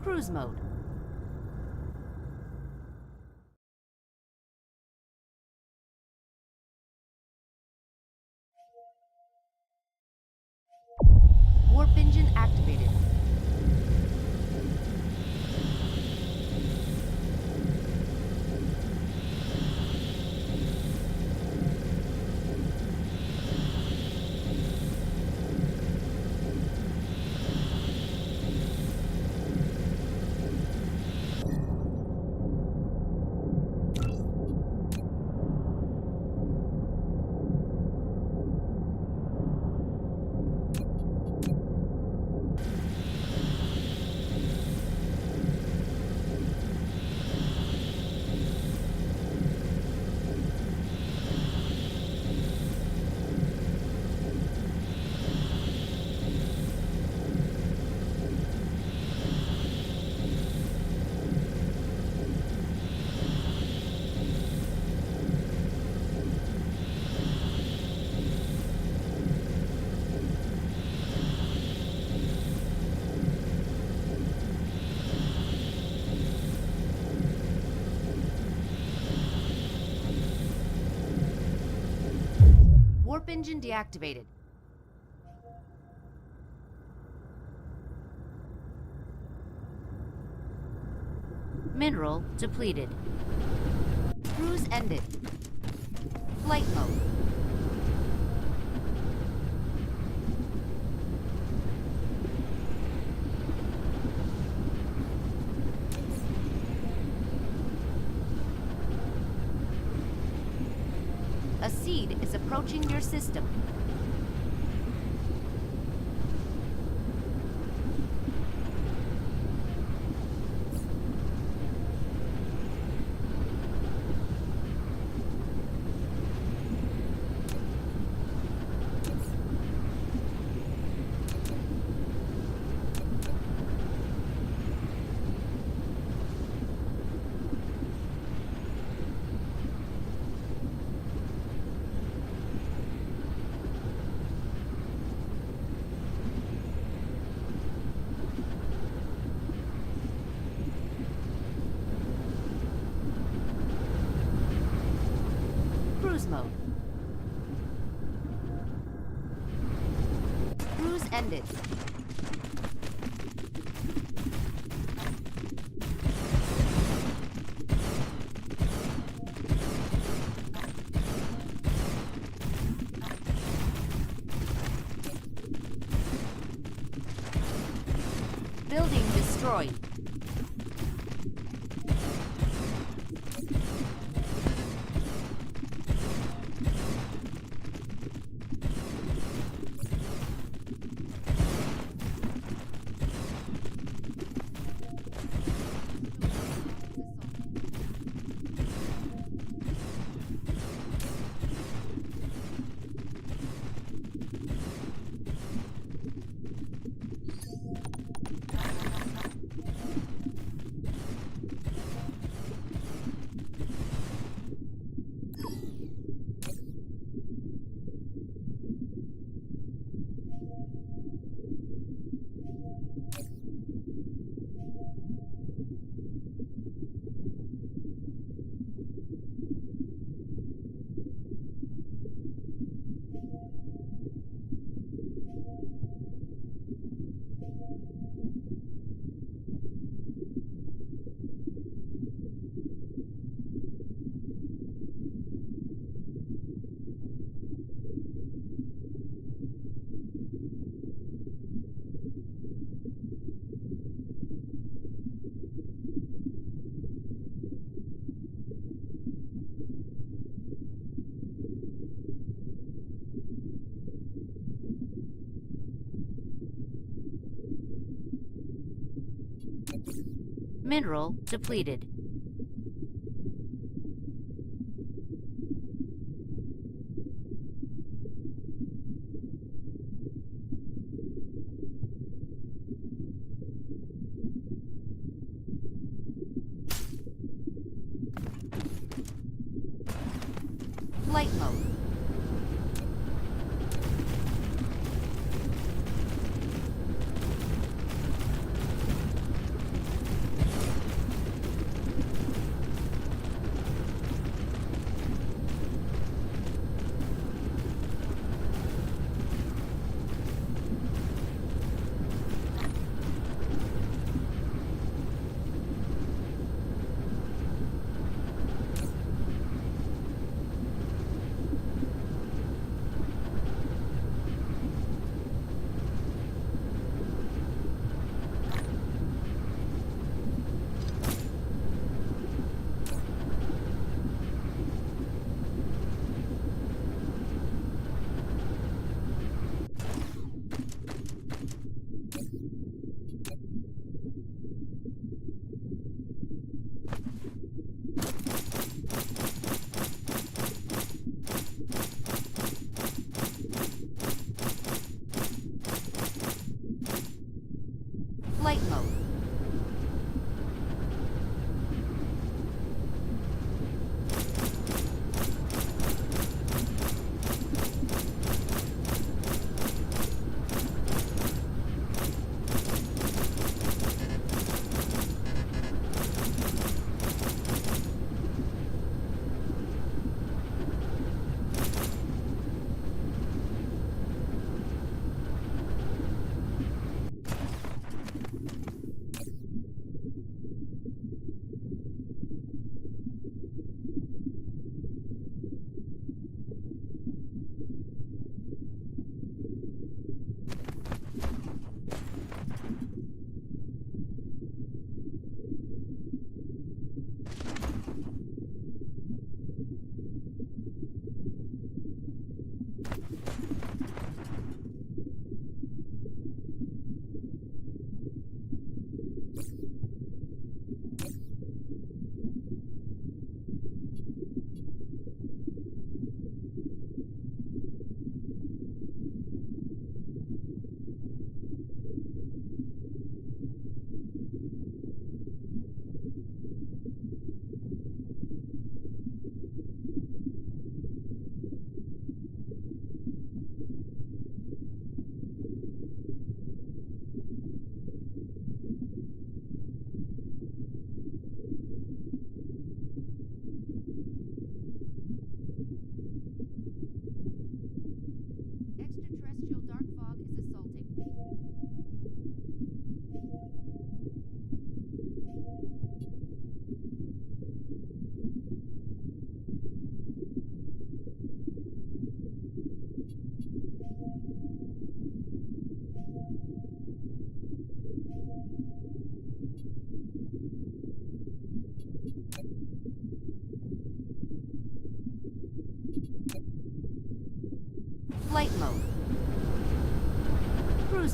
Cruise mode. Warp engine activated. Warp engine deactivated. Mineral depleted. Cruise ended. Flight mode. A seed is approaching your system. Cruise mode. Cruise ended. Building destroyed. Mineral depleted. Flight mode.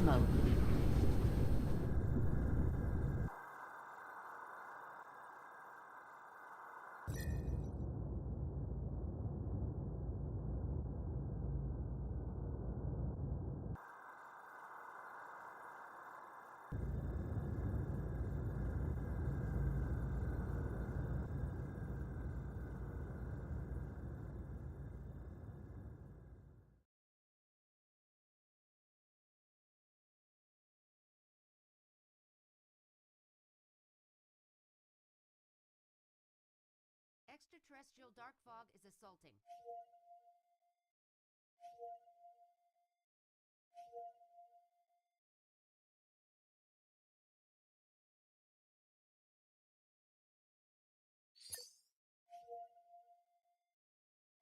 Cruise mode. Extraterrestrial dark fog is assaulting.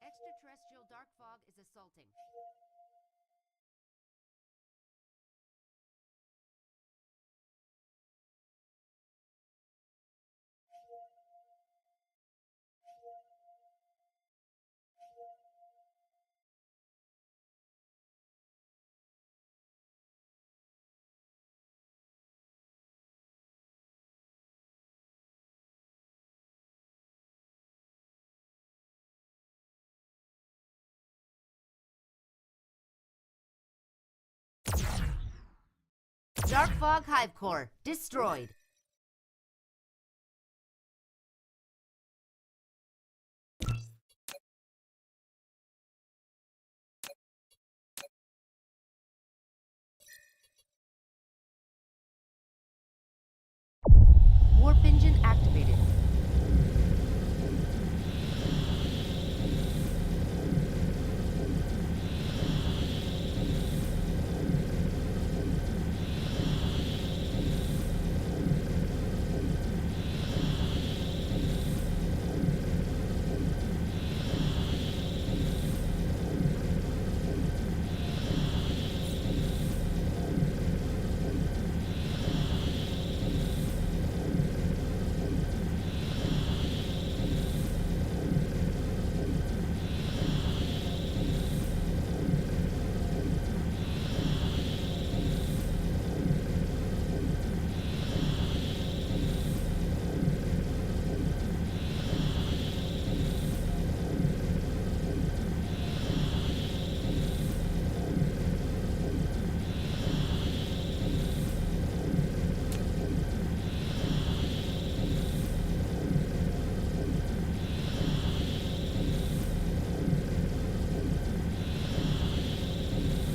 Extraterrestrial dark fog is assaulting. Dark fog hive core destroyed. Warp engine activated.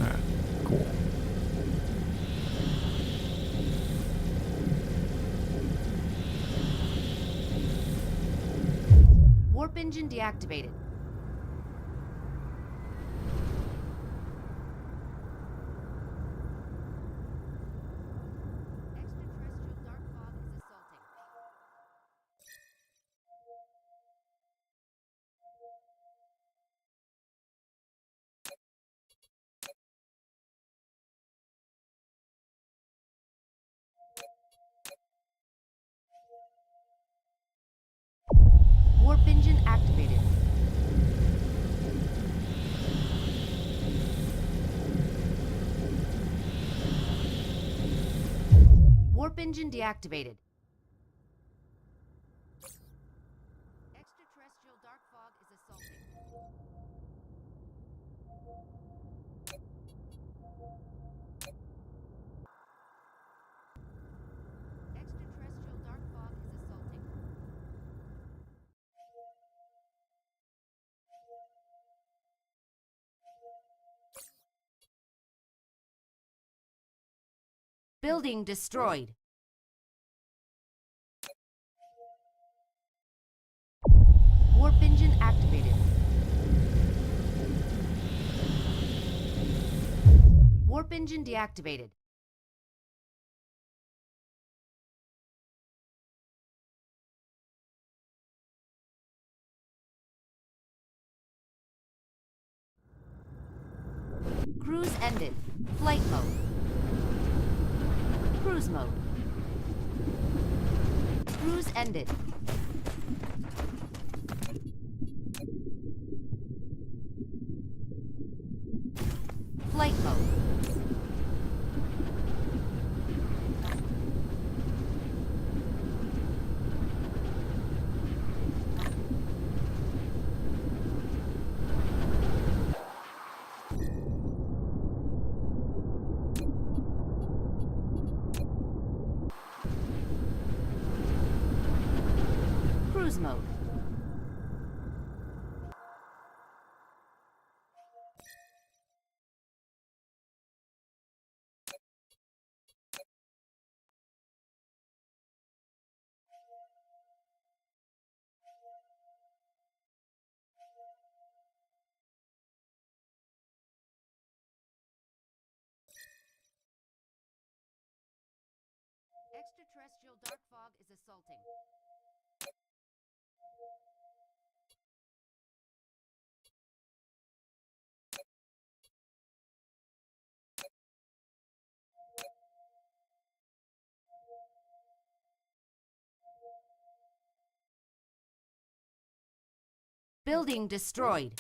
Alright, cool. Warp engine deactivated. Extraterrestrial dark fog is assaulting. Warp engine activated. Warp engine deactivated. Extraterrestrial dark fog is assaulting. Extraterrestrial dark fog is assaulting. Building destroyed. Warp engine activated. Warp engine deactivated. Cruise ended. Flight mode. Cruise mode. Cruise ended. Flight mode. Cruise mode. Extraterrestrial dark fog is assaulting. Building destroyed.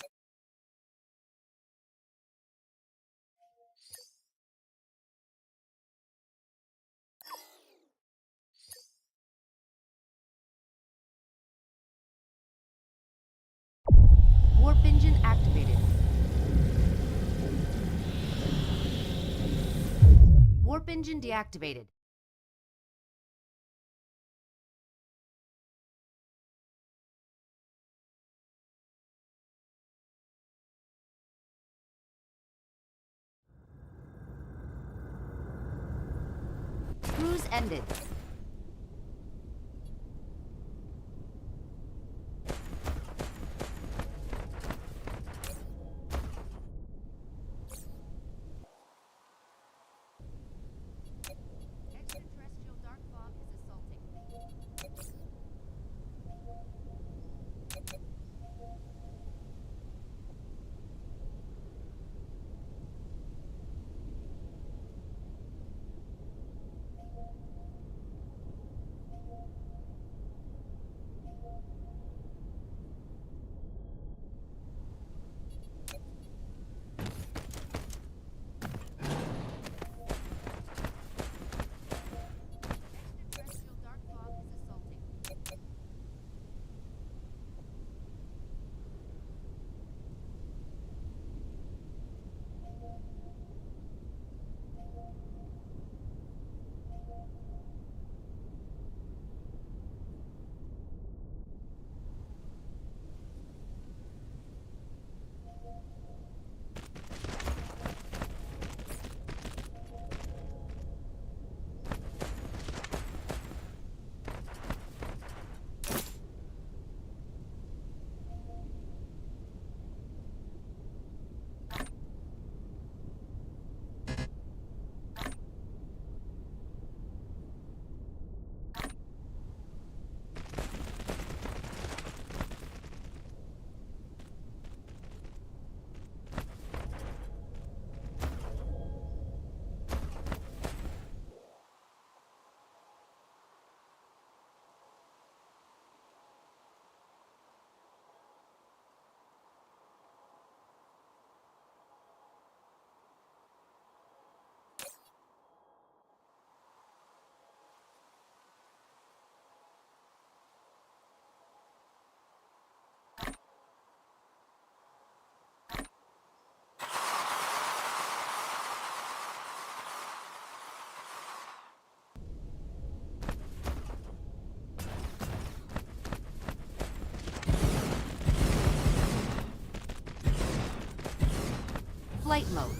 Warp engine activated. Warp engine deactivated. Cruise ended. Extraterrestrial dark fog is assaulting. Extraterrestrial dark fog is assaulting. Flight mode.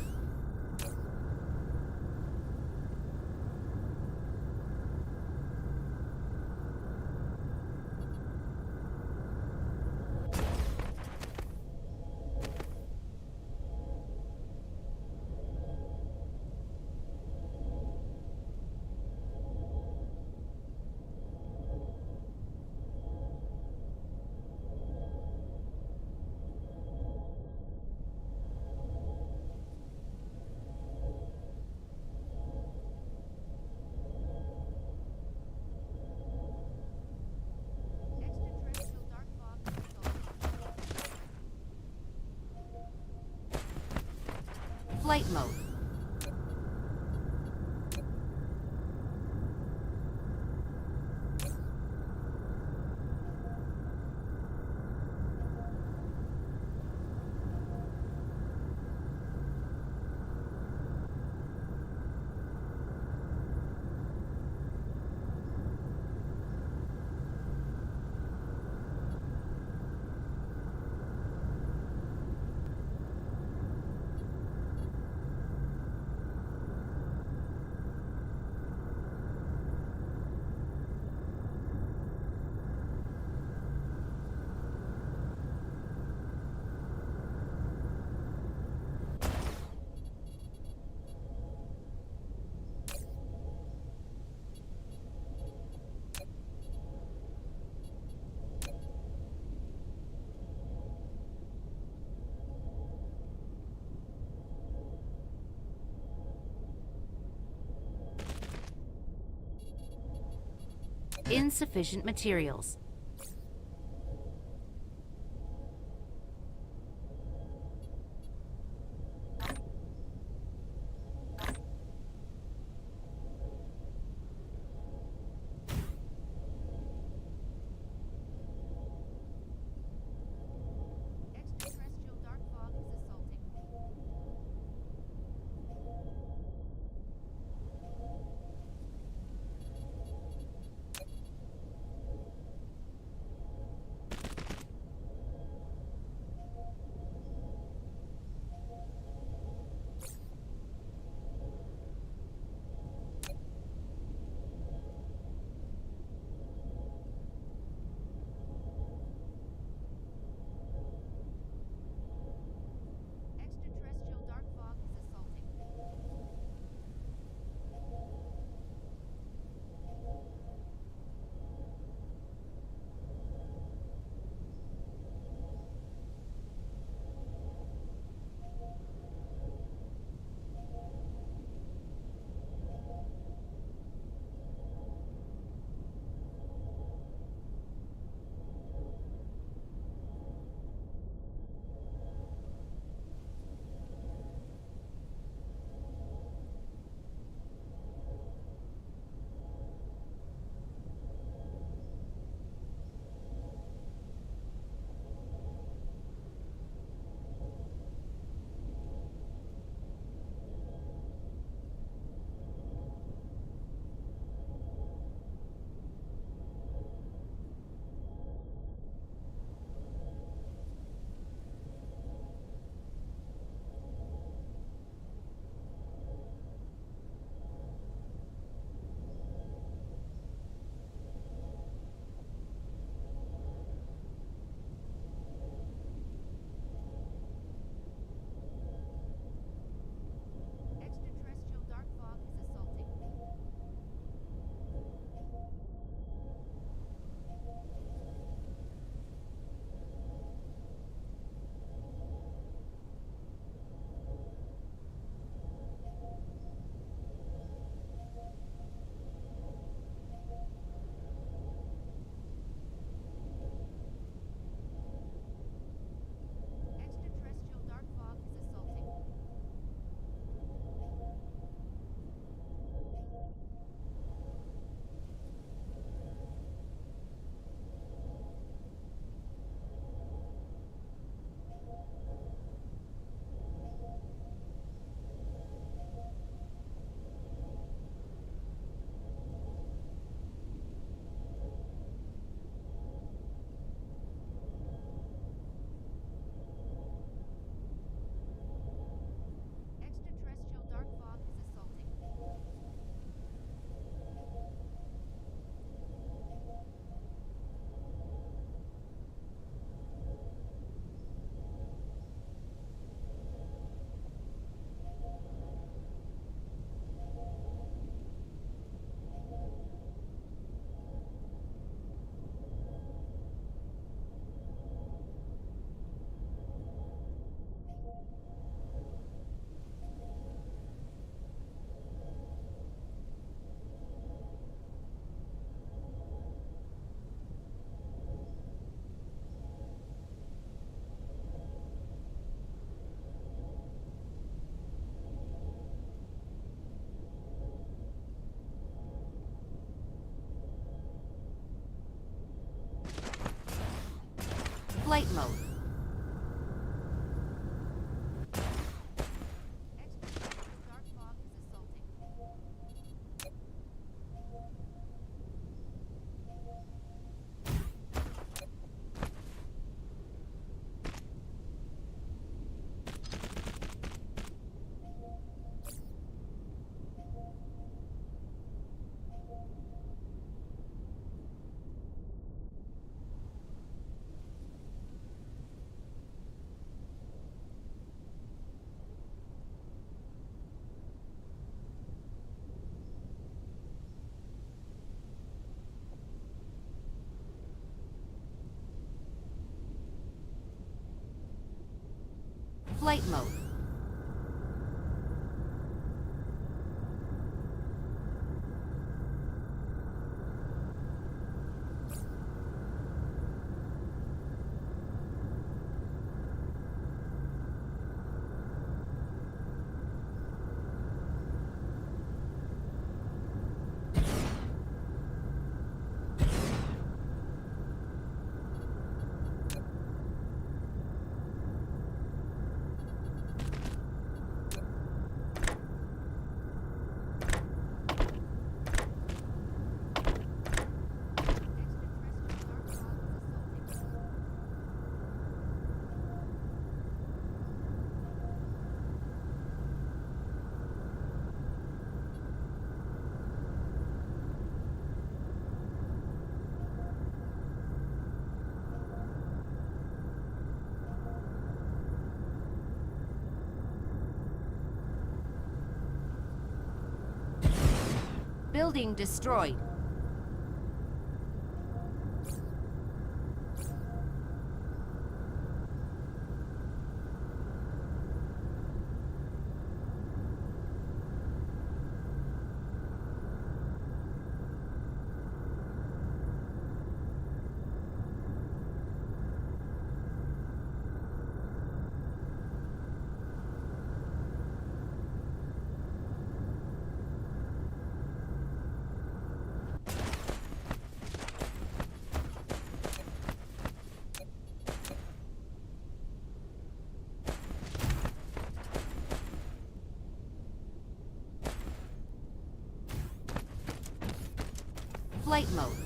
Extraterrestrial dark fog is assaulting. Flight mode. Insufficient materials. Extraterrestrial dark fog is assaulting. Extraterrestrial dark fog is assaulting. Extraterrestrial dark fog is assaulting. Extraterrestrial dark fog is assaulting. Extraterrestrial dark fog is assaulting. Flight mode. Extraterrestrial dark fog is assaulting. Flight mode. Building destroyed. Flight mode.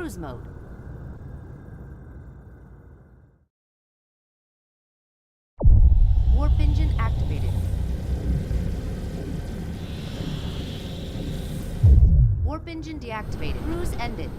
cruise mode. Warp engine activated. Warp engine deactivated. Cruise ended.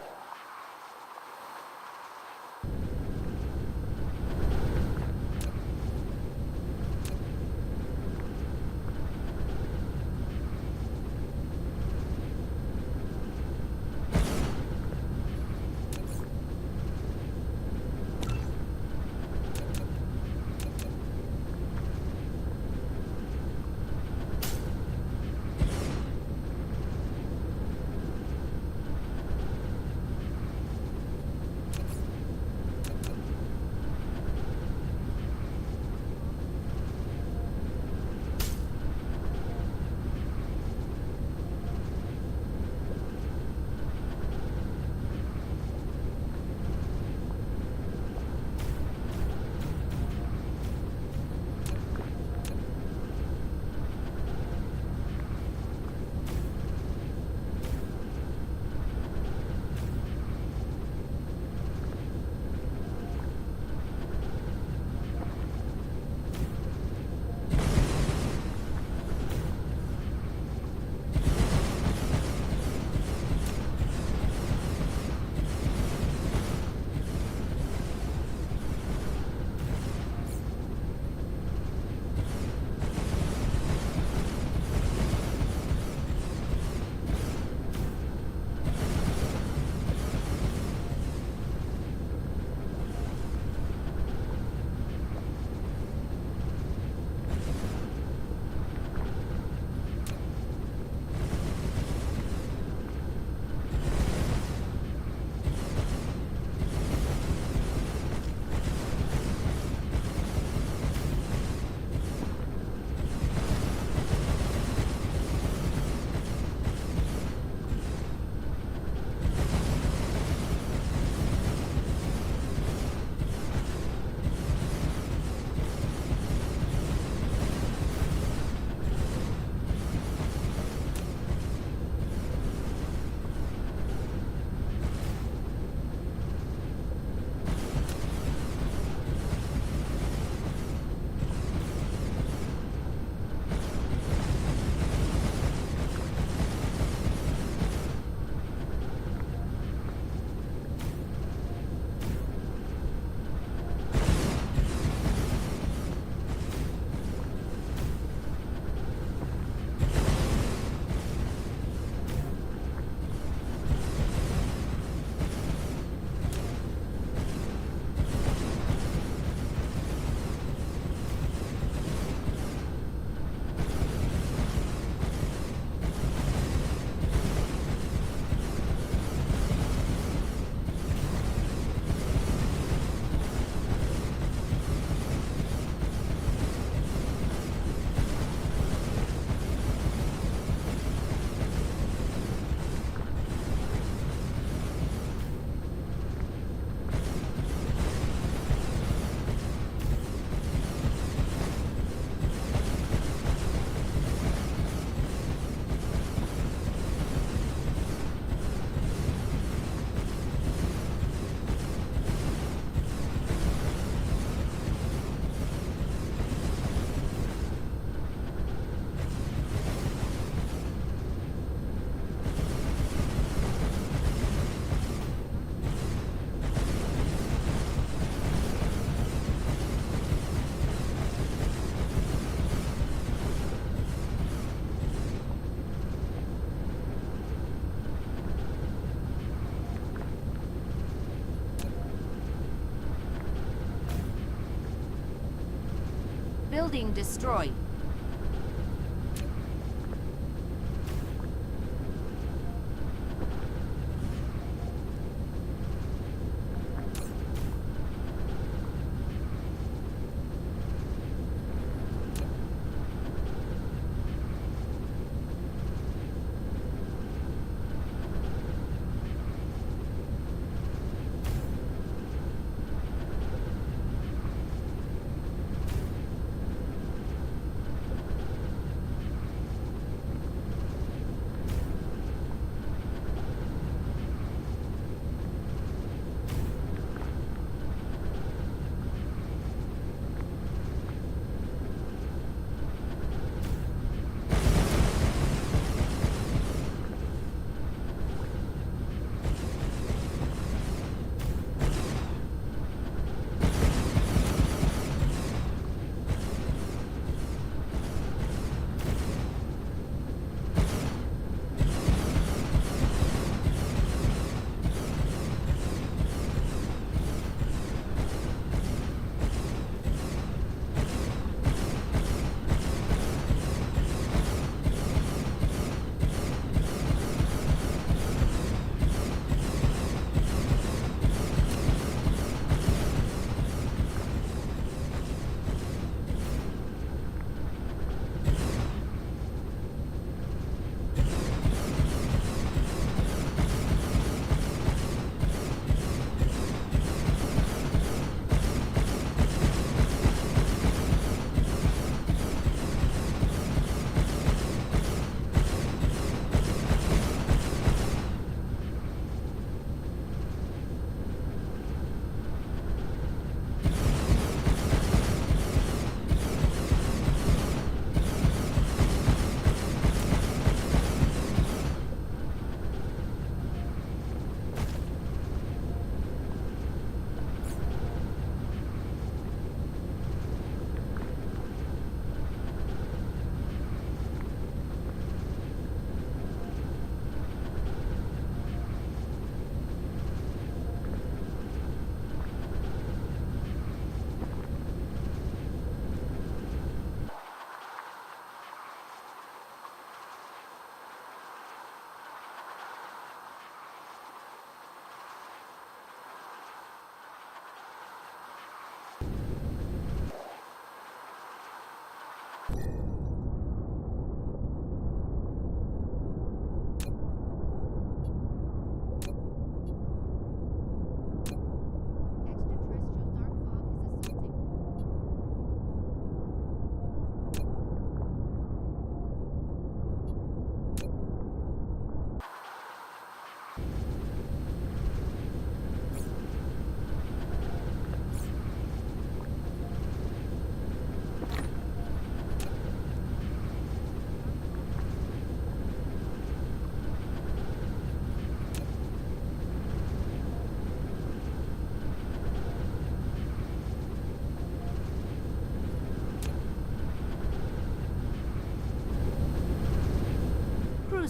Building destroyed.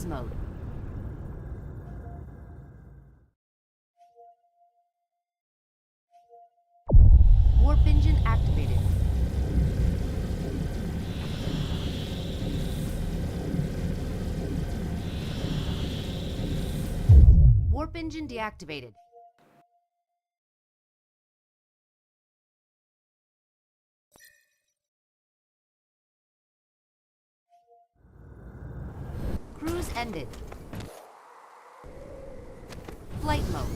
cruise mode. Warp engine activated. Warp engine deactivated. Cruise ended. Flight mode.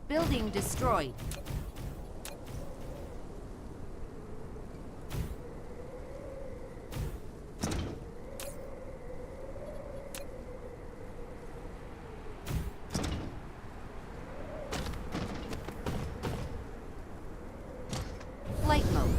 Building destroyed. Flight mode.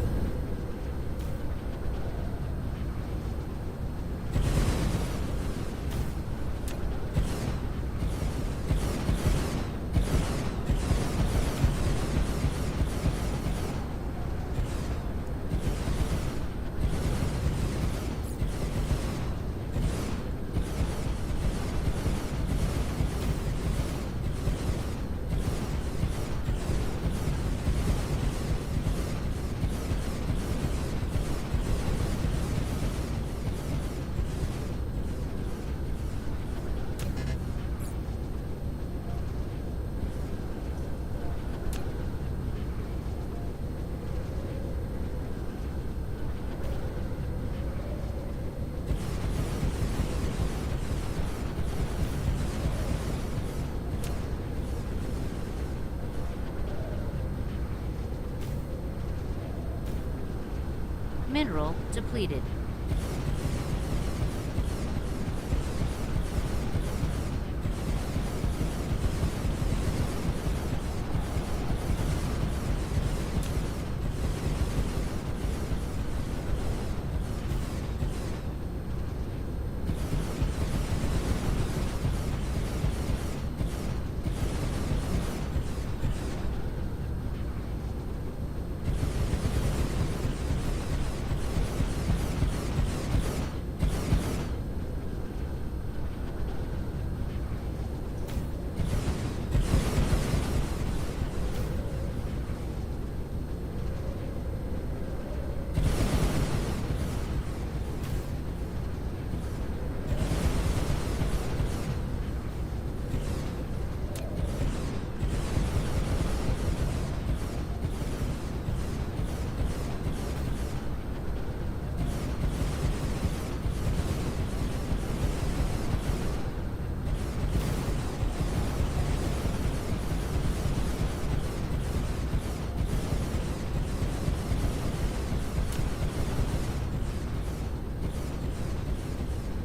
Mineral depleted.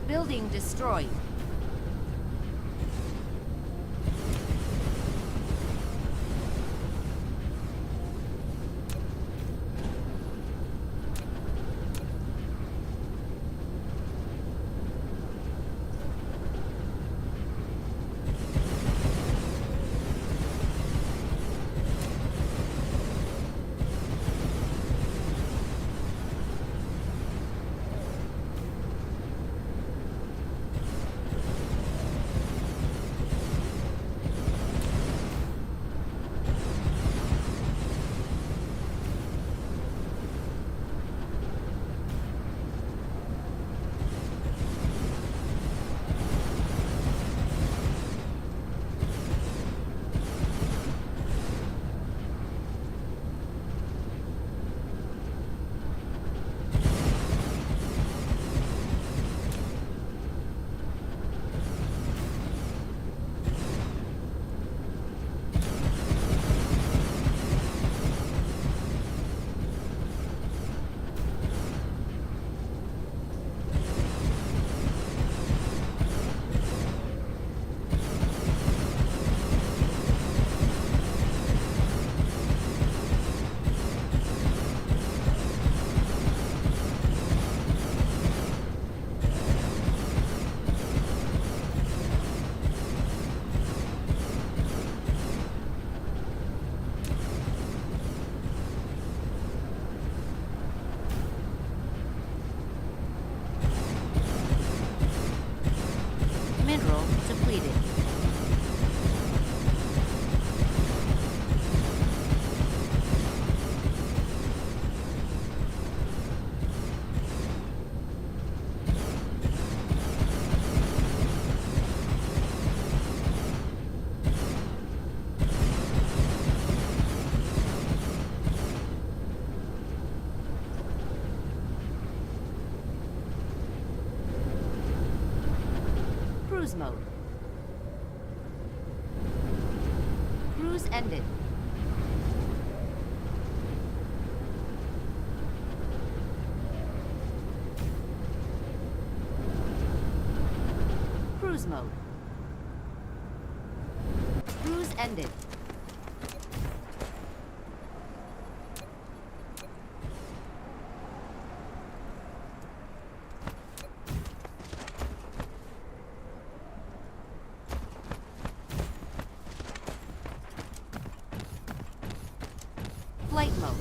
Building destroyed. Mineral depleted. Cruise mode. Cruise ended. Cruise mode. Cruise ended. Flight mode.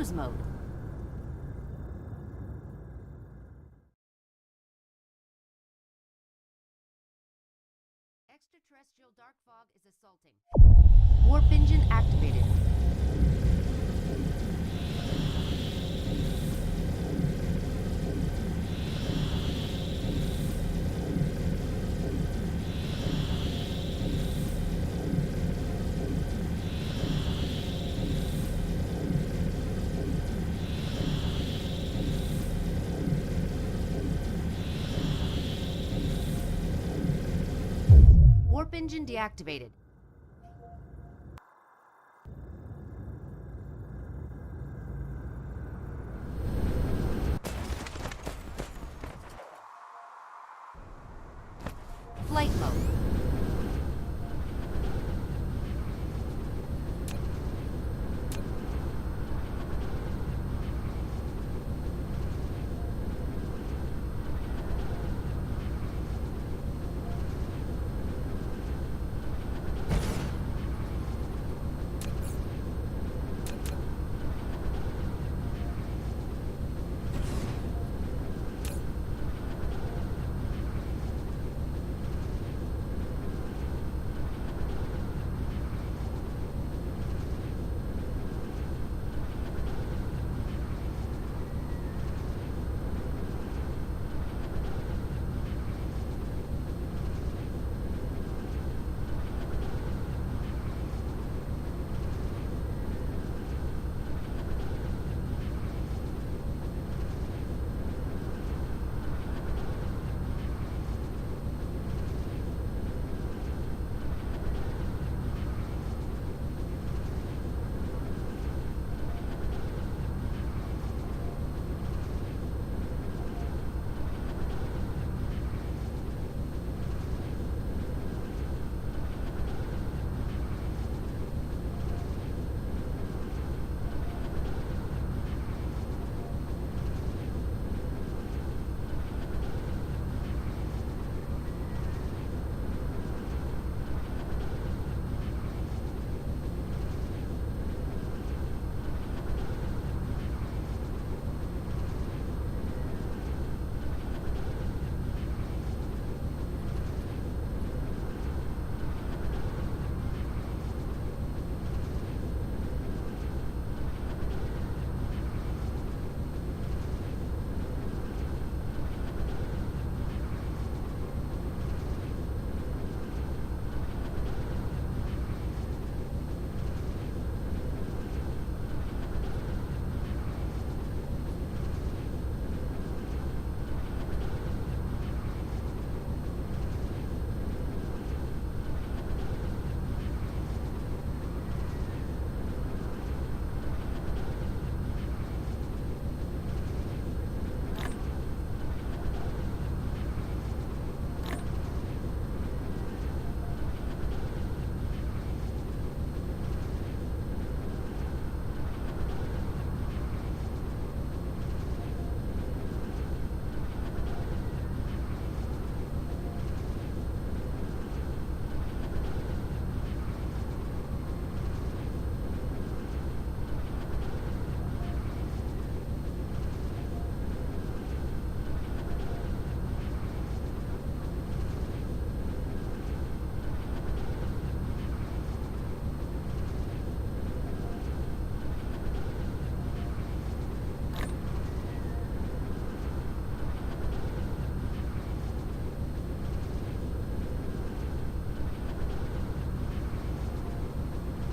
cruise mode. Extraterrestrial dark fog is assaulting. Warp engine activated. Warp engine deactivated. Flight mode.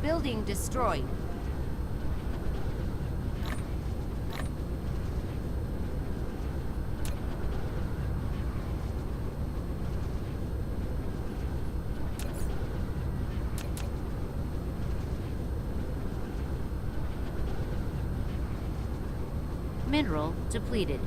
Building destroyed. Mineral depleted.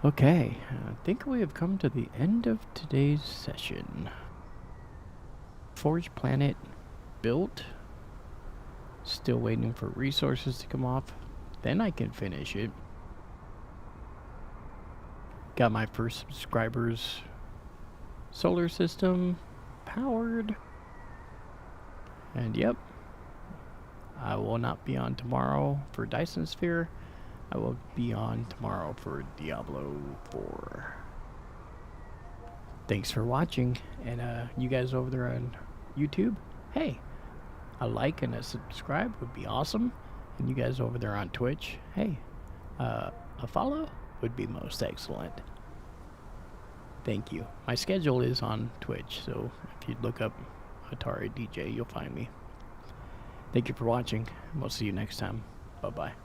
Okay, I think we have come to the end of today's session. Forge planet built. Still waiting for resources to come off. Then I can finish it. Got my first subscribers' solar system powered. And yep, I will not be on tomorrow for Dyson Sphere. I will be on tomorrow for Diablo 4. Thanks for watching, and you guys over there on YouTube, hey, a like and a subscribe would be awesome. And you guys over there on Twitch, hey, a follow would be most excellent. Thank you. My schedule is on Twitch, so if you look up Atari DJ, you'll find me. Thank you for watching, and we'll see you next time. Bye-bye.